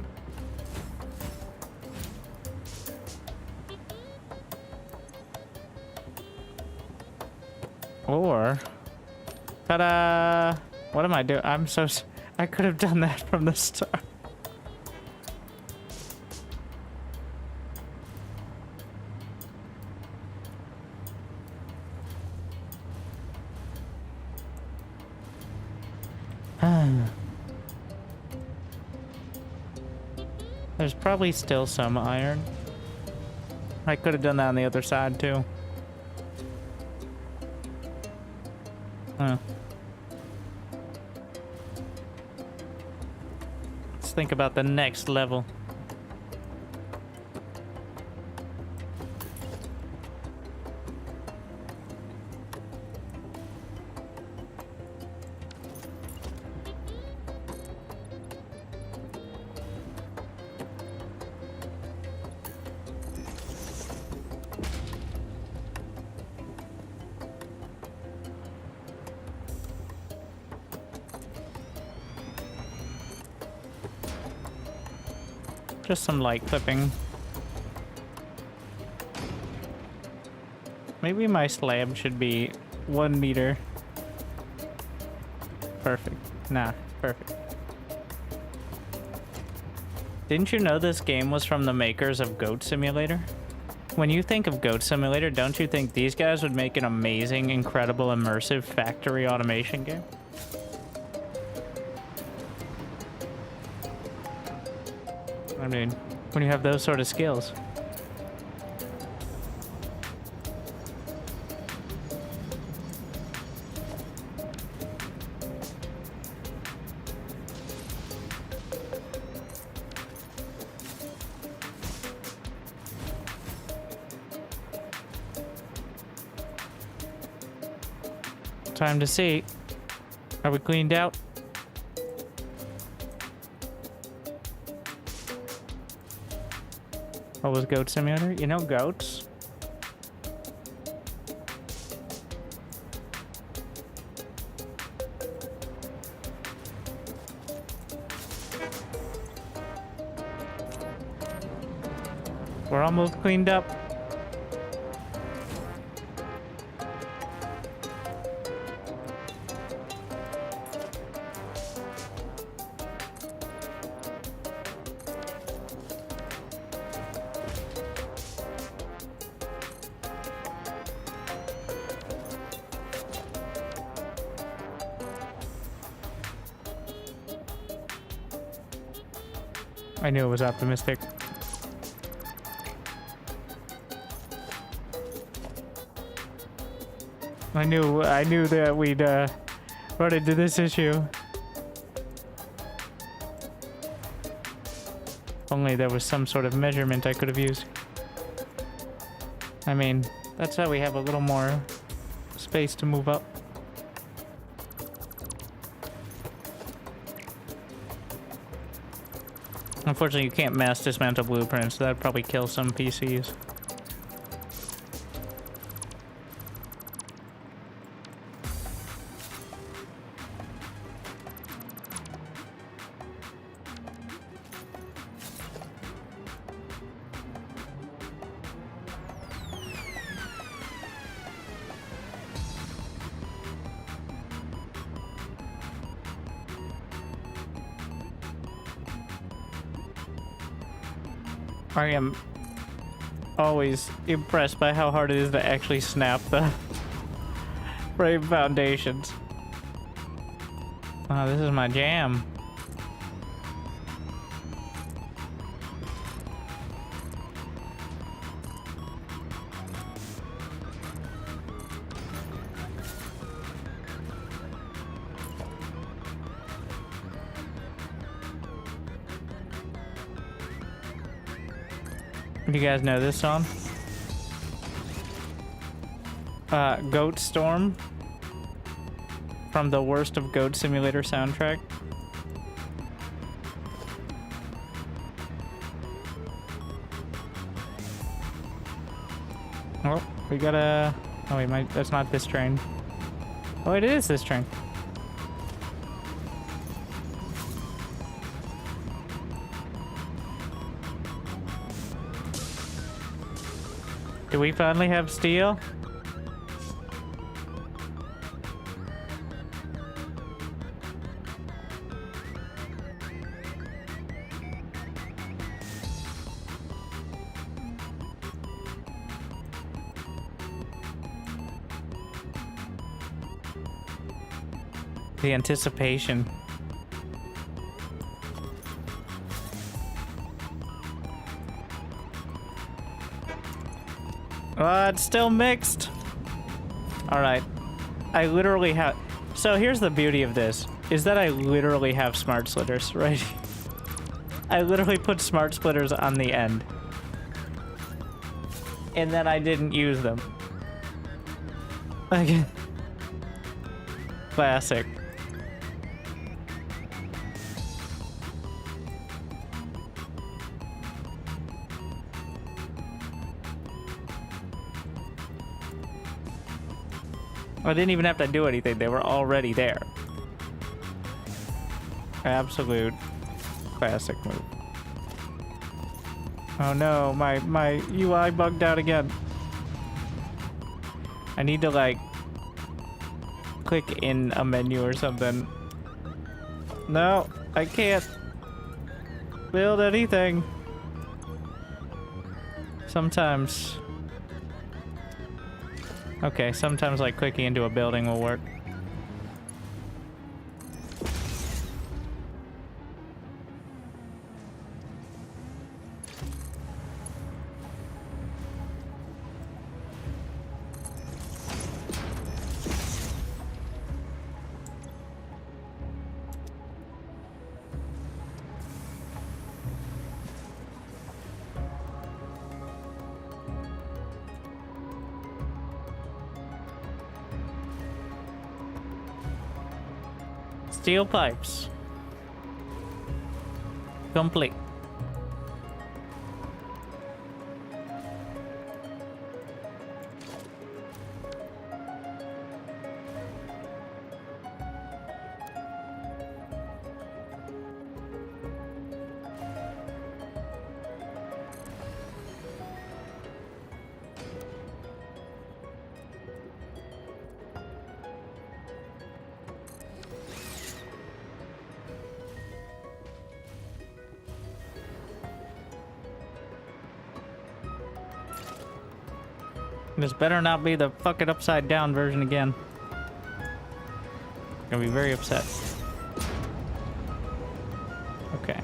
Or... Ta-da! What am I doing? I'm so... I could have done that from the start. There's probably still some iron. I could have done that on the other side too. Huh. Let's think about the next level. Just some light clipping. Maybe my slab should be 1 meter. Perfect. Nah, perfect. Didn't you know this game was from the makers of Goat Simulator? When you think of Goat Simulator, don't you think these guys would make an amazing, incredible, immersive factory automation game? I mean, when you have those sort of skills. Time to see. Are we cleaned out? What was Goat Simulator? You know goats? We're almost cleaned up. I knew it was optimistic. I knew that we'd run into this issue. Only there was some sort of measurement I could have used. I mean, that's how we have a little more space to move up. Unfortunately, you can't mass dismantle blueprints. That'd probably kill some PCs. I am always impressed by how hard it is to actually snap the frame foundations. Oh, this is my jam. Do you guys know this song? Goat Storm from the Worst of Goat Simulator soundtrack. Oh, we gotta... Oh wait, that's not this train. Oh, it is this train. Do we finally have steel? The anticipation. It's still mixed. All right. I literally have... So here's the beauty of this, is that I literally have smart splitters, right? I literally put smart splitters on the end. And then I didn't use them. Like... Classic. I didn't even have to do anything. They were already there. Absolute classic move. Oh no, my UI bugged out again. I need to like click in a menu or something. No, I can't build anything. Sometimes. Okay, sometimes like clicking into a building will work. Steel pipes. Complete. This better not be the fucking upside down version again. Gonna be very upset. Okay.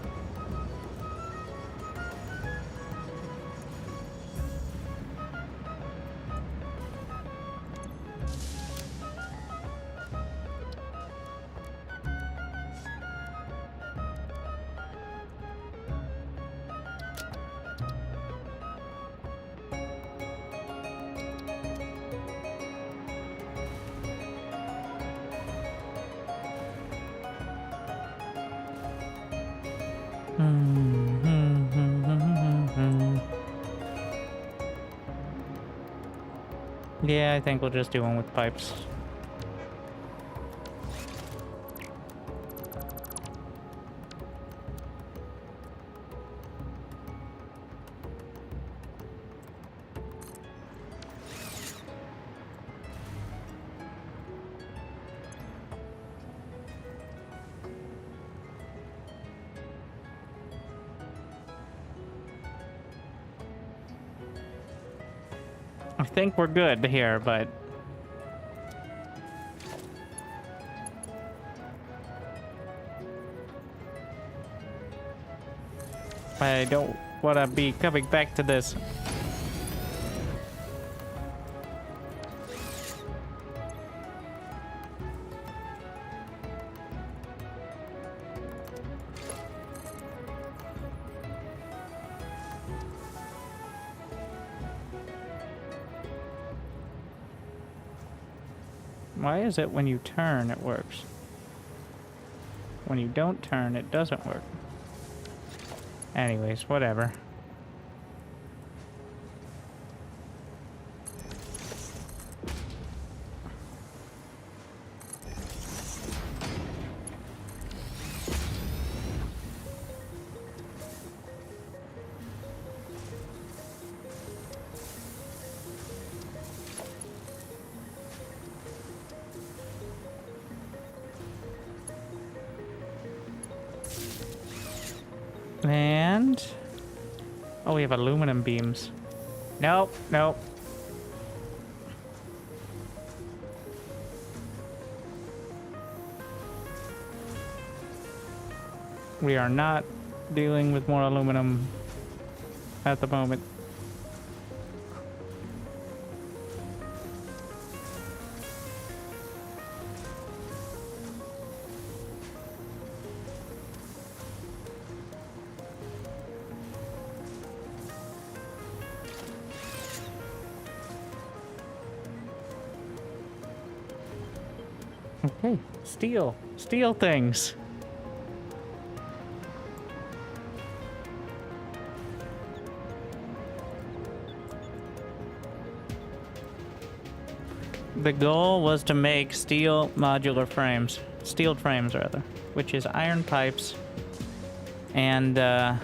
Yeah, I think we'll just do one with pipes. I think we're good here, but I don't want to be coming back to this. Why is it when you turn, it works? When you don't turn, it doesn't work. Anyways, whatever. And... oh, we have aluminum beams. Nope, nope. We are not dealing with more aluminum at the moment. Okay, steel. Steel things. The goal was to make steel modular frames. Steeled frames, rather. Which is iron pipes. And, yeah.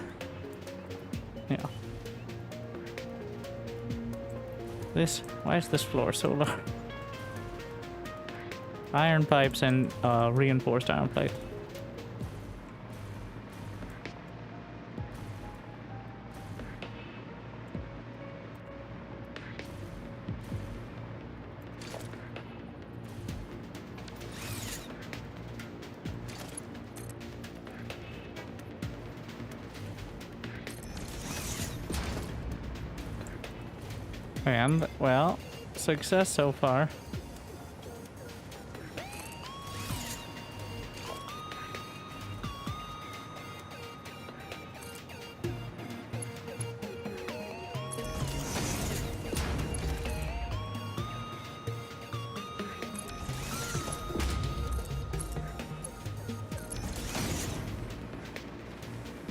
This... why is this floor so low? Iron pipes and reinforced iron plate. And, well, success so far.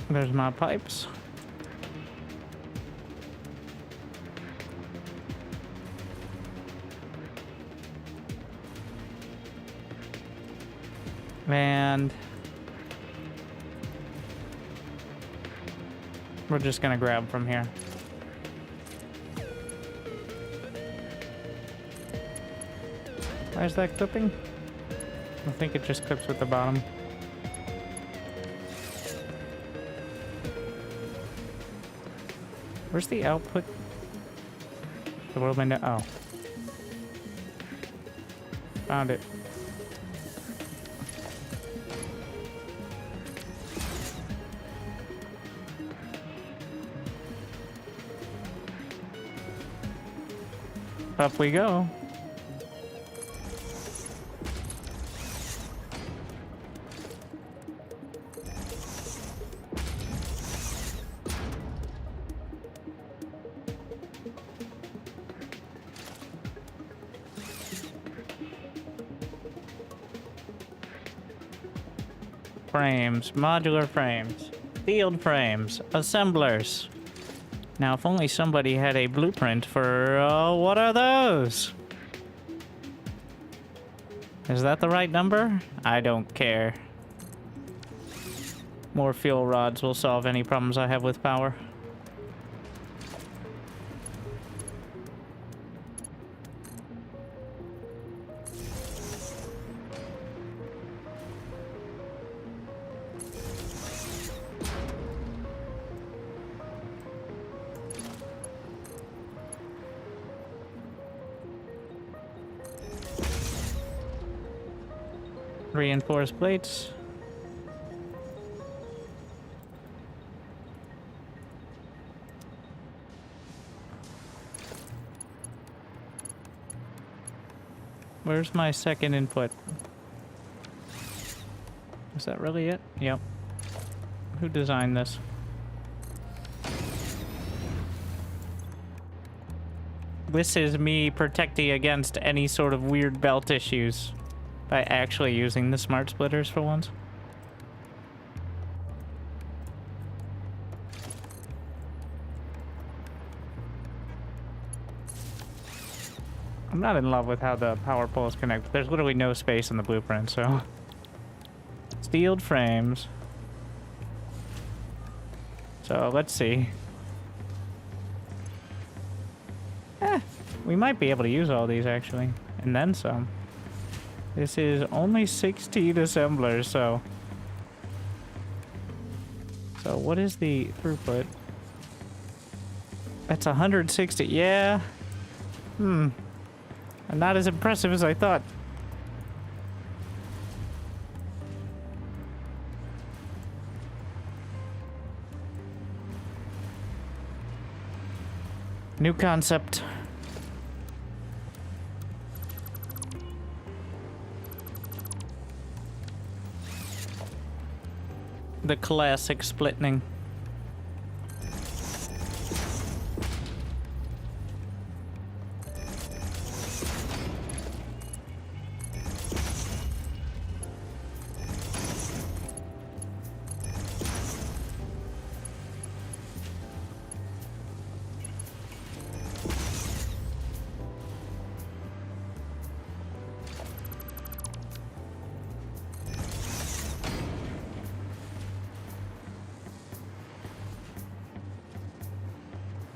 There's my pipes. And we're just gonna grab from here. Why is that clipping? I think it just clips with the bottom. Where's the output? The world window. Oh. Found it. Up we go. Frames, modular frames, field frames, assemblers. Now, if only somebody had a blueprint for, what are those? Is that the right number? I don't care. More fuel rods will solve any problems I have with power. Reinforced plates. Where's my second input? Is that really it? Yep. Who designed this? This is me protecting against any sort of weird belt issues by actually using the smart splitters for once. I'm not in love with how the power poles connect. There's literally no space in the blueprint, so... Steeled frames. So, let's see. We might be able to use all these, actually. And then some. This is only 16 assemblers, so... So what is the throughput? That's 160. Yeah. Not as impressive as I thought. New concept. The classic splitting.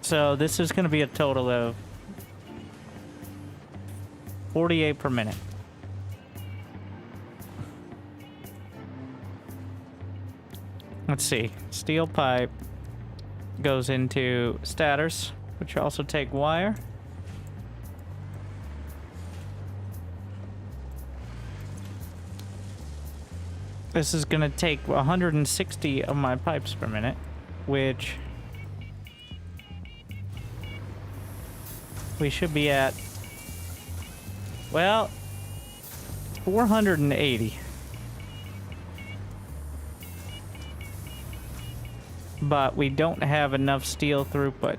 So this is going to be a total of 48 per minute. Let's see. Steel pipe goes into statters, which also take wire. This is going to take 160 of my pipes per minute, which we should be at, well, 480. But we don't have enough steel throughput.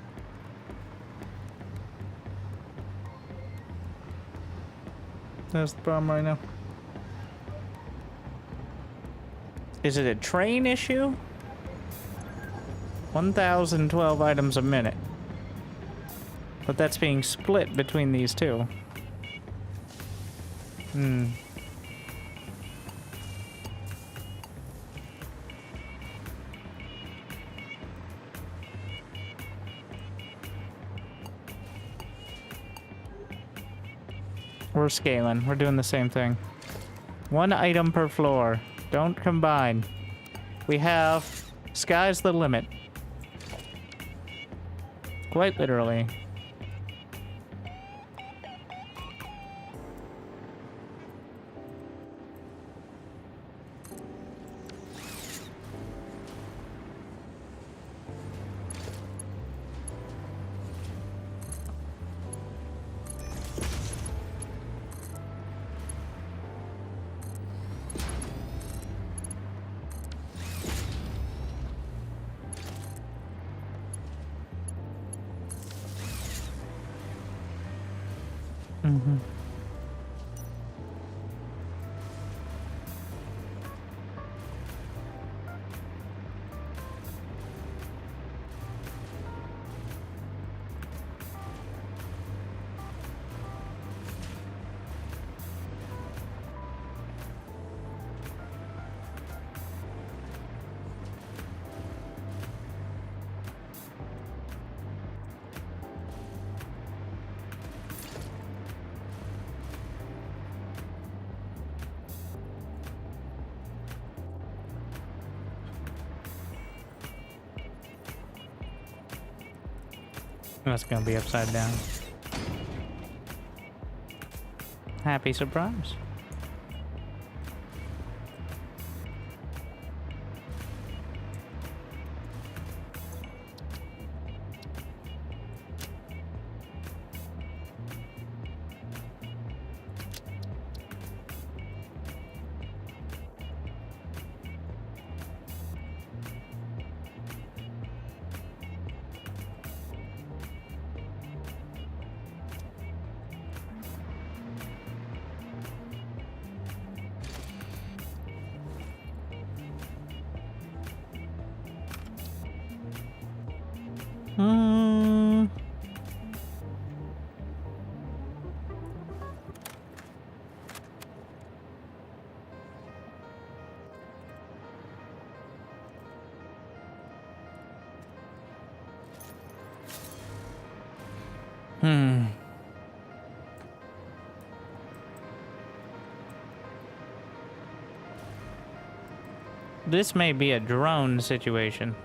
That's the problem right now. Is it a train issue? 1,012 items a minute. But that's being split between these two. We're scaling. We're doing the same thing. One item per floor. Don't combine. We have... Sky's the limit. Quite literally. That's gonna be upside down. Happy surprise. This may be a drone situation.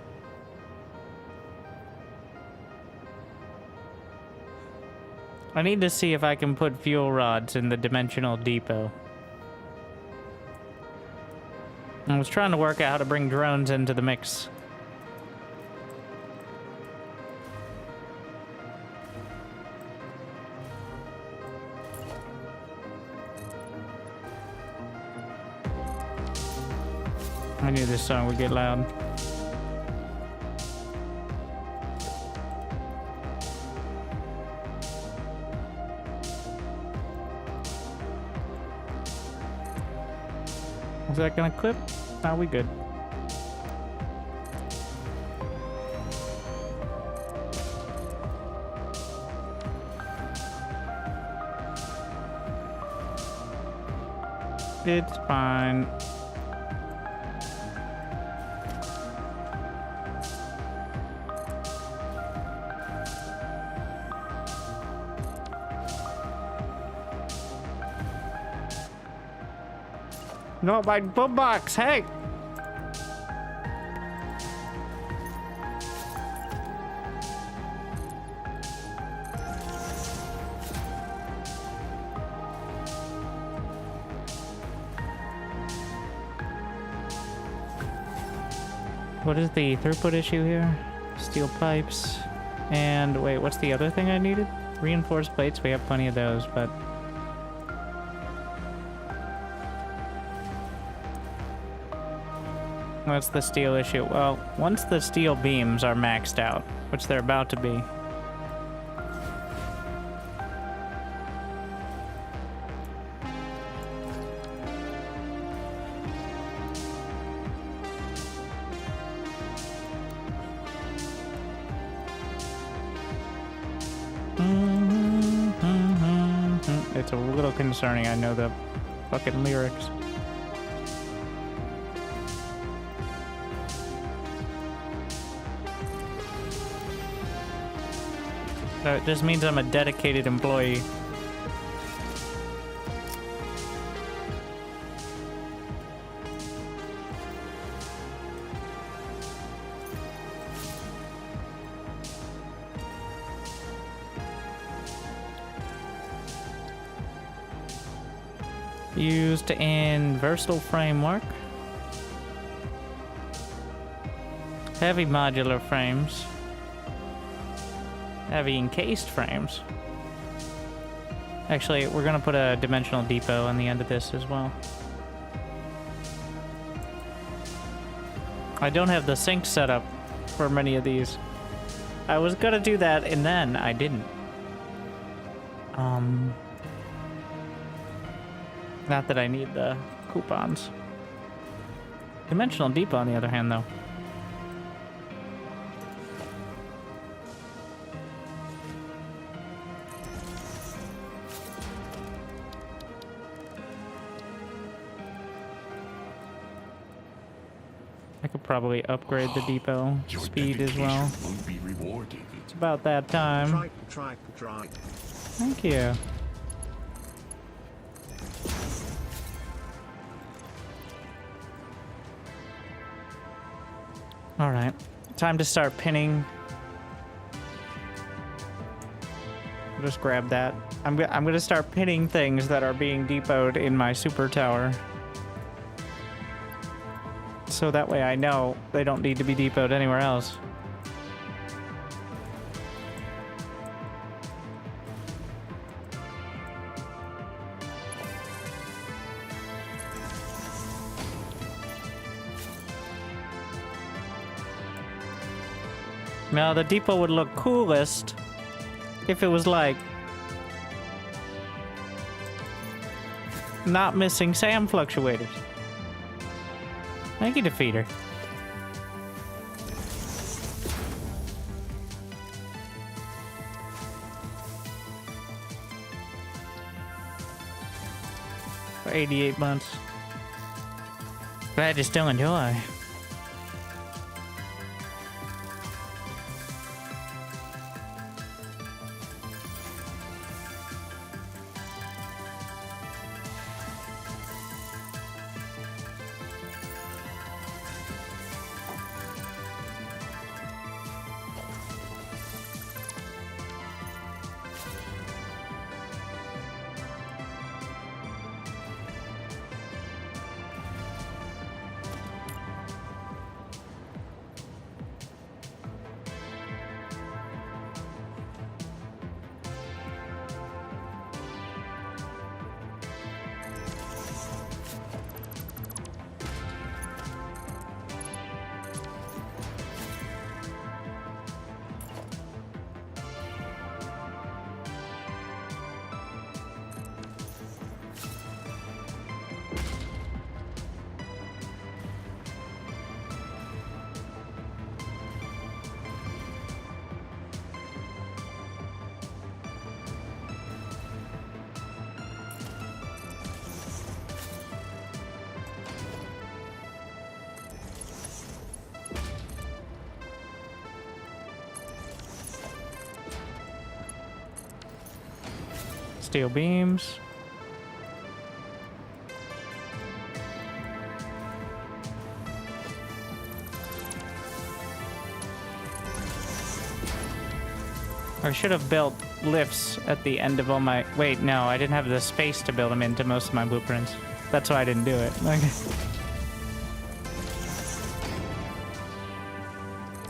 I need to see if I can put fuel rods in the dimensional depot. I was trying to work out how to bring drones into the mix. I knew this song would get loud. Is that gonna clip? Are we good? It's fine. No, my boombox, hey! What is the throughput issue here? Steel pipes. And wait, what's the other thing I needed? Reinforced plates, we have plenty of those, but... What's the steel issue? Well, once the steel beams are maxed out, which they're about to be. It's a little concerning, I know the fucking lyrics. So it just means I'm a dedicated employee. Used in versatile framework. Heavy modular frames. Heavy encased frames. Actually, we're gonna put a dimensional depot on the end of this as well. I don't have the sync set up for many of these. I was gonna do that and then I didn't. Not that I need the coupons. Dimensional depot on the other hand though. I could probably upgrade the depot Your speed as well. dedication will be rewarded. It's about that time. Try. Thank you. All right, time to start pinning. Just grab that. I'm gonna start pinning things that are being depoted in my super tower. So that way I know they don't need to be depoted anywhere else. Now the depot would look coolest if it was like not missing SAM fluctuators. Thank you, Defeater. For 88 months. Glad you still enjoy. steel beams. I should have built lifts at the end of all my... Wait, no, I didn't have the space to build them into most of my blueprints. That's why I didn't do it. Okay.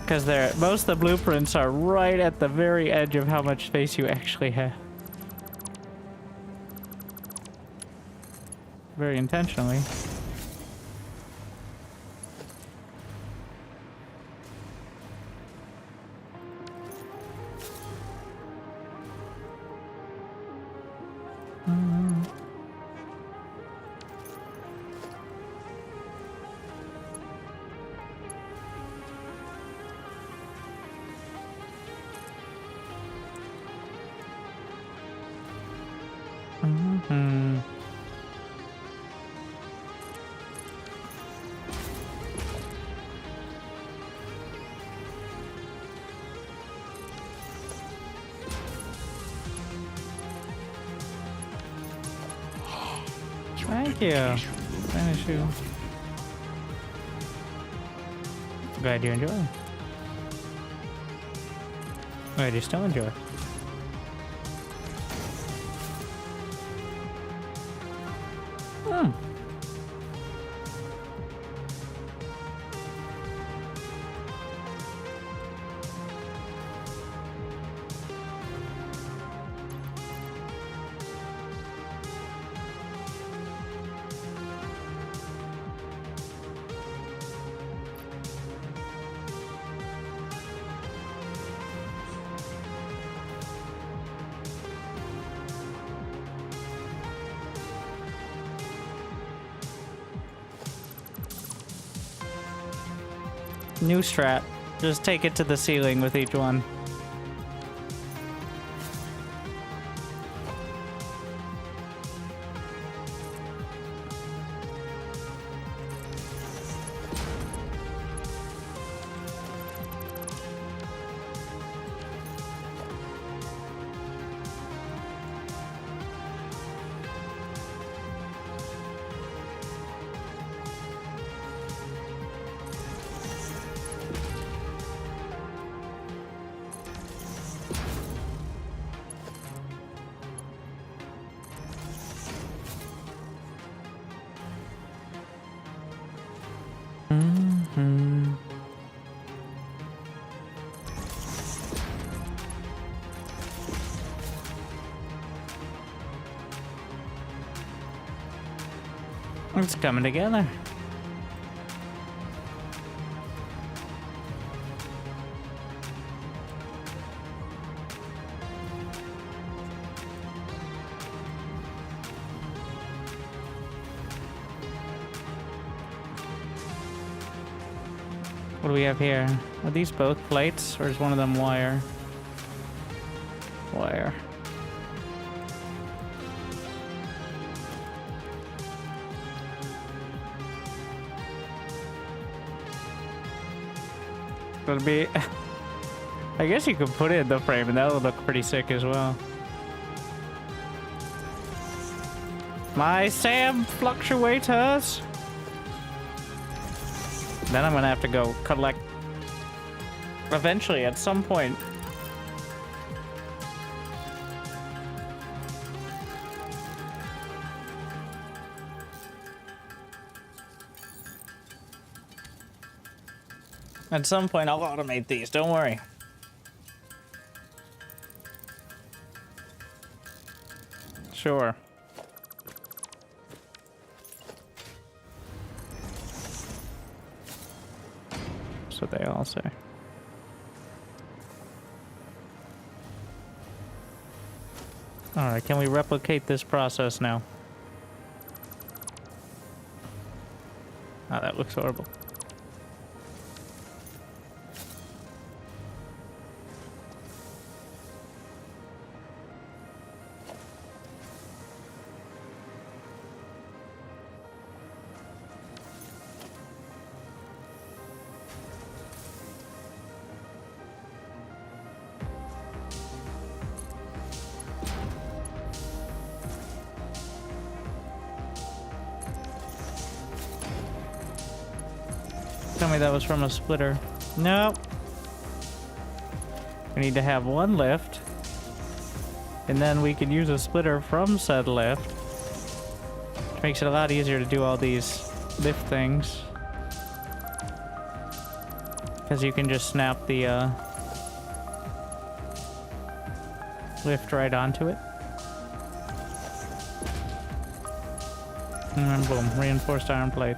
Because most of the blueprints are right at the very edge of how much space you actually have. Very intentionally. Thank you. Finish you. Glad you enjoy. Glad you still enjoy. New strat. Just take it to the ceiling with each one. It's coming together. What do we have here? Are these both plates, or is one of them wire? Wire. It'll be... I guess you could put it in the frame and that would look pretty sick as well. My Sam fluctuators! Then I'm gonna have to go collect... Eventually, at some point. At some point, I'll automate these, don't worry. Sure. That's what they all say. Alright, can we replicate this process now? Ah, that looks horrible. tell me that was from a splitter. Nope. We need to have one lift. And then we can use a splitter from said lift. Which makes it a lot easier to do all these lift things. Because you can just snap the lift right onto it. And boom, reinforced iron plate.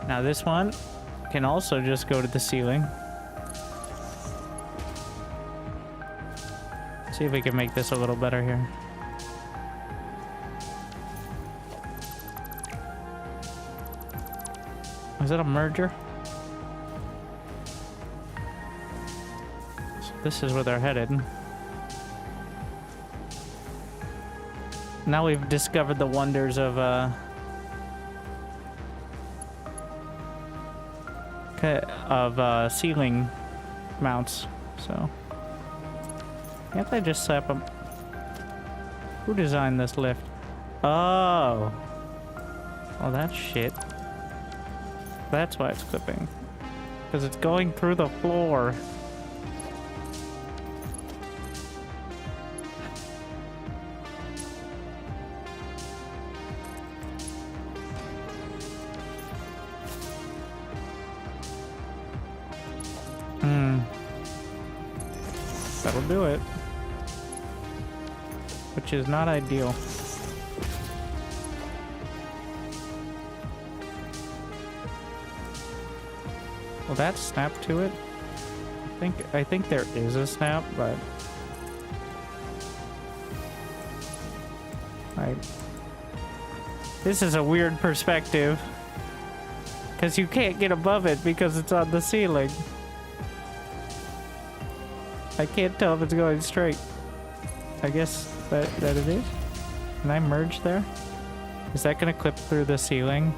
Now this one can also just go to the ceiling. See if we can make this a little better here. Is it a merger? So this is where they're headed. Now we've discovered the wonders of ceiling mounts. So can't I just slap them? Who designed this lift? Oh, oh, that's shit. That's why it's clipping, because it's going through the floor. That'll do it. Which is not ideal. Will that snap to it? I think there is a snap, but this is a weird perspective because you can't get above it because it's on the ceiling. I can't tell if it's going straight. I guess that it is. Can I merge there? Is that gonna clip through the ceiling?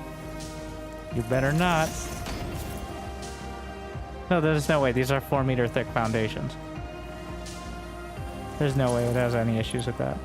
You better not. No, there's no way. These are 4-meter thick foundations. There's no way it has any issues with that.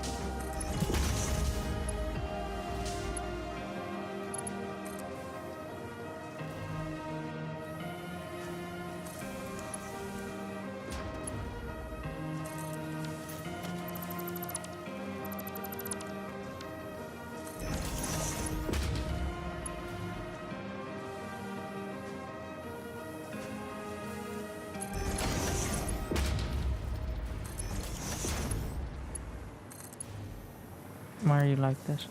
Why are you like this?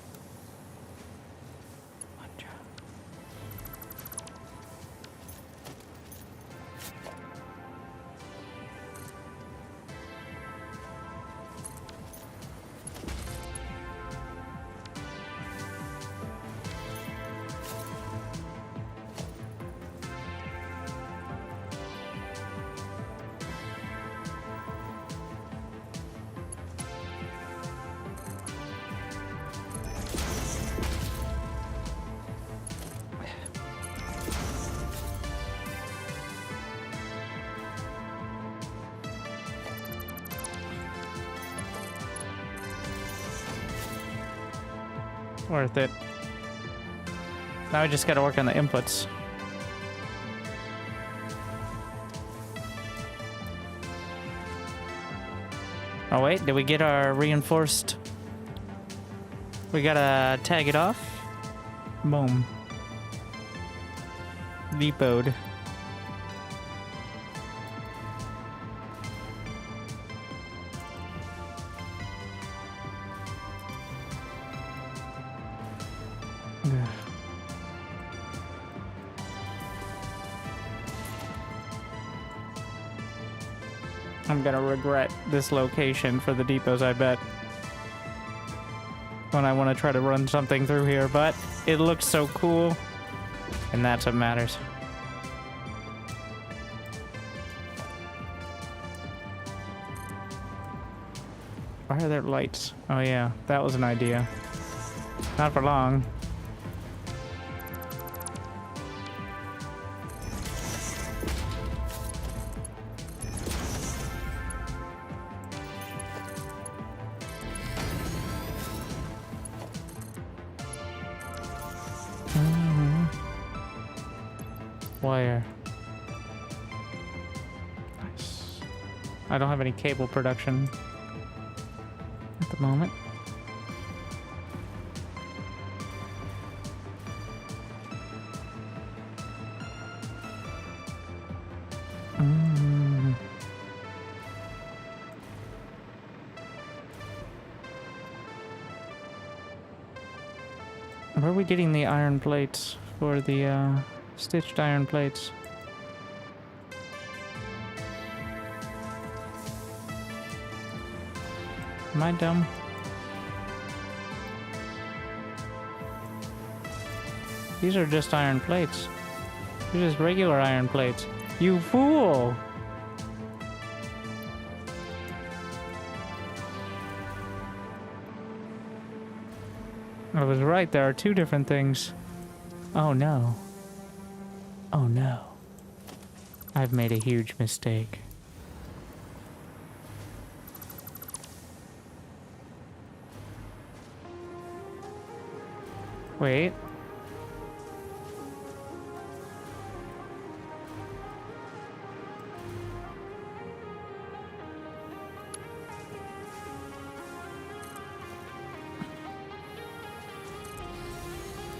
Worth it. Now we just gotta work on the inputs. Oh wait, did we get our reinforced? We gotta tag it off. Boom. Depot'd. I'm gonna regret this location for the depots, I bet, when I want to try to run something through here, but it looks so cool, and that's what matters. Why are there lights? Oh yeah, that was an idea. Not for long. wire. Nice. I don't have any cable production at the moment. Where are we getting the iron plates for the stitched iron plates? Am I dumb? These are just iron plates. They're just regular iron plates. You fool! I was right, there are two different things. Oh no. Oh no. I've made a huge mistake. Wait.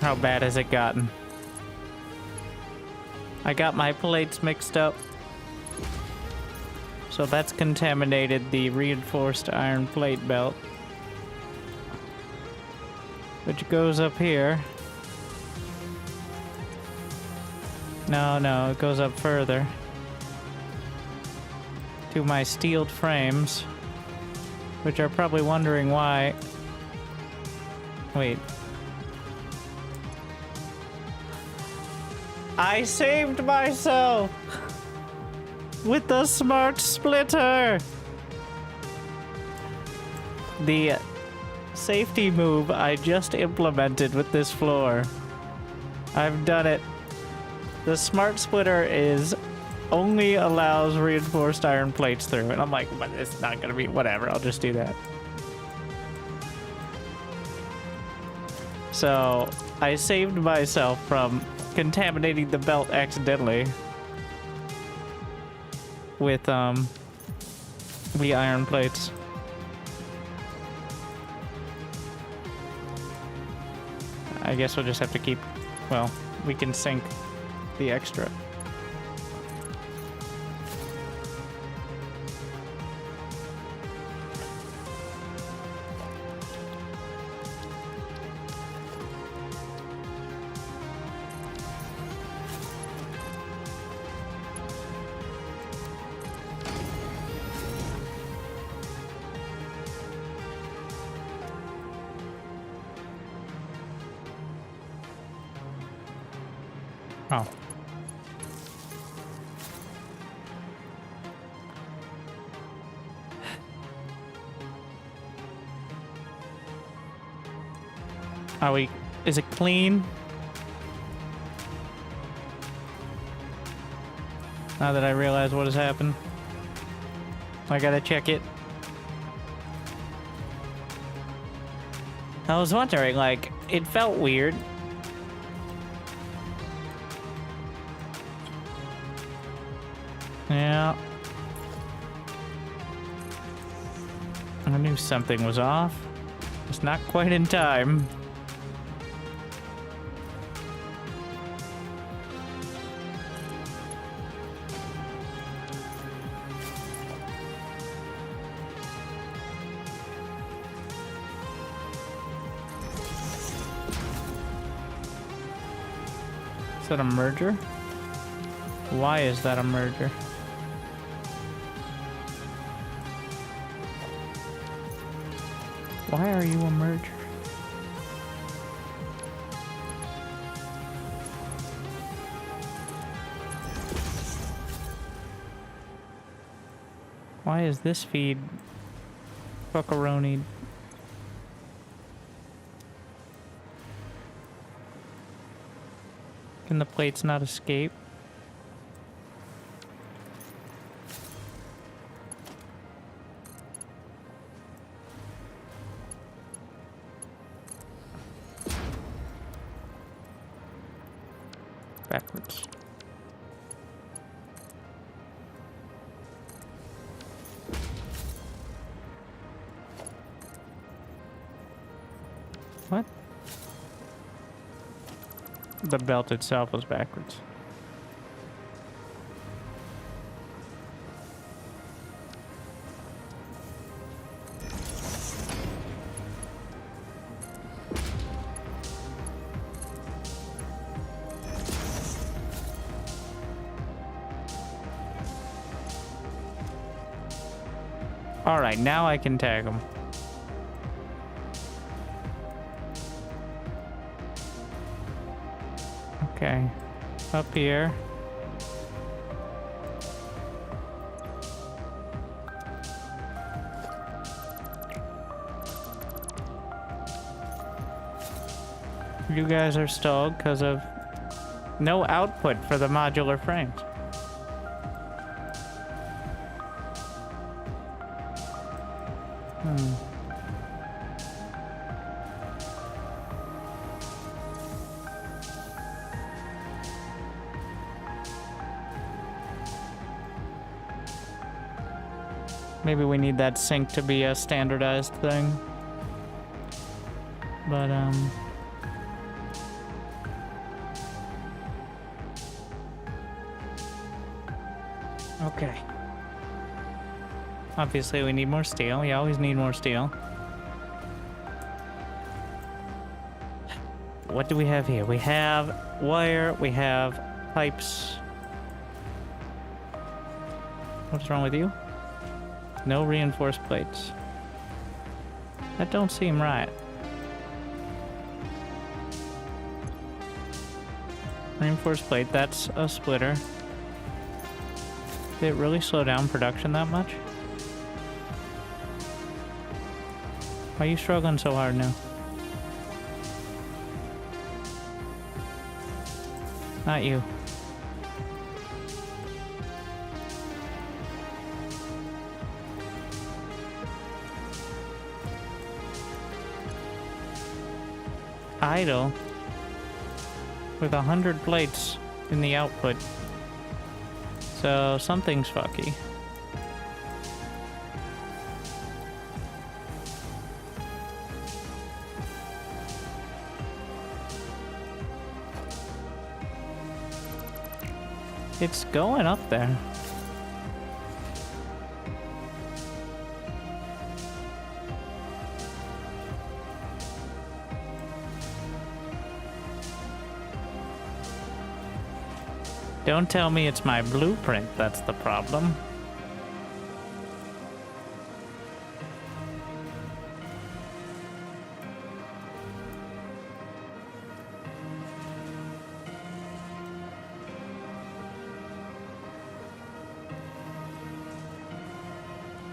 How bad has it gotten? I got my plates mixed up. So that's contaminated the reinforced iron plate belt, which goes up here. No, it goes up further to my steeled frames, which are probably wondering why. Wait. I saved myself with the smart splitter. The safety move I just implemented with this floor. I've done it. The smart splitter only allows reinforced iron plates through, and I'm like, but it's not gonna be whatever. I'll just do that. So I saved myself from contaminating the belt accidentally with the iron plates. I guess we'll just have to keep, well, we can sink the extra. Oh. Are we... Is it clean? Now that I realize what has happened, I gotta check it. I was wondering, like, it felt weird. Yeah. I knew something was off. Just not quite in time. Is that a merger? Why is that a merger? Why are you a merger? Why is this feed fuckaroni? Can the plates not escape? Backwards. the belt itself was backwards. All right, now I can tag them. Okay, up here. You guys are stalled because of no output for the modular frames. Maybe we need that sync to be a standardized thing. But, okay. Obviously, we need more steel. You always need more steel. What do we have here? We have wire, we have pipes. What's wrong with you? No reinforced plates. That don't seem right. Reinforced plate, that's a splitter. Did it really slow down production that much? Why are you struggling so hard now? Not you. Idle with 100 plates in the output. So something's fucky. It's going up there. Don't tell me it's my blueprint that's the problem.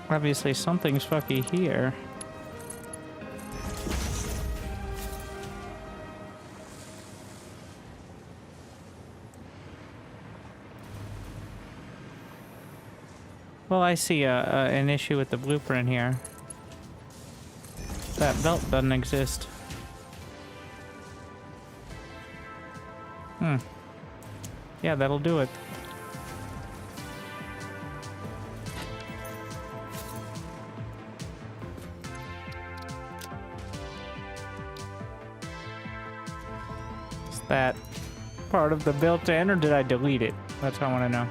Obviously something's fucky here. Well, I see an issue with the blueprint here. That belt doesn't exist. Yeah, that'll do it. Is that part of the built-in, or did I delete it? That's what I want to know.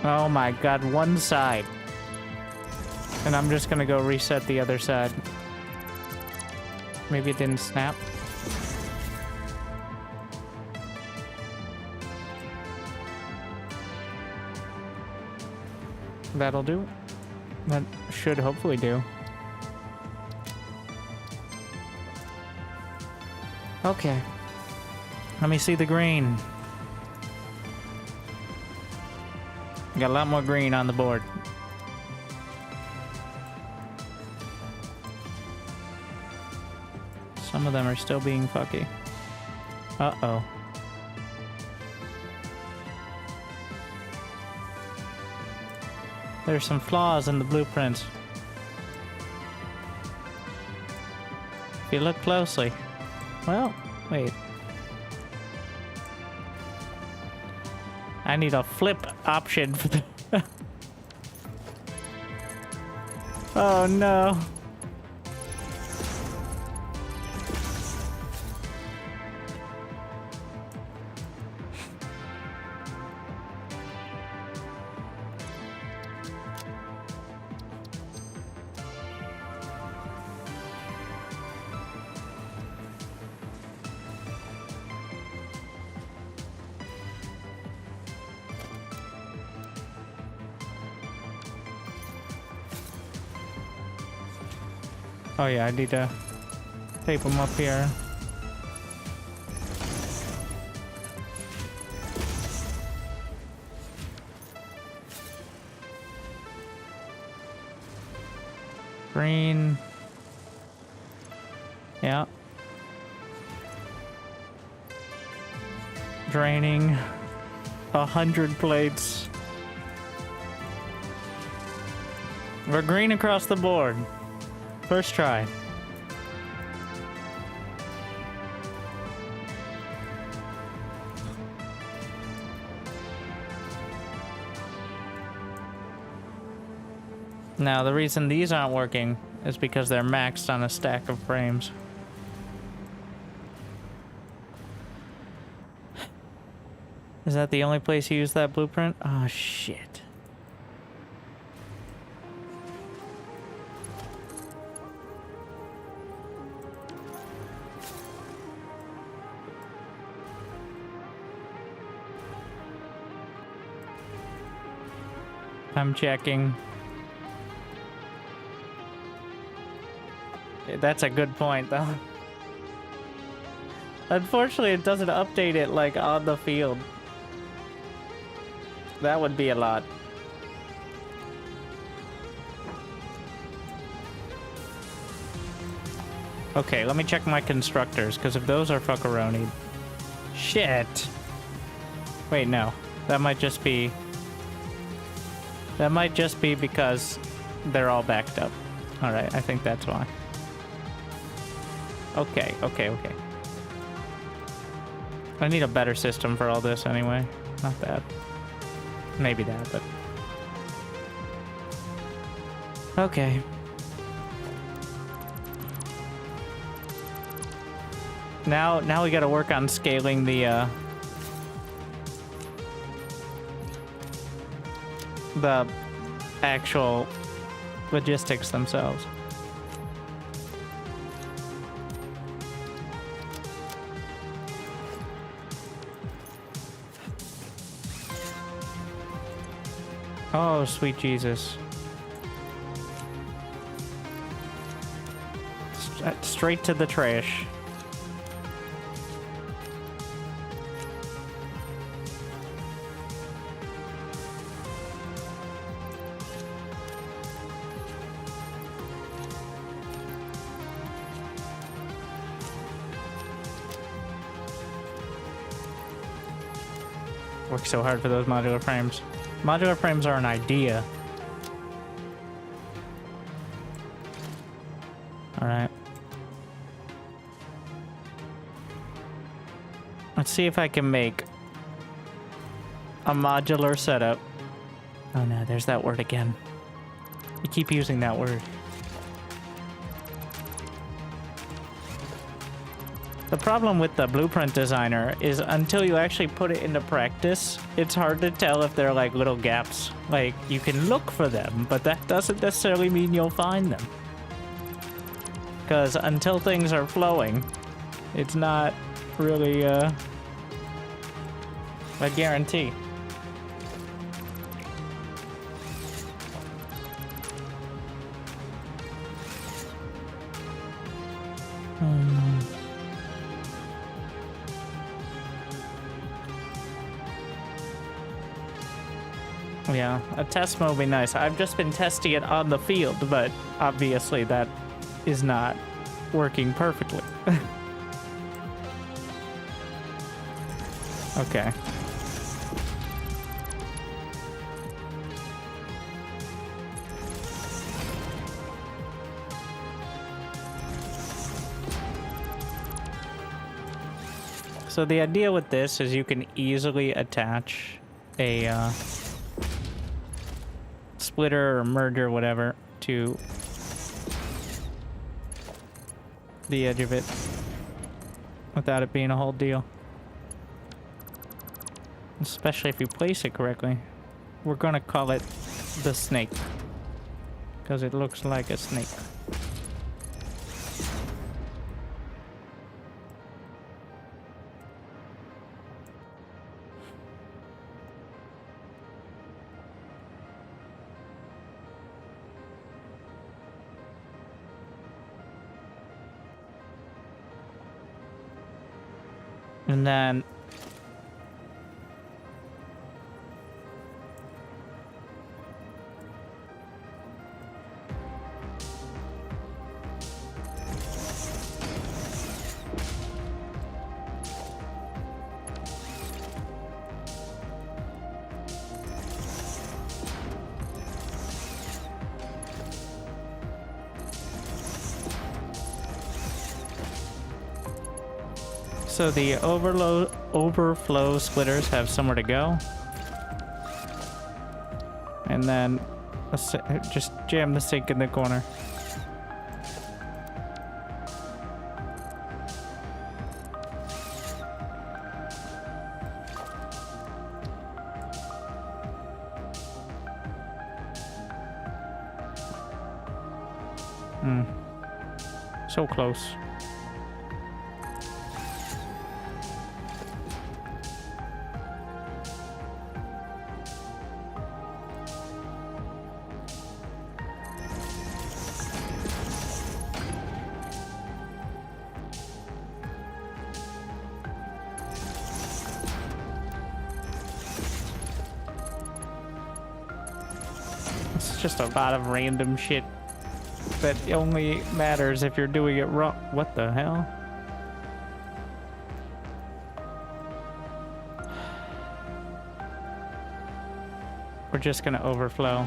Oh my god, one side. And I'm just gonna go reset the other side. Maybe it didn't snap. That'll do. That should hopefully do. Okay. Let me see the green. Got a lot more green on the board. Some of them are still being fucky. Uh-oh. There's some flaws in the blueprints. If you look closely. Well, wait. I need a flip option for the... Oh no. Oh yeah, I need to tape them up here. Green. Yeah. Draining 100 plates. We're green across the board. First try. Now, the reason these aren't working is because they're maxed on a stack of frames. Is that the only place you use that blueprint? Oh, shit. I'm checking. That's a good point, though. Unfortunately, it doesn't update it, like, on the field. That would be a lot. Okay, let me check my constructors, because if those are fuckaroni... Shit! Wait, no. That might just be... That might just be because they're all backed up. Alright, I think that's why. Okay. I need a better system for all this anyway. Not that. Maybe that, but... Okay. Now we gotta work on scaling the actual logistics themselves. Oh, sweet Jesus. Straight to the trash. Work so hard for those modular frames. Modular frames are an idea. Alright. Let's see if I can make a modular setup. Oh no, there's that word again. You keep using that word. The problem with the blueprint designer is until you actually put it into practice, it's hard to tell if they're like little gaps. Like, you can look for them, but that doesn't necessarily mean you'll find them. Because until things are flowing, it's not really a guarantee. Yeah, a test mode would be nice. I've just been testing it on the field, but obviously that is not working perfectly. Okay. So the idea with this is you can easily attach a splitter or merger, whatever, to the edge of it without it being a whole deal. Especially if you place it correctly. We're gonna call it the snake, because it looks like a snake. And then so the overflow splitters have somewhere to go. And then just jam the sink in the corner. So close. It's just a lot of random shit that only matters if you're doing it wrong. What the hell? We're just gonna overflow.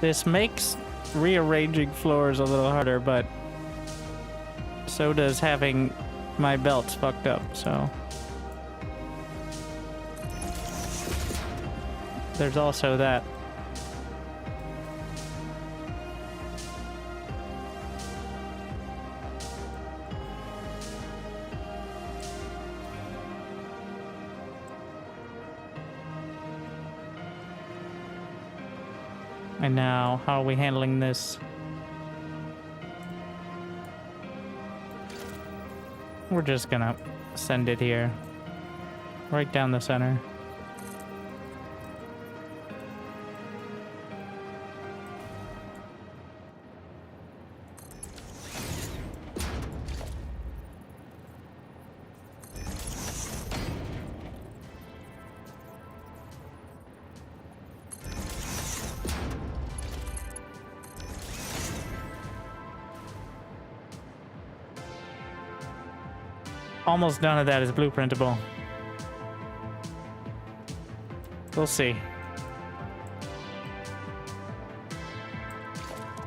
This makes rearranging floors a little harder, but so does having my belts fucked up, so there's also that. And now, how are we handling this? We're just gonna send it here. Right down the center. Almost none of that is blueprintable. We'll see.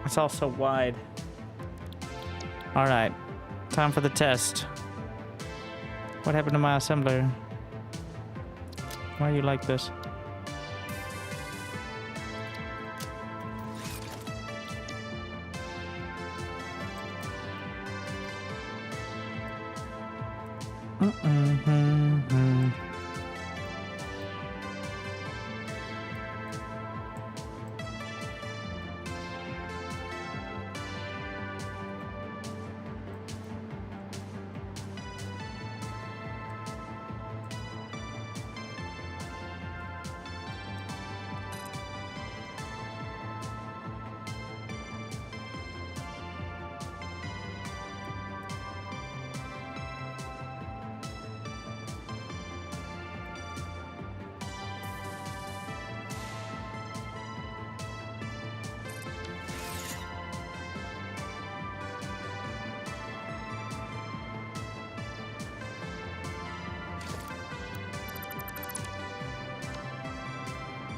It's all so wide. All right, time for the test. What happened to my assembler? Why are you like this?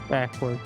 backwards.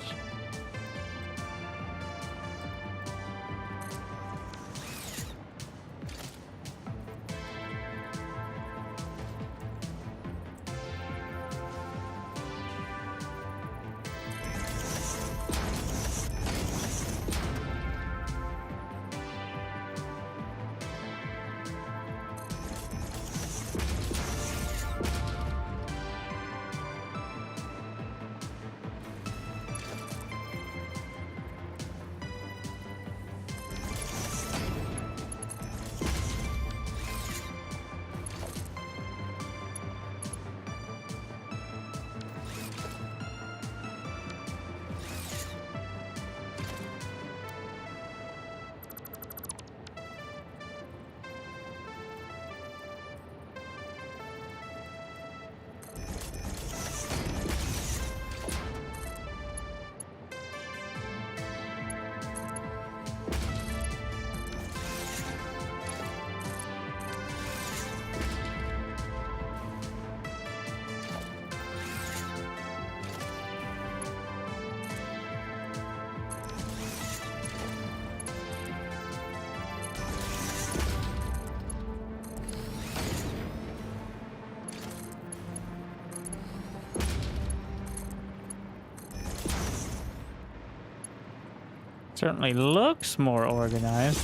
Certainly looks more organized.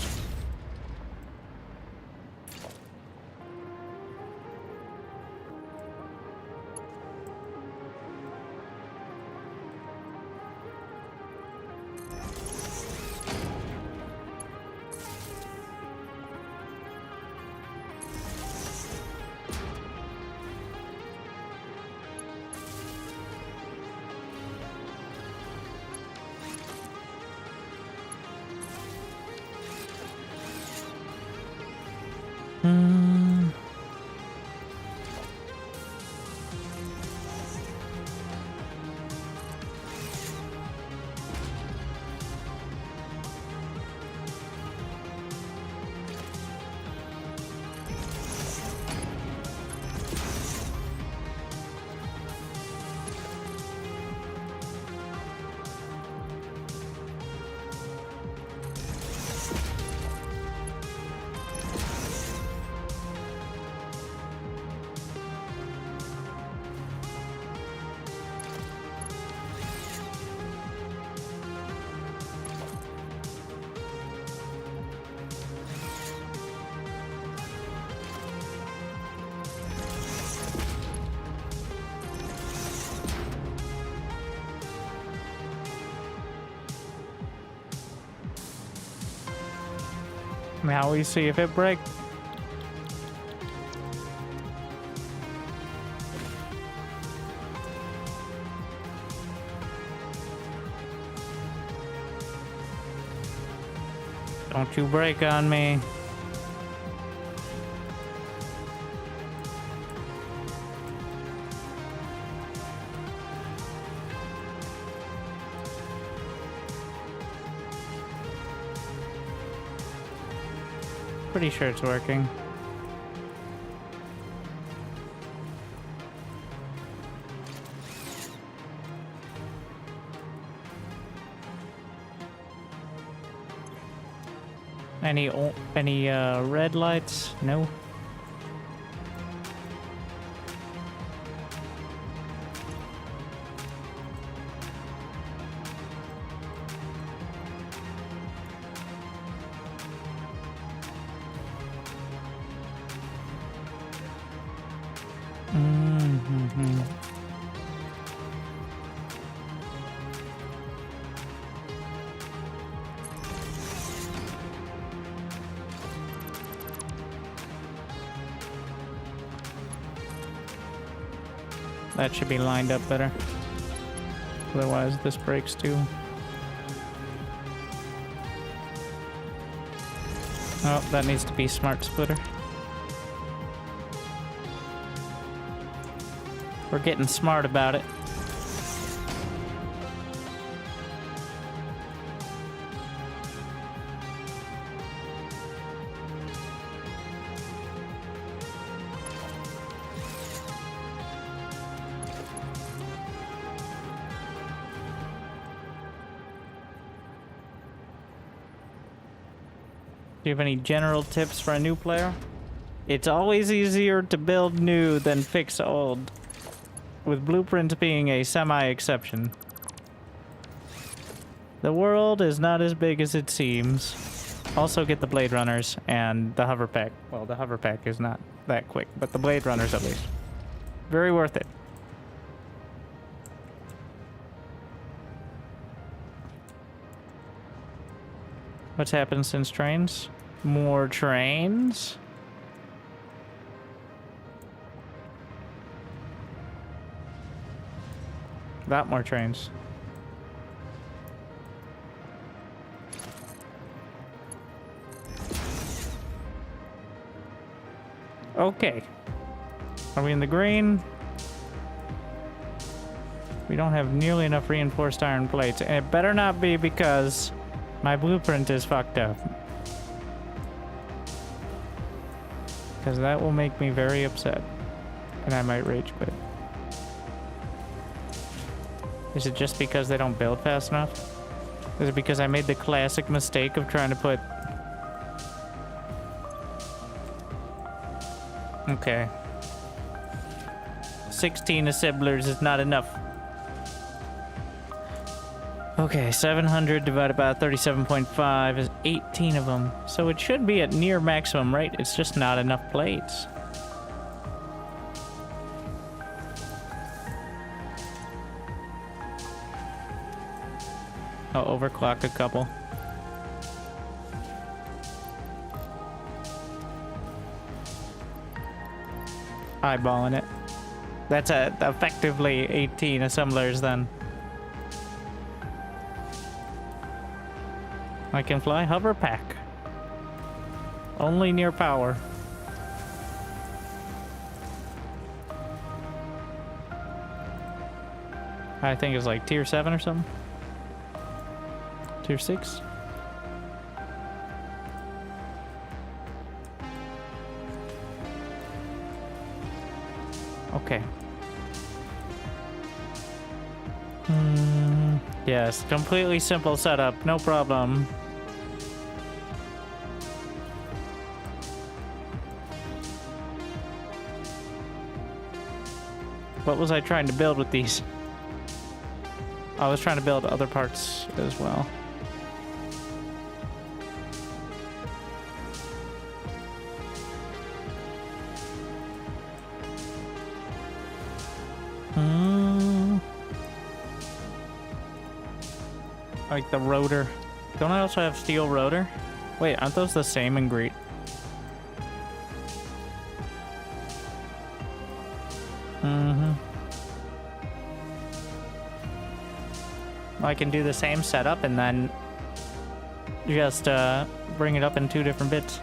Now we see if it breaks. Don't you break on me. Pretty sure it's working. Any red lights? No. That should be lined up better. Otherwise, this breaks too. Oh, that needs to be smart splitter. We're getting smart about it. Do you have any general tips for a new player? It's always easier to build new than fix old, with blueprints being a semi-exception. The world is not as big as it seems. Also get the Blade Runners and the Hover Pack. Well, the Hover Pack is not that quick, but the Blade Runners at least. Very worth it. What's happened since trains? More trains? Lot more trains. Okay. Are we in the green? We don't have nearly enough reinforced iron plates, and it better not be because my blueprint is fucked up. Because that will make me very upset, and I might rage quit. Is it just because they don't build fast enough? Is it because I made the classic mistake of trying to put... Okay. 16 assemblers is not enough. Okay, 700 divided by 37.5 is 18 of them. So it should be at near maximum rate. It's just not enough plates. I'll overclock a couple. Eyeballing it. That's effectively 18 assemblers then. I can fly hover pack. Only near power. I think it's like tier 7 or something. Tier 6. Okay. Yes, completely simple setup, no problem. What was I trying to build with these? I was trying to build other parts as well. Like the rotor. Don't I also have steel rotor? Wait, aren't those the same in Greek? I can do the same setup and then just bring it up in 2 different bits.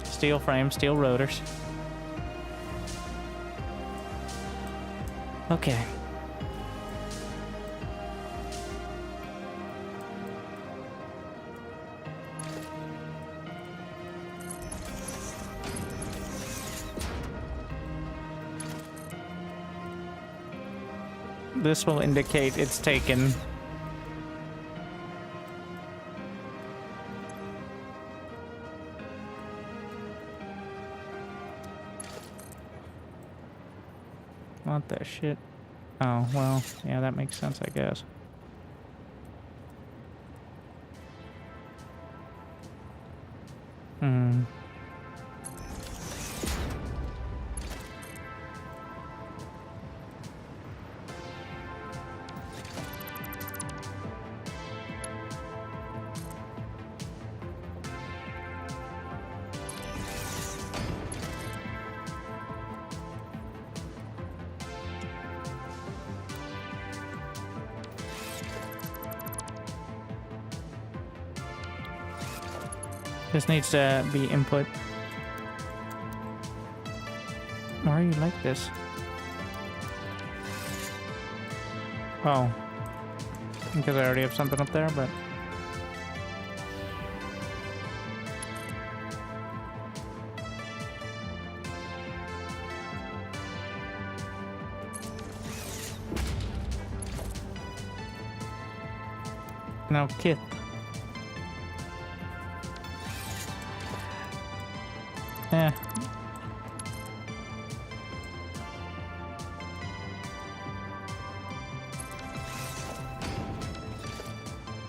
Steel frame, steel rotors. Okay. This will indicate it's taken. Want that shit? Oh, well, yeah, that makes sense, I guess. This needs to be input. Why are you like this? Oh. Because I already have something up there, but... Now, Kith. Eh.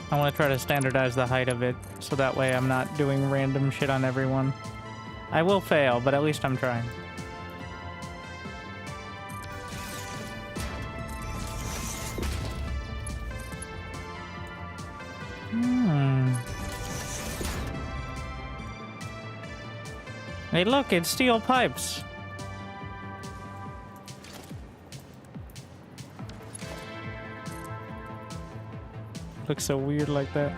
I want to try to standardize the height of it, so that way I'm not doing random shit on everyone. I will fail, but at least I'm trying. Hey, look, it's steel pipes. Looks so weird like that.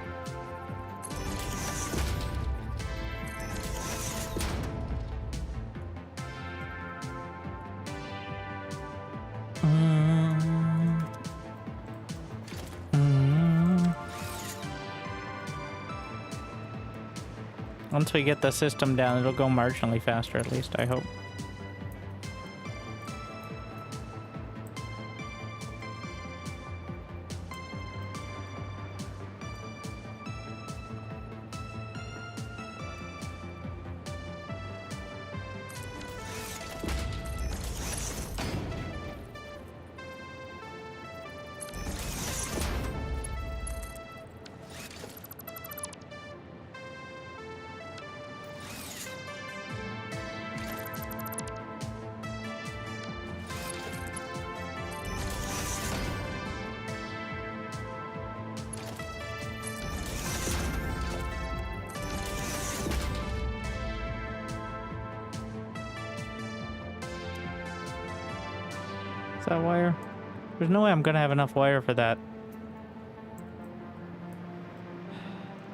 Once we get the system down, it'll go marginally faster, at least, I hope. Is that wire? There's no way I'm gonna have enough wire for that.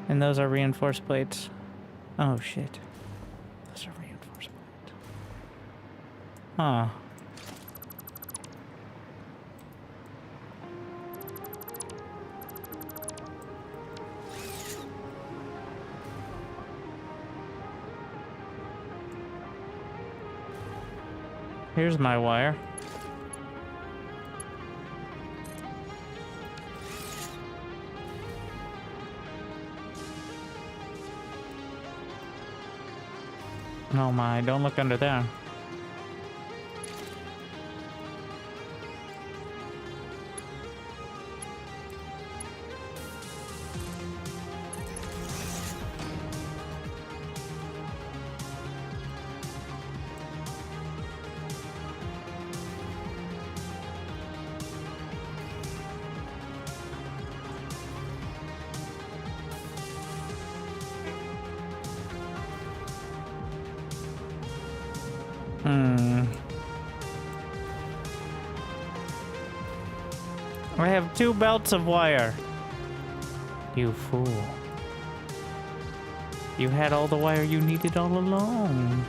And those are reinforced plates. Oh shit. Those are reinforced plates. Huh. Here's my wire. Oh my, don't look under there. I have 2 belts of wire. You fool. You had all the wire you needed all along.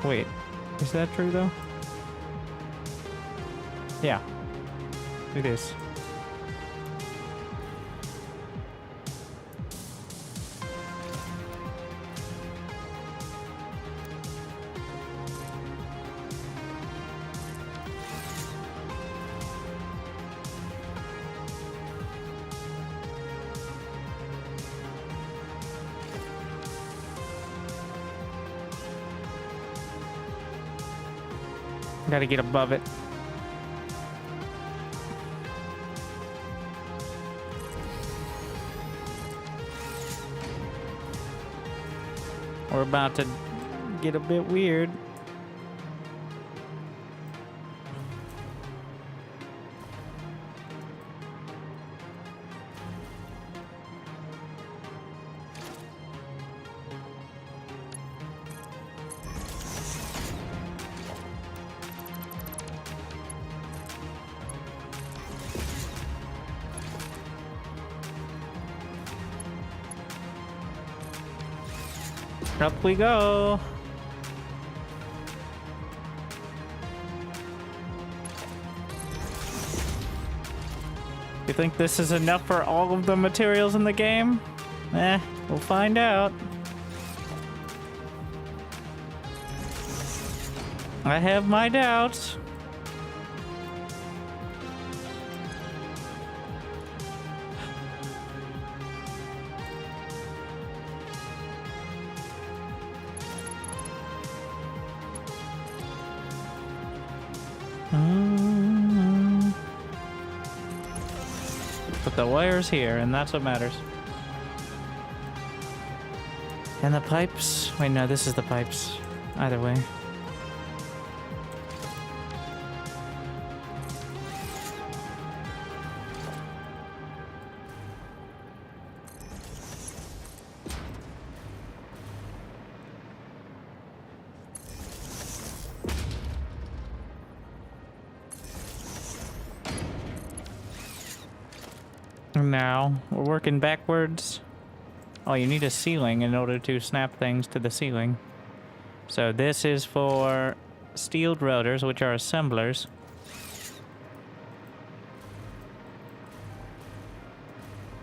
Wait, is that true though? Yeah, it is. Gotta get above it. We're about to get a bit weird. Up we go. You think this is enough for all of the materials in the game? We'll find out. I have my doubts. Put the wires here, and that's what matters. And the pipes? Wait, no, this is the pipes. Either way. Now, we're working backwards. Oh, you need a ceiling in order to snap things to the ceiling. So this is for steeled rotors, which are assemblers.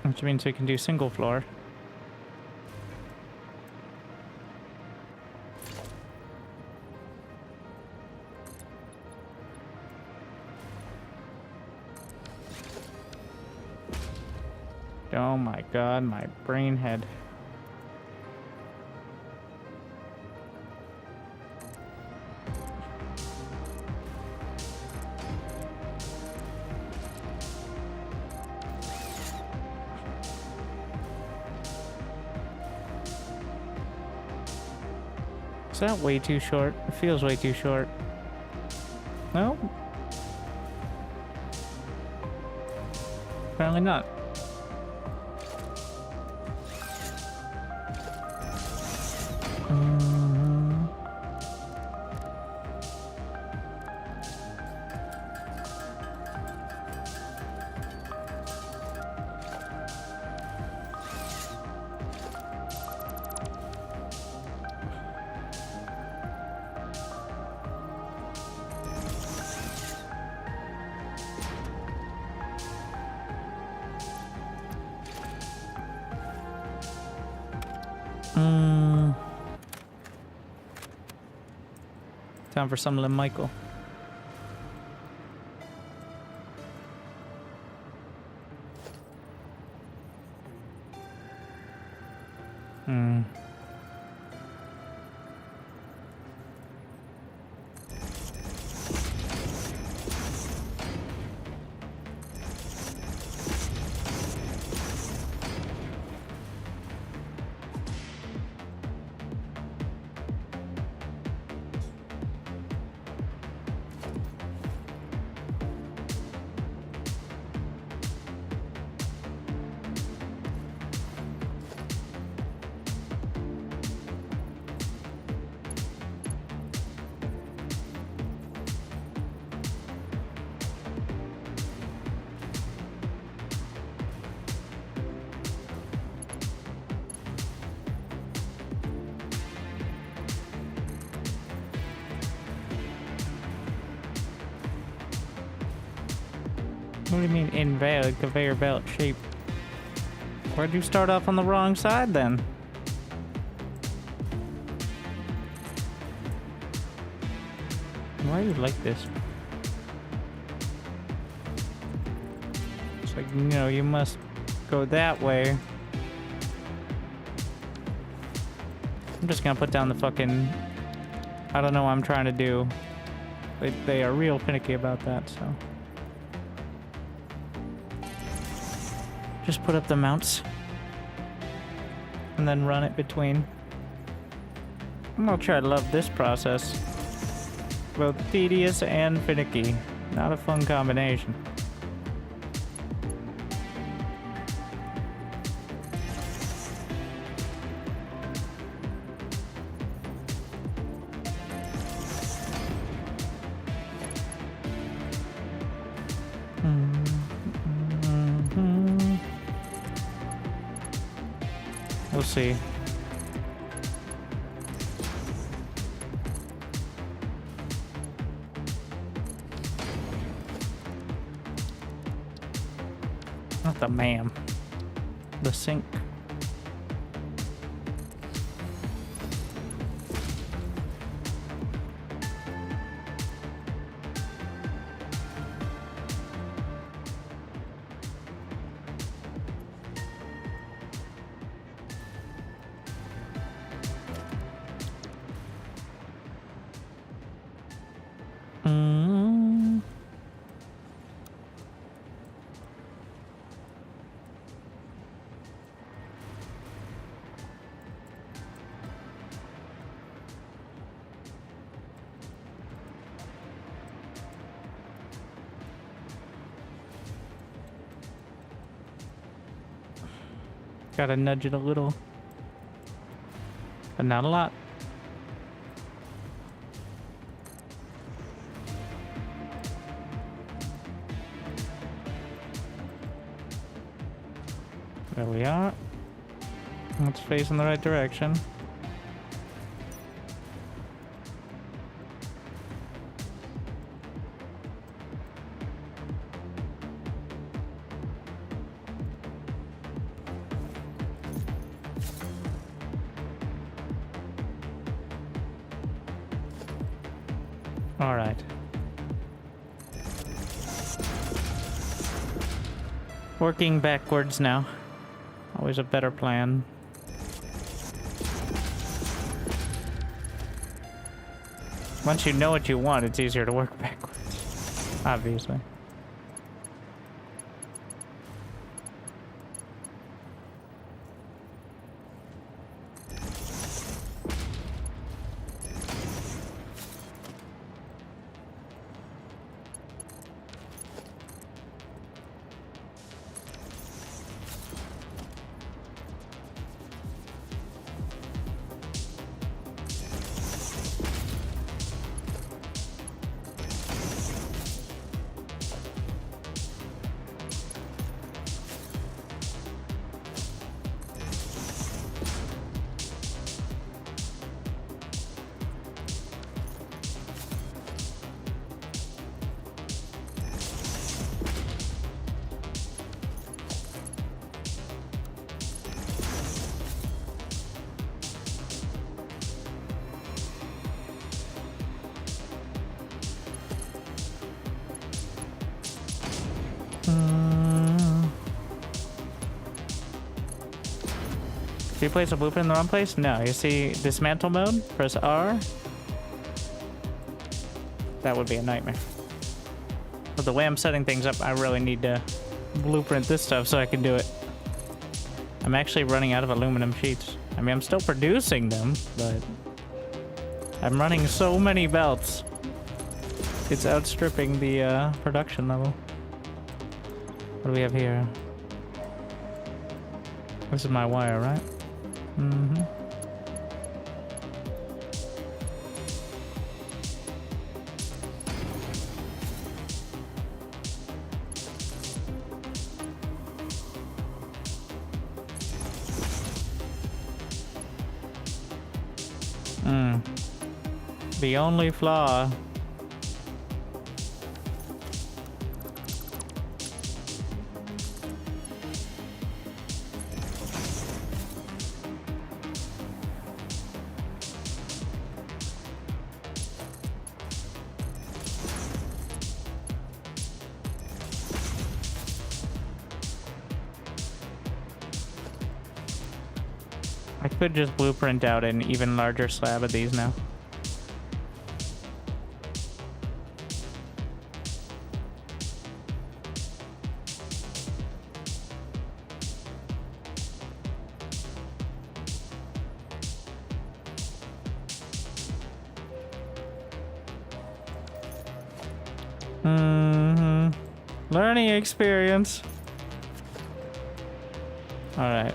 Which means we can do single floor. Oh my god, my brain head. Is that way too short? It feels way too short. No? Apparently not. Time for some Lim Michael. What do you mean invalid conveyor belt shape? Where'd you start off on the wrong side then? Why are you like this? It's like, no, you must go that way. I'm just gonna put down the fucking... I don't know what I'm trying to do. They are real finicky about that, so... Just put up the mounts. And then run it between. I'm not sure I love this process. Both tedious and finicky. Not a fun combination. We'll see. Not the ma'am. The sink. Gotta nudge it a little. But not a lot. There we are. Let's face in the right direction. All right. Working backwards now. Always a better plan. Once you know what you want, it's easier to work backwards. Obviously. Do you place a blueprint in the wrong place? No. You see dismantle mode? Press R. That would be a nightmare. But the way I'm setting things up, I really need to blueprint this stuff so I can do it. I'm actually running out of aluminum sheets. I mean, I'm still producing them, but I'm running so many belts. It's outstripping the production level. What do we have here? This is my wire, right? Mm-hmm. The only flaw. I could just blueprint out an even larger slab of these now. Learning experience. All right.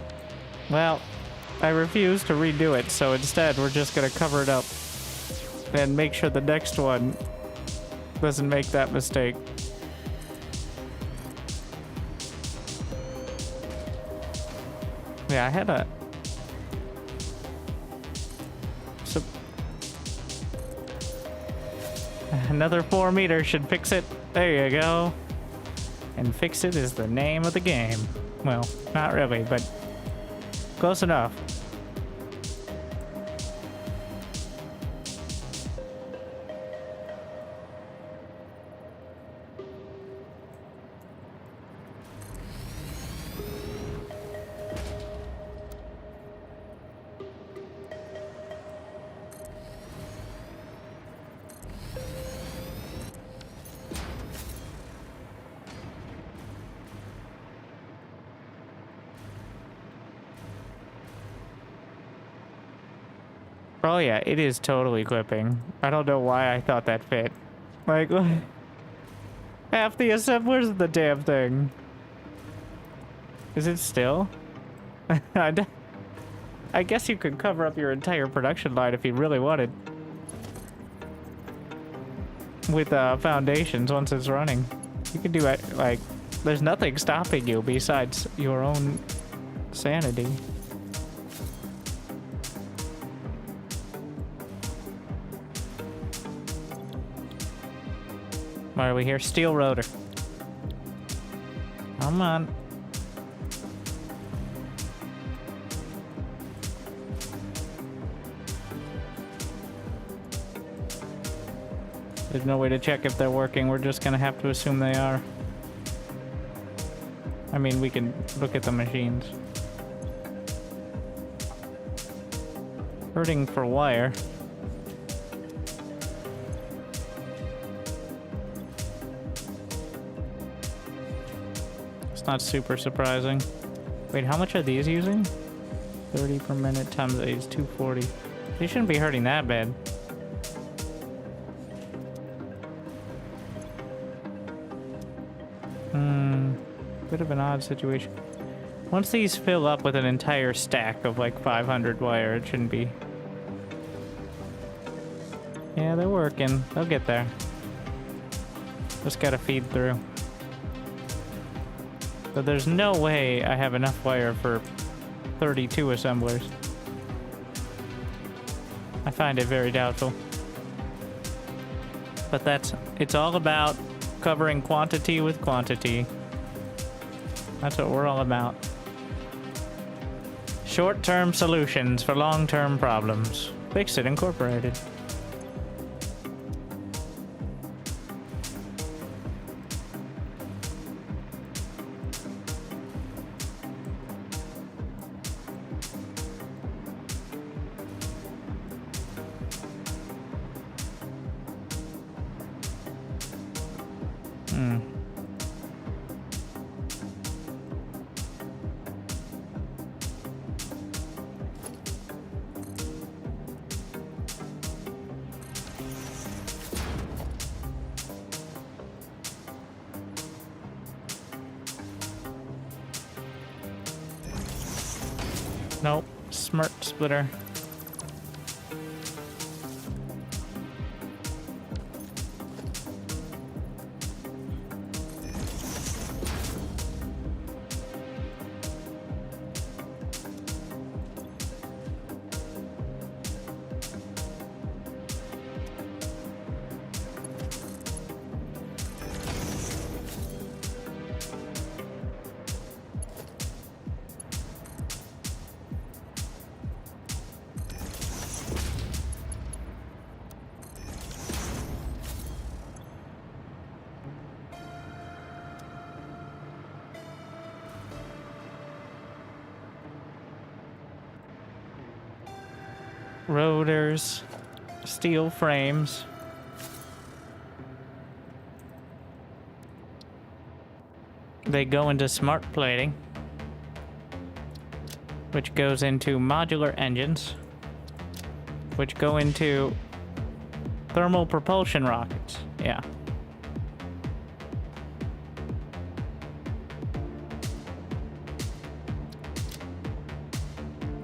Well, I refuse to redo it, so instead we're just gonna cover it up and make sure the next one doesn't make that mistake. Yeah, I had a... So... Another 4 meters should fix it. There you go. And fix it is the name of the game. Well, not really, but close enough. Oh yeah, it is totally clipping. I don't know why I thought that fit. Like, half the assemblers of the damn thing. Is it still? I guess you could cover up your entire production line if you really wanted. With foundations once it's running. You can do it, like, there's nothing stopping you besides your own sanity. Why are we here? Steel rotor. Come on. There's no way to check if they're working. We're just gonna have to assume they are. I mean, we can look at the machines. Hurting for wire. It's not super surprising. Wait, how much are these using? 30 per minute times 8 is 240. They shouldn't be hurting that bad. Bit of an odd situation. Once these fill up with an entire stack of like 500 wire, it shouldn't be. Yeah, they're working. They'll get there. Just gotta feed through. But there's no way I have enough wire for 32 assemblers. I find it very doubtful. But it's all about covering quantity with quantity. That's what we're all about. Short-term solutions for long-term problems. Fix It Incorporated. Nope. Smart splitter. Rotors, steel frames. They go into smart plating, which goes into modular engines, which go into thermal propulsion rockets. Yeah.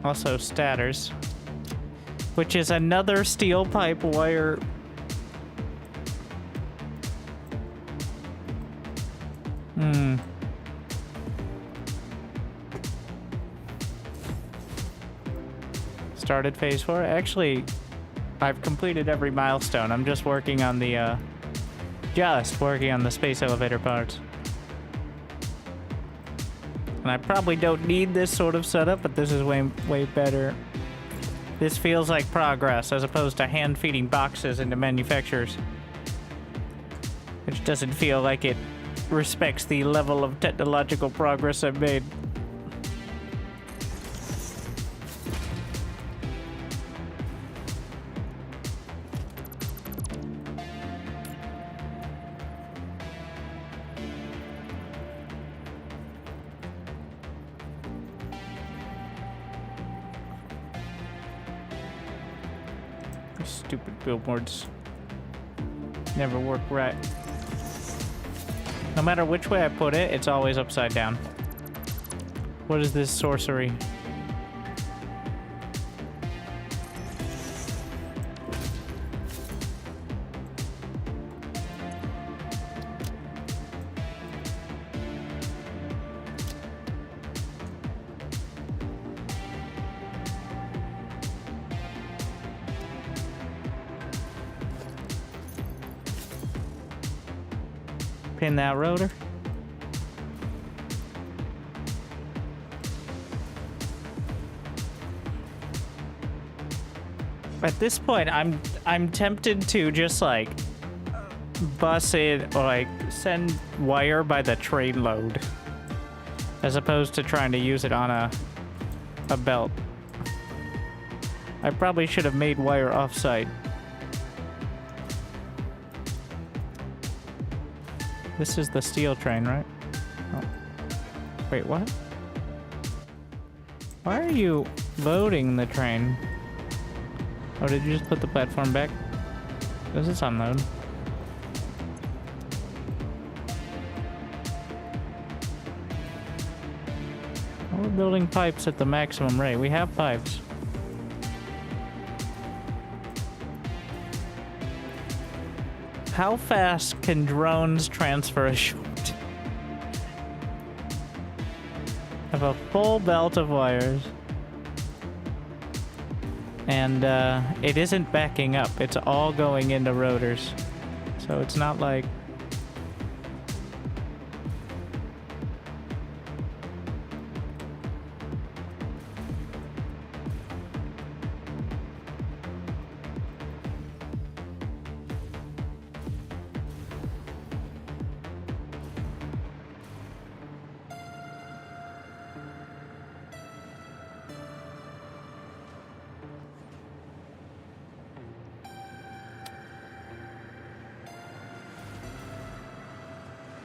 Also statters, which is another steel pipe wire. Started phase 4. Actually, I've completed every milestone. I'm just working on the space elevator parts. And I probably don't need this sort of setup, but this is way better. This feels like progress as opposed to hand feeding boxes into manufacturers, which doesn't feel like it respects the level of technological progress I've made. Stupid billboards never work right. No matter which way I put it, it's always upside down. What is this sorcery? Pin that rotor. At this point, I'm tempted to just like bus it or like send wire by the train load, as opposed to trying to use it on a belt. I probably should have made wire offsite. This is the steel train, right? Oh. Wait, what? Why are you loading the train? Oh, did you just put the platform back? Does this unload? Oh, we're building pipes at the maximum rate. We have pipes. How fast can drones transfer a short? Have a full belt of wires. And it isn't backing up. It's all going into rotors. So it's not like...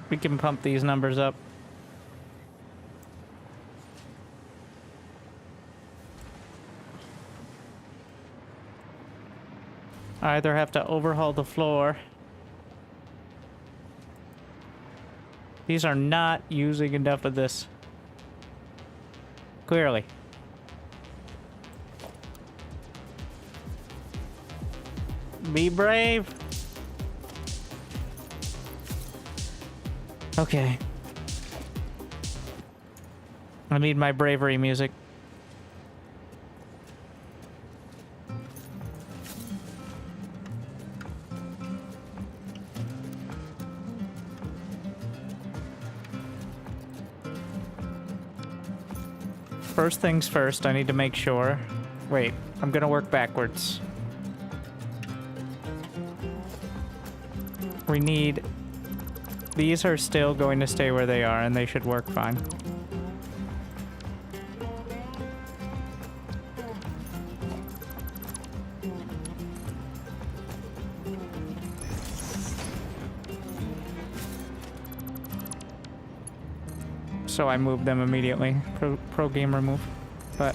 We can pump these numbers up. I either have to overhaul the floor. These are not using enough of this. Clearly. Be brave. Okay. I need my bravery music. First things first, I need to make sure. Wait, I'm gonna work backwards. We need... These are still going to stay where they are, and they should work fine. So I moved them immediately. Pro game remove. But...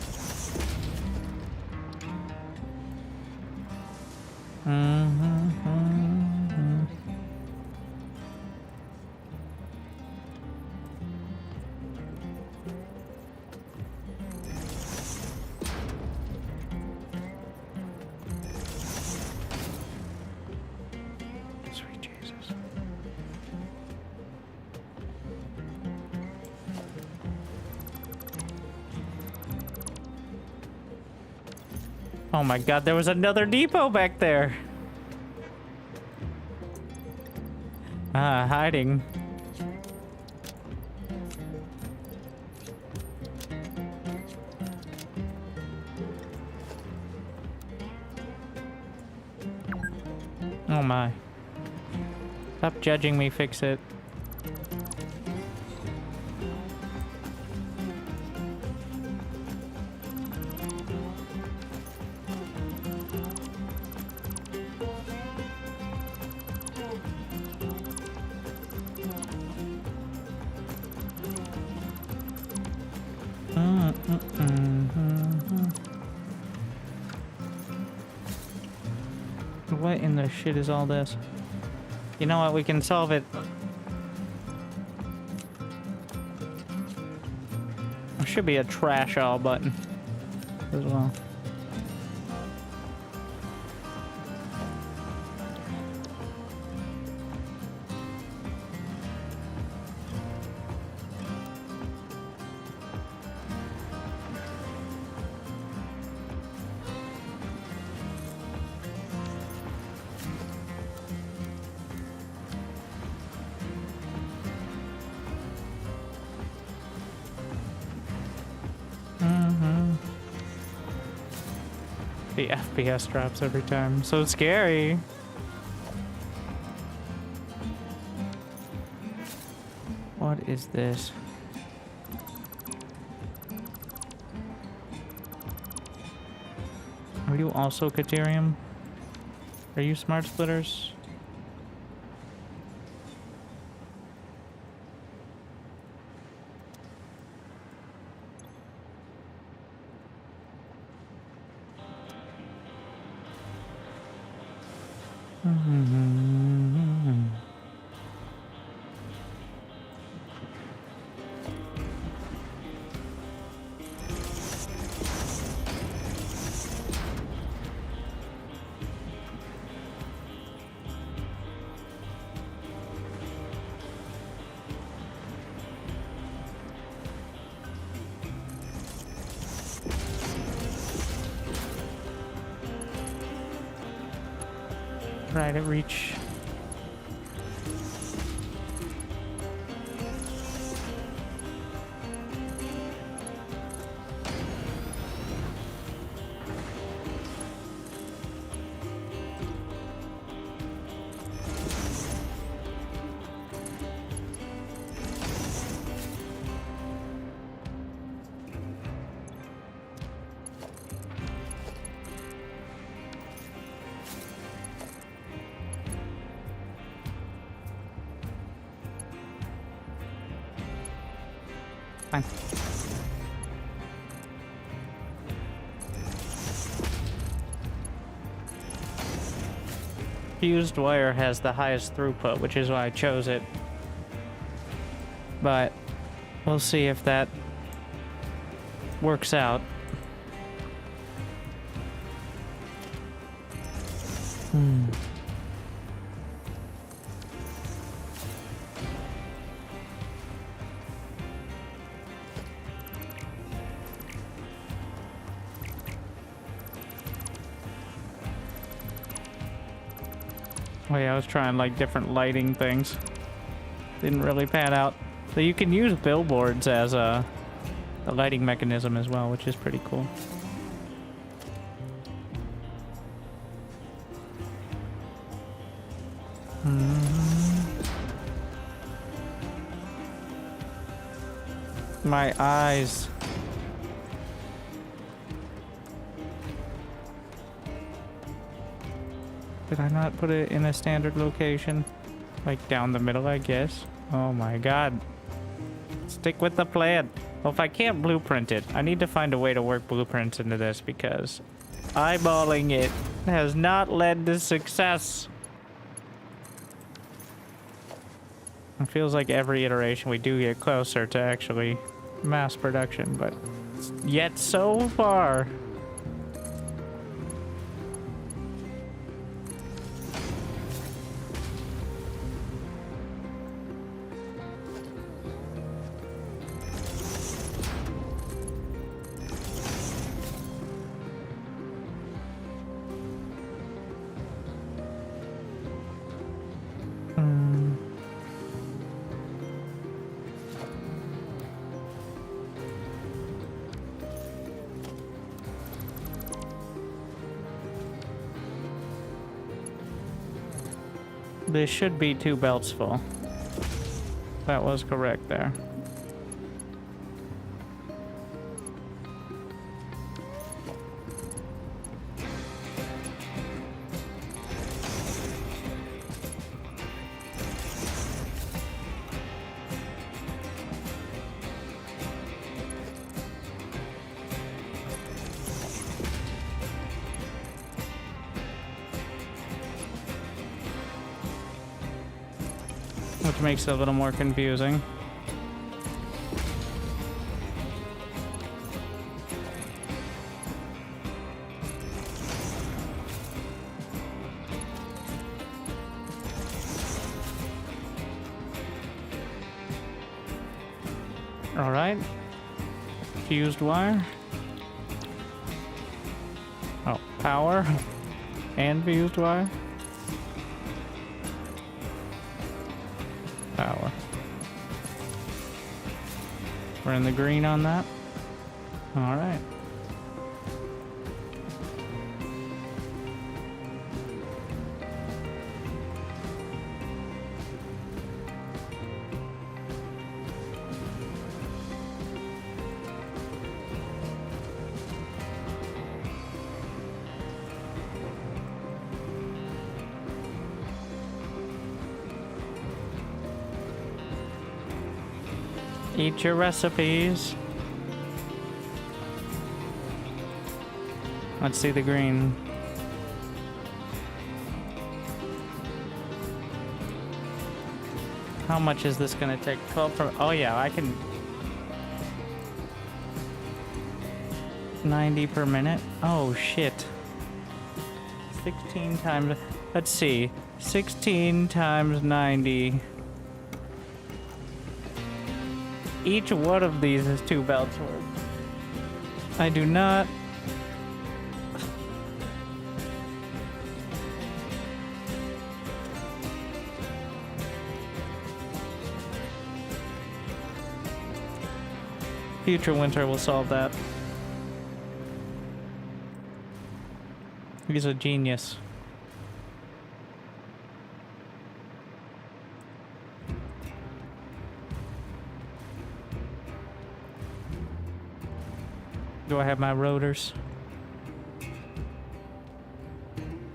Sweet Jesus. Oh my god, there was another depot back there. Ah, hiding. Oh my. Stop judging me, fix it. What in the shit is all this? You know what? We can solve it. Oh should be a trash all button as well. The FPS drops every time. So scary. What is this? Are you also Caterium? Are you smart splitters? Try to reach. Fine. Fused wire has the highest throughput, which is why I chose it. But we'll see if that works out. Oh yeah, I was trying like different lighting things. Didn't really pan out. So you can use billboards as a lighting mechanism as well, which is pretty cool. My eyes. Did I not put it in a standard location? Like down the middle, I guess. Oh my god. Stick with the plan. Well, if I can't blueprint it, I need to find a way to work blueprints into this because eyeballing it has not led to success. It feels like every iteration we do get closer to actually mass production, but yet so far. This should be 2 belts full. That was correct there. Which makes it a little more confusing. All right. Fused wire. Oh, power and fused wire. Power. We're in the green on that. All right. Eat your recipes. Let's see the green. How much is this gonna take? 12 per. Oh yeah, I can. 90 per minute. Oh shit. 16 times. Let's see. 16 times 90. Each one of these is 2 belts worth. I do not. Future Winter will solve that. He's a genius. Do I have my rotors?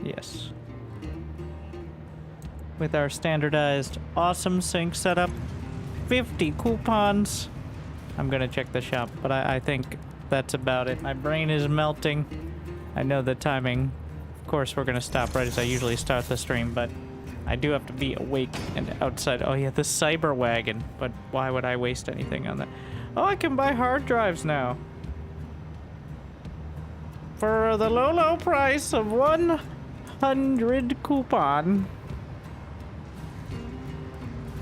Yes. With our standardized awesome sync setup, 50 coupons. I'm gonna check the shop, but I think that's about it. My brain is melting. I know the timing. Of course, we're gonna stop right as I usually start the stream, but I do have to be awake and outside. Oh yeah, the cyber wagon. But why would I waste anything on that? Oh, I can buy hard drives now. For the low, low price of 100 coupon.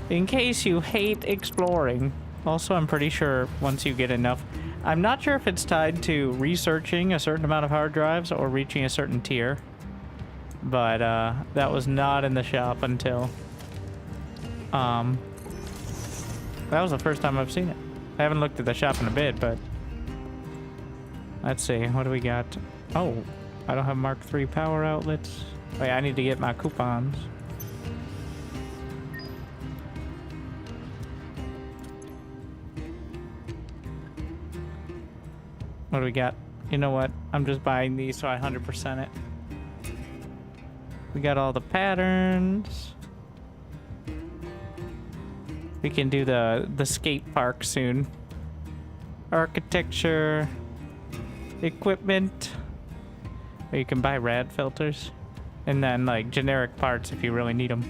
In case you hate exploring. Also, I'm pretty sure once you get enough... I'm not sure if it's tied to researching a certain amount of hard drives or reaching a certain tier. But, that was not in the shop until... That was the first time I've seen it. I haven't looked at the shop in a bit, but... Let's see, what do we got? Oh, I don't have Mark III power outlets. Wait, I need to get my coupons. What do we got? You know what? I'm just buying these so I 100% it. We got all the patterns. We can do the skate park soon. Architecture. Equipment. You can buy rad filters. And then like generic parts if you really need them.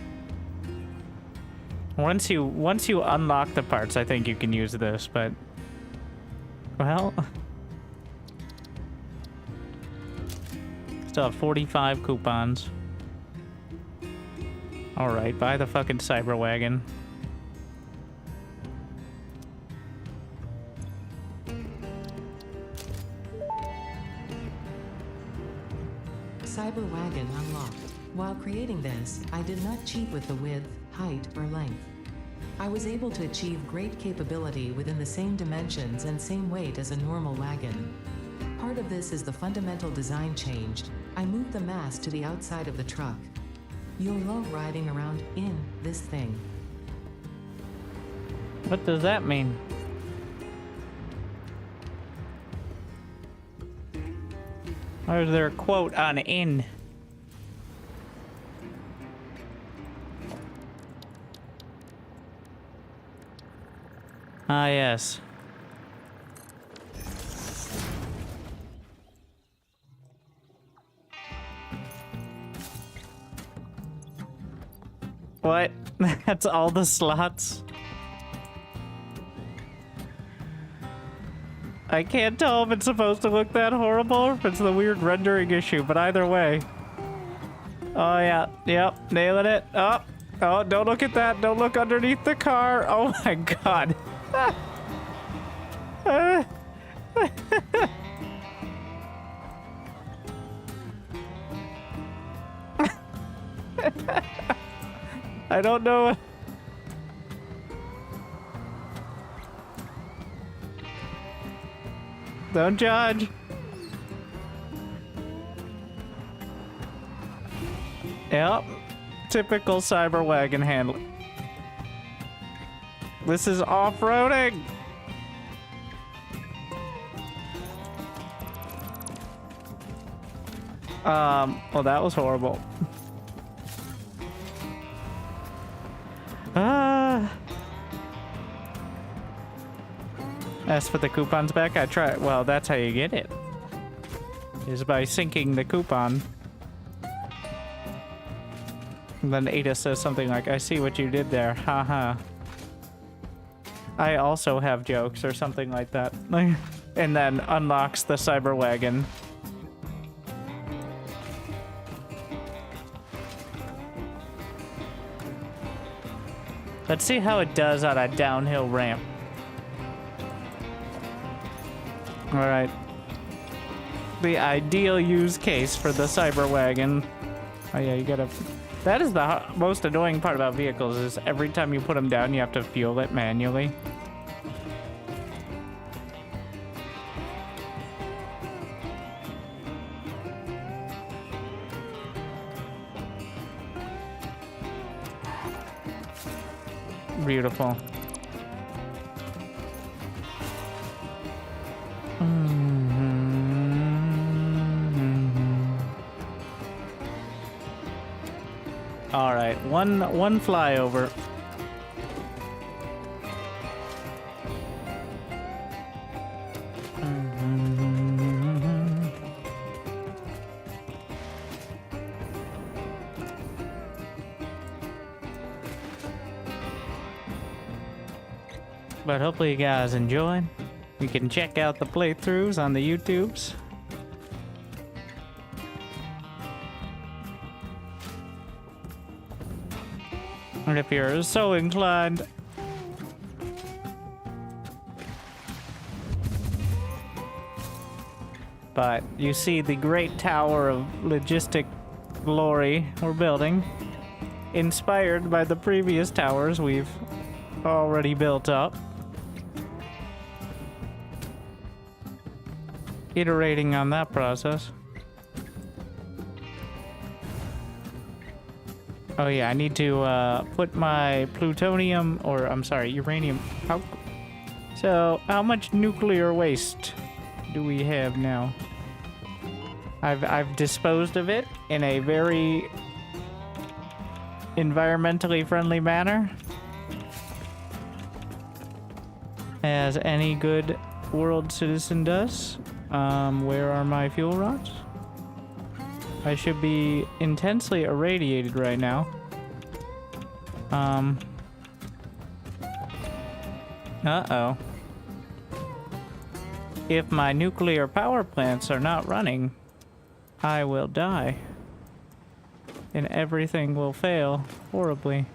Once you unlock the parts, I think you can use this, but... Well... Still have 45 coupons. Alright, buy the fucking cyber wagon. Cyber wagon unlocked. While creating this, I did not cheat with the width, height, or length. I was able to achieve great capability within the same dimensions and same weight as a normal wagon. Part of this is the fundamental design change. I moved the mast to the outside of the truck. You'll love riding around in this thing. What does that mean? Or is there a quote on in? Ah, yes. What? That's all the slots? I can't tell if it's supposed to look that horrible or if it's the weird rendering issue, but either way. Oh yeah, yep, nailing it. Oh, don't look at that. Don't look underneath the car. Oh my god. I don't know. Don't judge. Yep. Typical cyber wagon handling. This is off-roading. Well, that was horrible. As for the coupons back, I tried. Well, that's how you get it. Is by syncing the coupon. And then Ada says something like, I see what you did there. Haha. I also have jokes or something like that. And then unlocks the cyber wagon. Let's see how it does on a downhill ramp. Alright. The ideal use case for the cyber wagon. Oh yeah, you gotta... That is the most annoying part about vehicles, is every time you put them down, you have to fuel it manually. Beautiful. All right, one flyover. But hopefully you guys enjoyed. You can check out the playthroughs on the YouTubes. And if you're so inclined, but you see the great tower of logistic glory we're building, inspired by the previous towers we've already built up. Iterating on that process. Oh yeah, I need to put my plutonium, or I'm sorry, uranium. How much nuclear waste do we have now? I've disposed of it in a very environmentally friendly manner, as any good world citizen does. Where are my fuel rods? I should be intensely irradiated right now. Uh-oh. If my nuclear power plants are not running, I will die. And everything will fail horribly.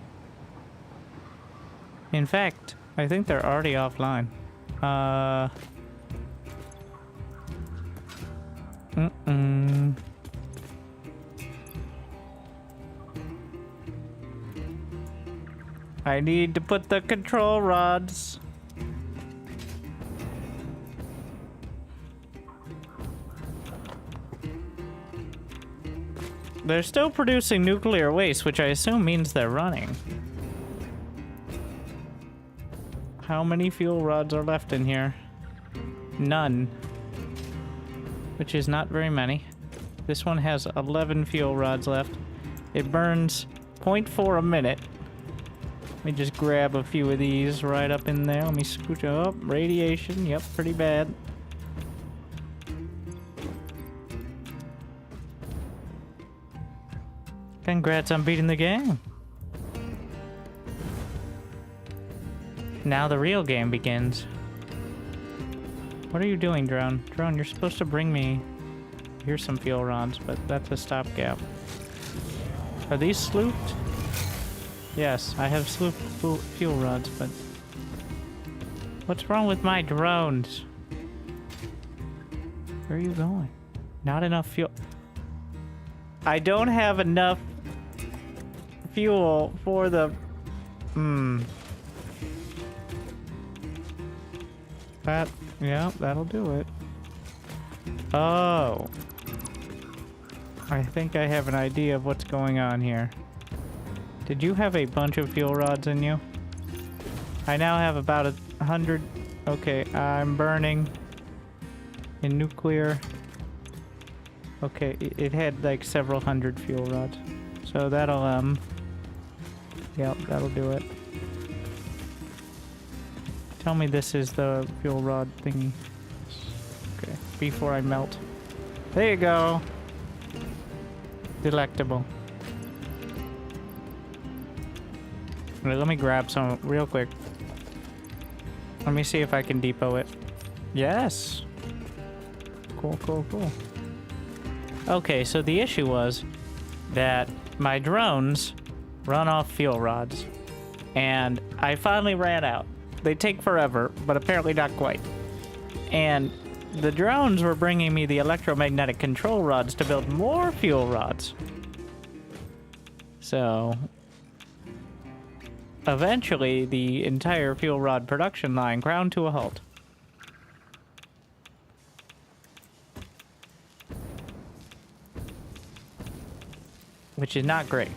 In fact, I think they're already offline. I need to put the control rods. They're still producing nuclear waste, which I assume means they're running. How many fuel rods are left in here? None. Which is not very many. This one has 11 fuel rods left. It burns 0.4 a minute. Let me just grab a few of these right up in there. Let me scooch up. Radiation, yep, pretty bad. Congrats on beating the game. Now the real game begins. What are you doing, Drone? Drone, you're supposed to bring me... Here's some fuel rods, but that's a stopgap. Are these slooped? Yes, I have slooped fuel rods, but... What's wrong with my drones? Where are you going? Not enough fuel. I don't have enough fuel for the... Yeah, that'll do it. Oh. I think I have an idea of what's going on here. Did you have a bunch of fuel rods in you? I now have about 100. Okay, I'm burning in nuclear. Okay, it had like several hundred fuel rods. So that'll, yep, that'll do it. Tell me this is the fuel rod thingy. Okay, before I melt. There you go. Delectable. Wait, let me grab some real quick. Let me see if I can depot it. Yes. Cool, cool, cool. Okay, so the issue was that my drones run off fuel rods. And I finally ran out. They take forever, but apparently not quite. And the drones were bringing me the electromagnetic control rods to build more fuel rods. So eventually, the entire fuel rod production line ground to a halt. Which is not great.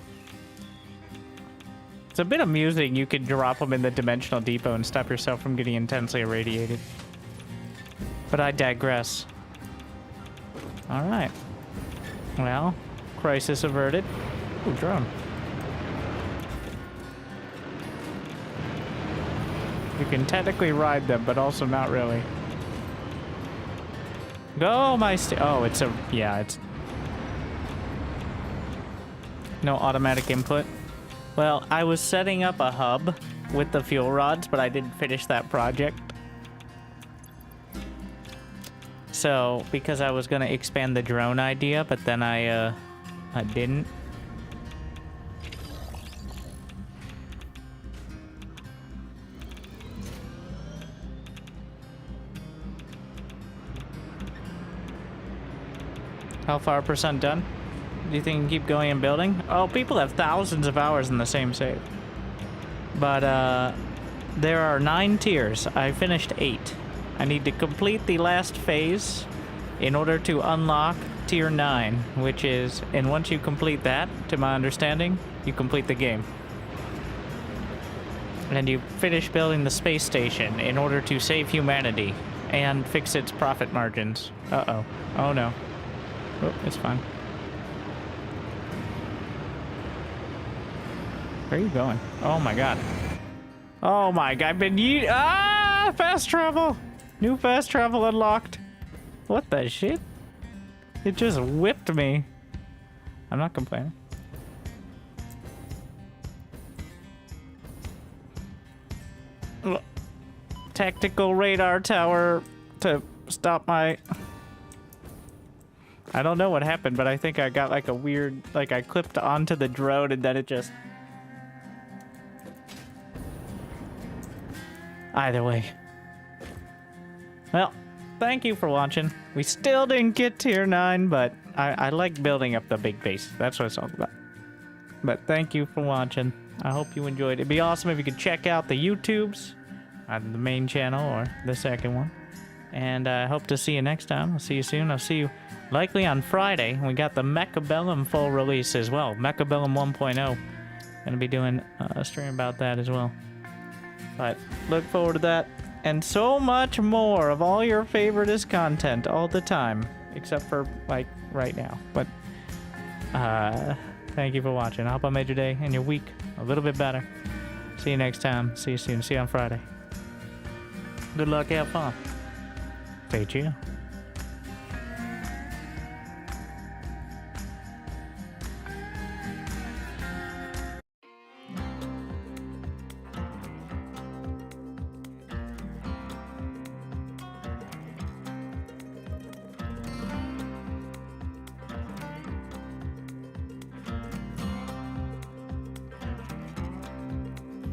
It's a bit amusing you can drop them in the dimensional depot and stop yourself from getting intensely irradiated. But I digress. Alright. Well, crisis averted. Ooh, drone. You can technically ride them, but also not really. Go, my oh, it's a... Yeah, it's... No automatic input. Well, I was setting up a hub with the fuel rods, but I didn't finish that project. So, because I was going to expand the drone idea, but then I didn't. How far percent done? Do you think you can keep going and building? Oh, people have thousands of hours in the same save. But, there are 9 tiers. I finished 8. I need to complete the last phase in order to unlock tier 9, which is, and once you complete that, to my understanding, you complete the game. And you finish building the space station in order to save humanity and fix its profit margins. Uh-oh. Oh, no. Oh, it's fine. Where are you going? Oh my god. Oh my god, I've been fast travel! New fast travel unlocked. What the shit? It just whipped me. I'm not complaining. Tactical radar tower to stop my... I don't know what happened, but I think I got like a weird... Like I clipped onto the drone and then it just... Either way. Well, thank you for watching. We still didn't get tier 9, but I like building up the big base. That's what it's all about. But thank you for watching. I hope you enjoyed. It'd be awesome if you could check out the YouTubes, either the main channel or the second one. And I hope to see you next time. I'll see you soon. I'll see you likely on Friday. We got the Mechabellum full release as well. Mechabellum 1.0. Gonna be doing a stream about that as well. But look forward to that. And so much more of all your favoriteest content all the time. Except for, like, right now. But, thank you for watching. I hope I made your day and your week a little bit better. See you next time. See you soon. See you on Friday. Good luck. Have fun. Stay chill.